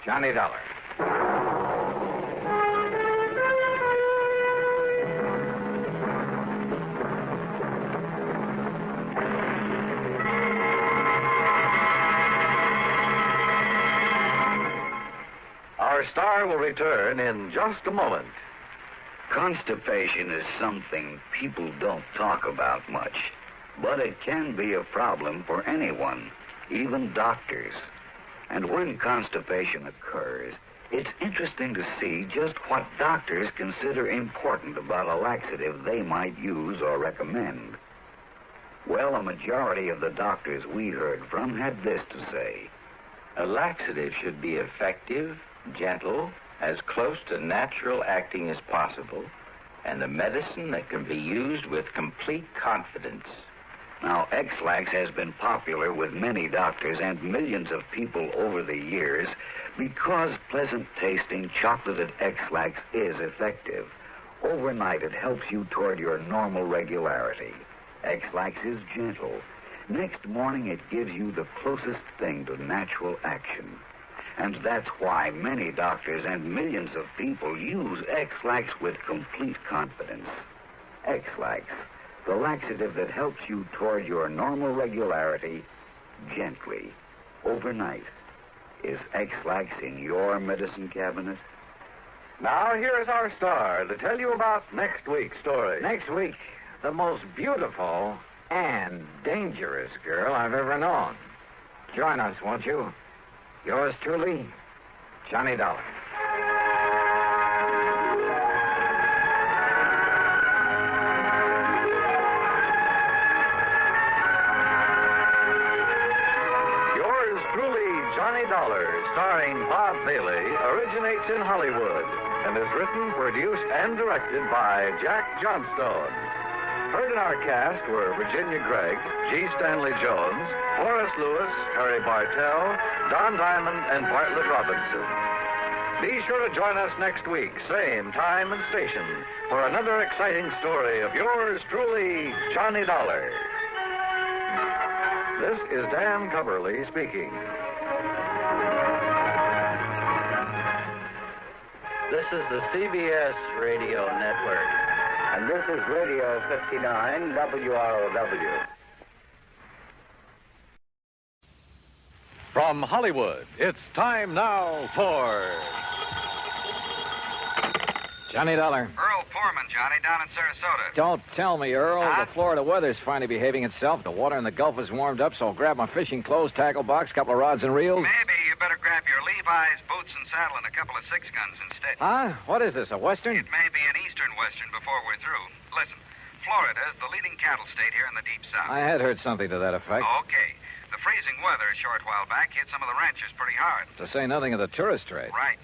Johnny Dollar. Our star will return in just a moment. Constipation is something people don't talk about much, but it can be a problem for anyone, even doctors. And when constipation occurs, it's interesting to see just what doctors consider important about a laxative they might use or recommend. Well, a majority of the doctors we heard from had this to say: a laxative should be effective, gentle, as close to natural acting as possible, and a medicine that can be used with complete confidence. Now, X-Lax has been popular with many doctors and millions of people over the years because pleasant-tasting chocolated X-Lax is effective. Overnight, it helps you toward your normal regularity. X-Lax is gentle. Next morning, it gives you the closest thing to natural action. And that's why many doctors and millions of people use X-Lax with complete confidence. X-Lax, the laxative that helps you toward your normal regularity gently, overnight. Is X-Lax in your medicine cabinet? Now, here is our star to tell you about next week's story. Next week, the most beautiful and dangerous girl I've ever known. Join us, won't you? Yours truly, Johnny Dollar. Yours truly, Johnny Dollar, starring Bob Bailey, originates in Hollywood and is written, produced, and directed by Jack Johnstone. Heard in our cast were Virginia Gregg, G. Stanley Jones, Horace Lewis, Harry Bartell, Don Diamond, and Bartlett Robinson. Be sure to join us next week, same time and station, for another exciting story of yours truly, Johnny Dollar. This is Dan Coverly speaking. This is the CBS Radio Network. And this is Radio 59 WROW. From Hollywood, it's time now for Johnny Dollar. Earl Foreman, Johnny, down in Sarasota. Don't tell me, Earl. Huh? The Florida weather's finally behaving itself. The water in the Gulf is warmed up, so I'll grab my fishing clothes, tackle box, couple of rods and reels. Maybe you better grab your Levi's, boots and saddle, and a couple of 6 guns instead. Huh? What is this, a Western? It may be an Eastern Western before we're through. Listen, Florida is the leading cattle state here in the Deep South. I had heard something to that effect. Okay. The freezing weather a short while back hit some of the ranchers pretty hard. To say nothing of the tourist trade. Right.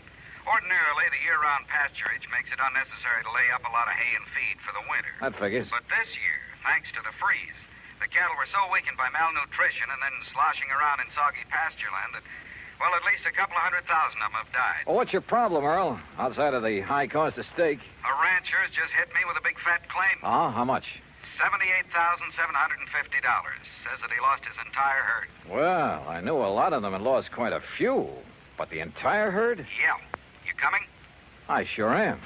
Ordinarily, the year-round pasturage makes it unnecessary to lay up a lot of hay and feed for the winter. That figures. But this year, thanks to the freeze, the cattle were so weakened by malnutrition and then sloshing around in soggy pasture land that, well, at least a couple of 100,000 of them have died. Well, what's your problem, Earl? Outside of the high cost of steak. A rancher's just hit me with a big fat claim. Oh, how much? $78,750. Says that he lost his entire herd. Well, I knew a lot of them had lost quite a few. But the entire herd? Yeah. You coming? I sure am.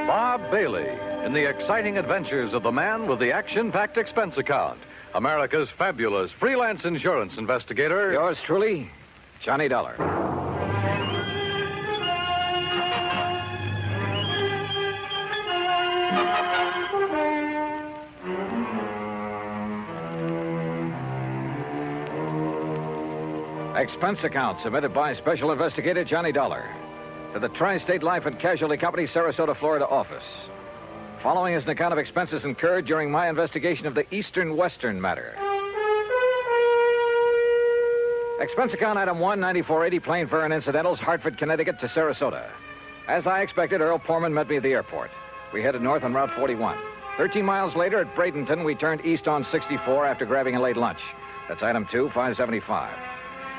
Bob Bailey in the exciting adventures of the man with the action-packed expense account, America's fabulous freelance insurance investigator. Yours truly, Johnny Dollar. Expense account submitted by Special Investigator Johnny Dollar to the Tri-State Life and Casualty Company, Sarasota, Florida office. Following is an account of expenses incurred during my investigation of the Eastern Western matter. Expense account item 1, 9480, plane fare and incidentals, Hartford, Connecticut to Sarasota. As I expected, Earl Porman met me at the airport. We headed north on Route 41. 13 miles later at Bradenton, we turned east on 64 after grabbing a late lunch. That's item 2, 575.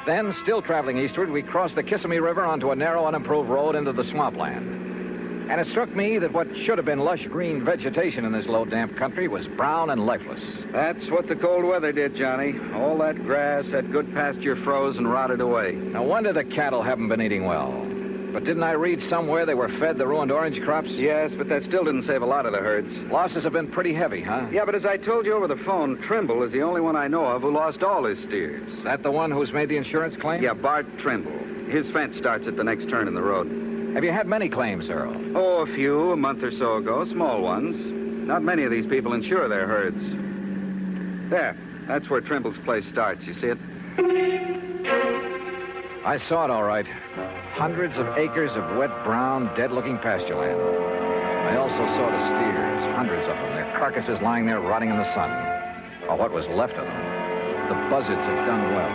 Then, still traveling eastward, we crossed the Kissimmee River onto a narrow, unimproved road into the swampland. And it struck me that what should have been lush green vegetation in this low, damp country was brown and lifeless. That's what the cold weather did, Johnny. All that grass, that good pasture froze and rotted away. No wonder the cattle haven't been eating well. But didn't I read somewhere they were fed the ruined orange crops? Yes, but that still didn't save a lot of the herds. Losses have been pretty heavy, huh? Yeah, but as I told you over the phone, Trimble is the only one I know of who lost all his steers. That the one who's made the insurance claim? Yeah, Bart Trimble. His fence starts at the next turn in the road. Have you had many claims, Earl? Oh, a few, a month or so ago. Small ones. Not many of these people insure their herds. There. That's where Trimble's place starts. You see it? I saw it all right. Hundreds of acres of wet, brown, dead-looking pasture land. I also saw the steers, hundreds of them, their carcasses lying there rotting in the sun. Or what was left of them. The buzzards had done well.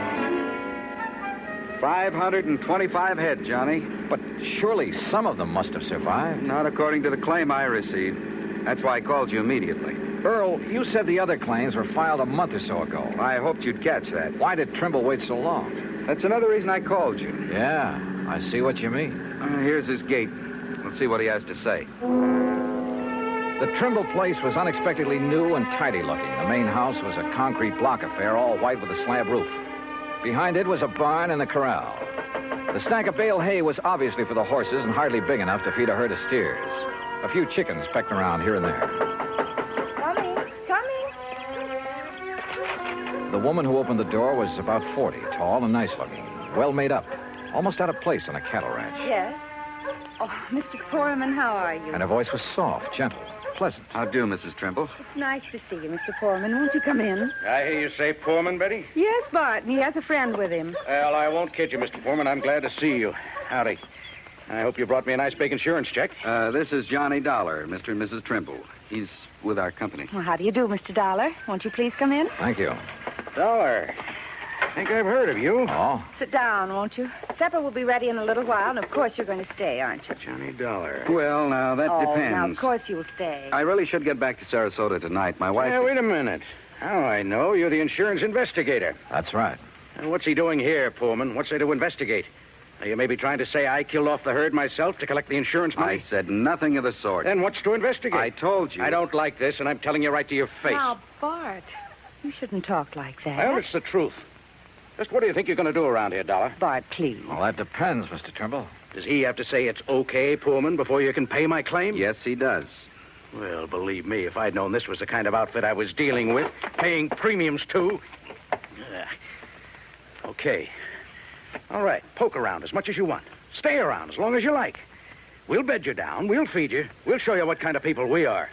525 head, Johnny. But surely some of them must have survived. Not according to the claim I received. That's why I called you immediately. Earl, you said the other claims were filed a month or so ago. I hoped you'd catch that. Why did Trimble wait so long? That's another reason I called you. Yeah, I see what you mean. Here's his gate. Let's see what he has to say. The Trimble place was unexpectedly new and tidy looking. The main house was a concrete block affair, all white with a slab roof. Behind it was a barn and a corral. The stack of bale hay was obviously for the horses and hardly big enough to feed a herd of steers. A few chickens pecked around here and there. Coming. The woman who opened the door was about 40, tall and nice looking, well made up, almost out of place on a cattle ranch. Yes. Oh, Mr. Foreman, how are you? And her voice was soft, gentle, pleasant. How do, Mrs. Trimble? It's nice to see you, Mr. Foreman. Won't you come in? I hear you say Foreman, Betty? Yes, Bart, and he has a friend with him. Well, I won't kid you, Mr. Foreman. I'm glad to see you. Howdy. I hope you brought me a nice big insurance check. This is Johnny Dollar, Mr. and Mrs. Trimble. He's with our company. Well, how do you do, Mr. Dollar? Won't you please come in? Thank you. Dollar. I think I've heard of you. Oh? Sit down, won't you? Supper will be ready in a little while, and of course you're going to stay, aren't you? Johnny Dollar. Well, now, that depends. Now, of course you'll stay. I really should get back to Sarasota tonight. My wife... Wait a minute. How I know you're the insurance investigator. That's right. And what's he doing here, Foreman? What's there to investigate? Are you maybe trying to say I killed off the herd myself to collect the insurance money? I said nothing of the sort. Then what's to investigate? I told you. I don't like this, and I'm telling you right to your face. Now, Bart, you shouldn't talk like that. Well, it's the truth. Just what do you think you're going to do around here, Dollar? Bart, please. Well, that depends, Mr. Trimble. Does he have to say it's okay, Pullman, before you can pay my claim? Yes, he does. Well, believe me, if I'd known this was the kind of outfit I was dealing with, paying premiums to... Okay. All right, poke around as much as you want. Stay around as long as you like. We'll bed you down. We'll feed you. We'll show you what kind of people we are.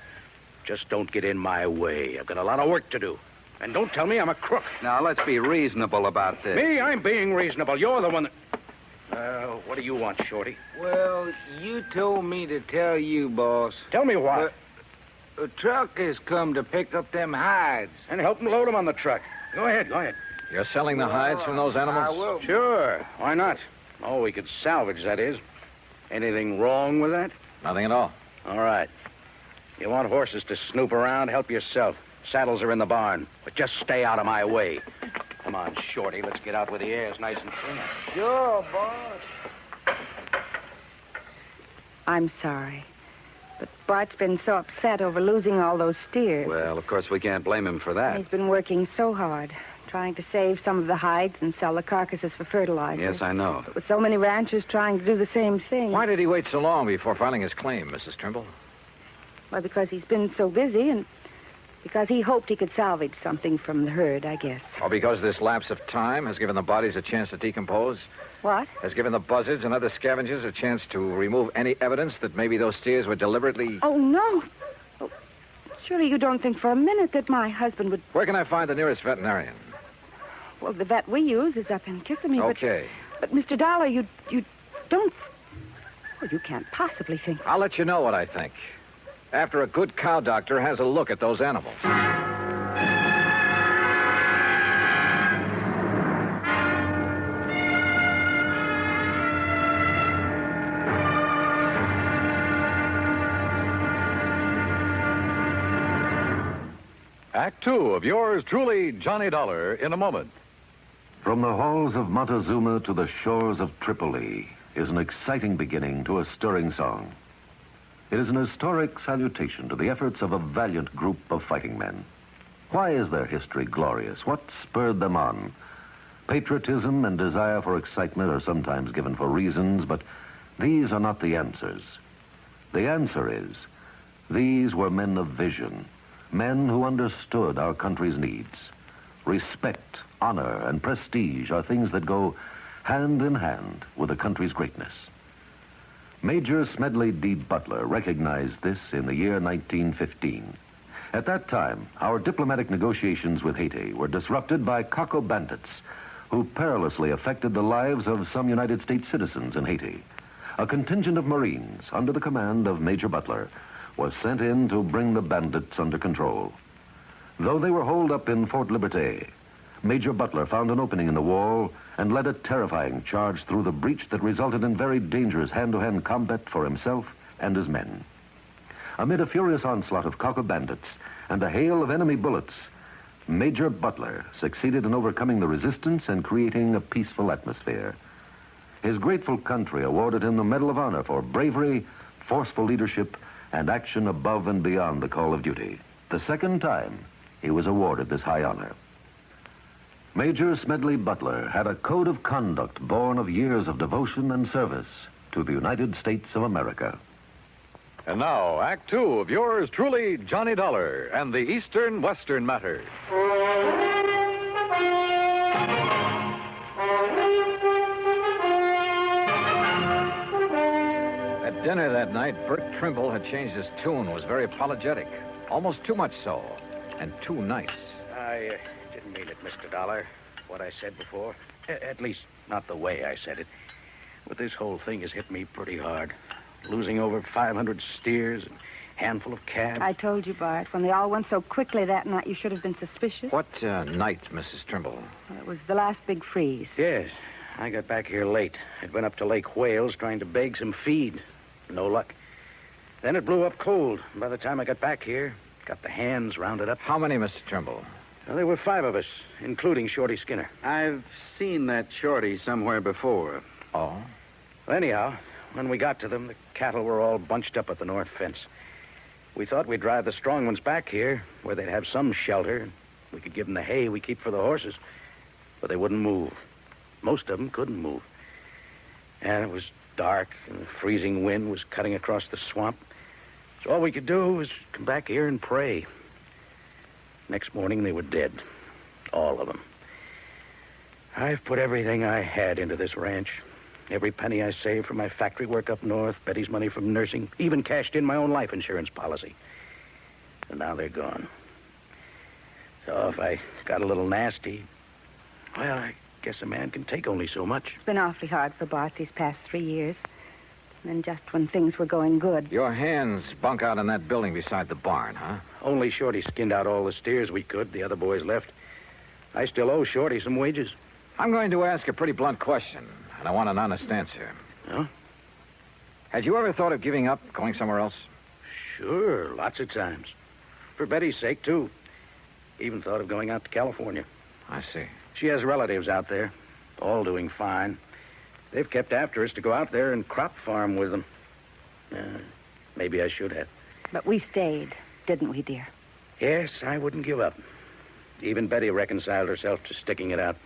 Just don't get in my way. I've got a lot of work to do. And don't tell me I'm a crook. Now, let's be reasonable about this. Me? I'm being reasonable. You're the one that... what do you want, Shorty? Well, you told me to tell you, boss. Tell me what? A truck has come to pick up them hides. And help them load them on the truck. Go ahead. You're selling the hides from those animals? I will. Sure. Why not? Oh, we could salvage, that is. Anything wrong with that? Nothing at all. All right. You want horses to snoop around, help yourself. Saddles are in the barn, but just stay out of my way. Come on, Shorty, let's get out where the air's nice and clean. Sure, boss. I'm sorry, but Bart's been so upset over losing all those steers. Well, of course, we can't blame him for that. He's been working so hard, trying to save some of the hides and sell the carcasses for fertilizer. Yes, I know. But with so many ranchers trying to do the same thing. Why did he wait so long before filing his claim, Mrs. Trimble? Well, because he's been so busy and because he hoped he could salvage something from the herd, I guess. Or because this lapse of time has given the bodies a chance to decompose? What? Has given the buzzards and other scavengers a chance to remove any evidence that maybe those steers were deliberately... Oh, no. Oh, surely you don't think for a minute that my husband would... Where can I find the nearest veterinarian? Well, the vet we use is up in Kissimmee, Okay. But Mr. Dollar, you don't... Well, you can't possibly think... I'll let you know what I think. After a good cow doctor has a look at those animals. Act 2 of yours truly, Johnny Dollar, in a moment. From the halls of Montezuma to the shores of Tripoli is an exciting beginning to a stirring song. It is an historic salutation to the efforts of a valiant group of fighting men. Why is their history glorious? What spurred them on? Patriotism and desire for excitement are sometimes given for reasons, but these are not the answers. The answer is, these were men of vision, men who understood our country's needs. Respect, honor, and prestige are things that go hand in hand with a country's greatness. Major Smedley D. Butler recognized this in the year 1915. At that time, our diplomatic negotiations with Haiti were disrupted by Coco bandits who perilously affected the lives of some United States citizens in Haiti. A contingent of Marines under the command of Major Butler was sent in to bring the bandits under control. Though they were holed up in Fort Liberté, Major Butler found an opening in the wall and led a terrifying charge through the breach that resulted in very dangerous hand-to-hand combat for himself and his men. Amid a furious onslaught of Coco bandits and a hail of enemy bullets, Major Butler succeeded in overcoming the resistance and creating a peaceful atmosphere. His grateful country awarded him the Medal of Honor for bravery, forceful leadership, and action above and beyond the call of duty. The second time he was awarded this high honor. Major Smedley Butler had a code of conduct born of years of devotion and service to the United States of America. And now, Act Two of yours truly, Johnny Dollar and the Eastern-Western Matter. At dinner that night, Bert Trimble had changed his tune, was very apologetic. Almost too much so, and too nice. I didn't mean it, Mr. Dollar, what I said before. At least, not the way I said it. But this whole thing has hit me pretty hard. Losing over 500 steers and a handful of calves. I told you, Bart, when they all went so quickly that night, you should have been suspicious. What night, Mrs. Trimble? Well, it was the last big freeze. Yes. I got back here late. I'd went up to Lake Wales trying to beg some feed. No luck. Then it blew up cold. By the time I got back here, got the hands rounded up. How many, Mr. Trimble? Well, there were 5 of us, including Shorty Skinner. I've seen that Shorty somewhere before. Oh? Well, anyhow, when we got to them, the cattle were all bunched up at the north fence. We thought we'd drive the strong ones back here, where they'd have some shelter. We could give them the hay we keep for the horses. But they wouldn't move. Most of them couldn't move. And it was dark, and the freezing wind was cutting across the swamp. So all we could do was come back here and pray. Next morning, they were dead. All of them. I've put everything I had into this ranch. Every penny I saved from my factory work up north, Betty's money from nursing, even cashed in my own life insurance policy. And now they're gone. So if I got a little nasty, well, I guess a man can take only so much. It's been awfully hard for Bart these past 3 years. And then just when things were going good. Your hands bunk out in that building beside the barn, huh? Only Shorty skinned out all the steers we could. The other boys left. I still owe Shorty some wages. I'm going to ask a pretty blunt question, and I want an honest answer. Huh? Had you ever thought of giving up, going somewhere else? Sure, lots of times. For Betty's sake, too. Even thought of going out to California. I see. She has relatives out there, all doing fine. They've kept after us to go out there and crop farm with them. Maybe I should have. But we stayed, didn't we, dear? Yes, I wouldn't give up. Even Betty reconciled herself to sticking it out.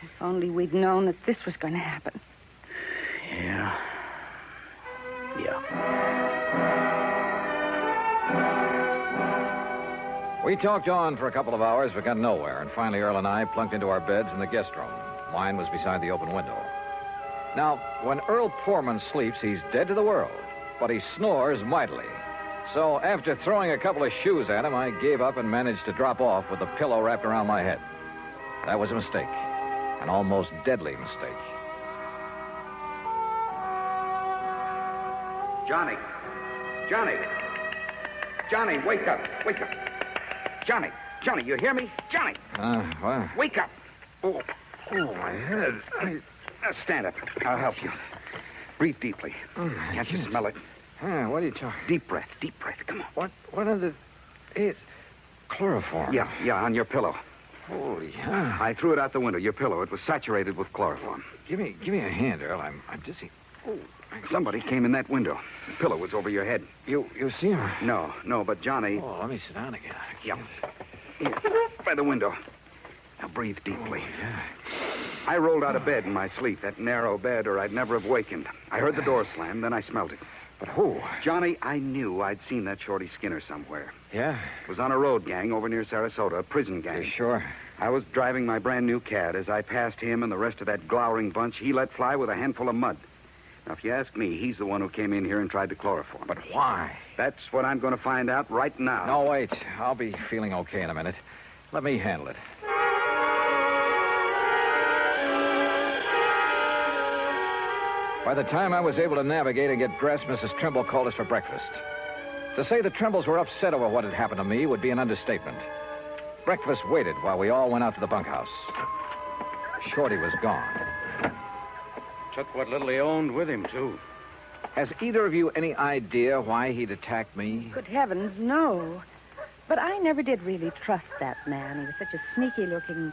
If only we'd known that this was going to happen. Yeah. We talked on for a couple of hours, but got nowhere, and finally Earl and I plunked into our beds in the guest room. Mine was beside the open window. Now, when Earl Poorman sleeps, he's dead to the world, but he snores mightily. So after throwing a couple of shoes at him, I gave up and managed to drop off with a pillow wrapped around my head. That was a mistake, an almost deadly mistake. Johnny, wake up. Johnny, you hear me? Johnny! What? Wake up. Oh, my head. Stand up. I'll help you. Breathe deeply. Can't you smell it? What are you talking? Deep breath. Come on. What are the... It's chloroform. Yeah, on your pillow. Holy. I threw it out the window, your pillow. It was saturated with chloroform. Give me a hand, Earl. I'm dizzy. Oh, somebody came in that window. The pillow was over your head. You see him? No, but Johnny... Oh, let me sit down again. Yeah. Here, by the window. Now breathe deeply. Oh, yeah. I rolled out of bed in my sleep, that narrow bed, or I'd never have wakened. I heard the door slam, then I smelled it. But who? Johnny, I knew I'd seen that Shorty Skinner somewhere. Yeah? It was on a road gang over near Sarasota, a prison gang. You sure? I was driving my brand new Cad. As I passed him and the rest of that glowering bunch, he let fly with a handful of mud. Now, if you ask me, he's the one who came in here and tried to chloroform. But why? That's what I'm going to find out right now. No, wait. I'll be feeling okay in a minute. Let me handle it. By the time I was able to navigate and get dressed, Mrs. Trimble called us for breakfast. To say the Trimbles were upset over what had happened to me would be an understatement. Breakfast waited while we all went out to the bunkhouse. Shorty was gone. Took what little he owned with him, too. Has either of you any idea why he'd attacked me? Good heavens, no. But I never did really trust that man. He was such a sneaky-looking...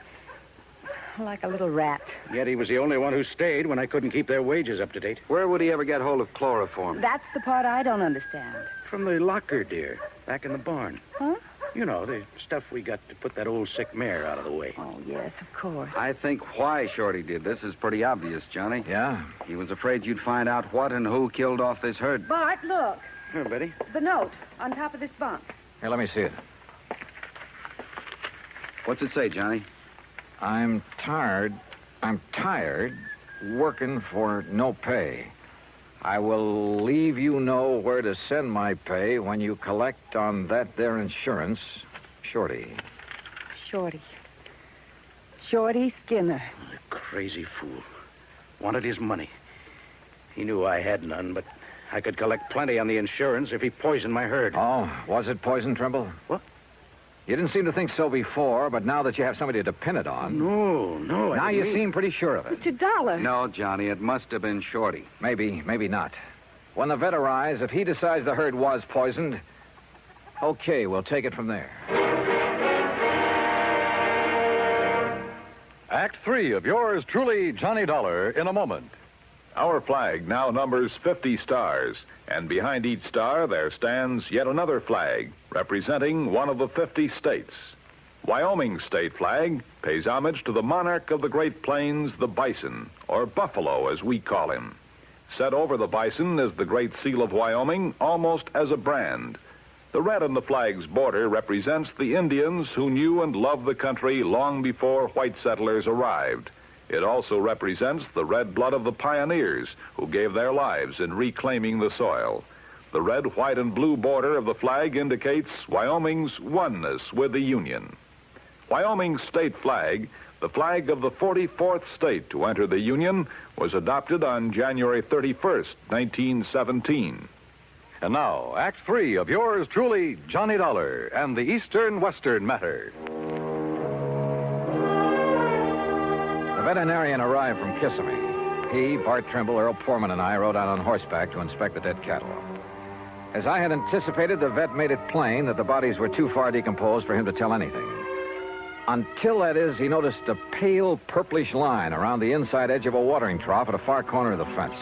like a little rat. Yet he was the only one who stayed when I couldn't keep their wages up to date. Where would he ever get hold of chloroform? That's the part I don't understand. From the locker, dear. Back in the barn. Huh? You know, the stuff we got to put that old sick mare out of the way. Oh, yes, of course. I think why Shorty did this is pretty obvious, Johnny. Yeah? He was afraid you'd find out what and who killed off this herd. Bart, look. Here, Betty. The note on top of this bunk. Here, let me see it. What's it say, Johnny? I'm tired working for no pay. I will leave you know where to send my pay when you collect on that there insurance. Shorty. Shorty Skinner. The crazy fool. Wanted his money. He knew I had none, but I could collect plenty on the insurance if he poisoned my herd. Oh, was it poison, Trimble? What? You didn't seem to think so before, but now that you have somebody to depend it on... No. Now you seem pretty sure of it. Mr. Dollar. No, Johnny, it must have been Shorty. Maybe not. When the vet arrives, if he decides the herd was poisoned, okay, we'll take it from there. Act 3 of yours truly, Johnny Dollar, in a moment. Our flag now numbers 50 stars, and behind each star there stands yet another flag representing one of the 50 states. Wyoming's state flag pays homage to the monarch of the Great Plains, the bison, or buffalo as we call him. Set over the bison is the Great Seal of Wyoming, almost as a brand. The red on the flag's border represents the Indians who knew and loved the country long before white settlers arrived. It also represents the red blood of the pioneers who gave their lives in reclaiming the soil. The red, white, and blue border of the flag indicates Wyoming's oneness with the Union. Wyoming's state flag, the flag of the 44th state to enter the Union, was adopted on January 31st, 1917. And now, Act 3 of yours truly, Johnny Dollar, and the Eastern-Western matter. The veterinarian arrived from Kissimmee. He, Bart Trimble, Earl Poorman, and I rode out on horseback to inspect the dead cattle. As I had anticipated, the vet made it plain that the bodies were too far decomposed for him to tell anything. Until, that is, he noticed a pale purplish line around the inside edge of a watering trough at a far corner of the fence.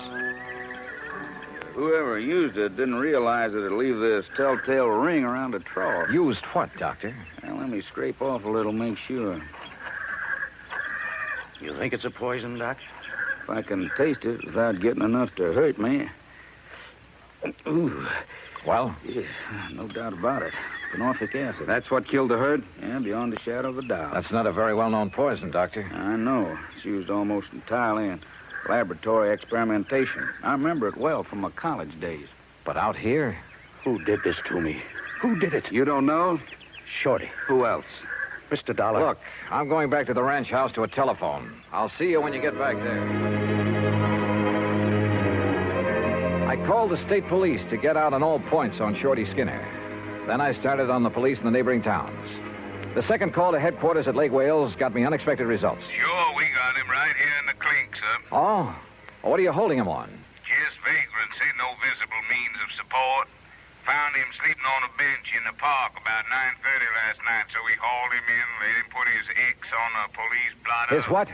Whoever used it didn't realize that it'd leave this telltale ring around the trough. Used what, Doctor? Well, let me scrape off a little, make sure. You think it's a poison, Doc? If I can taste it without getting enough to hurt me. Ooh. Well? Yeah, no doubt about it. Phenofic acid. That's what killed the herd? Yeah, beyond a shadow of a doubt. That's not a very well-known poison, Doctor. I know. It's used almost entirely in laboratory experimentation. I remember it well from my college days. But out here? Who did this to me? Who did it? You don't know? Shorty. Who else? Mr. Dollar. Look, I'm going back to the ranch house to a telephone. I'll see you when you get back there. I called the state police to get out on all points on Shorty Skinner. Then I started on the police in the neighboring towns. The second call to headquarters at Lake Wales got me unexpected results. Sure, we got him right here in the clink, sir. Oh? Well, what are you holding him on? Just vagrancy, no visible means of support. Found him sleeping on a bench in the park about 9:30 last night, so we hauled him in, let him put his X on the police blotter. His what?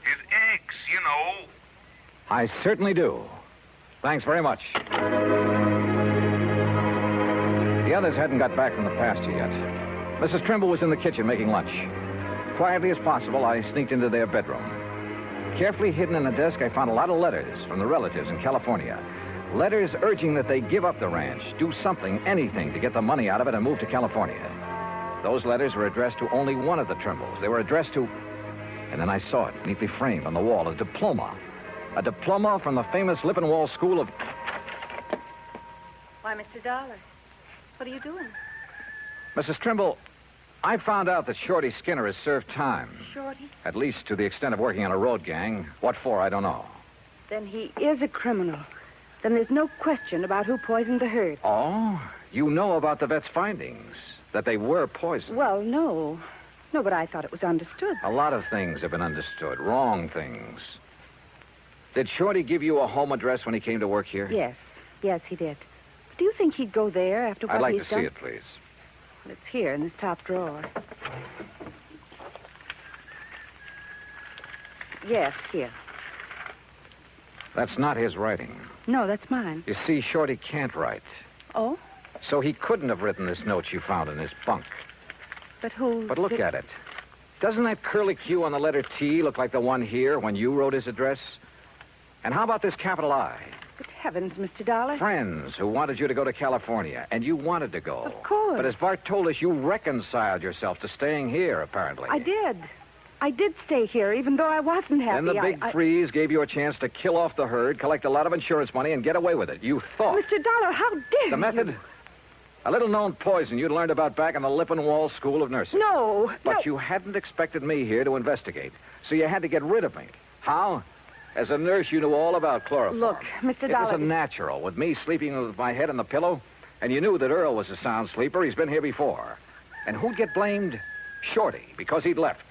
His X, you know. I certainly do. Thanks very much. The others hadn't got back from the pasture yet. Mrs. Trimble was in the kitchen making lunch. Quietly as possible, I sneaked into their bedroom. Carefully hidden in a desk, I found a lot of letters from the relatives in California. Letters urging that they give up the ranch, do something, anything, to get the money out of it and move to California. Those letters were addressed to only one of the Trimbles. They were addressed to... And then I saw it, neatly framed on the wall, a diploma. A diploma from the famous Lippenwall School of... Why, Mr. Dollar, what are you doing? Mrs. Trimble, I found out that Shorty Skinner has served time. Shorty? At least to the extent of working on a road gang. What for, I don't know. Then he is a criminal. Then there's no question about who poisoned the herd. Oh? You know about the vet's findings? That they were poisoned? Well, no. No, but I thought it was understood. A lot of things have been understood. Wrong things. Did Shorty give you a home address when he came to work here? Yes. Yes, he did. Do you think he'd go there after what I'd like he's to done? see it, please. Well, it's here in this top drawer. Yes, here. That's not his writing. No, that's mine. You see, Shorty can't write. Oh? So he couldn't have written this note you found in his bunk. But who... But look at it. Doesn't that curly Q on the letter T look like the one here when you wrote his address? And how about this capital I? Good heavens, Mr. Dollar. Friends who wanted you to go to California, and you wanted to go. Of course. But as Bart told us, you reconciled yourself to staying here, apparently. I did. I did stay here, even though I wasn't happy. Then the big freeze gave you a chance to kill off the herd, collect a lot of insurance money, and get away with it. You thought. Mr. Dollar, how dare you? The method? A little-known poison you'd learned about back in the Lippenwall School of Nursing. No. But you hadn't expected me here to investigate, so you had to get rid of me. How? As a nurse, you knew all about chloroform. Look, Mr. Dollar... It was a natural, with me sleeping with my head on the pillow, and you knew that Earl was a sound sleeper. He's been here before. And who'd get blamed? Shorty, because he'd left.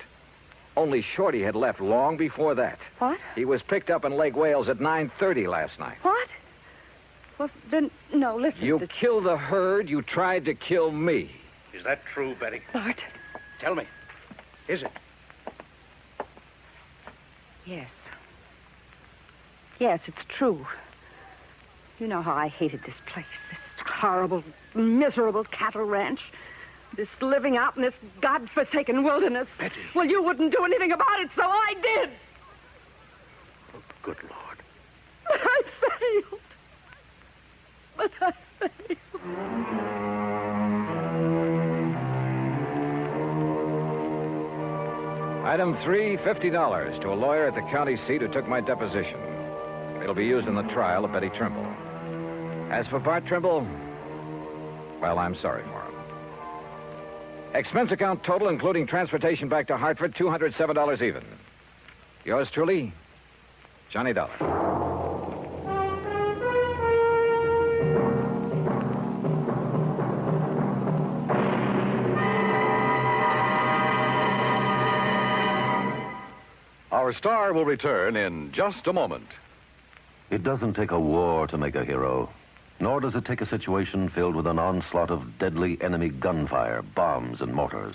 Only Shorty had left long before that. What? He was picked up in Lake Wales at 9:30 last night. What? Well, then, no, listen. You killed the herd. You tried to kill me. Is that true, Betty? Bart. Tell me. Is it? Yes. Yes, it's true. You know how I hated this place, this horrible, miserable cattle ranch. This living out in this godforsaken wilderness. Betty. Well, you wouldn't do anything about it, so I did. Oh, good Lord. But I failed. But I failed. Item 3, $50 to a lawyer at the county seat who took my deposition. It'll be used in the trial of Betty Trimble. As for Bart Trimble, well, I'm sorry for him. Expense account total, including transportation back to Hartford, $207 even. Yours truly, Johnny Dollar. Our star will return in just a moment. It doesn't take a war to make a hero, nor does it take a situation filled with an onslaught of deadly enemy gunfire, bombs, and mortars.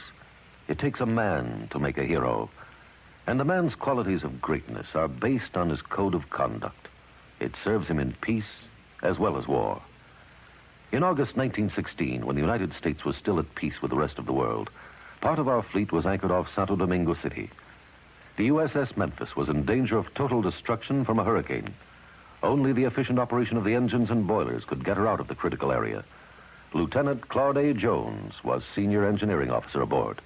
It takes a man to make a hero, and a man's qualities of greatness are based on his code of conduct. It serves him in peace as well as war. In August 1916, when the United States was still at peace with the rest of the world, part of our fleet was anchored off Santo Domingo City. The USS Memphis was in danger of total destruction from a hurricane. Only the efficient operation of the engines and boilers could get her out of the critical area. Lieutenant Claude A. Jones was senior engineering officer aboard.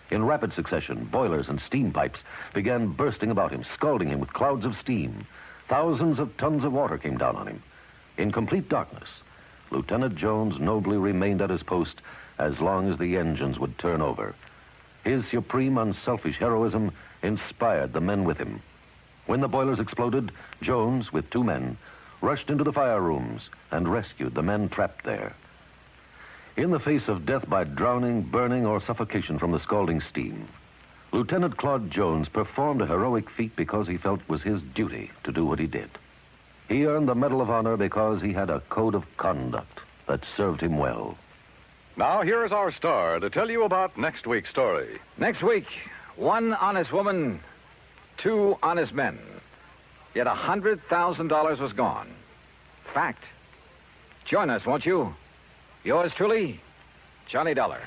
In rapid succession, boilers and steam pipes began bursting about him, scalding him with clouds of steam. Thousands of tons of water came down on him. In complete darkness, Lieutenant Jones nobly remained at his post as long as the engines would turn over. His supreme, unselfish heroism inspired the men with him. When the boilers exploded, Jones, with 2 men, rushed into the fire rooms and rescued the men trapped there. In the face of death by drowning, burning, or suffocation from the scalding steam, Lieutenant Claude Jones performed a heroic feat because he felt it was his duty to do what he did. He earned the Medal of Honor because he had a code of conduct that served him well. Now, here is our star to tell you about next week's story. Next week, one honest woman, two honest men. Yet $100,000 was gone. Fact. Join us, won't you? Yours truly, Johnny Dollar.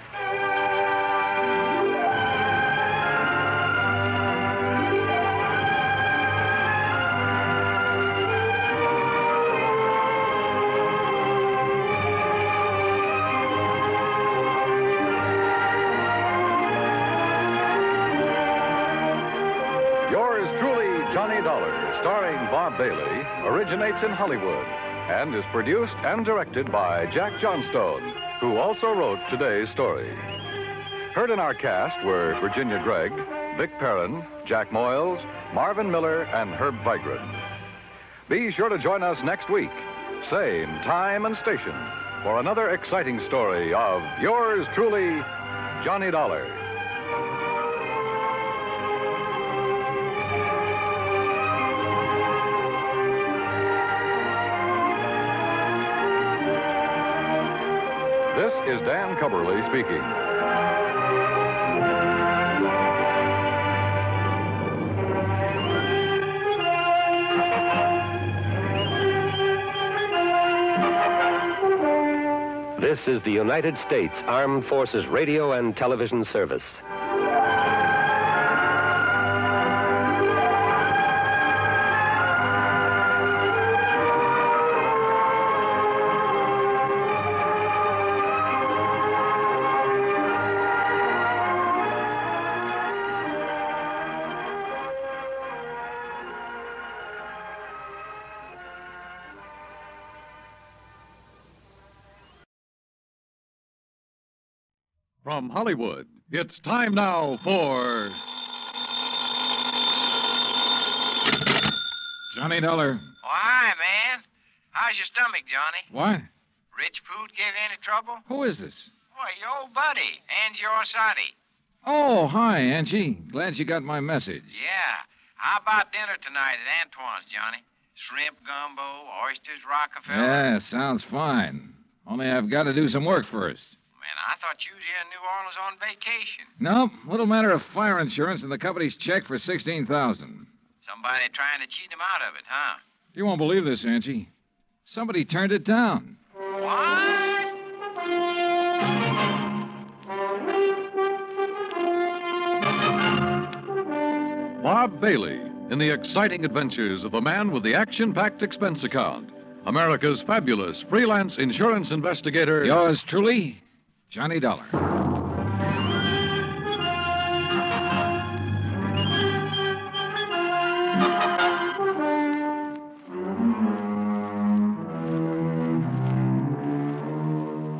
Yours truly, Johnny Dollar, starring Bob Bailey, originates in Hollywood and is produced and directed by Jack Johnstone, who also wrote today's story. Heard in our cast were Virginia Gregg, Vic Perrin, Jack Moyles, Marvin Miller, and Herb Vigran. Be sure to join us next week, same time and station, for another exciting story of yours truly, Johnny Dollar. This is Dan Cubberly speaking. This is the United States Armed Forces Radio and Television Service. From Hollywood, it's time now for Johnny Dollar. Oh, hi, man. How's your stomach, Johnny? What? Rich food give you any trouble? Who is this? Why, your old buddy, Angie Orsatti. Oh, hi, Angie. Glad you got my message. Yeah. How about dinner tonight at Antoine's, Johnny? Shrimp gumbo, oysters, Rockefeller. Yeah, sounds fine. Only I've got to do some work first. Man, I thought you was here in New Orleans on vacation. Nope, little matter of fire insurance and the company's check for $16,000. Somebody trying to cheat him out of it, huh? You won't believe this, Angie. Somebody turned it down. What? Bob Bailey in the exciting adventures of the man with the action-packed expense account, America's fabulous freelance insurance investigator. Yours truly, Johnny Dollar.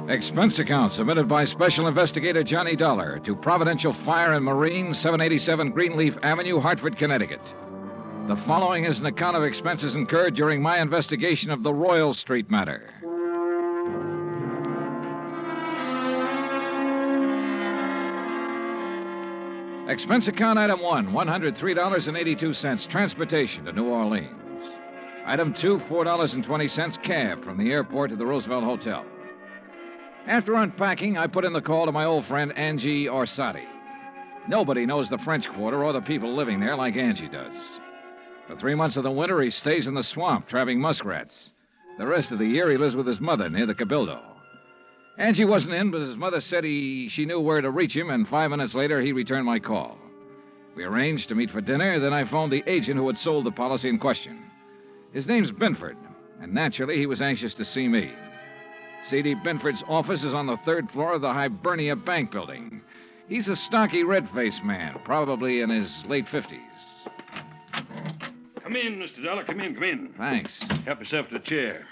Expense account submitted by Special Investigator Johnny Dollar to Providential Fire and Marine, 787 Greenleaf Avenue, Hartford, Connecticut. The following is an account of expenses incurred during my investigation of the Royal Street matter. Expense account item 1, $103.82, transportation to New Orleans. Item 2, $4.20, cab from the airport to the Roosevelt Hotel. After unpacking, I put in the call to my old friend Angie Orsatti. Nobody knows the French Quarter or the people living there like Angie does. For 3 months of the winter, he stays in the swamp trapping muskrats. The rest of the year, he lives with his mother near the Cabildo. Angie wasn't in, but his mother said she knew where to reach him, and 5 minutes later, he returned my call. We arranged to meet for dinner, then I phoned the agent who had sold the policy in question. His name's Binford, and naturally, he was anxious to see me. C.D. Binford's office is on the 3rd floor of the Hibernia Bank building. He's a stocky, red-faced man, probably in his late 50s. Come in, Mr. Dollar. Come in. Thanks. Help yourself to the chair.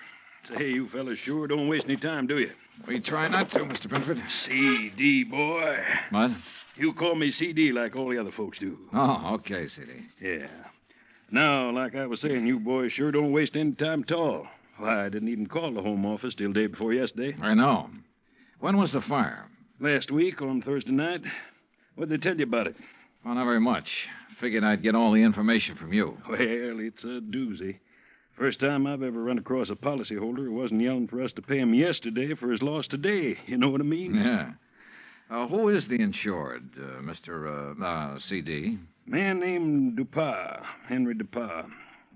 Say, you fellas sure don't waste any time, do you? We try not to, Mr. Binford. C.D., boy. What? You call me C.D. like all the other folks do. Oh, okay, C.D. Yeah. Now, like I was saying, you boys sure don't waste any time at all. Why, I didn't even call the home office till day before yesterday. I know. When was the fire? Last week on Thursday night. What'd they tell you about it? Well, not very much. Figured I'd get all the information from you. Well, it's a doozy. First time I've ever run across a policyholder who wasn't yelling for us to pay him yesterday for his loss today. You know what I mean? Yeah. Who is the insured, Mr. C.D.? Man named Dupas, Henry Dupas.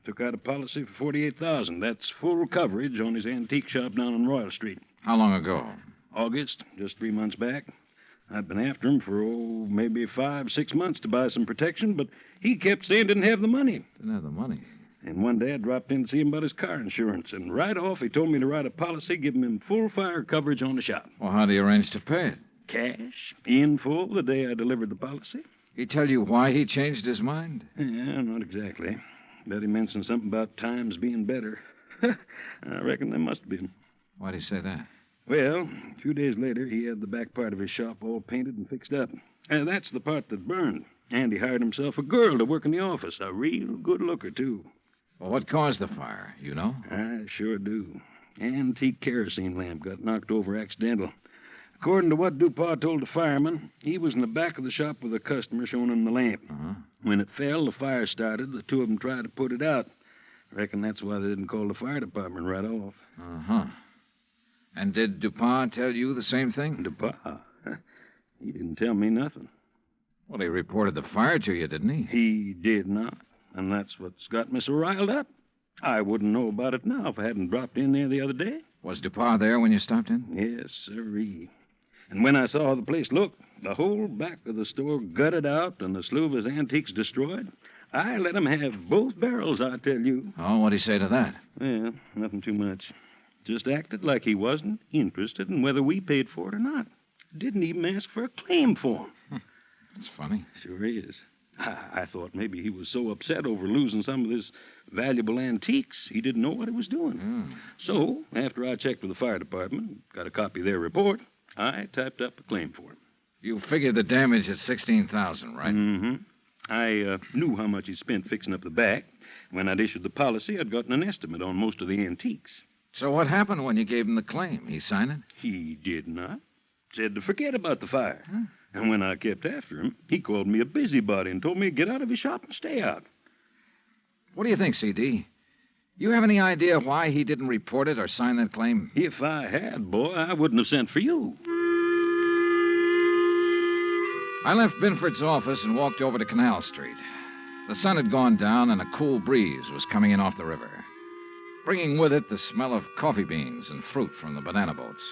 Took out a policy for $48,000. That's full coverage on his antique shop down on Royal Street. How long ago? August, just 3 months back. I've been after him for, maybe 5-6 months to buy some protection, but he kept saying didn't have the money. Didn't have the money? And one day I dropped in to see him about his car insurance, and right off he told me to write a policy giving him full fire coverage on the shop. Well, how do you arrange to pay it? Cash, in full, the day I delivered the policy. He tell you why he changed his mind? Yeah, not exactly. Bet he mentioned something about times being better. I reckon they must have been. Why'd he say that? Well, a few days later, he had the back part of his shop all painted and fixed up. And that's the part that burned. And he hired himself a girl to work in the office. A real good looker, too. Well, what caused the fire? You know? I sure do. Antique kerosene lamp got knocked over accidental. According to what Dupas told the fireman, he was in the back of the shop with a customer showing him the lamp. Uh-huh. When it fell, the fire started. The two of them tried to put it out. I reckon that's why they didn't call the fire department right off. Uh-huh. And did Dupas tell you the same thing? Dupas? He didn't tell me nothing. Well, he reported the fire to you, didn't he? He did not. And that's what's got me so riled up. I wouldn't know about it now if I hadn't dropped in there the other day. Was Dupas there when you stopped in? Yes, sirree. And when I saw how the place looked, the whole back of the store gutted out and a slew of his antiques destroyed, I let him have both barrels, I tell you. Oh, what'd he say to that? Well, nothing too much. Just acted like he wasn't interested in whether we paid for it or not. Didn't even ask for a claim for him. That's funny. Sure is. I thought maybe he was so upset over losing some of his valuable antiques, he didn't know what he was doing. So, after I checked with the fire department, got a copy of their report, I typed up a claim for him. You figured the damage at $16,000, right? Mm-hmm. I knew how much he spent fixing up the back. When I'd issued the policy, I'd gotten an estimate on most of the antiques. So what happened when you gave him the claim? He signed it? He did not. Said to forget about the fire. And when I kept after him, he called me a busybody and told me to get out of his shop and stay out. What do you think, C.D.? You have any idea why he didn't report it or sign that claim? If I had, boy, I wouldn't have sent for you. I left Binford's office and walked over to Canal Street. The sun had gone down and a cool breeze was coming in off the river, bringing with it the smell of coffee beans and fruit from the banana boats.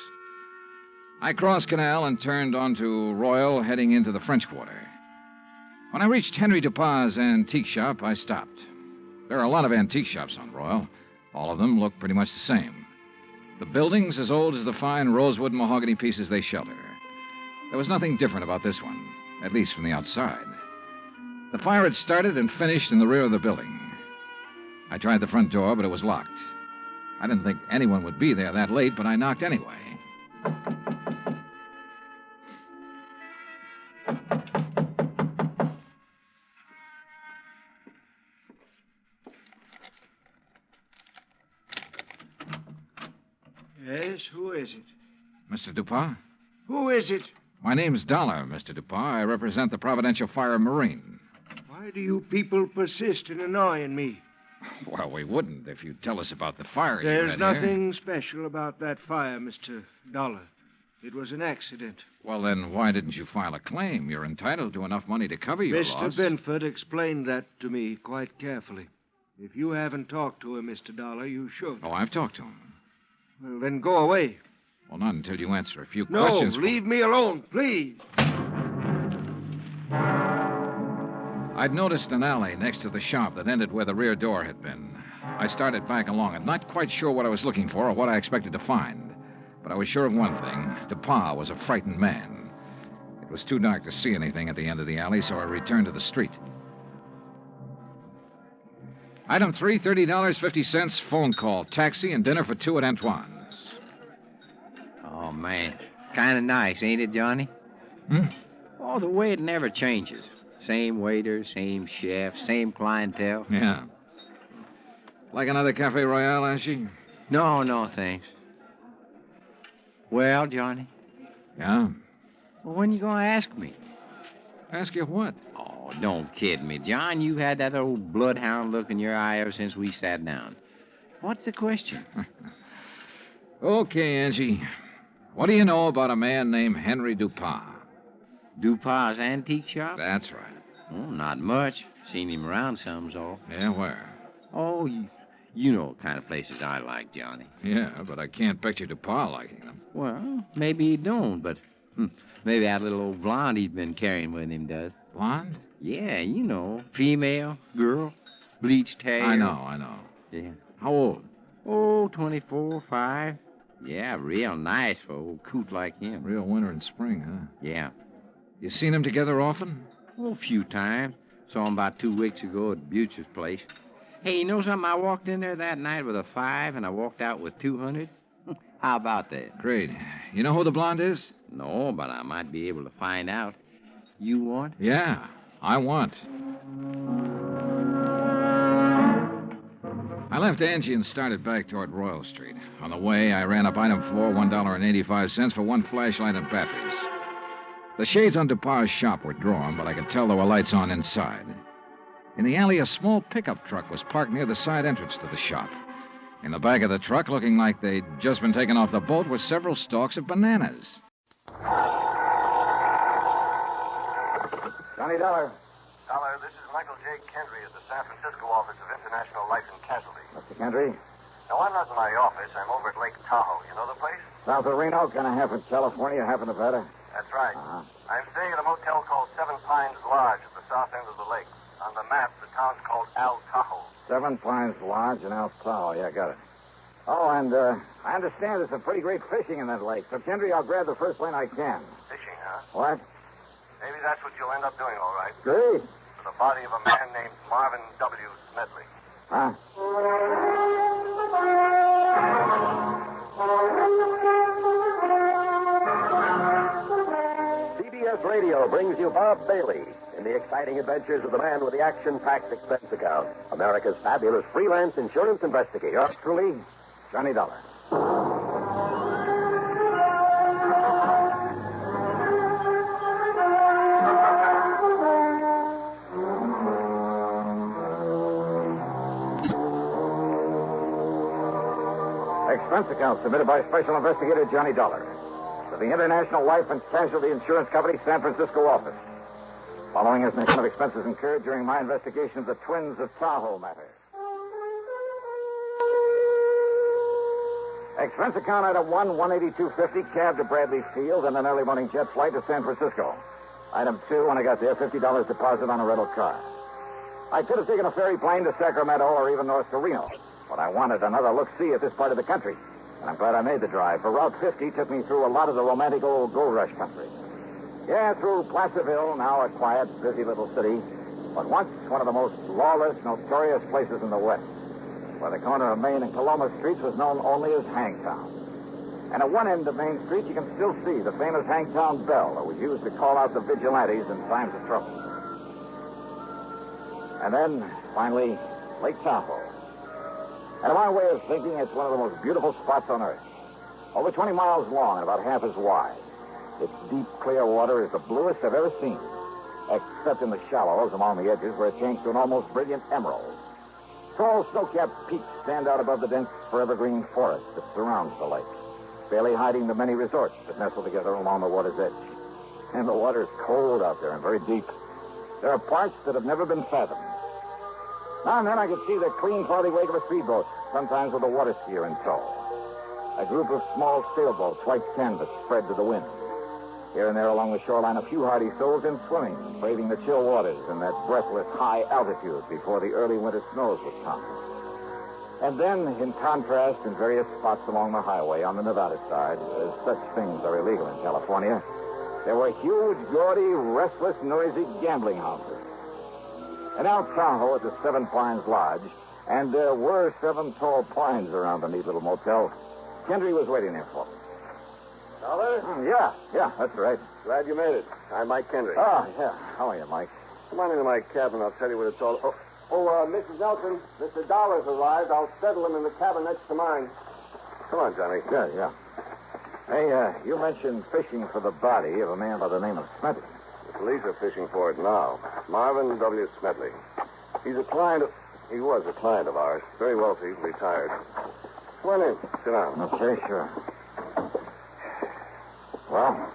I crossed Canal and turned onto Royal, heading into the French Quarter. When I reached Henry Dupas's antique shop, I stopped. There are a lot of antique shops on Royal. All of them look pretty much the same. The building's as old as the fine rosewood and mahogany pieces they shelter. There was nothing different about this one, at least from the outside. The fire had started and finished in the rear of the building. I tried the front door, but it was locked. I didn't think anyone would be there that late, but I knocked anyway. Yes, who is it? Mr. Dupas? Who is it? My name's Dollar, Mr. Dupas. I represent the Providential Fire Marine. Why do you people persist in annoying me? Well, we wouldn't if you'd tell us about the fire you There's had nothing special about that fire, Mr. Dollar. It was an accident. Well, then why didn't you file a claim? You're entitled to enough money to cover your Mr. loss. Binford explained that to me quite carefully. If you haven't talked to him, Mr. Dollar, you should. Oh, I've talked to him. Well, then go away. Well, not until you answer a few No, questions. leave me alone, please. I'd noticed an alley next to the shop that ended where the rear door had been. I started back along it, not quite sure what I was looking for or what I expected to find. But I was sure of one thing. Dupas was a frightened man. It was too dark to see anything at the end of the alley, so I returned to the street. Item 3, $30.50, phone call, taxi, and dinner for two at Antoine's. Oh, man. Kind of nice, ain't it, Johnny? Oh, the way it never changes. Same waiter, same chef, same clientele. Yeah. Like another Cafe Royale, Ashy? No, thanks. Well, Johnny? Yeah? Well, when you going to ask me? Ask you what? Oh, don't kid me, John. You had that old bloodhound look in your eye ever since we sat down. What's the question? Okay, Angie. What do you know about a man named Henry Dupont? Dupont's antique shop? That's right. Oh, not much. Seen him around some's all. Yeah, where? Oh, you know what kind of places I like, Johnny. Yeah, but I can't picture Dupont liking them. Well, maybe he don't, but maybe that little old blonde he's been carrying with him does. Blonde? Yeah, you know. Female, girl, bleached hair. I know. Yeah. How old? Oh, 24, 5. Yeah, real nice for old coot like him. Real winter and spring, huh? Yeah. You seen them together often? Oh, a few times. Saw him about 2 weeks ago at Butcher's place. Hey, you know something? I walked in there that night with a 5, and I walked out with 200. How about that? Great. You know who the blonde is? No, but I might be able to find out. You want? Yeah, I want. I left Angie and started back toward Royal Street. On the way, I ran up item 4, $1.85 for one flashlight and batteries. The shades on Dupont's shop were drawn, but I could tell there were lights on inside. In the alley, a small pickup truck was parked near the side entrance to the shop. In the back of the truck, looking like they'd just been taken off the boat, were several stalks of bananas. Johnny Dollar. Dollar, this is Michael J. Kendry at the San Francisco office of International Life and Casualty. Mr. Kendry. No, I'm not in my office. I'm over at Lake Tahoe. You know the place? South of Reno, kind of half in California, half in Nevada. That's right. Uh-huh. I'm staying at a motel called Seven Pines Lodge at the south end of the lake. On the map, the town's called Al Tahoe. Seven Pines Lodge in El Tahoe. Yeah, got it. Oh, and I understand there's some pretty great fishing in that lake. So, Kendry, I'll grab the first plane I can. Fishing, huh? What? Maybe that's what you'll end up doing, all right. Great. For the body of a man named Marvin W. Smedley. Huh? CBS Radio brings you Bob Bailey in the exciting adventures of the man with the action-packed expense account, America's fabulous freelance insurance investigator. Yours truly, Johnny Dollar. Expense account submitted by Special Investigator Johnny Dollar to the International Life and Casualty Insurance Company, San Francisco office. Following is an account of expenses incurred during my investigation of the Twins of Tahoe matter. Expense account item 1, $182.50, cab to Bradley Field, and an early morning jet flight to San Francisco. Item 2, when I got there, $50 deposit on a rental car. I could have taken a ferry plane to Sacramento or even north to Reno, but I wanted another look-see at this part of the country, and I'm glad I made the drive, for Route 50 took me through a lot of the romantic old gold rush country. Yeah, through Placerville, now a quiet, busy little city, but once one of the most lawless, notorious places in the West, where the corner of Main and Coloma Streets was known only as Hangtown. And at one end of Main Street, you can still see the famous Hangtown bell that was used to call out the vigilantes in times of trouble. And then, finally, Lake Tahoe. And in my way of thinking, it's one of the most beautiful spots on Earth. Over 20 miles long and about half as wide. Its deep, clear water is the bluest I've ever seen, except in the shallows along the edges where it changes to an almost brilliant emerald. Tall, snow-capped peaks stand out above the dense, forever-green forest that surrounds the lake, barely hiding the many resorts that nestle together along the water's edge. And the water's cold out there and very deep. There are parts that have never been fathomed. Now and then I could see the clean, cloudy wake of a speedboat, sometimes with a water skier in tow. A group of small sailboats, white canvas, spread to the wind. Here and there along the shoreline, a few hardy souls in swimming, braving the chill waters in that breathless high altitude before the early winter snows would come. And then, in contrast, in various spots along the highway on the Nevada side, as such things are illegal in California, there were huge, gaudy, restless, noisy gambling houses. And out Tahoe at the Seven Pines Lodge, and there were 7 tall pines around the neat little motel, Kendry was waiting there for me. Dollar? Yeah, that's right. Glad you made it. I'm Mike Kendry. Oh, yeah. How are you, Mike? Come on into my cabin. I'll tell you what it's all... Mrs. Nelson, Mr. Dollar's arrived. I'll settle him in the cabin next to mine. Come on, Johnny. Yeah. Hey, you mentioned fishing for the body of a man by the name of Smedley. The police are fishing for it now. Marvin W. Smedley. He's a client of... He was a client of ours. Very wealthy, retired. Come on in. Sit down. Okay, sure. Well?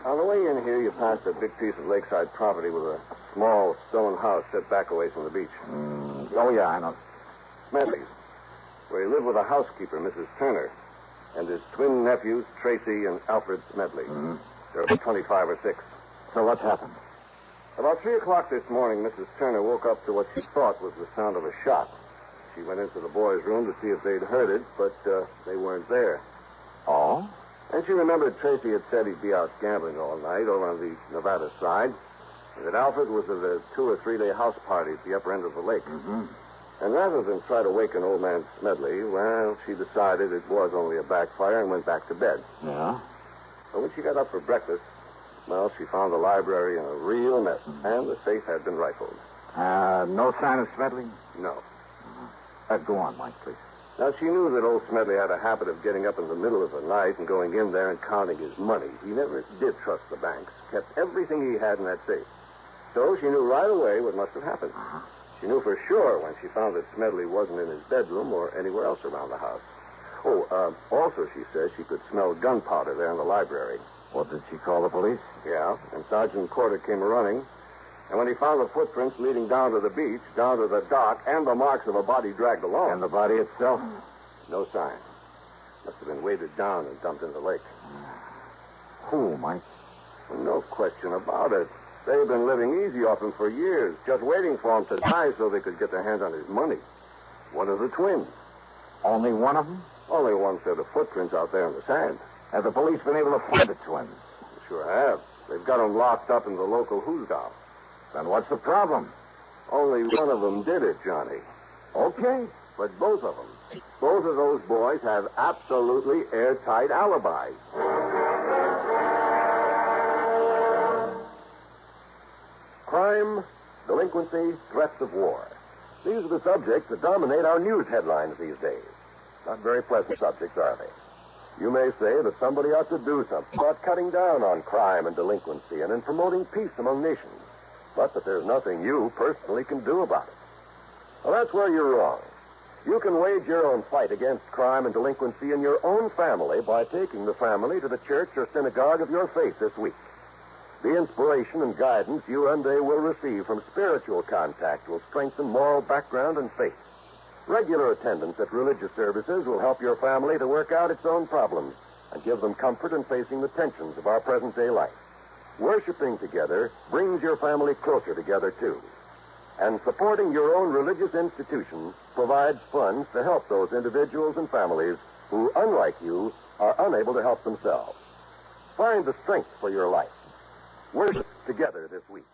On the way in here, you passed a big piece of lakeside property with a small stone house set back away from the beach. Oh, yeah, I know. Smedley's, where he lived with a housekeeper, Mrs. Turner, and his twin nephews, Tracy and Alfred Smedley. They're about 25 or 6. So what's happened? About 3 o'clock this morning, Mrs. Turner woke up to what she thought was the sound of a shot. She went into the boys' room to see if they'd heard it, but they weren't there. Oh? And she remembered Tracy had said he'd be out gambling all night over on the Nevada side, and that Alfred was at a 2 or 3 day house party at the upper end of the lake. And rather than try to waken old man Smedley, well, she decided it was only a backfire and went back to bed. Yeah? But when she got up for breakfast, well, she found the library in a real mess, and the safe had been rifled. No sign of Smedley? No. Go on, Mike, please. Now, she knew that old Smedley had a habit of getting up in the middle of the night and going in there and counting his money. He never did trust the banks, kept everything he had in that safe. So she knew right away what must have happened. She knew for sure when she found that Smedley wasn't in his bedroom or anywhere else around the house. Also, she says she could smell gunpowder there in the library. What, did she call the police? Yeah, and Sergeant Porter came running. And when he found the footprints leading down to the beach, down to the dock, and the marks of a body dragged along. And the body itself? No sign. Must have been weighted down and dumped in the lake. Who, Mike? No question about it. They've been living easy off him for years, just waiting for him to die so they could get their hands on his money. One of the twins. Only one of them? Only one set of footprints out there in the sand. Have the police been able to find the twins? They sure have. They've got them locked up in the local hoosgow. Then what's the problem? Only one of them did it, Johnny. Okay. But both of them, both of those boys have absolutely airtight alibis. Crime, delinquency, threats of war. These are the subjects that dominate our news headlines these days. Not very pleasant subjects, are they? You may say that somebody ought to do something about cutting down on crime and delinquency and in promoting peace among nations, but that there's nothing you personally can do about it. Well, that's where you're wrong. You can wage your own fight against crime and delinquency in your own family by taking the family to the church or synagogue of your faith this week. The inspiration and guidance you and they will receive from spiritual contact will strengthen moral background and faith. Regular attendance at religious services will help your family to work out its own problems and give them comfort in facing the tensions of our present-day life. Worshipping together brings your family closer together, too. And supporting your own religious institution provides funds to help those individuals and families who, unlike you, are unable to help themselves. Find the strength for your life. Worship together this week.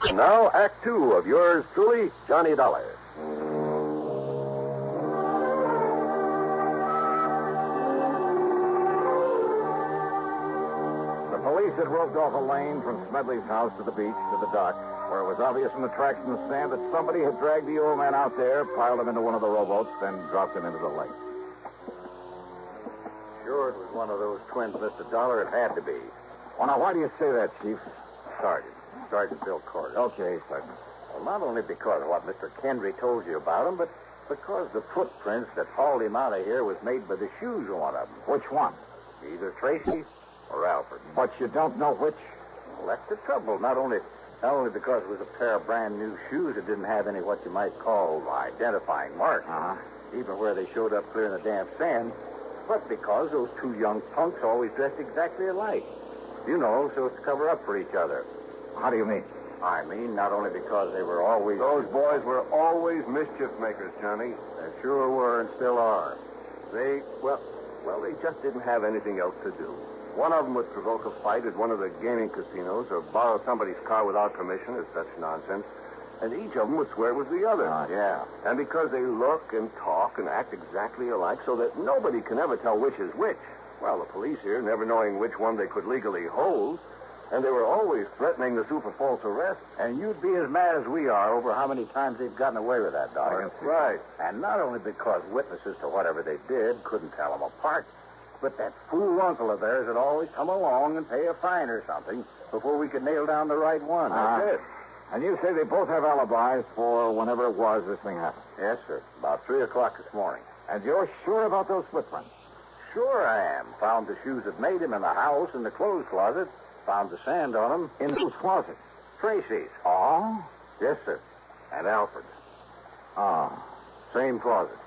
And now, Act 2 of yours truly, Johnny Dollar. The police had roped off a lane from Smedley's house to the beach to the dock, where it was obvious from the tracks in the sand that somebody had dragged the old man out there, piled him into one of the rowboats, then dropped him into the lake. Sure, it was one of those twins, Mr. Dollar. It had to be. Well, now, why do you say that, Chief? Sergeant Bill Corder. Okay, Sergeant. Well, not only because of what Mr. Kendry told you about him, but because the footprints that hauled him out of here was made by the shoes of one of them. Which one? Either Tracy or Alfred. But you don't know which? Well, that's the trouble. Not only because it was a pair of brand new shoes that didn't have any what you might call identifying marks, even where they showed up clear in the damp sand, but because those two young punks always dressed exactly alike. You know, so as to cover up for each other. How do you mean? I mean, not only because they were always... Those boys were always mischief makers, Johnny. They sure were and still are. They just didn't have anything else to do. One of them would provoke a fight at one of the gaming casinos or borrow somebody's car without permission or such nonsense. And each of them would swear it was the other. Yeah. And because they look and talk and act exactly alike so that nobody can ever tell which is which, well, the police here, never knowing which one they could legally hold, and they were always threatening the super false arrest. And you'd be as mad as we are over how many times they've gotten away with that, Doc. That's right. And not only because witnesses to whatever they did couldn't tell them apart, but that fool uncle of theirs would always come along and pay a fine or something before we could nail down the right one. That's it. And you say they both have alibis for whenever it was this thing happened? Yes, sir. About 3 o'clock this morning. And you're sure about those footprints? Sure I am. Found the shoes that made him in the house in the clothes closet. Found the sand on them. In whose closet? Tracy's. Oh? Yes, sir. And Alfred's. Ah. Same closet.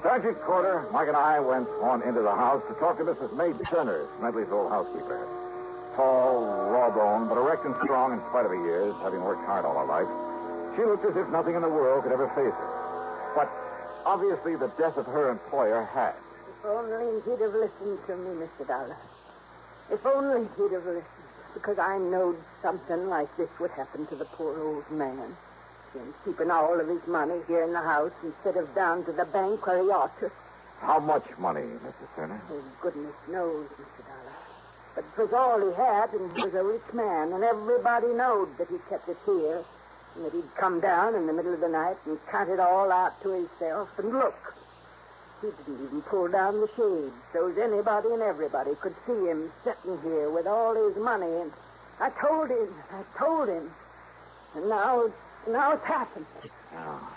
Sergeant Corder, Mike and I went on into the house to talk to Mrs. May Turner, Smedley's old housekeeper. Tall, raw-boned, but erect and strong in spite of her years, having worked hard all her life. She looked as if nothing in the world could ever face her. But obviously the death of her employer had. If only he'd have listened to me, Mr. Dollar. If only he'd have listened. Because I knowed something like this would happen to the poor old man. Him keeping all of his money here in the house instead of down to the bank where he ought to. How much money, Mrs. Turner? Oh, goodness knows, Mr. Dollar. But it was all he had, and he was a rich man, and everybody knowed that he kept it here, and that he'd come down in the middle of the night and count it all out to himself, and look. He didn't even pull down the shades so that anybody and everybody could see him sitting here with all his money, and I told him, and now it's happened. Oh.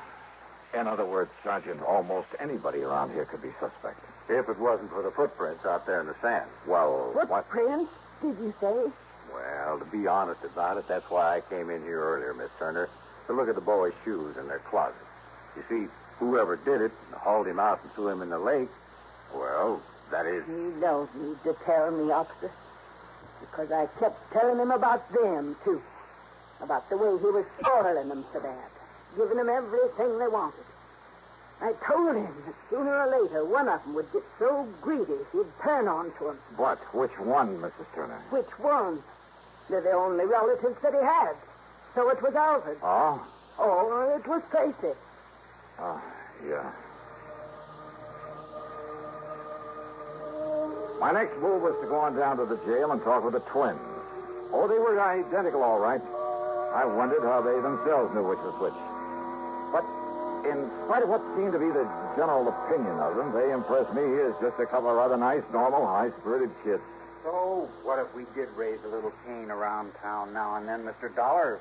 In other words, Sergeant, almost anybody around here could be suspect. If it wasn't for the footprints out there in the sand. Well, Footprints, did you say? Well, to be honest about it, that's why I came in here earlier, Miss Turner, to look at the boy's shoes in their closet. You see, whoever did it and hauled him out and threw him in the lake, well, that is... You don't need to tell me, officer, because I kept telling him about them, too. About the way he was spoiling them so bad, giving them everything they wanted. I told him that sooner or later one of them would get so greedy he'd turn on to him. But which one, Mrs. Turner? Which one? They're the only relatives that he had. So it was Alfred. Oh? Oh, it was Tracy. Oh, yeah. My next move was to go on down to the jail and talk with the twins. Oh, they were identical, all right. I wondered how they themselves knew which was which. But in spite of what seemed to be the general opinion of them, they impressed me as just a couple of rather nice, normal, high-spirited kids. So, what if we did raise a little cane around town now and then, Mr. Dollar?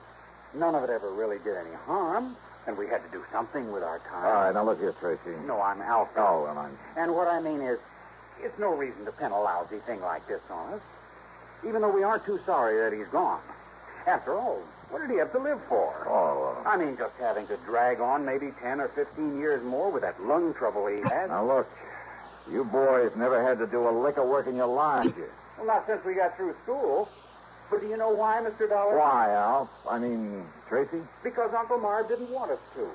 None of it ever really did any harm, and we had to do something with our time. All right, now look here, Tracy. No, I'm Alfred. Oh, well, I'm... And what I mean is, it's no reason to pin a lousy thing like this on us, even though we aren't too sorry that he's gone. After all, what did he have to live for? Oh, I mean, just having to drag on maybe 10 or 15 years more with that lung trouble he had. Now, look, you boys never had to do a lick of work in your lives. Well, not since we got through school. But do you know why, Mr. Dollar? Why, Alf? I mean, Tracy? Because Uncle Marv didn't want us to.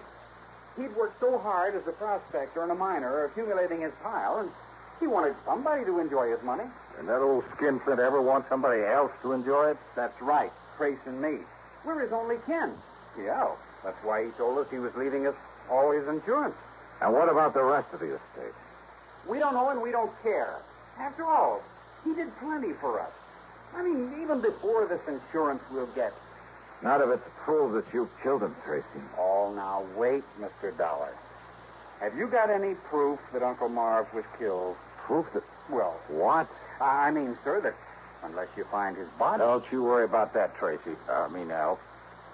He'd worked so hard as a prospector and a miner, accumulating his pile, and he wanted somebody to enjoy his money. And that old skinflint ever want somebody else to enjoy it? That's right, Trace and me. We're his only kin. Yeah, that's why he told us he was leaving us all his insurance. And what about the rest of the estate? We don't know and we don't care. After all, he did plenty for us. I mean, even before this insurance we'll get. Not if it's proved that you killed him, Tracy. Oh, now, wait, Mr. Dollar. Have you got any proof that Uncle Marv was killed? Proof that... Well... What? I mean, sir, that unless you find his body... Don't you worry about that, Tracy. Alf.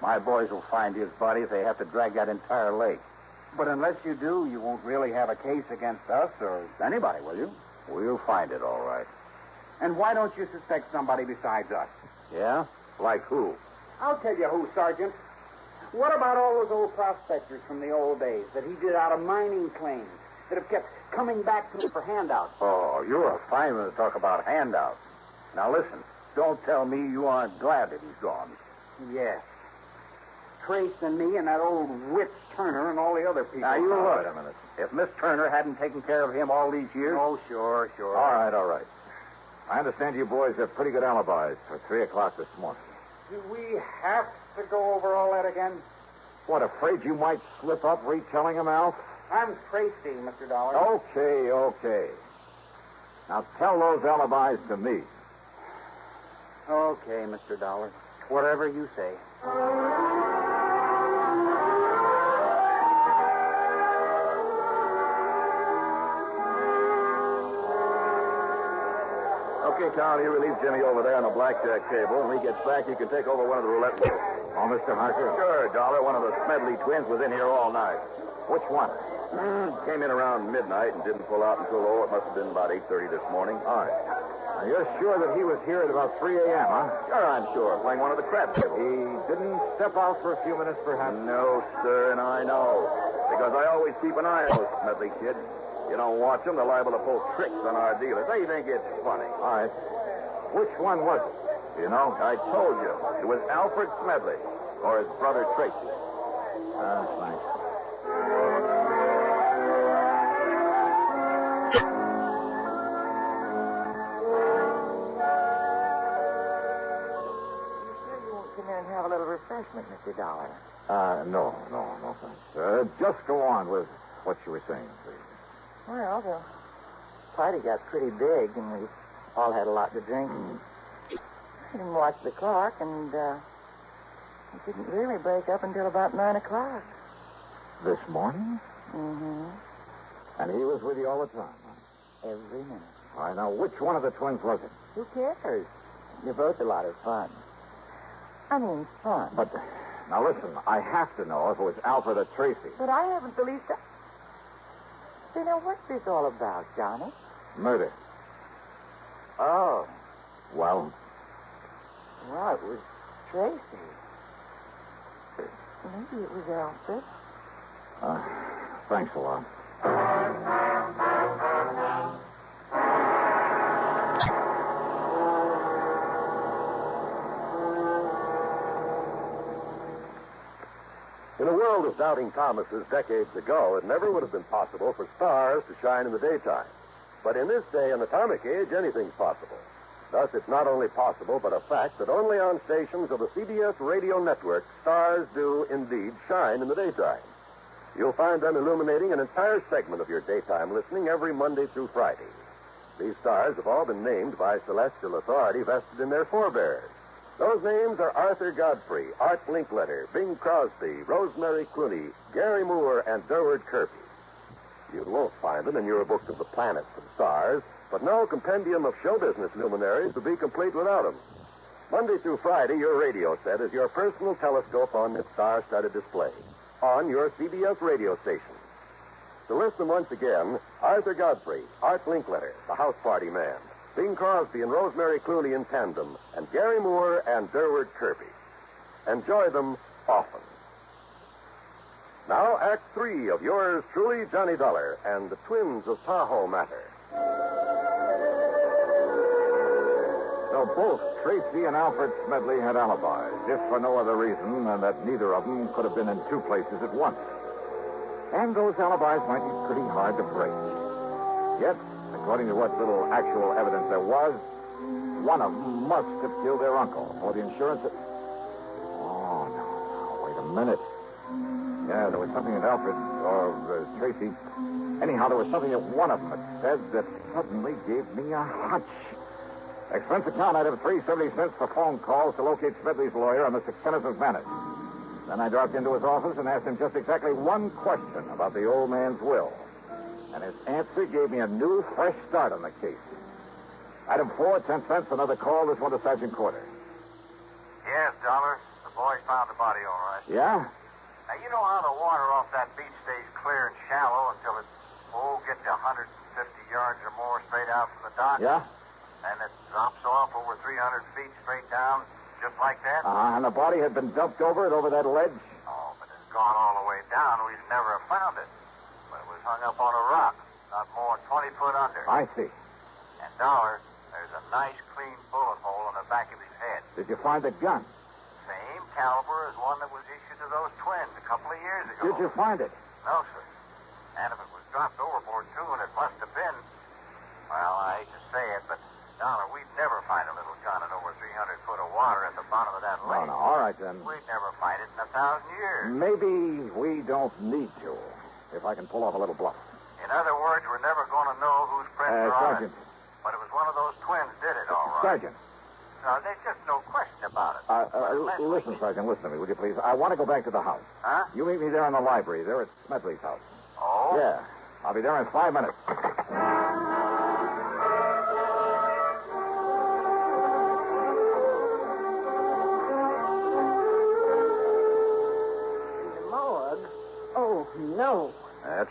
My boys will find his body if they have to drag that entire lake. But unless you do, you won't really have a case against us or anybody, will you? We'll find it, all right. And why don't you suspect somebody besides us? Yeah? Like who? I'll tell you who, Sergeant. What about all those old prospectors from the old days that he did out of mining claims that have kept coming back to me for handouts? Oh, you're a fine one to talk about handouts. Now, listen. Don't tell me you aren't glad that he's gone. Yes. Trace and me and that old witch Turner and all the other people. Now, you look. Wait a minute. If Miss Turner hadn't taken care of him all these years... Oh, sure. All right. I understand you boys have pretty good alibis for 3 o'clock this morning. Do we have to go over all that again? What, afraid you might slip up retelling them, Alf? I'm Tracy, Mr. Dollar. Okay. Now tell those alibis to me. Okay, Mr. Dollar. Whatever you say. Okay, Carl, you relieve Jimmy over there on the blackjack table. When he gets back, you can take over one of the roulette wheels. Oh, Mr. Harker? Sure, Dollar. One of the Smedley twins was in here all night. Which one? Came in around midnight and didn't pull out until, it must have been about 8:30 this morning. All right. Now, you're sure that he was here at about 3 a.m., huh? Sure, I'm sure. Playing one of the crab tables. He didn't step out for a few minutes, perhaps? No, sir, and I know. Because I always keep an eye on those Smedley kids. You don't watch them, they're liable to pull tricks on our dealers. They think it's funny. All right. Which one was it? Do you know? I told you. It was Alfred Smedley, or his brother Tracy. Thanks. Come in and have a little refreshment, Mr. Dollar. No, thanks. Just go on with what you were saying, please. Well, the party got pretty big, and we all had a lot to drink. I didn't watch the clock, and it didn't really break up until about 9 o'clock. This morning? Mm-hmm. And he was with you all the time, huh? Every minute. All right, now, which one of the twins was it? Who cares? You're both a lot of fun. I mean, fun. But, now listen, I have to know if it was Alfred or Tracy. But I haven't the least... You know, what's this all about, Johnny? Murder. Oh. Well? Well, it was Tracy. Maybe it was Alfred. Thanks a lot. In a world of doubting Thomases decades ago, it never would have been possible for stars to shine in the daytime. But in this day and atomic age, anything's possible. Thus, it's not only possible, but a fact that only on stations of the CBS radio network, stars do indeed shine in the daytime. You'll find them illuminating an entire segment of your daytime listening every Monday through Friday. These stars have all been named by celestial authority vested in their forebears. Those names are Arthur Godfrey, Art Linkletter, Bing Crosby, Rosemary Clooney, Gary Moore, and Durward Kirby. You won't find them in your books of the planets and stars, but no compendium of show business luminaries would be complete without them. Monday through Friday, your radio set is your personal telescope on its star-studded display, on your CBS radio station. To list them once again, Arthur Godfrey, Art Linkletter, the House Party Man, Bing Crosby and Rosemary Clooney in tandem, and Gary Moore and Durward Kirby. Enjoy them often. Now, Act 3 of yours truly, Johnny Dollar, and the Twins of Tahoe Matter. So both Tracy and Alfred Smedley had alibis, if for no other reason than that neither of them could have been in two places at once. And those alibis might be pretty hard to break. Yet, according to what little actual evidence there was, one of them must have killed their uncle, or the insurance... Oh, no, wait a minute. Yeah, there was something that Alfred, or Tracy... Anyhow, there was something that one of them had said that suddenly gave me a hunch. Expense account item 370 cents for phone calls to locate Smedley's lawyer on the Innocent Manor. Then I dropped into his office and asked him just exactly one question about the old man's will. And his answer gave me a new, fresh start on the case. Item 4, 10 cents, another call. This one to Sergeant Corder. Yes, Dollar. The boys found the body all right. Yeah? Now, you know how the water off that beach stays clear and shallow until it, gets to 150 yards or more straight out from the dock? Yeah? And it drops off over 300 feet straight down, just like that? And the body had been dumped over that ledge? Oh, but it's gone all the way down. We'd never have found it. But it was hung up on a rock, not more than 20 foot under. I see. And, Dollar, there's a nice, clean bullet hole in the back of his head. Did you find the gun? Same caliber as one that was issued to those twins a couple of years ago. Did you find it? No, sir. And if it was dropped overboard, too, and it must have been... Well, I hate to say it, but, Dollar, we'd never find a little gun in over 300 foot of water at the bottom of that lake. No, all right, then. We'd never find it in 1,000 years. Maybe we don't need to, if I can pull off a little bluff. In other words, we're never going to know whose prints are on Sergeant. it. But it was one of those twins did it, all right. Sergeant. No, there's just no question about it. Listen, Sergeant, listen to me, would you please? I want to go back to the house. Huh? You meet me there in the library, there at Smedley's house. Oh? Yeah. I'll be there in 5 minutes.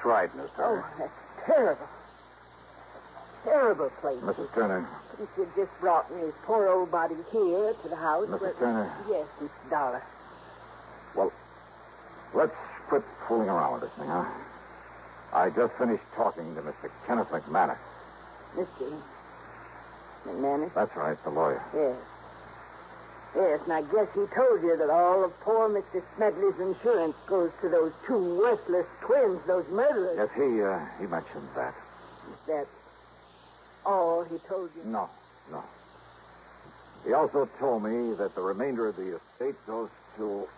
That's right, Miss Turner. Oh, that's terrible. Terrible place. Mrs. Turner. If you'd just brought me his poor old body here to the house. Mrs. Turner. Yes, Mr. Dollar. Well, let's quit fooling around with this thing, huh? I just finished talking to Mr. Kenneth McManus. Mr. McManus? That's right, the lawyer. Yes. Yes, and I guess he told you that all of poor Mr. Smedley's insurance goes to those two worthless twins, those murderers. Yes, he mentioned that. Is that all he told you? No. He also told me that the remainder of the estate goes to...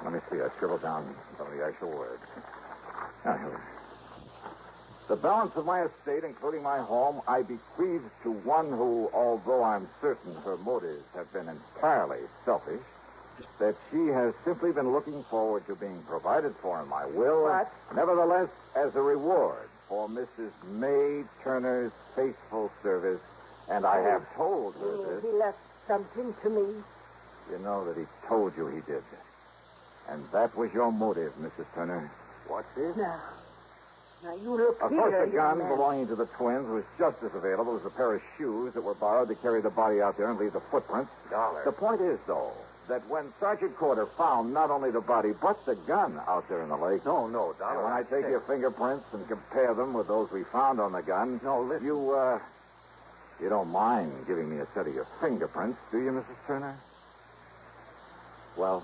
Let me see. I scribbled down some of the actual words. Now, here we are. The balance of my estate, including my home, I bequeath to one who, although I'm certain her motives have been entirely selfish, that she has simply been looking forward to being provided for in my will. What? Nevertheless, as a reward for Mrs. May Turner's faithful service, and I have told her this. He left something to me. You know that he told you he did. And that was your motive, Mrs. Turner. What's this? Now, you look Of here, course, the gun young man. belonging to the twins was just as available as a pair of shoes that were borrowed to carry the body out there and leave the footprints. Dollar. The point is, though, that when Sergeant Corder found not only the body, but the gun out there in the lake... No, Dollar. And when I take your fingerprints and compare them with those we found on the gun... No, listen. You don't mind giving me a set of your fingerprints, do you, Mrs. Turner? Well...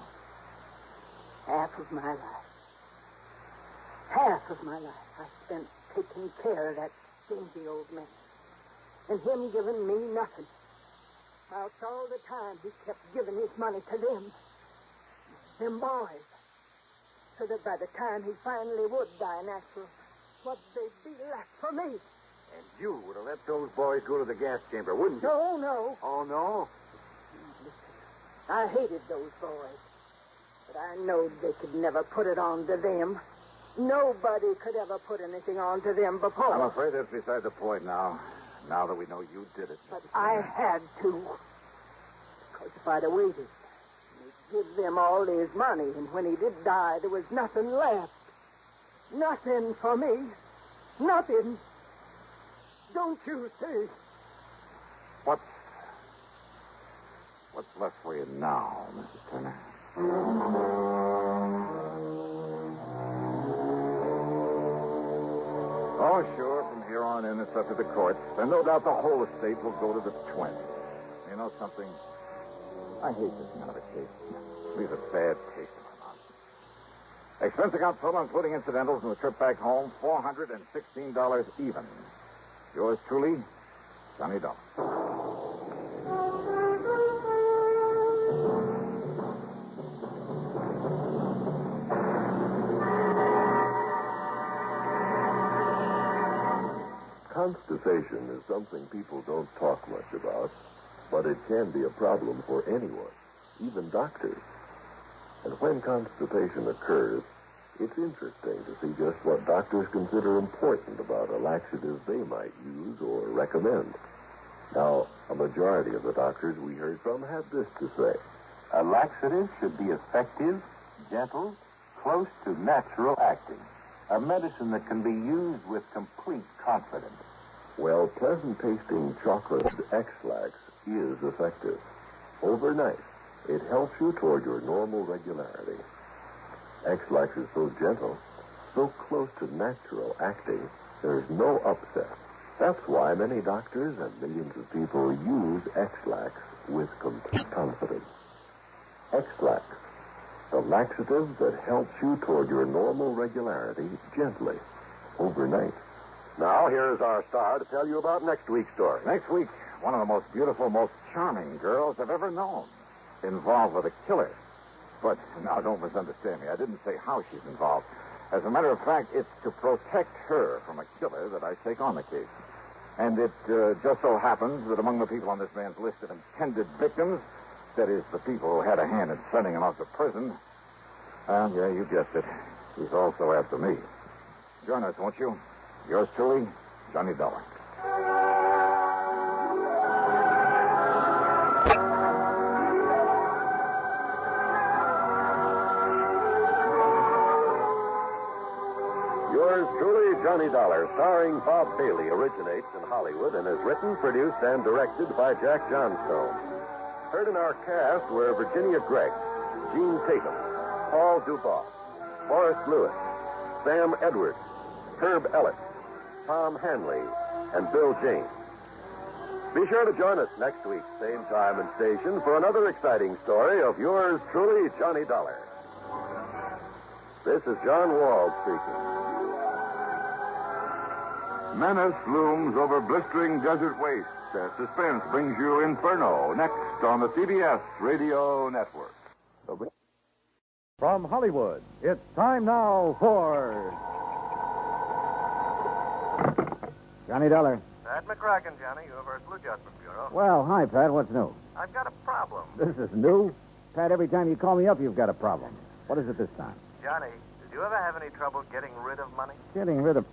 Half of my life. Half of my life I spent taking care of that stingy old man. And him giving me nothing. Whilst all the time he kept giving his money to them boys. So that by the time he finally would die natural, what'd they be left for me? And you would have let those boys go to the gas chamber, wouldn't you? No. Oh, no? I hated those boys. But I knowed they could never put it on to them. Nobody could ever put anything on to them before. I'm afraid that's beside the point now. Now that we know you did it. But I had to. Because if I'd have waited, he'd give them all his money, and when he did die, there was nothing left. Nothing for me. Nothing. Don't you see? What's left for you now, Mrs. Turner? Oh, sure. From here on in, it's up to the courts. And no doubt the whole estate will go to the twins. You know something? I hate this kind of a case. It leaves a bad taste in my mouth. Expense account total, including incidentals and the trip back home, $416 even. Yours truly, Johnny Dollar. Constipation is something people don't talk much about, but it can be a problem for anyone, even doctors. And when constipation occurs, it's interesting to see just what doctors consider important about a laxative they might use or recommend. Now, a majority of the doctors we heard from had this to say. A laxative should be effective, gentle, close to natural acting. A medicine that can be used with complete confidence. Well, pleasant-tasting chocolate X-Lax is effective. Overnight, it helps you toward your normal regularity. X-Lax is so gentle, so close to natural acting, there's no upset. That's why many doctors and millions of people use X-Lax with complete confidence. X-Lax, the laxative that helps you toward your normal regularity gently, overnight. Now, here's our star to tell you about next week's story. Next week, one of the most beautiful, most charming girls I've ever known, involved with a killer. But now, don't misunderstand me. I didn't say how she's involved. As a matter of fact, it's to protect her from a killer that I take on the case. And it just so happens that among the people on this man's list of intended victims, that is, the people who had a hand in sending him off to prison, yeah, you guessed it, he's also after me. Join us, won't you? Yours truly, Johnny Dollar. Johnny Dollar, starring Bob Bailey, originates in Hollywood and is written, produced, and directed by Jack Johnstone. Heard in our cast were Virginia Gregg, Gene Tatum, Paul Dubois, Forrest Lewis, Sam Edwards, Herb Ellis, Tom Hanley, and Bill James. Be sure to join us next week, same time and station, for another exciting story of yours truly, Johnny Dollar. This is John Wald speaking. Menace looms over blistering desert wastes as suspense brings you Inferno next on the CBS Radio Network. From Hollywood, it's time now for Johnny Dollar. Pat McCracken, Johnny, Universal Adjustment Bureau. Well, hi, Pat. What's new? I've got a problem. This is new? Pat, every time you call me up, you've got a problem. What is it this time? Johnny, did you ever have any trouble getting rid of money? Getting rid of...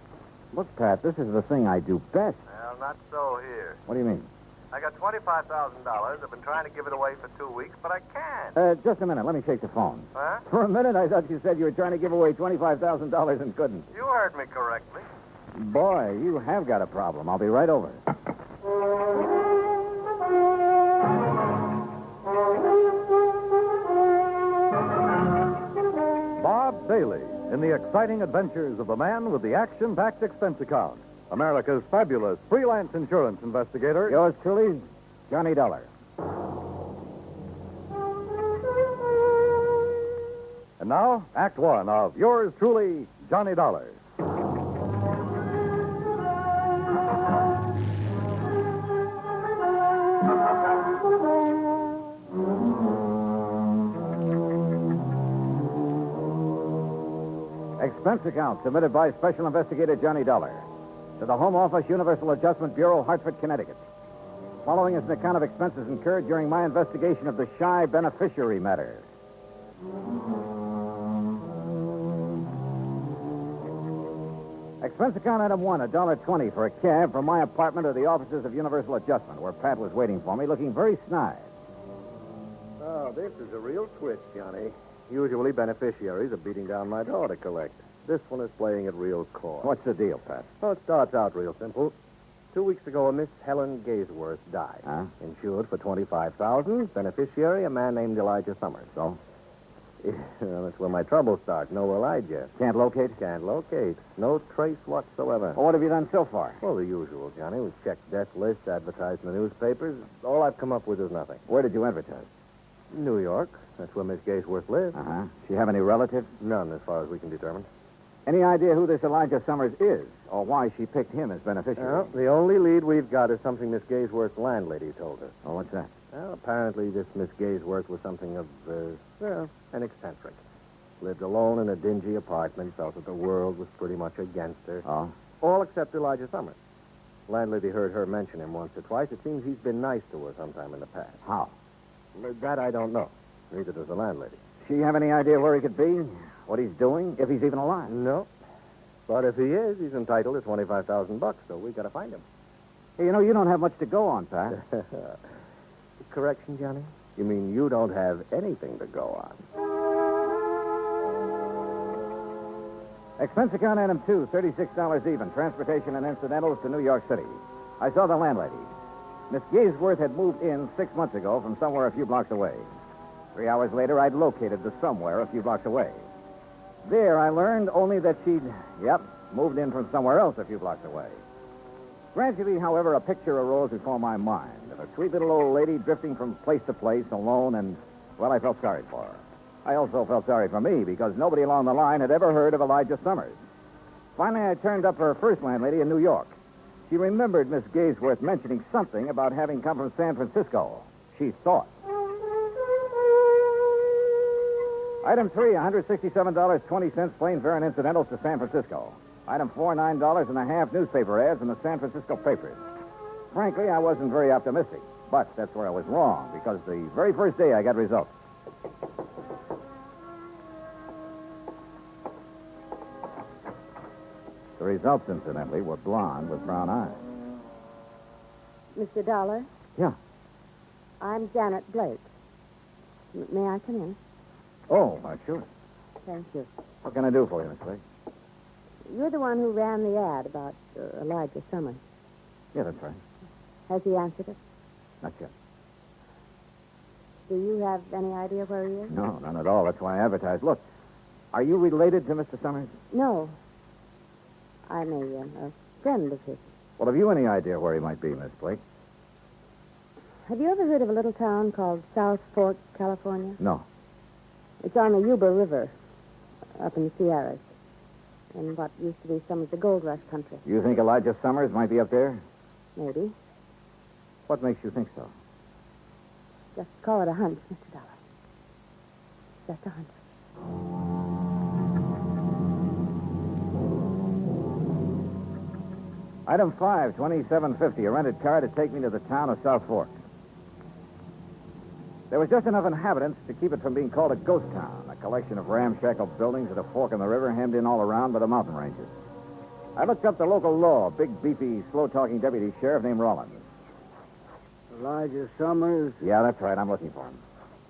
Look, Pat, this is the thing I do best. Well, not so here. What do you mean? I got $25,000. I've been trying to give it away for 2 weeks, but I can't. Just a minute. Let me shake the phone. Huh? For a minute, I thought you said you were trying to give away $25,000 and couldn't. You heard me correctly. Boy, you have got a problem. I'll be right over. Bob Bailey in the exciting adventures of the man with the action-packed expense account. America's fabulous freelance insurance investigator. Yours truly, Johnny Dollar. And now, Act One of yours truly, Johnny Dollar. Expense account submitted by Special Investigator Johnny Dollar to the Home Office, Universal Adjustment Bureau, Hartford, Connecticut. Following is an account of expenses incurred during my investigation of the Shy beneficiary matter. Expense account item one, $1.20 for a cab from my apartment to the offices of Universal Adjustment, where Pat was waiting for me, looking very snide. Oh, this is a real twist, Johnny. Usually beneficiaries are beating down my door to collect. This one is playing it real coy. What's the deal, Pat? Well, it starts out real simple. 2 weeks ago, a Miss Helen Gaysworth died. Huh? Insured for $25,000. Beneficiary, a man named Elijah Summers. So? Well, that's where my trouble starts. No Elijah. Can't locate? Can't locate. No trace whatsoever. Well, what have you done so far? Well, the usual, Johnny. We've checked death lists, advertised in the newspapers. All I've come up with is nothing. Where did you advertise? New York. That's where Miss Gaysworth lives. Uh-huh. She have any relatives? None, as far as we can determine. Any idea who this Elijah Summers is, or why she picked him as beneficiary? Well, the only lead we've got is something Miss Gaysworth's landlady told us. Oh, what's that? Well, apparently this Miss Gaysworth was something of, an eccentric. Lived alone in a dingy apartment, felt that the world was pretty much against her. Oh? All except Elijah Summers. Landlady heard her mention him once or twice. It seems he's been nice to her sometime in the past. How? That I don't know. Neither does the landlady. She have any idea where he could be? What he's doing? If he's even alive? No. But if he is, he's entitled to $25,000, so we got to find him. Hey, you know, you don't have much to go on, Pat. Correction, Johnny? You mean you don't have anything to go on? Expense account item two, $36 even. Transportation and incidentals to New York City. I saw the landlady. Miss Gaysworth had moved in 6 months ago from somewhere a few blocks away. 3 hours later, I'd located the somewhere a few blocks away. There, I learned only that she'd, moved in from somewhere else a few blocks away. Gradually, however, a picture arose before my mind of a sweet little old lady drifting from place to place alone, and, well, I felt sorry for her. I also felt sorry for me because nobody along the line had ever heard of Elijah Summers. Finally, I turned up her first landlady in New York. She remembered Miss Gaysworth mentioning something about having come from San Francisco. She thought. Item 3, $167.20 plane fare and incidentals to San Francisco. Item 4, $9.50 newspaper ads in the San Francisco papers. Frankly, I wasn't very optimistic, but that's where I was wrong, because the very first day I got results. The results, incidentally, were blonde with brown eyes. Mr. Dollar? Yeah. I'm Janet Blake. May I come in? Oh, sure. Thank you. What can I do for you, Miss Blake? You're the one who ran the ad about Elijah Summers. Yeah, that's right. Has he answered it? Not yet. Do you have any idea where he is? No, none at all. That's why I advertised. Look, are you related to Mr. Summers? No. I'm a friend of his. Well, have you any idea where he might be, Miss Blake? Have you ever heard of a little town called South Fork, California? No. It's on the Yuba River, up in the Sierras, in what used to be some of the gold rush country. You think Elijah Summers might be up there? Maybe. What makes you think so? Just call it a hunch, Mr. Dollar. Just a hunch. Item 5, 2750, a rented car to take me to the town of South Fork. There was just enough inhabitants to keep it from being called a ghost town, a collection of ramshackle buildings at a fork in the river hemmed in all around by the mountain ranges. I looked up the local law, big, beefy, slow-talking deputy sheriff named Rollins. Elijah Summers? Yeah, that's right. I'm looking for him.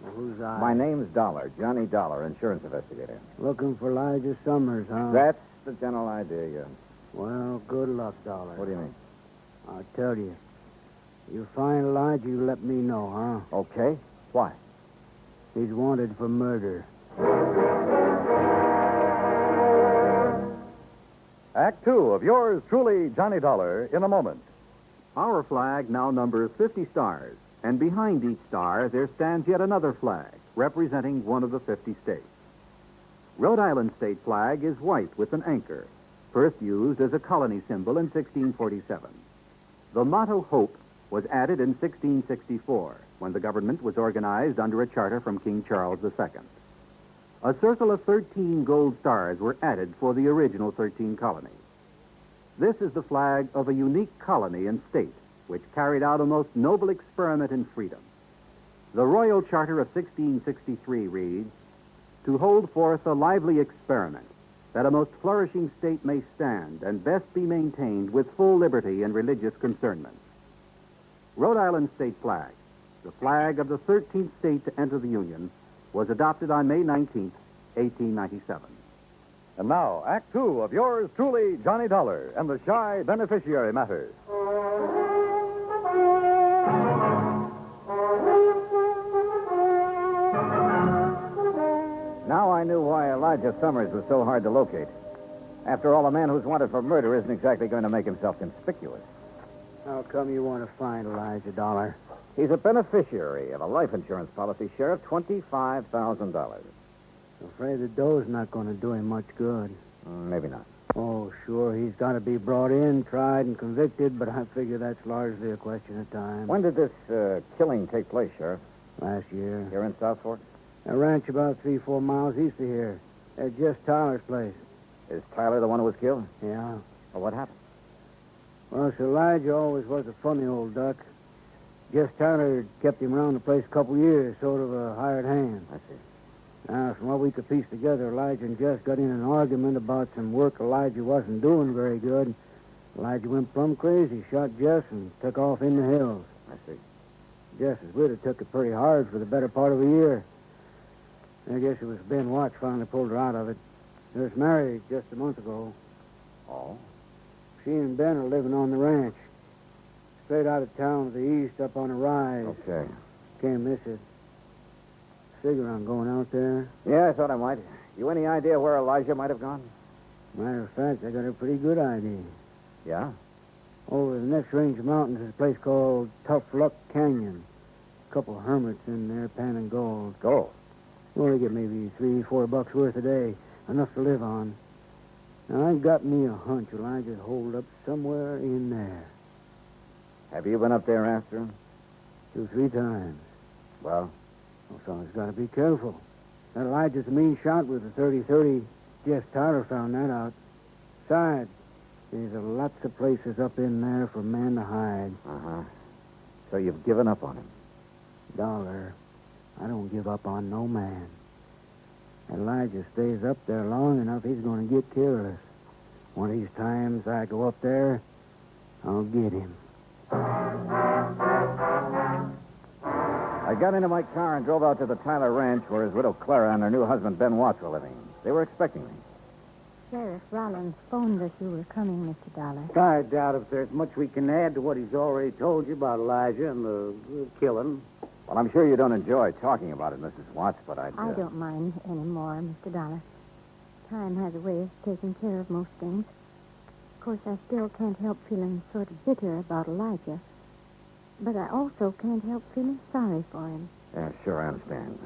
Well, who's I? My name's Dollar, Johnny Dollar, insurance investigator. Looking for Elijah Summers, huh? That's the general idea, yeah. Well, good luck, Dollar. What do you mean? I'll tell you. You find Elijah, you let me know, huh? Okay. Why? He's wanted for murder. Act 2 of yours truly, Johnny Dollar, in a moment. Our flag now numbers 50 stars, and behind each star there stands yet another flag, representing one of the 50 states. Rhode Island state flag is white with an anchor, first used as a colony symbol in 1647. The motto Hope was added in 1664, when the government was organized under a charter from King Charles II. A circle of 13 gold stars were added for the original 13 colonies. This is the flag of a unique colony and state, which carried out a most noble experiment in freedom. The Royal Charter of 1663 reads, "To hold forth a lively experiment, that a most flourishing state may stand and best be maintained with full liberty in religious concernments." Rhode Island state flag, the flag of the 13th state to enter the Union, was adopted on May 19th, 1897. And now, Act 2 of yours truly, Johnny Dollar, and the Shy Beneficiary Matter. Now I knew why Elijah Summers was so hard to locate. After all, a man who's wanted for murder isn't exactly going to make himself conspicuous. How come you want to find Elijah, Dollar? He's a beneficiary of a life insurance policy, Sheriff, $25,000. I'm afraid the dough's not going to do him much good. Maybe not. Oh, sure, he's got to be brought in, tried, and convicted, but I figure that's largely a question of time. When did this killing take place, Sheriff? Last year. Here in South Fork? A ranch about 3-4 miles east of here. At Jess Tyler's place. Is Tyler the one who was killed? Yeah. Well, what happened? Well, Sir Elijah always was a funny old duck. Jess Tyler kept him around the place a couple years, sort of a hired hand. I see. Now, from what we could piece together, Elijah and Jess got in an argument about some work Elijah wasn't doing very good. Elijah went plumb crazy, shot Jess, and took off in the hills. I see. Jess's widow took it pretty hard for the better part of a year. I guess it was Ben Watts finally pulled her out of it. They was married just a month ago. Oh? She and Ben are living on the ranch. Straight out of town to the east, up on a rise. Okay. Can't miss it. Figure on going out there. Yeah, I thought I might. You any idea where Elijah might have gone? Matter of fact, I got a pretty good idea. Yeah? Over the next range of mountains is a place called Tough Luck Canyon. A couple of hermits in there panning gold. Gold? Well, they get maybe $3-4 worth a day. Enough to live on. Now, I got me a hunch Elijah's holed up somewhere in there. Have you been up there after him? 2-3 times. Well? Well, someone's got to be careful. That Elijah's a mean shot with a .30-30. Jess Tyler found that out. Besides, there's lots of places up in there for a man to hide. Uh-huh. So you've given up on him? Dollar, I don't give up on no man. Elijah stays up there long enough, he's going to get careless. One of these times I go up there, I'll get him. I got into my car and drove out to the Tyler Ranch where his widow Clara and her new husband Ben Watts were living. They were expecting me. Sheriff Rollins phoned us you were coming, Mr. Dollar. I doubt if there's much we can add to what he's already told you about Elijah and the killing. Well, I'm sure you don't enjoy talking about it, Mrs. Watts, but I don't mind anymore, Mr. Dollar. Time has a way of taking care of most things. Of course, I still can't help feeling sort of bitter about Elijah. But I also can't help feeling sorry for him. Yeah, sure, I understand.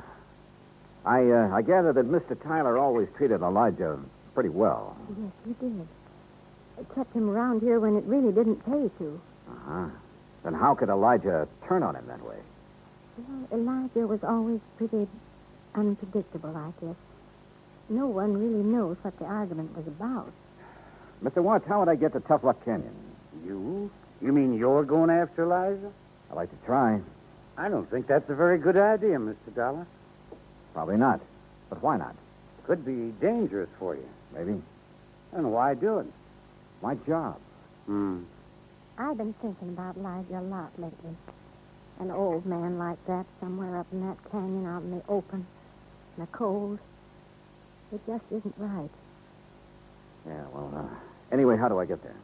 I gather that Mr. Tyler always treated Elijah pretty well. Yes, he did. I kept him around here when it really didn't pay to. Uh-huh. Then how could Elijah turn on him that way? Well, Elijah was always pretty unpredictable, I guess. No one really knows what the argument was about. Mr. Watts, how would I get to Tough Luck Canyon? You? You mean you're going after Elijah? I'd like to try. I don't think that's a very good idea, Mr. Dollar. Probably not. But why not? Could be dangerous for you. Maybe. And why do it? My job. I've been thinking about Elijah a lot lately. An old man like that somewhere up in that canyon out in the open, in the cold. It just isn't right. Yeah, well, anyway, how do I get there?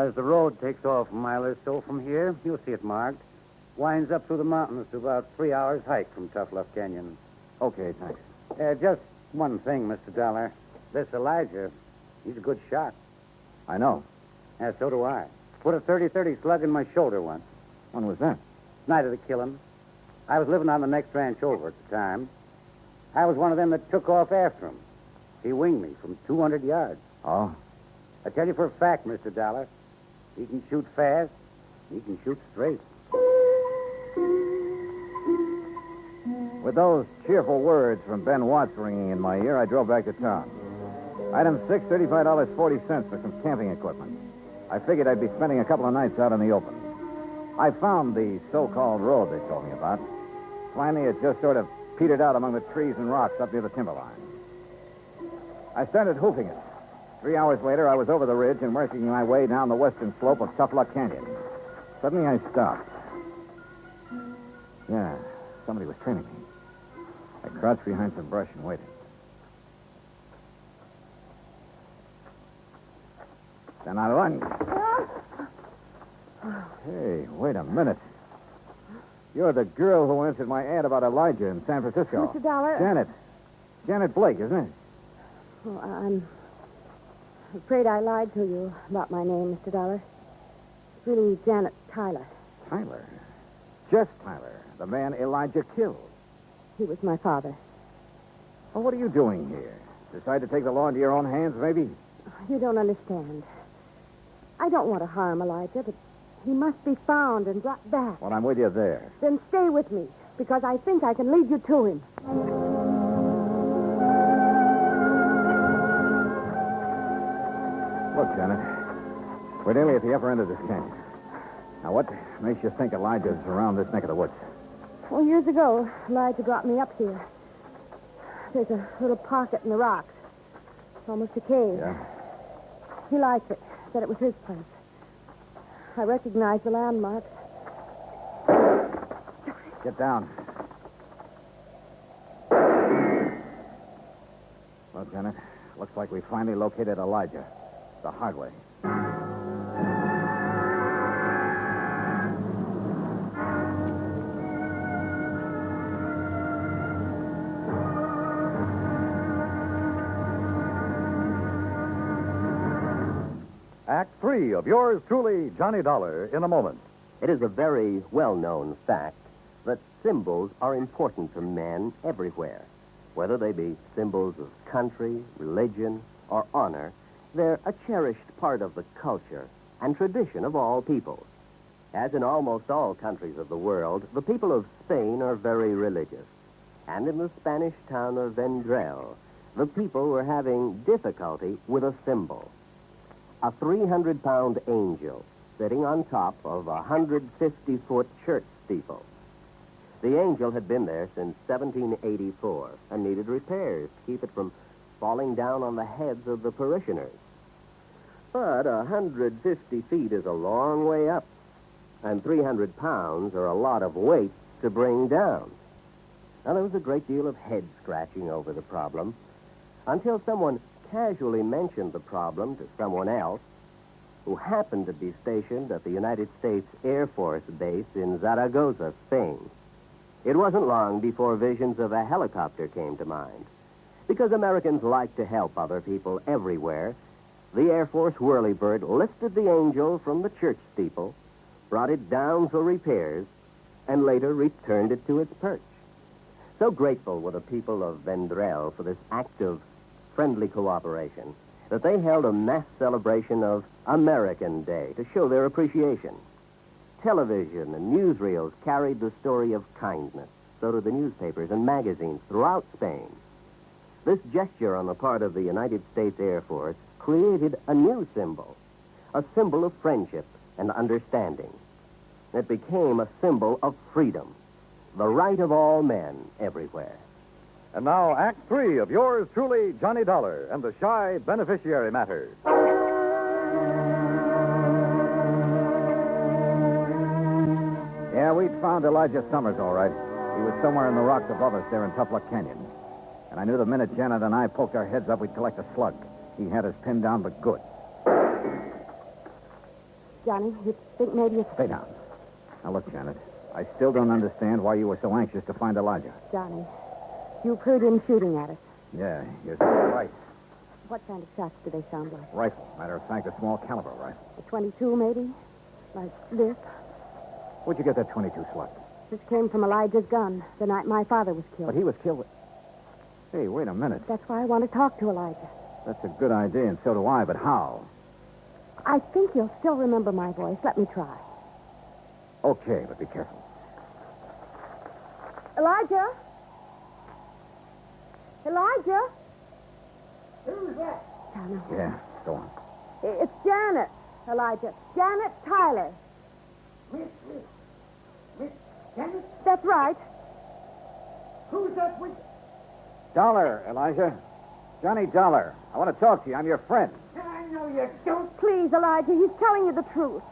As the road takes off a mile or so from here, you'll see it marked. Winds up through the mountains to about 3 hours' hike from Tough Luck Canyon. Okay, thanks. Just one thing, Mr. Dollar. This Elijah, he's a good shot. I know. Yeah, so do I. Put a 30-30 slug in my shoulder once. When was that? Night of the killing. I was living on the next ranch over at the time. I was one of them that took off after him. He winged me from 200 yards. Oh? I tell you for a fact, Mr. Dollar, he can shoot fast. He can shoot straight. With those cheerful words from Ben Watts ringing in my ear, I drove back to town. Item 6, $35.40 for some camping equipment. I figured I'd be spending a couple of nights out in the open. I found the so-called road they told me about. Finally, it just sort of petered out among the trees and rocks up near the timberline. I started hoofing it. 3 hours later, I was over the ridge and working my way down the western slope of Tough Luck Canyon. Suddenly, I stopped. Yeah, somebody was trailing me. I crouched behind some brush and waited. Then I lunged. Hey, wait a minute. You're the girl who answered my ad about Elijah in San Francisco. Mr. Dollar. Janet Blake, isn't it? Oh, I'm afraid I lied to you about my name, Mr. Dollar. It's really Janet Tyler. Tyler? Just Tyler, the man Elijah killed. He was my father. Well, what are you doing here? Decide to take the law into your own hands, maybe? You don't understand. I don't want to harm Elijah, but he must be found and brought back. Well, I'm with you there. Then stay with me, because I think I can lead you to him. Look, Janet, we're nearly at the upper end of this canyon. Now, what makes you think Elijah's around this neck of the woods? Well, years ago, Elijah brought me up here. There's a little pocket in the rocks. It's almost a cave. Yeah? He liked it. Said it was his place. I recognized the landmarks. Get down. Well, Janet, looks like we finally located Elijah. The hard way. Act 3 of yours truly, Johnny Dollar, in a moment. It is a very well-known fact that symbols are important to men everywhere. Whether they be symbols of country, religion, or honor, they're a cherished part of the culture and tradition of all peoples. As in almost all countries of the world, the people of Spain are very religious. And in the Spanish town of Vendrell, the people were having difficulty with a symbol. A 300-pound angel sitting on top of a 150-foot church steeple. The angel had been there since 1784 and needed repairs to keep it from falling down on the heads of the parishioners. But 150 feet is a long way up, and 300 pounds are a lot of weight to bring down. Now, there was a great deal of head scratching over the problem until someone casually mentioned the problem to someone else who happened to be stationed at the United States Air Force Base in Zaragoza, Spain. It wasn't long before visions of a helicopter came to mind. Because Americans like to help other people everywhere, the Air Force Whirlybird lifted the Angel from the church steeple, brought it down for repairs, and later returned it to its perch. So grateful were the people of Vendrell for this act of friendly cooperation that they held a mass celebration of American Day to show their appreciation. Television and newsreels carried the story of kindness. So did the newspapers and magazines throughout Spain. This gesture on the part of the United States Air Force created a new symbol, a symbol of friendship and understanding. It became a symbol of freedom, the right of all men everywhere. And now, Act 3 of yours truly, Johnny Dollar, and the Shy Beneficiary Matter. Yeah, we'd found Elijah Summers, all right. He was somewhere in the rocks above us there in Tough Luck Canyon. And I knew the minute Janet and I poked our heads up, we'd collect a slug. He had us pinned down, but good. Johnny, you think maybe it's... Stay down. Now, look, Janet, I still don't understand why you were so anxious to find Elijah. Johnny, you've heard him shooting at us. Yeah, you're so right. What kind of shots do they sound like? Rifle. Matter of fact, a small caliber rifle. A 22, maybe? Like this? Where'd you get that 22 slug? This came from Elijah's gun the night my father was killed. But he was killed with... Hey, wait a minute. That's why I want to talk to Elijah. That's a good idea, and so do I, but how? I think you'll still remember my voice. Let me try. Okay, but be careful. Elijah? Elijah? Who's that? Janet. Yeah, go on. It's Janet, Elijah. Janet Tyler. Miss Janet? That's right. Who's that with... Dollar, Elijah. Johnny Dollar. I want to talk to you. I'm your friend. I know you don't. Please, Elijah, he's telling you the truth.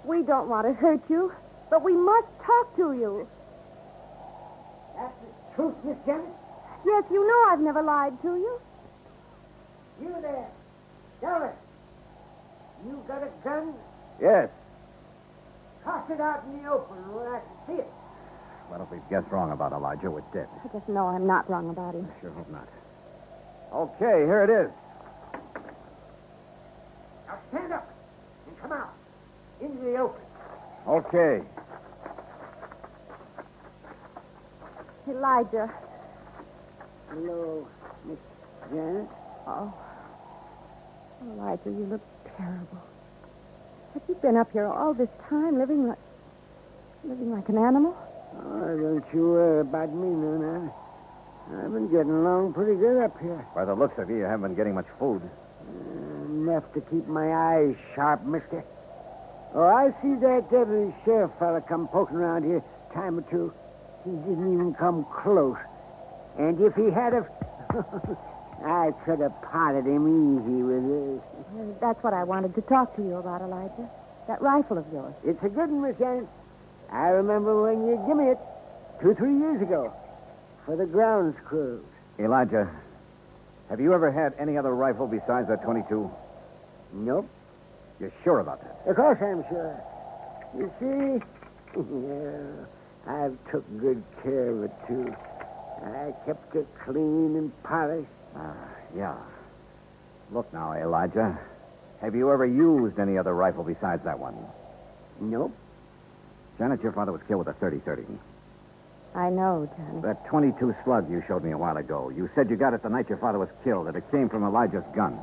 We don't want to hurt you, but we must talk to you. That's the truth, Miss Janet? Yes, you know I've never lied to you. You there. Dollar. You got a gun? Yes. Toss it out in the open where I can see it. Well, if we've guessed wrong about Elijah, we're dead. I just know I'm not wrong about him. I sure hope not. Okay, here it is. Now stand up and come out into the open. Okay. Elijah. Hello, Miss Janet. Oh. Elijah, you look terrible. Have you been up here all this time living like an animal? Oh, don't you worry about me, Nana. I've been getting along pretty good up here. By the looks of you, you haven't been getting much food. Enough to keep my eyes sharp, mister. Oh, I see that deputy sheriff fella come poking around here a time or two. He didn't even come close. And if he had have... I could have potted him easy with this. That's what I wanted to talk to you about, Elijah. That rifle of yours. It's a good one, Miss Janet. I remember when you gave me it 2-3 years ago for the grounds crew. Elijah, have you ever had any other rifle besides that 22? Nope. You're sure about that? Of course I'm sure. You see, yeah, I've took good care of it, too. I kept it clean and polished. Yeah. Look now, Elijah. Have you ever used any other rifle besides that one? Nope. Janet, your father was killed with a 30-30. I know, Johnny. That 22 slug you showed me a while ago. You said you got it the night your father was killed, that it came from Elijah's gun.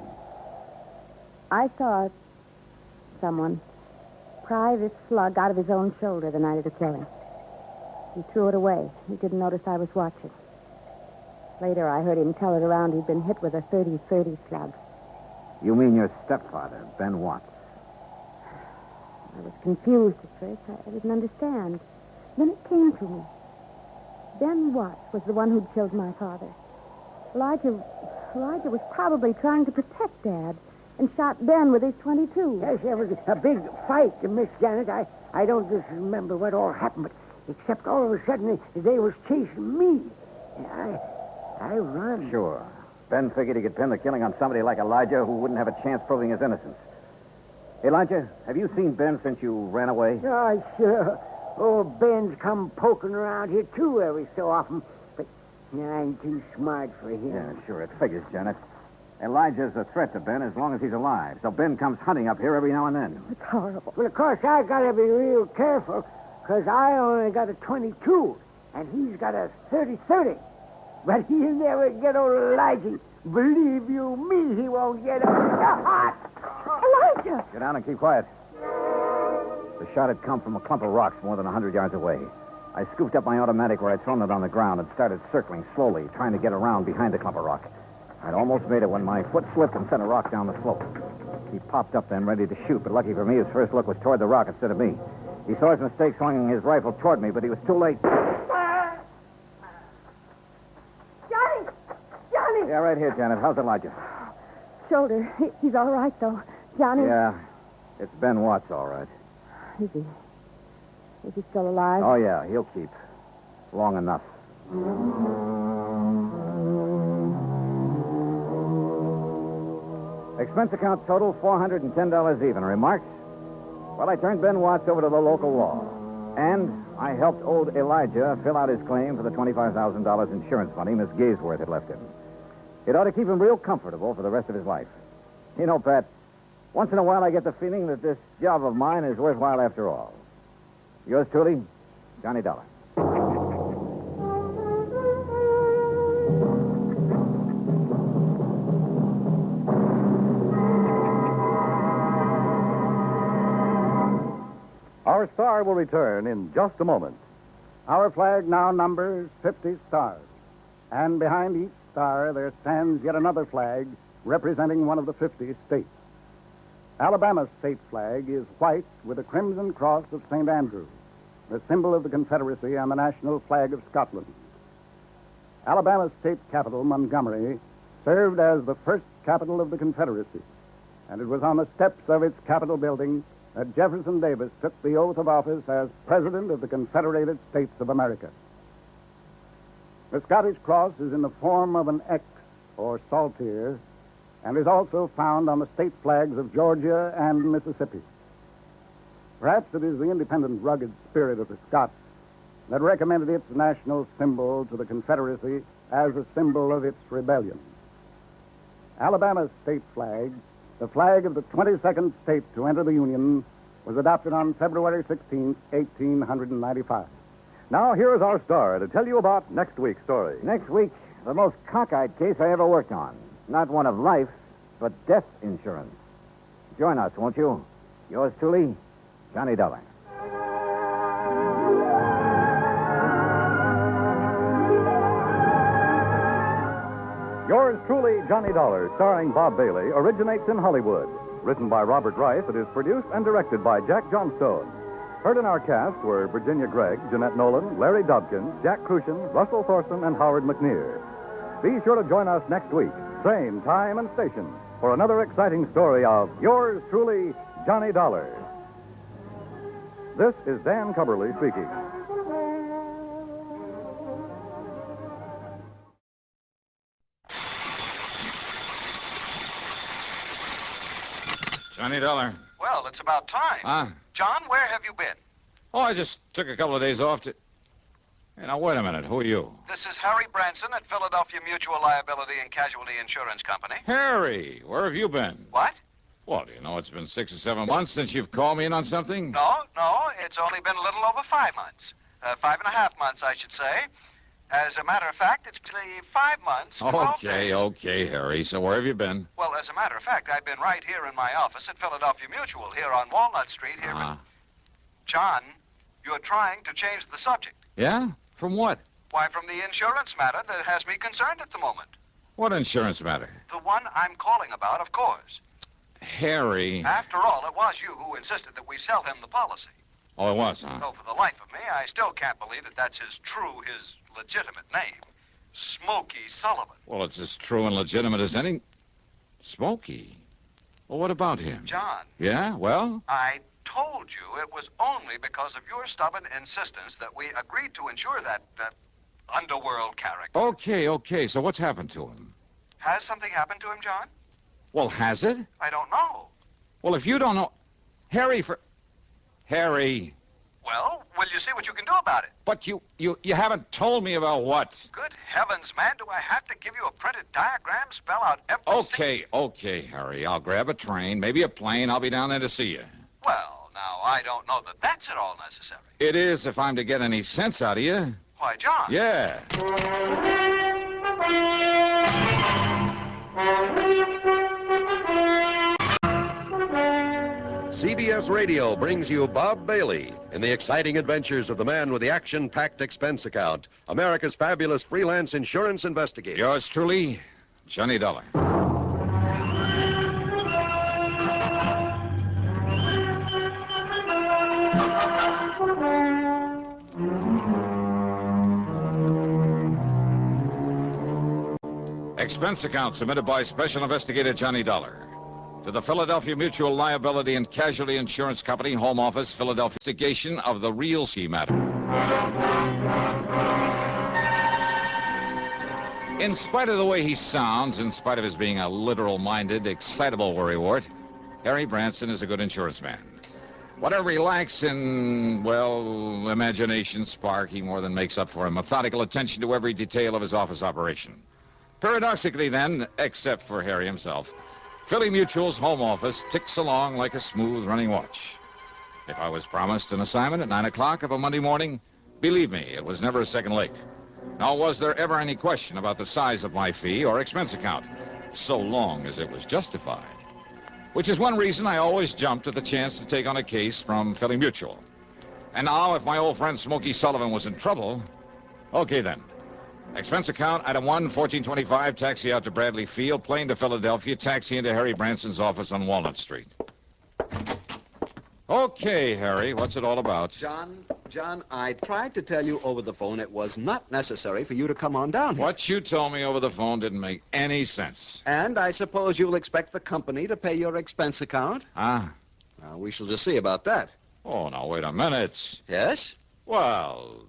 I saw someone pry this slug out of his own shoulder the night of the killing. He threw it away. He didn't notice I was watching. Later, I heard him tell it around he'd been hit with a 30-30 slug. You mean your stepfather, Ben Watts? I was confused at first. I didn't understand. Then it came to me. Ben Watts was the one who'd killed my father. Elijah was probably trying to protect Dad and shot Ben with his 22. Yes, there was a big fight, Miss Janet. I don't just remember what all happened, but except all of a sudden they was chasing me. I run. Sure. Ben figured he could pin the killing on somebody like Elijah who wouldn't have a chance proving his innocence. Elijah, have you seen Ben since you ran away? Oh, sure. Old Ben's come poking around here, too, every so often. But I'm too smart for him. Yeah, sure. It figures, Janet. Elijah's a threat to Ben as long as he's alive. So Ben comes hunting up here every now and then. It's horrible. Well, of course, I got to be real careful, because I only got a 22, and he's got a 30-30. But he'll never get old Elijah. Believe you me, he won't get hot. Elijah! Get down and keep quiet. The shot had come from a clump of rocks more than 100 yards away. I scooped up my automatic where I'd thrown it on the ground and started circling slowly, trying to get around behind the clump of rock. I'd almost made it when my foot slipped and sent a rock down the slope. He popped up then, ready to shoot, but lucky for me, his first look was toward the rock instead of me. He saw his mistake, swinging his rifle toward me, but he was too late. Johnny! Yeah, right here, Janet. How's Elijah? Shoulder. He's all right, though. Johnny? Yeah, it's Ben Watts, all right. Is he? Is he still alive? Oh, yeah, he'll keep. Long enough. Expense account total $410 even. Remarks? Well, I turned Ben Watts over to the local law. And I helped old Elijah fill out his claim for the $25,000 insurance money Miss Gaysworth had left him. It ought to keep him real comfortable for the rest of his life. You know, Pat, once in a while I get the feeling that this job of mine is worthwhile after all. Yours truly, Johnny Dollar. Our star will return in just a moment. Our flag now numbers 50 stars. And behind each star there stands yet another flag representing one of the 50 states. Alabama's state flag is white with a crimson cross of St. Andrew, the symbol of the Confederacy and the national flag of Scotland. Alabama's state capital, Montgomery, served as the first capital of the Confederacy, and it was on the steps of its Capitol building that Jefferson Davis took the oath of office as President of the Confederated States of America. The Scottish cross is in the form of an X, or saltire, and is also found on the state flags of Georgia and Mississippi. Perhaps it is the independent, rugged spirit of the Scots that recommended its national symbol to the Confederacy as a symbol of its rebellion. Alabama's state flag, the flag of the 22nd state to enter the Union, was adopted on February 16, 1895. Now, here is our star to tell you about next week's story. Next week, the most cockeyed case I ever worked on. Not one of life, but death insurance. Join us, won't you? Yours truly, Johnny Dollar. Yours truly, Johnny Dollar, starring Bob Bailey, originates in Hollywood. Written by Robert Rice, it is produced and directed by Jack Johnstone. Heard in our cast were Virginia Gregg, Jeanette Nolan, Larry Dobkins, Jack Crucian, Russell Thorson, and Howard McNear. Be sure to join us next week, same time and station, for another exciting story of Yours truly, Johnny Dollar. This is Dan Cubberly speaking. Johnny Dollar. Well, it's about time. Huh? John, where have you been? Oh, I just took a couple of days off to... Hey, now, wait a minute. Who are you? This is Harry Branson at Philadelphia Mutual Liability and Casualty Insurance Company. Harry, where have you been? What? Well, do you know it's been 6 or 7 months since you've called me in on something? No, it's only been a little over 5 months. 5.5 months, I should say. As a matter of fact, it's actually 5 months. 12 days. Okay, Harry. So where have you been? Well, as a matter of fact, I've been right here in my office at Philadelphia Mutual, here on Walnut Street, here. John, you're trying to change the subject. Yeah? From what? Why, from the insurance matter that has me concerned at the moment. What insurance matter? The one I'm calling about, of course. Harry. After all, it was you who insisted that we sell him the policy. Oh, it was, huh? Though for the life of me, I still can't believe that that's his legitimate name. Smokey Sullivan. Well, it's as true and legitimate as any... Smokey? Well, what about him? John. Yeah? Well? I told you it was only because of your stubborn insistence that we agreed to insure that underworld character. Okay. So what's happened to him? Has something happened to him, John? Well, has it? I don't know. Well, if you don't know... Harry, Well, will you see what you can do about it? but you haven't told me about what. Good heavens, man, do I have to give you a printed diagram, spell out every... Okay, Harry. I'll grab a train, maybe a plane. I'll be down there to see you. Well, now, I don't know that that's at all necessary. It is if I'm to get any sense out of you. Why, John. Yeah. CBS Radio brings you Bob Bailey in the exciting adventures of the man with the action-packed expense account, America's fabulous freelance insurance investigator. Yours truly, Johnny Dollar. Expense account submitted by Special Investigator Johnny Dollar to the Philadelphia Mutual Liability and Casualty Insurance Company, Home Office, Philadelphia. Investigation of the real ski matter. In spite of the way he sounds, in spite of his being a literal-minded, excitable worrywart, Harry Branson is a good insurance man. Whatever he lacks in, well, imagination, spark, he more than makes up for in methodical attention to every detail of his office operation. Paradoxically, then, except for Harry himself, Philly Mutual's home office ticks along like a smooth running watch. If I was promised an assignment at 9 o'clock of a Monday morning, believe me, it was never a second late. Nor was there ever any question about the size of my fee or expense account, so long as it was justified. Which is one reason I always jumped at the chance to take on a case from Philly Mutual. And now, if my old friend Smokey Sullivan was in trouble, okay then. Expense account, item 1, 1425, taxi out to Bradley Field, plane to Philadelphia, taxi into Harry Branson's office on Walnut Street. Okay, Harry, what's it all about? John, I tried to tell you over the phone it was not necessary for you to come on down here. What you told me over the phone didn't make any sense. And I suppose you'll expect the company to pay your expense account? Ah. Well, we shall just see about that. Oh, now, wait a minute. Yes? Well?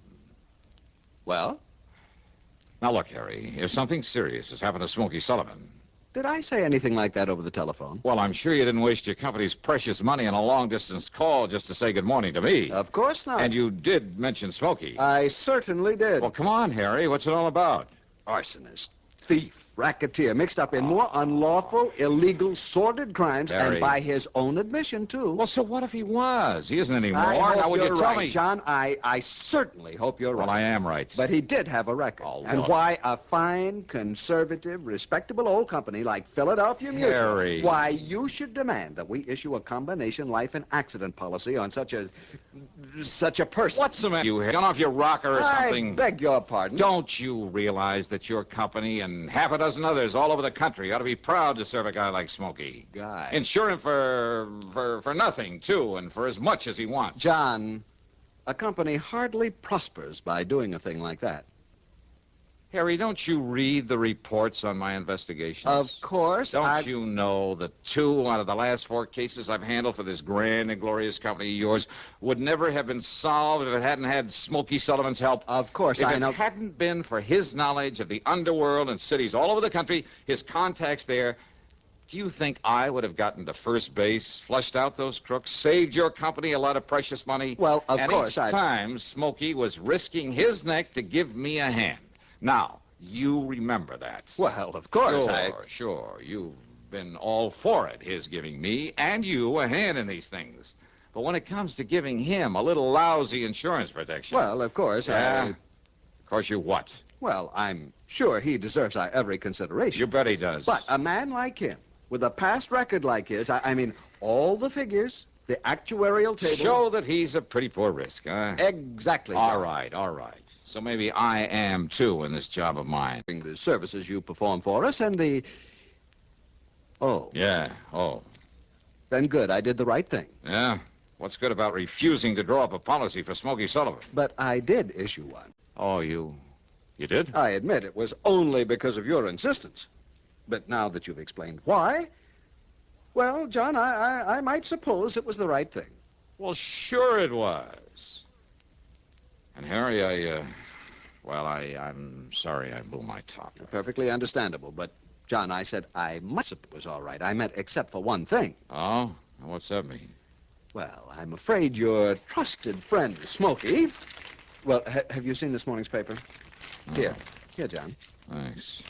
Now, look, Harry, if something serious has happened to Smokey Sullivan... Did I say anything like that over the telephone? Well, I'm sure you didn't waste your company's precious money on a long-distance call just to say good morning to me. Of course not. And you did mention Smokey. I certainly did. Well, come on, Harry. What's it all about? Arsonist, thief, racketeer, mixed up in more unlawful, illegal, sordid crimes, Harry. and by his own admission, too. Well, so what if he was? He isn't anymore. I hope now, will you're you tell right, me? John. I certainly hope you're right. Well, I am right. But he did have a record. Oh, and look. why a fine, conservative, respectable old company like Philadelphia Mutual, Harry. why you should demand that we issue a combination life and accident policy on such a person. What's the matter? You gone off your rocker or something? I beg your pardon. Don't you realize that your company and half a dozen others all over the country ought to be proud to serve a guy like Smokey? Guy. Insure him for nothing, too, and for as much as he wants. John, a company hardly prospers by doing a thing like that. Harry, don't you read the reports on my investigations? Of course. Don't you know that 2 out of the last 4 cases I've handled for this grand and glorious company of yours would never have been solved if it hadn't had Smokey Sullivan's help? Of course, if I know. If it hadn't been for his knowledge of the underworld and cities all over the country, his contacts there, do you think I would have gotten to first base, flushed out those crooks, saved your company a lot of precious money? Well, of and course, each time, Smokey was risking his neck to give me a hand. Now, you remember that. Well, of course, Sure. You've been all for it, his giving me and you a hand in these things. But when it comes to giving him a little lousy insurance protection... Well, of course, Of course you what? Well, I'm sure he deserves our every consideration. You bet he does. But a man like him, with a past record like his, I mean, all the figures, the actuarial tables... Show that he's a pretty poor risk, huh? Exactly. All right. So maybe I am, too, in this job of mine. The services you perform for us and the... Oh. Yeah, Then good, I did the right thing. Yeah? What's good about refusing to draw up a policy for Smokey Sullivan? But I did issue one. Oh, you did? I admit it was only because of your insistence. But now that you've explained why, well, John, I might suppose it was the right thing. Well, sure it was. And Harry, I'm sorry I blew my top. Perfectly understandable, but John, I said I must it was all right. I meant except for one thing. Oh? What's that mean? Well, I'm afraid your trusted friend, Smokey... Well, have you seen this morning's paper? Here. Here, John. Thanks.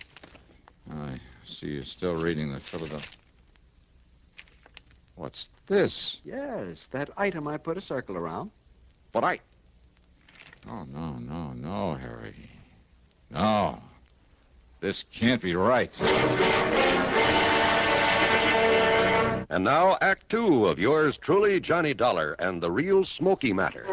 I see you're still reading the Philadelphia. What's this? Yes, that item I put a circle around. But I... Oh, no, Harry. No. This can't be right. And now, Act Two of yours truly, Johnny Dollar and the Real Smoky Matter.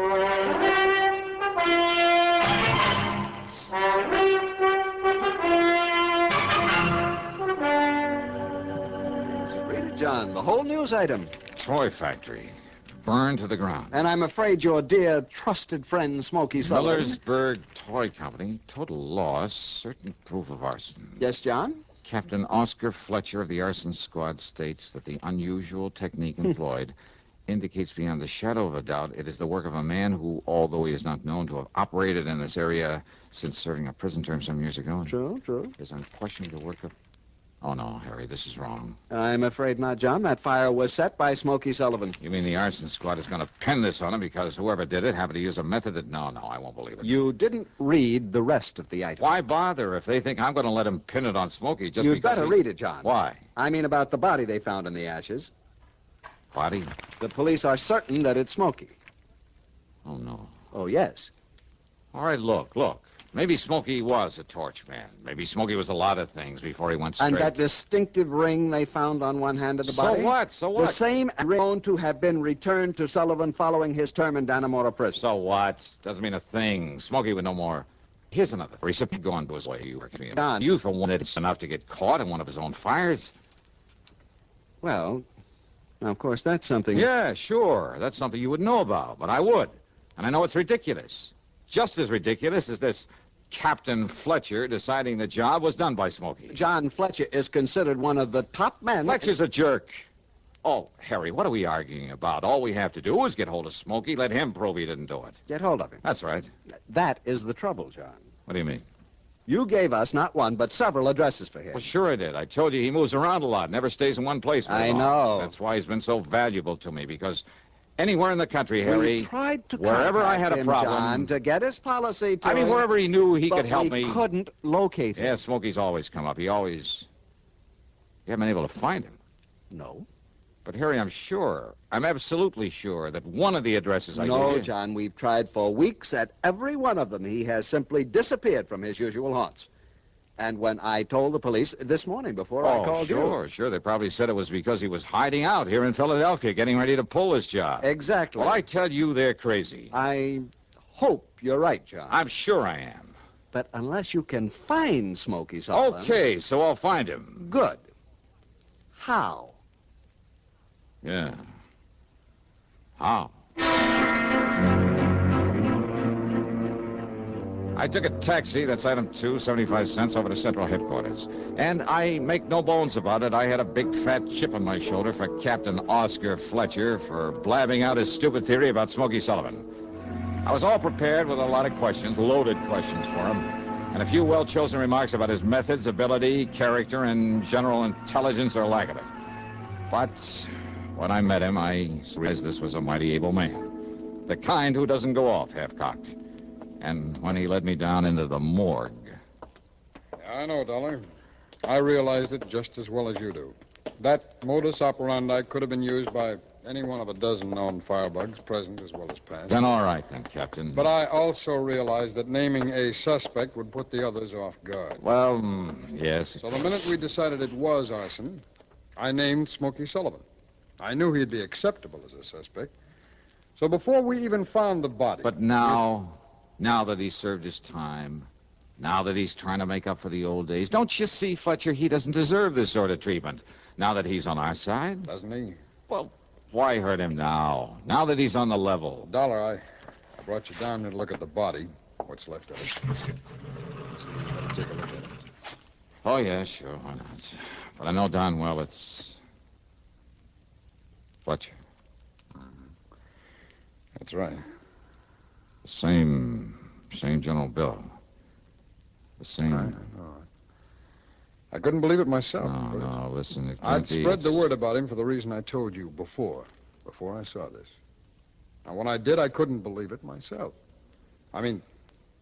Read it, John. The whole news item. Toy factory. Burned to the ground. And I'm afraid your dear trusted friend, Smokey Sullivan... Millersburg Toy Company. Total loss. Certain proof of arson. Yes, John? Captain Oscar Fletcher of the arson squad states that the unusual technique employed indicates beyond the shadow of a doubt it is the work of a man who, although he is not known to have operated in this area since serving a prison term some years ago, True. is unquestionably the work of... Oh, no, Harry, this is wrong. I'm afraid not, John. That fire was set by Smokey Sullivan. You mean the arson squad is going to pin this on him because whoever did it happened to use a method that... No, I won't believe it. You didn't read the rest of the item. Why bother if they think I'm going to let him pin it on Smokey just You'd because better read it, John. Why? I mean about the body they found in the ashes. Body? The police are certain that it's Smokey. Oh, no. Oh, yes. All right, look. Maybe Smokey was a torch man. Maybe Smokey was a lot of things before he went straight. And that distinctive ring they found on one hand of the body? So what? The same ring known to have been returned to Sullivan following his term in Dannemora prison. So what? Doesn't mean a thing. Smokey would know more. Here's another. Recipient going to his way. You were Don. You, for one, it's enough to get caught in one of his own fires. Well, now, of course, that's something... Yeah, sure. That's something you would know about, but I would. And I know it's ridiculous. Just as ridiculous as this Captain Fletcher deciding the job was done by Smokey. John Fletcher is considered one of the top men... Fletcher's a jerk. Oh, Harry, what are we arguing about? All we have to do is get hold of Smokey, let him prove he didn't do it. Get hold of him. That's right. That is the trouble, John. What do you mean? You gave us not one, but several addresses for him. Well, sure I did. I told you he moves around a lot, never stays in one place very long. know. That's why he's been so valuable to me, because anywhere in the country, Harry... We tried to wherever I had a him, problem... John, to get his policy to... I mean, wherever he knew he could help me... we couldn't locate him. Yeah, Smokey's always come up. You haven't been able to find him. No. But, Harry, I'm absolutely sure that one of the addresses I gave No, you... John, we've tried for weeks. At every one of them, he has simply disappeared from his usual haunts. And when I told the police this morning before I called you... Sure. They probably said it was because he was hiding out here in Philadelphia, getting ready to pull this job. Exactly. Well, I tell you, they're crazy. I hope you're right, John. I'm sure I am. But unless you can find Smokey Sullivan... Okay, so I'll find him. Good. How? Yeah. How? I took a taxi, that's item 2, 75 cents, over to Central Headquarters. And I make no bones about it, I had a big fat chip on my shoulder for Captain Oscar Fletcher for blabbing out his stupid theory about Smokey Sullivan. I was all prepared with a lot of questions, loaded questions for him, and a few well-chosen remarks about his methods, ability, character, and general intelligence or lack of it. But when I met him, I realized this was a mighty able man. The kind who doesn't go off half-cocked. And when he led me down into the morgue... I know, Dollar. I realized it just as well as you do. That modus operandi could have been used by any one of a dozen known firebugs, present as well as past. Then all right, then, Captain. But I also realized that naming a suspect would put the others off guard. Well, yes. So the minute we decided it was arson, I named Smokey Sullivan. I knew he'd be acceptable as a suspect. So before we even found the body... But now that he's served his time, now that he's trying to make up for the old days, don't you see, Fletcher, he doesn't deserve this sort of treatment. Now that he's on our side. Doesn't he? Well, why hurt him now? Now that he's on the level. Dollar, I brought you down here to look at the body, what's left of it. So you better take a look at it. Oh, yeah, sure, why not? But I know darn well it's... Fletcher. That's right. Same general bill. The same... Right, I know. I couldn't believe it myself. No, listen, it I'd can't be. spread the word about him for the reason I told you before I saw this. Now, when I did, I couldn't believe it myself. I mean,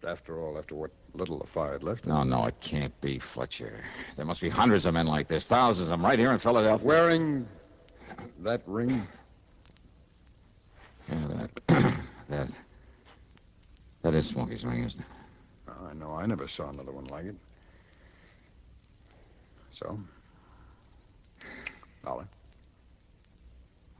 after all, after what little the fire had left. No, it can't be, Fletcher. There must be hundreds of men like this, thousands of them right here in Philadelphia. Wearing that ring? Yeah, that is Smokey's ring, isn't it? I know. I never saw another one like it. So? Dollar?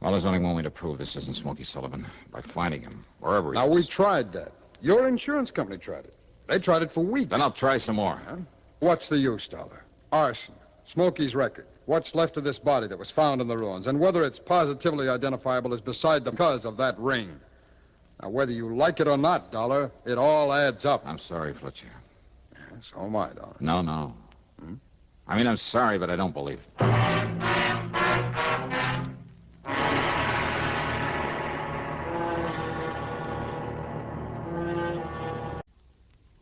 Well, there's only one way to prove this isn't Smokey Sullivan. By finding him, wherever he Now, is. we tried that. Your insurance company tried it. They tried it for weeks. Then I'll try some more. Huh? What's the use, Dollar? Arson. Smokey's record. What's left of this body that was found in the ruins. And whether it's positively identifiable is beside the because of that ring. Now, whether you like it or not, Dollar, it all adds up. I'm sorry, Fletcher. Yeah, so am I, Dollar. No. I mean, I'm sorry, but I don't believe it.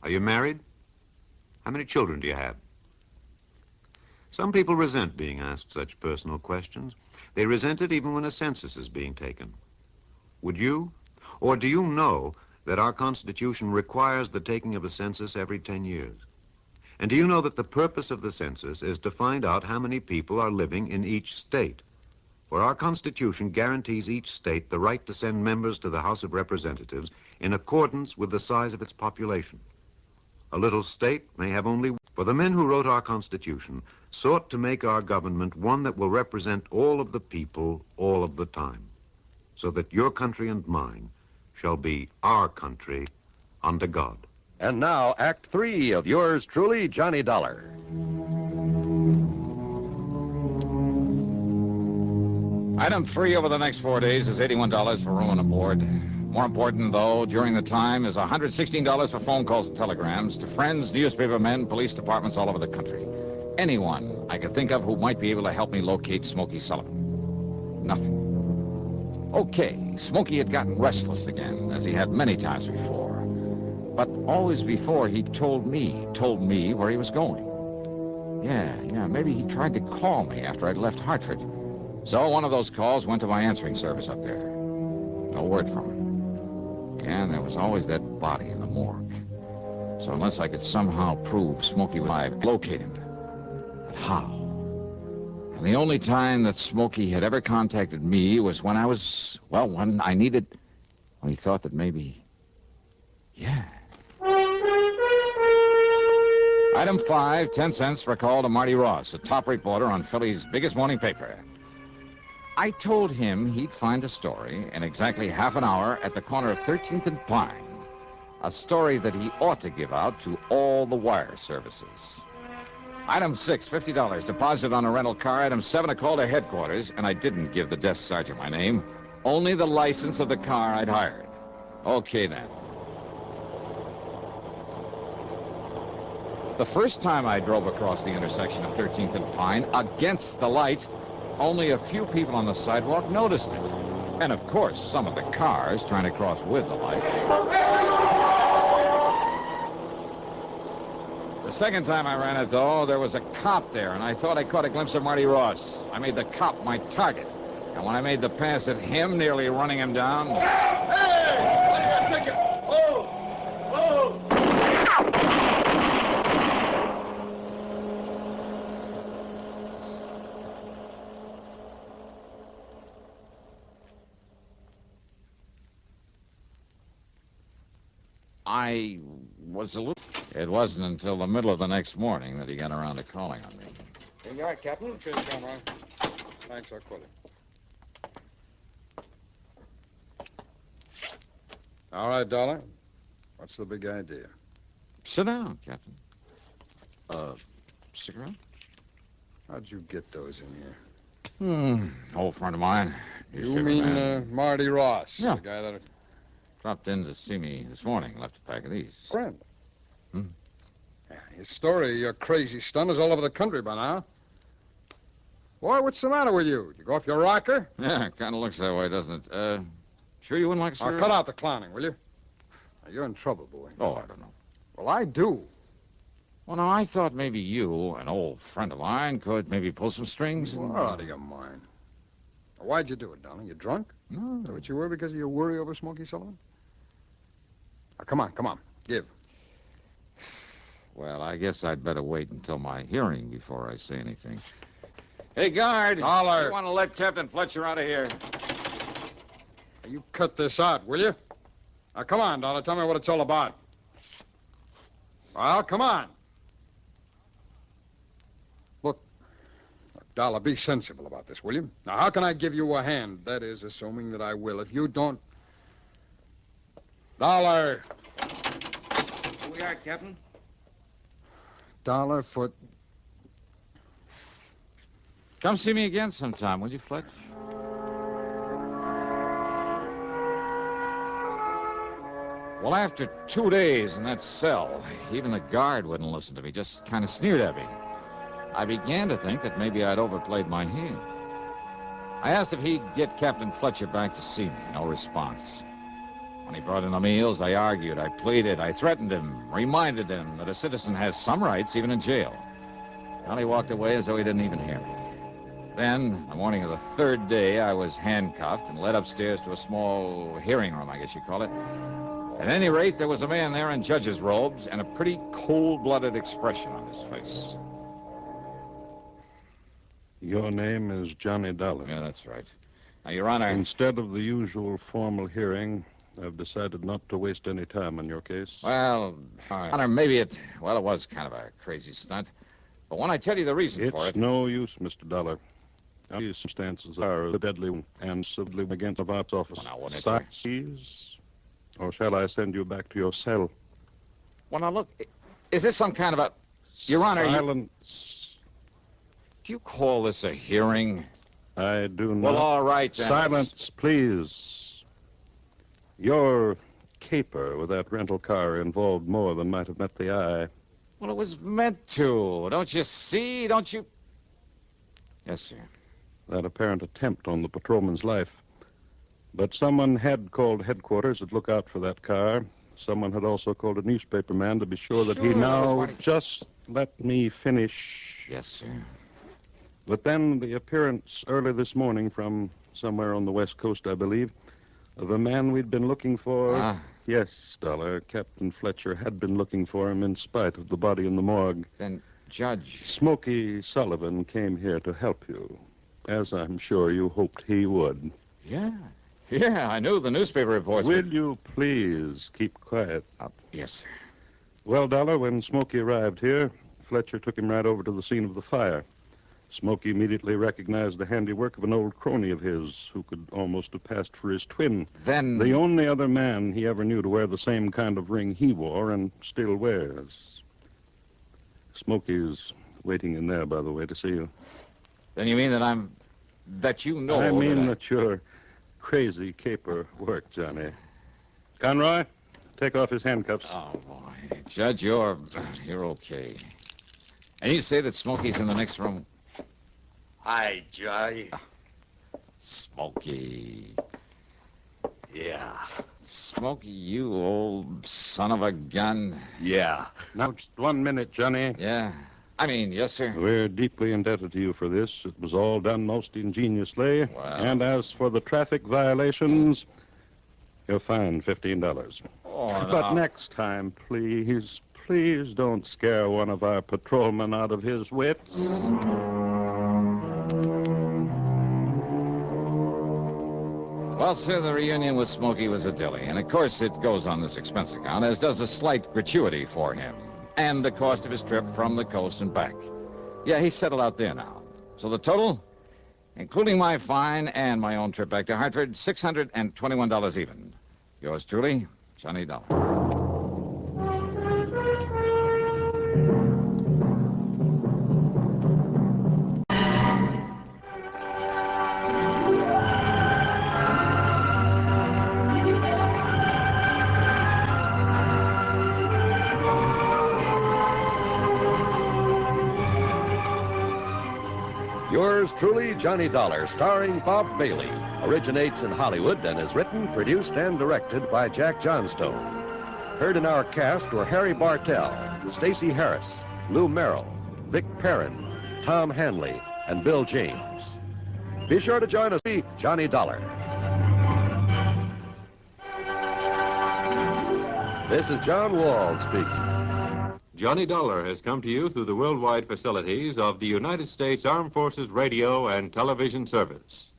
Are you married? How many children do you have? Some people resent being asked such personal questions. They resent it even when a census is being taken. Would you? Or do you know that our Constitution requires the taking of a census every 10 years? And do you know that the purpose of the census is to find out how many people are living in each state? For our Constitution guarantees each state the right to send members to the House of Representatives in accordance with the size of its population. A little state may have only... For the men who wrote our Constitution sought to make our government one that will represent all of the people all of the time, so that your country and mine shall be our country under God. And now, Act 3 of yours truly, Johnny Dollar. Item 3 over the next 4 days is $81 for room and board. More important, though, during the time is $116 for phone calls and telegrams to friends, newspaper men, police departments all over the country. Anyone I could think of who might be able to help me locate Smokey Sullivan. Nothing. Okay, Smokey had gotten restless again, as he had many times before. But always before, he told me where he was going. Yeah, maybe he tried to call me after I'd left Hartford. So one of those calls went to my answering service up there. No word from him. And there was always that body in the morgue. So unless I could somehow prove Smokey was alive, locate him. But how? And the only time that Smokey had ever contacted me was when when I needed... When he thought that maybe... Yeah. Item 5, 10 cents for a call to Marty Ross, a top reporter on Philly's biggest morning paper. I told him he'd find a story in exactly half an hour at the corner of 13th and Pine. A story that he ought to give out to all the wire services. Item 6, $50, deposit on a rental car. Item 7, a call to headquarters, and I didn't give the desk sergeant my name, only the license of the car I'd hired. Okay, then. The first time I drove across the intersection of 13th and Pine, against the light, only a few people on the sidewalk noticed it. And, of course, some of the cars trying to cross with the light. The second time I ran it, though, there was a cop there, and I thought I caught a glimpse of Marty Ross. I made the cop my target. And when I made the pass at him, nearly running him down... Hey! Let me pick it! Oh! I was a little... It wasn't until the middle of the next morning that he got around to calling on me. Here you are, Captain. Cheers, Conroy. Thanks, I'll quit it. All right, Dollar. What's the big idea? Sit down, Captain. Cigarette? How'd you get those in here? Old friend of mine. You mean Marty Ross? Yeah. The guy that... Dropped in to see me this morning. Left a pack of these. Friend? Yeah, his story, your crazy stunt, is all over the country by now. Boy, what's the matter with you? You go off your rocker? Yeah, kind of looks that way, doesn't it? Sure you wouldn't like a cigarette? Cut out the clowning, will you? Now, you're in trouble, boy. Oh, I don't know. Well, I do. Well, now, I thought maybe you, an old friend of mine, could maybe pull some strings. You are out of your mind. Why'd you do it, darling? You drunk? No. Is that what you were because of your worry over Smokey Sullivan? Now, come on. Give. Well, I guess I'd better wait until my hearing before I say anything. Hey, guard. Dollar. You want to let Captain Fletcher out of here? You cut this out, will you? Now, come on, Dollar. Tell me what it's all about. Well, come on. Look, Dollar, be sensible about this, will you? Now, how can I give you a hand? That is, assuming that I will. If you don't... Dollar. Here we are, Captain. Dollar for... Come see me again sometime, will you, Fletch? Well, after 2 days in that cell, even the guard wouldn't listen to me, just kind of sneered at me. I began to think that maybe I'd overplayed my hand. I asked if he'd get Captain Fletcher back to see me. No response. When he brought in the meals, I argued, I pleaded, I threatened him, reminded him that a citizen has some rights, even in jail. Well, he walked away as though he didn't even hear me. Then, the morning of the third day, I was handcuffed and led upstairs to a small hearing room, I guess you call it. At any rate, there was a man there in judge's robes and a pretty cold-blooded expression on his face. Your name is Johnny Dollar. Yeah, that's right. Now, Your Honor... Instead of the usual formal hearing, I've decided not to waste any time on your case. Well, Your Honor, maybe it was kind of a crazy stunt. But when I tell you the reason for it... It's no use, Mr. Dollar. These circumstances are the deadly and civilly against the box office. Well, now, wouldn't it, Please, or shall I send you back to your cell? Well, now, look, is this some kind of a... Your Honor... Silence. Do you call this a hearing? I do not. Well, all right, then. Silence, please. Your caper with that rental car involved more than might have met the eye. Well, it was meant to. Don't you see? Don't you... Yes, sir. That apparent attempt on the patrolman's life. But someone had called headquarters to look out for that car. Someone had also called a newspaper man to be sure that he now... Just let me finish. Yes, sir. But then the appearance early this morning from somewhere on the West Coast, I believe, of a man we'd been looking for. Ah. Yes, Dollar. Captain Fletcher had been looking for him in spite of the body in the morgue. Then, Judge... Smokey Sullivan came here to help you, as I'm sure you hoped he would. Yeah, I knew the newspaper reports. Will you please keep quiet? Yes, sir. Well, Dollar, when Smokey arrived here, Fletcher took him right over to the scene of the fire. Smokey immediately recognized the handiwork of an old crony of his who could almost have passed for his twin. Then... The only other man he ever knew to wear the same kind of ring he wore and still wears. Smokey's waiting in there, by the way, to see you. Then you mean that you know... I mean that your crazy caper worked, Johnny. Conroy, take off his handcuffs. Oh, boy. Judge, you're okay. And you say that Smokey's in the next room? Hi, Johnny. Smokey. Yeah. Smokey, you old son of a gun. Yeah. Now, just 1 minute, Johnny. Yeah. Yes, sir. We're deeply indebted to you for this. It was all done most ingeniously. Well... And as for the traffic violations, you're fined $15. Oh, But next time, please don't scare one of our patrolmen out of his wits. Well, sir, the reunion with Smokey was a dilly. And, of course, it goes on this expense account, as does a slight gratuity for him. And the cost of his trip from the coast and back. Yeah, he's settled out there now. So the total, including my fine and my own trip back to Hartford, $621 even. Yours truly, Johnny Dollar. Yours truly, Johnny Dollar, starring Bob Bailey, originates in Hollywood and is written, produced, and directed by Jack Johnstone. Heard in our cast were Harry Bartell, Stacey Harris, Lou Merrill, Vic Perrin, Tom Hanley, and Bill James. Be sure to join us, Johnny Dollar. This is John Wall speaking. Johnny Dollar has come to you through the worldwide facilities of the United States Armed Forces Radio and Television Service.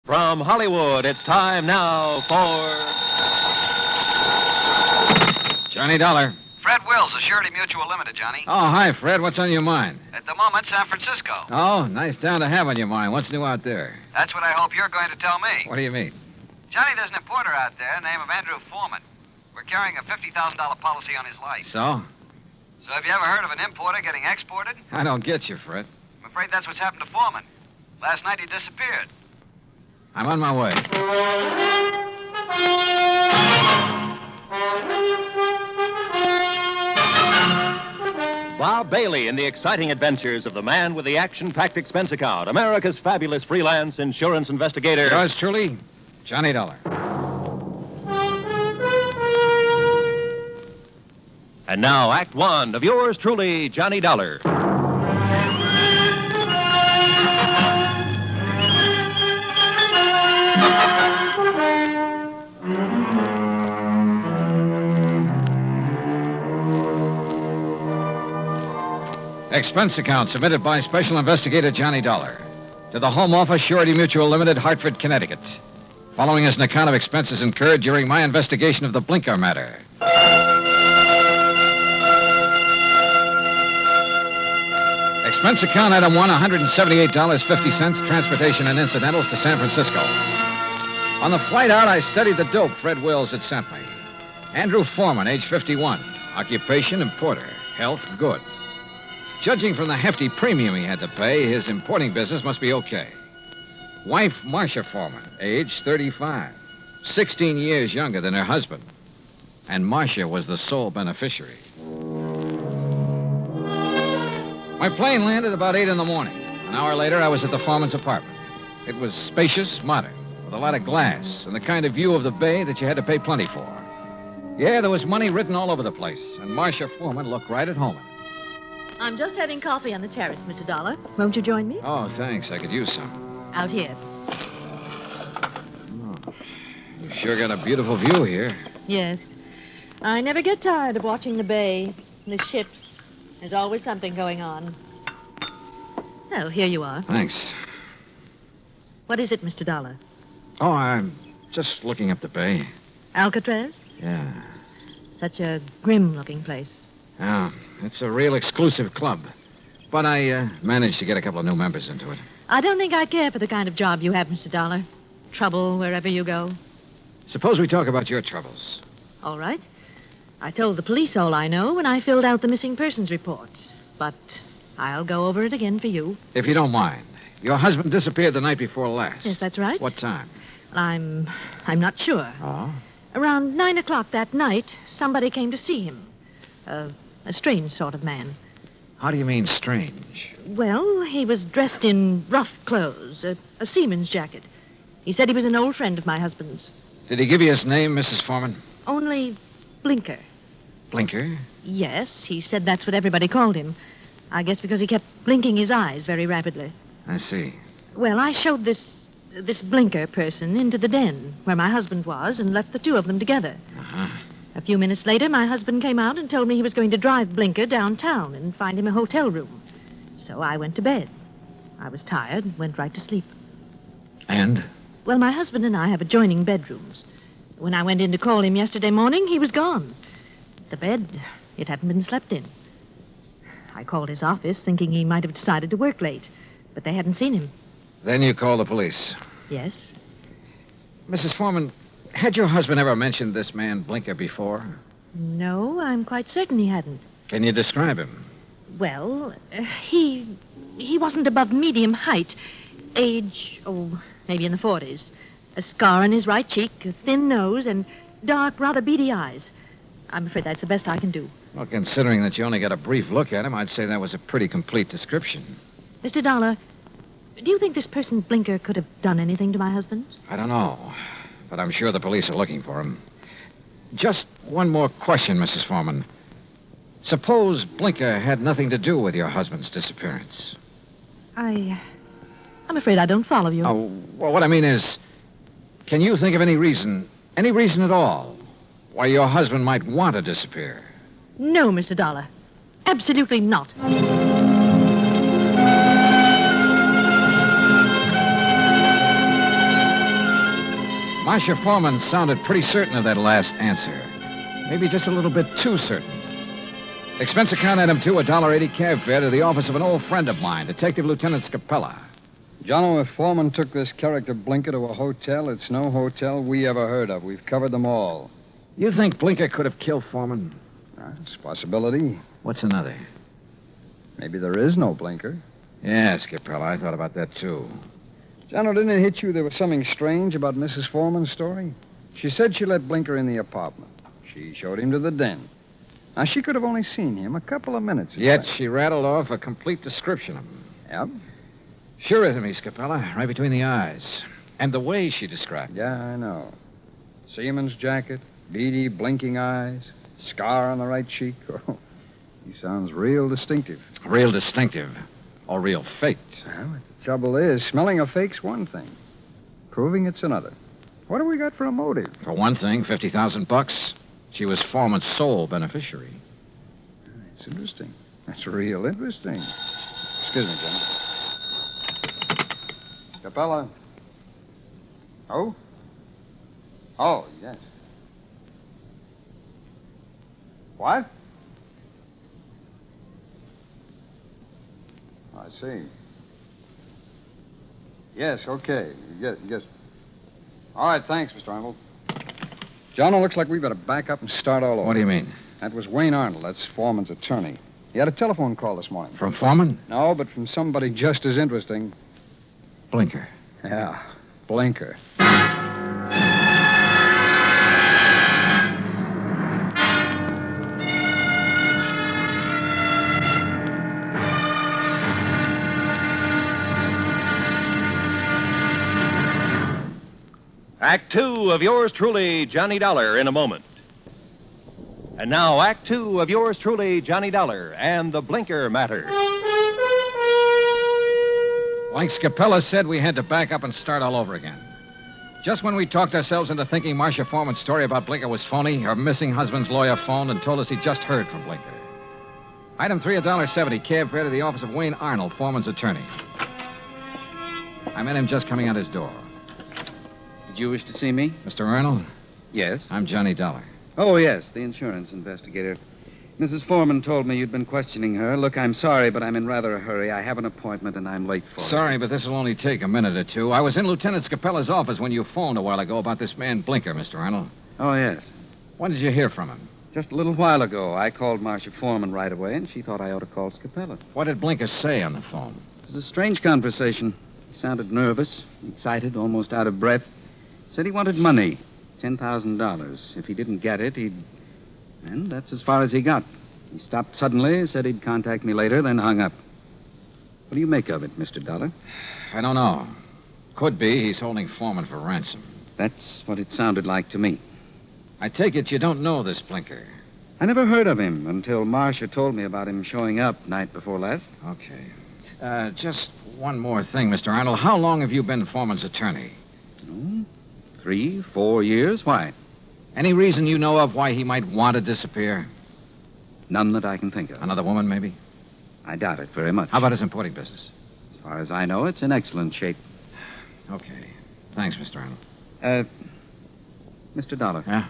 From Hollywood, it's time now for Johnny Dollar. Fred Wills of Surety Mutual Limited, Johnny. Oh, hi, Fred. What's on your mind? At the moment, San Francisco. Oh, nice town to have on your mind. What's new out there? That's what I hope you're going to tell me. What do you mean? Johnny, there's an importer out there named Andrew Foreman. We're carrying a $50,000 policy on his life. So? So have you ever heard of an importer getting exported? I don't get you, Fred. I'm afraid that's what's happened to Foreman. Last night he disappeared. I'm on my way. Bob Bailey in the exciting adventures of the man with the action-packed expense account, America's fabulous freelance insurance investigator. Yours truly, Johnny Dollar. And now, Act One of yours truly, Johnny Dollar. Expense account submitted by Special Investigator Johnny Dollar to the Home Office, Surety Mutual Limited, Hartford, Connecticut. Following is an account of expenses incurred during my investigation of the Blinker matter. Expense account item 1, $178.50, transportation and incidentals to San Francisco. On the flight out, I studied the dope Fred Wills had sent me. Andrew Foreman, age 51. Occupation, importer. Health, good. Judging from the hefty premium he had to pay, his importing business must be okay. Wife, Marcia Foreman, age 35. 16 years younger than her husband. And Marcia was the sole beneficiary. My plane landed about 8 in the morning. An hour later, I was at the Foreman's apartment. It was spacious, modern, with a lot of glass and the kind of view of the bay that you had to pay plenty for. Yeah, there was money written all over the place, and Marcia Foreman looked right at home in it. I'm just having coffee on the terrace, Mr. Dollar. Won't you join me? Oh, thanks. I could use some. Out here. Oh, you sure got a beautiful view here. Yes. I never get tired of watching the bay, the ships. There's always something going on. Oh, here you are. Thanks. What is it, Mr. Dollar? Oh, I'm just looking up the bay. Alcatraz? Yeah. Such a grim-looking place. Yeah, it's a real exclusive club. But I managed to get a couple of new members into it. I don't think I care for the kind of job you have, Mr. Dollar. Trouble wherever you go. Suppose we talk about your troubles. All right. I told the police all I know when I filled out the missing persons report. But I'll go over it again for you. If you don't mind. Your husband disappeared the night before last. Yes, that's right. What time? I'm not sure. Oh? Around 9 o'clock that night, somebody came to see him. A strange sort of man. How do you mean strange? Well, he was dressed in rough clothes, a seaman's jacket. He said he was an old friend of my husband's. Did he give you his name, Mrs. Foreman? Only Blinker. Blinker? Yes, he said that's what everybody called him. I guess because he kept blinking his eyes very rapidly. I see. Well, I showed this Blinker person into the den where my husband was and left the two of them together. Uh-huh. A few minutes later, my husband came out and told me he was going to drive Blinker downtown and find him a hotel room. So I went to bed. I was tired and went right to sleep. And? Well, my husband and I have adjoining bedrooms. When I went in to call him yesterday morning, he was gone. The bed, it hadn't been slept in. I called his office thinking he might have decided to work late, but they hadn't seen him. Then you called the police. Yes? Mrs. Foreman, had your husband ever mentioned this man Blinker before? No, I'm quite certain he hadn't. Can you describe him? Well, he wasn't above medium height. Age, maybe in the 40s. A scar on his right cheek, a thin nose, and dark, rather beady eyes. I'm afraid that's the best I can do. Well, considering that you only got a brief look at him, I'd say that was a pretty complete description. Mr. Dollar, do you think this person Blinker could have done anything to my husband? I don't know, but I'm sure the police are looking for him. Just one more question, Mrs. Foreman. Suppose Blinker had nothing to do with your husband's disappearance. I'm afraid I don't follow you. Oh, well, what I mean is, can you think of any reason at all, why your husband might want to disappear? No, Mr. Dollar. Absolutely not. Marcia Foreman sounded pretty certain of that last answer. Maybe just a little bit too certain. Expense account item 2, $1.80 cab fare to the office of an old friend of mine, Detective Lieutenant Scapella. Jono, if Foreman took this character Blinker to a hotel, it's no hotel we ever heard of. We've covered them all. You think Blinker could have killed Foreman? It's a possibility. What's another? Maybe there is no Blinker. Yeah, Scapella, I thought about that, too. Jono, didn't it hit you there was something strange about Mrs. Foreman's story? She said she let Blinker in the apartment. She showed him to the den. Now, she could have only seen him a couple of minutes. Yet she rattled off a complete description of him. Yep. Sure is me, Scapella, right between the eyes. And the way she described it. Yeah, I know. Seaman's jacket, beady, blinking eyes, scar on the right cheek. Oh, he sounds real distinctive. Real distinctive. Or real faked. Well, the trouble is, smelling a fake's one thing. Proving it's another. What have we got for a motive? For one thing, $50,000. She was Foreman's sole beneficiary. That's interesting. That's real interesting. Excuse me, John. Capella. Oh? Oh, yes. What? I see. Yes, okay. Yes. All right, thanks, Mr. Arnold. John, it looks like we better back up and start all over. What do you mean? That was Wayne Arnold. That's Foreman's attorney. He had a telephone call this morning. From Foreman? No, but from somebody just as interesting. Blinker. Yeah, Blinker. Act 2 of yours truly, Johnny Dollar, in a moment. And now, Act 2 of yours truly, Johnny Dollar, and the Blinker matter. Like Scapella said, we had to back up and start all over again. Just when we talked ourselves into thinking Marcia Foreman's story about Blinker was phony, her missing husband's lawyer phoned and told us he'd just heard from Blinker. Item 3, $1.70, cab fare to the office of Wayne Arnold, Foreman's attorney. I met him just coming out his door. Did you wish to see me? Mr. Arnold? Yes. I'm Johnny Dollar. Oh, yes, the insurance investigator. Mrs. Foreman told me you'd been questioning her. Look, I'm sorry, but I'm in rather a hurry. I have an appointment, and I'm late for it. Sorry, but this will only take a minute or two. I was in Lieutenant Scapella's office when you phoned a while ago about this man Blinker, Mr. Arnold. Oh, yes. When did you hear from him? Just a little while ago. I called Marcia Foreman right away, and she thought I ought to call Scapella. What did Blinker say on the phone? It was a strange conversation. He sounded nervous, excited, almost out of breath. Said he wanted money, $10,000. If he didn't get it, he'd... And that's as far as he got. He stopped suddenly, said he'd contact me later, then hung up. What do you make of it, Mr. Dollar? I don't know. Could be he's holding Foreman for ransom. That's what it sounded like to me. I take it you don't know this Blinker. I never heard of him until Marcia told me about him showing up night before last. Okay. Just one more thing, Mr. Arnold. How long have you been Foreman's attorney? 3, 4 years. Why? Any reason you know of why he might want to disappear? None that I can think of. Another woman, maybe? I doubt it very much. How about his importing business? As far as I know, it's in excellent shape. Okay. Thanks, Mr. Arnold. Mr. Dollar. Yeah?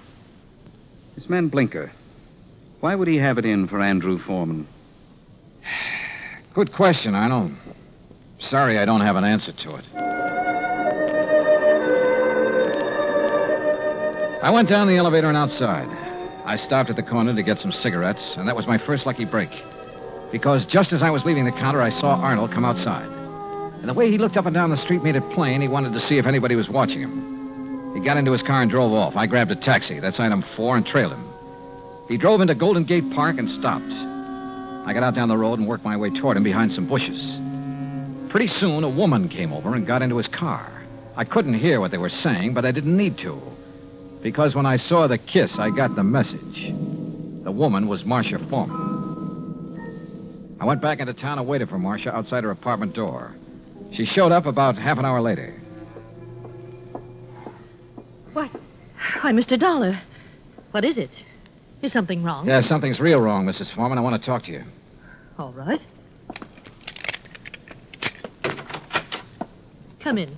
This man Blinker, why would he have it in for Andrew Foreman? Good question, Arnold. Sorry I don't have an answer to it. I went down the elevator and outside. I stopped at the corner to get some cigarettes, and that was my first lucky break. Because just as I was leaving the counter, I saw Arnold come outside. And the way he looked up and down the street made it plain he wanted to see if anybody was watching him. He got into his car and drove off. I grabbed a taxi, that's item 4, and trailed him. He drove into Golden Gate Park and stopped. I got out down the road and worked my way toward him behind some bushes. Pretty soon, a woman came over and got into his car. I couldn't hear what they were saying, but I didn't need to. Because when I saw the kiss, I got the message. The woman was Marcia Foreman. I went back into town and waited for Marcia outside her apartment door. She showed up about half an hour later. What? Why, Mr. Dollar. What is it? Is something wrong? Yeah, something's real wrong, Mrs. Foreman. I want to talk to you. All right. Come in.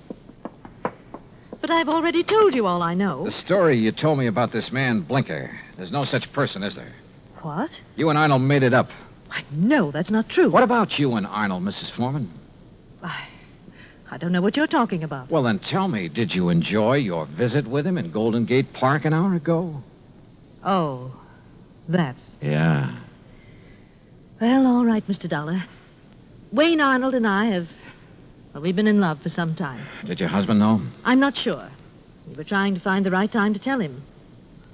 But I've already told you all I know. The story you told me about this man, Blinker, there's no such person, is there? What? You and Arnold made it up. No, that's not true. What about you and Arnold, Mrs. Foreman? I don't know what you're talking about. Well, then tell me, did you enjoy your visit with him in Golden Gate Park an hour ago? Oh, that. Yeah. Well, all right, Mr. Dollar. Wayne Arnold and I have... Well, we've been in love for some time. Did your husband know? I'm not sure. We were trying to find the right time to tell him.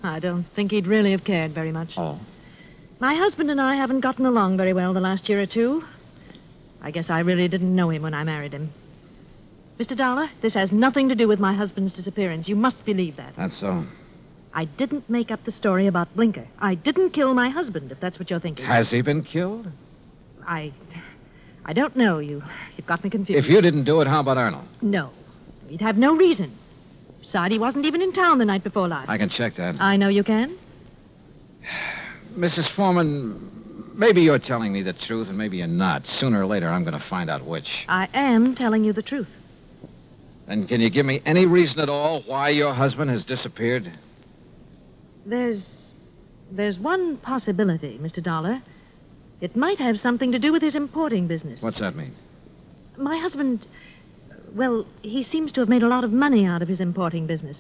I don't think he'd really have cared very much. Oh. My husband and I haven't gotten along very well the last year or two. I guess I really didn't know him when I married him. Mr. Dollar, this has nothing to do with my husband's disappearance. You must believe that. That's so. I didn't make up the story about Blinker. I didn't kill my husband, if that's what you're thinking. Has he been killed? I don't know. You've got me confused. If you didn't do it, how about Arnold? No. He'd have no reason. Besides, he wasn't even in town the night before last. I can check that. I know you can. Mrs. Foreman, maybe you're telling me the truth, and maybe you're not. Sooner or later, I'm going to find out which. I am telling you the truth. Then can you give me any reason at all why your husband has disappeared? There's one possibility, Mr. Dollar. It might have something to do with his importing business. What's that mean? My husband, well, he seems to have made a lot of money out of his importing business.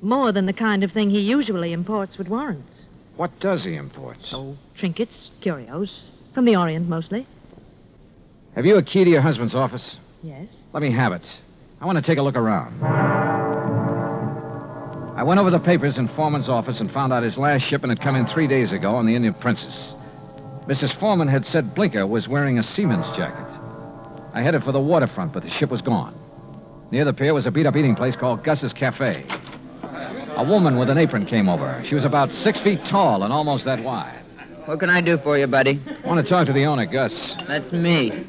More than the kind of thing he usually imports would warrant. What does he import? Oh, trinkets, curios. From the Orient, mostly. Have you a key to your husband's office? Yes. Let me have it. I want to take a look around. I went over the papers in Foreman's office and found out his last shipment had come in 3 days ago on the Indian Princess. Mrs. Foreman had said Blinker was wearing a seaman's jacket. I headed for the waterfront, but the ship was gone. Near the pier was a beat-up eating place called Gus's Cafe. A woman with an apron came over. She was about 6 feet tall and almost that wide. What can I do for you, buddy? I want to talk to the owner, Gus. That's me.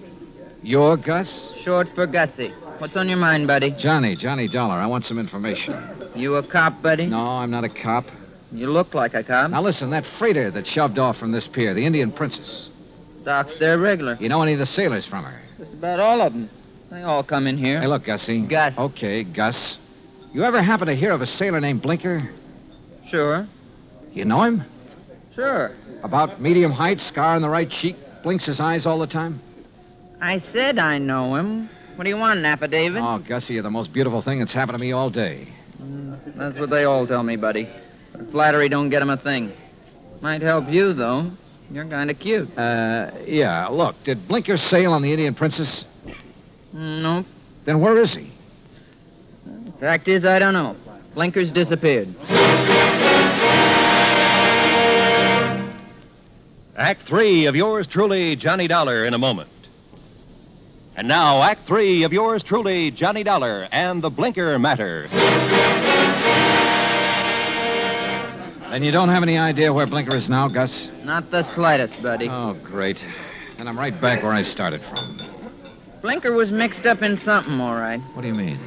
You're Gus? Short for Gussie. What's on your mind, buddy? Johnny Dollar. I want some information. You a cop, buddy? No, I'm not a cop. You look like a cop. Now listen, that freighter that shoved off from this pier, the Indian Princess. Docks there regular. You know any of the sailors from her? Just about all of them. They all come in here. Hey, look, Gussie. Gus. Okay, Gus. You ever happen to hear of a sailor named Blinker? Sure. You know him? Sure. About medium height, scar on the right cheek, blinks his eyes all the time? I said I know him. What do you want, an affidavit? Oh, Gussie, you're the most beautiful thing that's happened to me all day. That's what they all tell me, buddy. But flattery don't get 'em a thing. Might help you, though. You're kind of cute. Yeah. Look, did Blinker sail on the Indian Princess? Nope. Then where is he? Fact is, I don't know. Blinker's disappeared. Act 3 of yours truly, Johnny Dollar, in a moment. And now, Act 3 of yours truly, Johnny Dollar and the Blinker Matter. Then you don't have any idea where Blinker is now, Gus? Not the slightest, buddy. Oh, great. Then I'm right back where I started from. Blinker was mixed up in something, all right. What do you mean?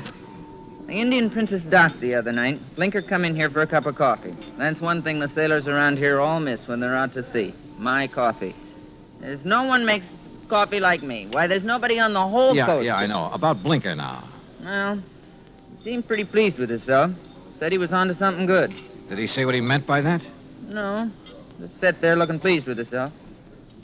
The Indian Princess docked the other night. Blinker come in here for a cup of coffee. That's one thing the sailors around here all miss when they're out to sea. My coffee. There's no one makes coffee like me. Why, there's nobody on the whole coast. Yeah, I know. About Blinker now. Well, he seemed pretty pleased with himself. Said he was onto something good. Did he say what he meant by that? No. Just sat there looking pleased with himself.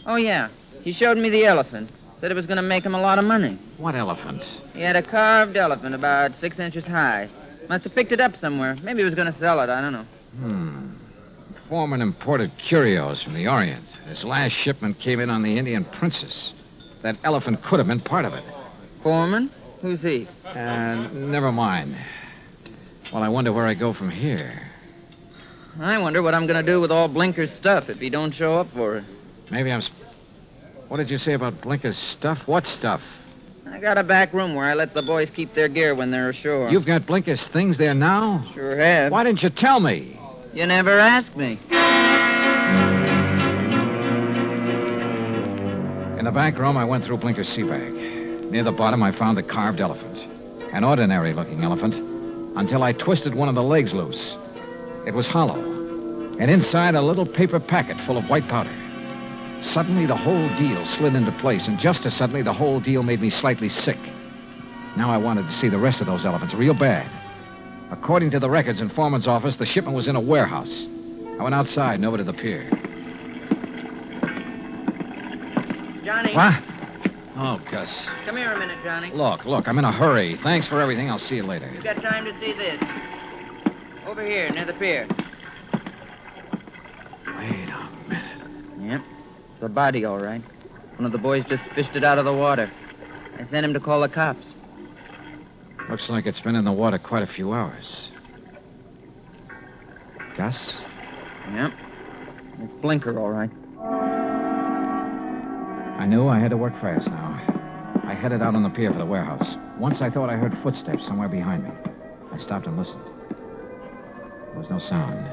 Oh, yeah. He showed me the elephant. Said it was going to make him a lot of money. What elephant? He had a carved elephant about 6 inches high. Must have picked it up somewhere. Maybe he was going to sell it. I don't know. Foreman imported curios from the Orient. His last shipment came in on the Indian Princess. That elephant could have been part of it. Foreman? Who's he? Never mind. Well, I wonder where I go from here. I wonder what I'm going to do with all Blinker's stuff if he don't show up for it. Maybe I'm... What did you say about Blinker's stuff? What stuff? I got a back room where I let the boys keep their gear when they're ashore. You've got Blinker's things there now? Sure have. Why didn't you tell me? You never asked me. In the back room, I went through Blinker's sea bag. Near the bottom, I found the carved elephant. An ordinary-looking elephant, until I twisted one of the legs loose. It was hollow, and inside a little paper packet full of white powder. Suddenly, the whole deal slid into place, and just as suddenly, the whole deal made me slightly sick. Now I wanted to see the rest of those elephants real bad. According to the records in Foreman's office, the shipment was in a warehouse. I went outside and over to the pier. Johnny. What? Oh, Gus. Come here a minute, Johnny. Look, I'm in a hurry. Thanks for everything. I'll see you later. You got time to see this? Over here, near the pier. Wait a minute. Yep. It's a body, all right. One of the boys just fished it out of the water. I sent him to call the cops. Looks like it's been in the water quite a few hours. Gus? Yep. It's Blinker, all right. I knew I had to work fast now. I headed out on the pier for the warehouse. Once I thought I heard footsteps somewhere behind me. I stopped and listened. There was no sound.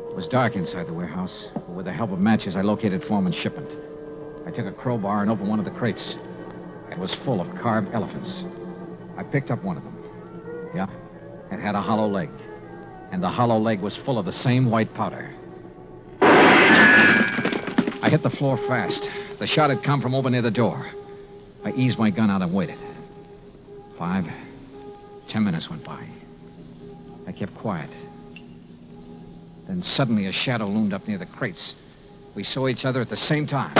It was dark inside the warehouse, but with the help of matches, I located Foreman's shipment. I took a crowbar and opened one of the crates. It was full of carved elephants. I picked up one of them. Yeah, it had a hollow leg. And the hollow leg was full of the same white powder. I hit the floor fast. The shot had come from over near the door. I eased my gun out and waited. 5, 10 minutes went by. I kept quiet. Then suddenly a shadow loomed up near the crates. We saw each other at the same time.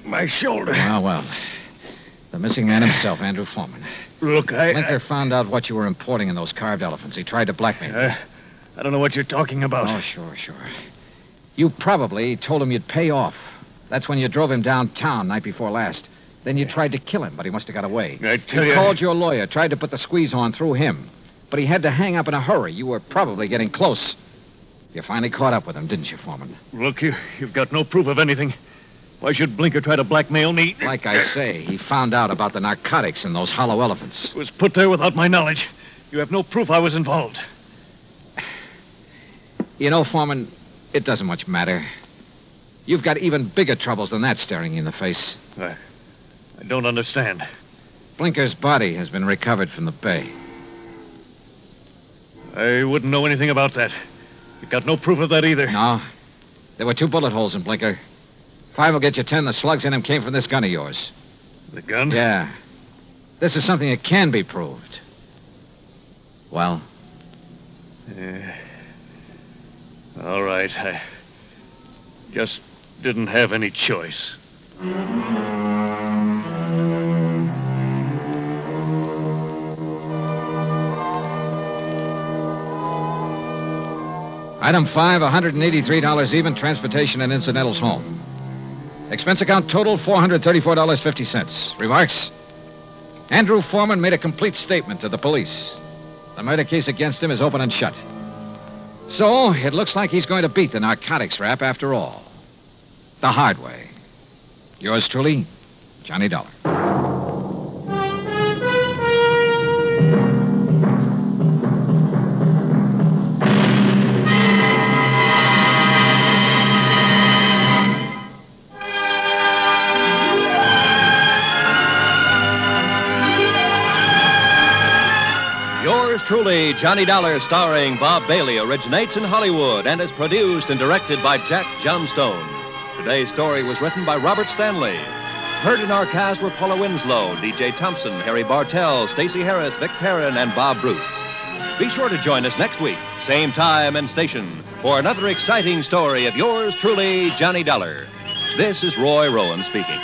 My shoulder. Well. The missing man himself, Andrew Foreman. Look, Blinker found out what you were importing in those carved elephants. He tried to blackmail you. I don't know what you're talking about. Oh, sure. You probably told him you'd pay off. That's when you drove him downtown night before last. Then you tried to kill him, but he must have got away. I tell you... You called your lawyer, tried to put the squeeze on through him. But he had to hang up in a hurry. You were probably getting close. You finally caught up with him, didn't you, Foreman? Look, you've got no proof of anything. Why should Blinker try to blackmail me? Like I say, he found out about the narcotics in those hollow elephants. It was put there without my knowledge. You have no proof I was involved. You know, Foreman, it doesn't much matter. You've got even bigger troubles than that staring you in the face. I don't understand. Blinker's body has been recovered from the bay. I wouldn't know anything about that. You've got no proof of that either. No. There were 2 bullet holes in Blinker. 5 will get you 10. The slugs in him came from this gun of yours. The gun? Yeah. This is something that can be proved. Well? All right. I just didn't have any choice. Item 5, $183 even, transportation and incidentals home. Expense account total, $434.50. Remarks? Andrew Foreman made a complete statement to the police. The murder case against him is open and shut. So, it looks like he's going to beat the narcotics rap after all. The hard way. Yours truly, Johnny Dollar. Yours truly, Johnny Dollar, starring Bob Bailey, originates in Hollywood and is produced and directed by Jack Johnstone. Today's story was written by Robert Stanley. Heard in our cast were Paula Winslow, D.J. Thompson, Harry Bartell, Stacey Harris, Vic Perrin, and Bob Bruce. Be sure to join us next week, same time and station, for another exciting story of yours truly, Johnny Dollar. This is Roy Rowan speaking.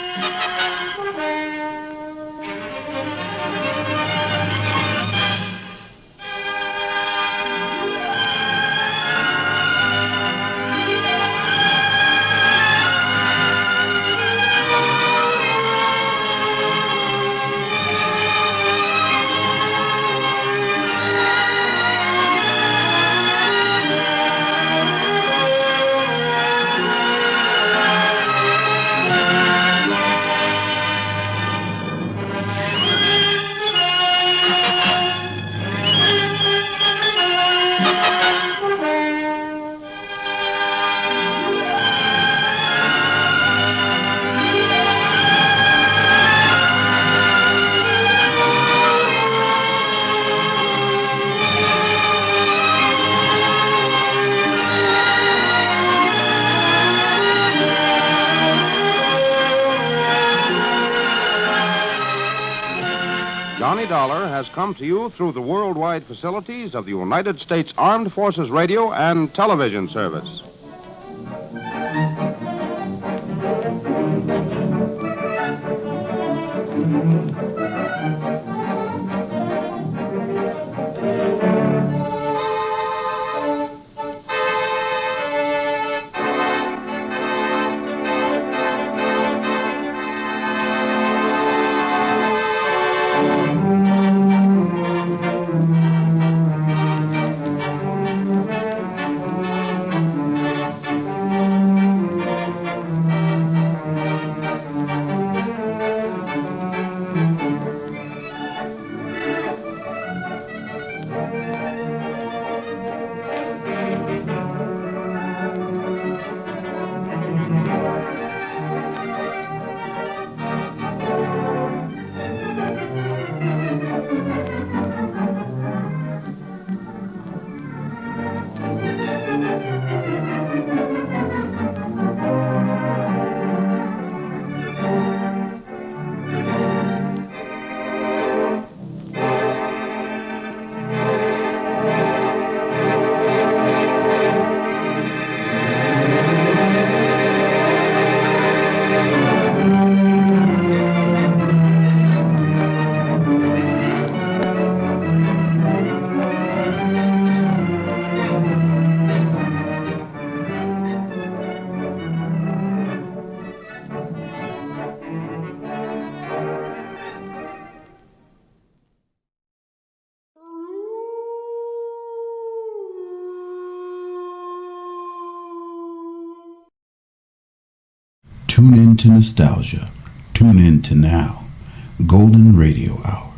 Johnny Dollar has come to you through the worldwide facilities of the United States Armed Forces Radio and Television Service. Tune in to nostalgia. Tune in to now. Golden Radio Hour.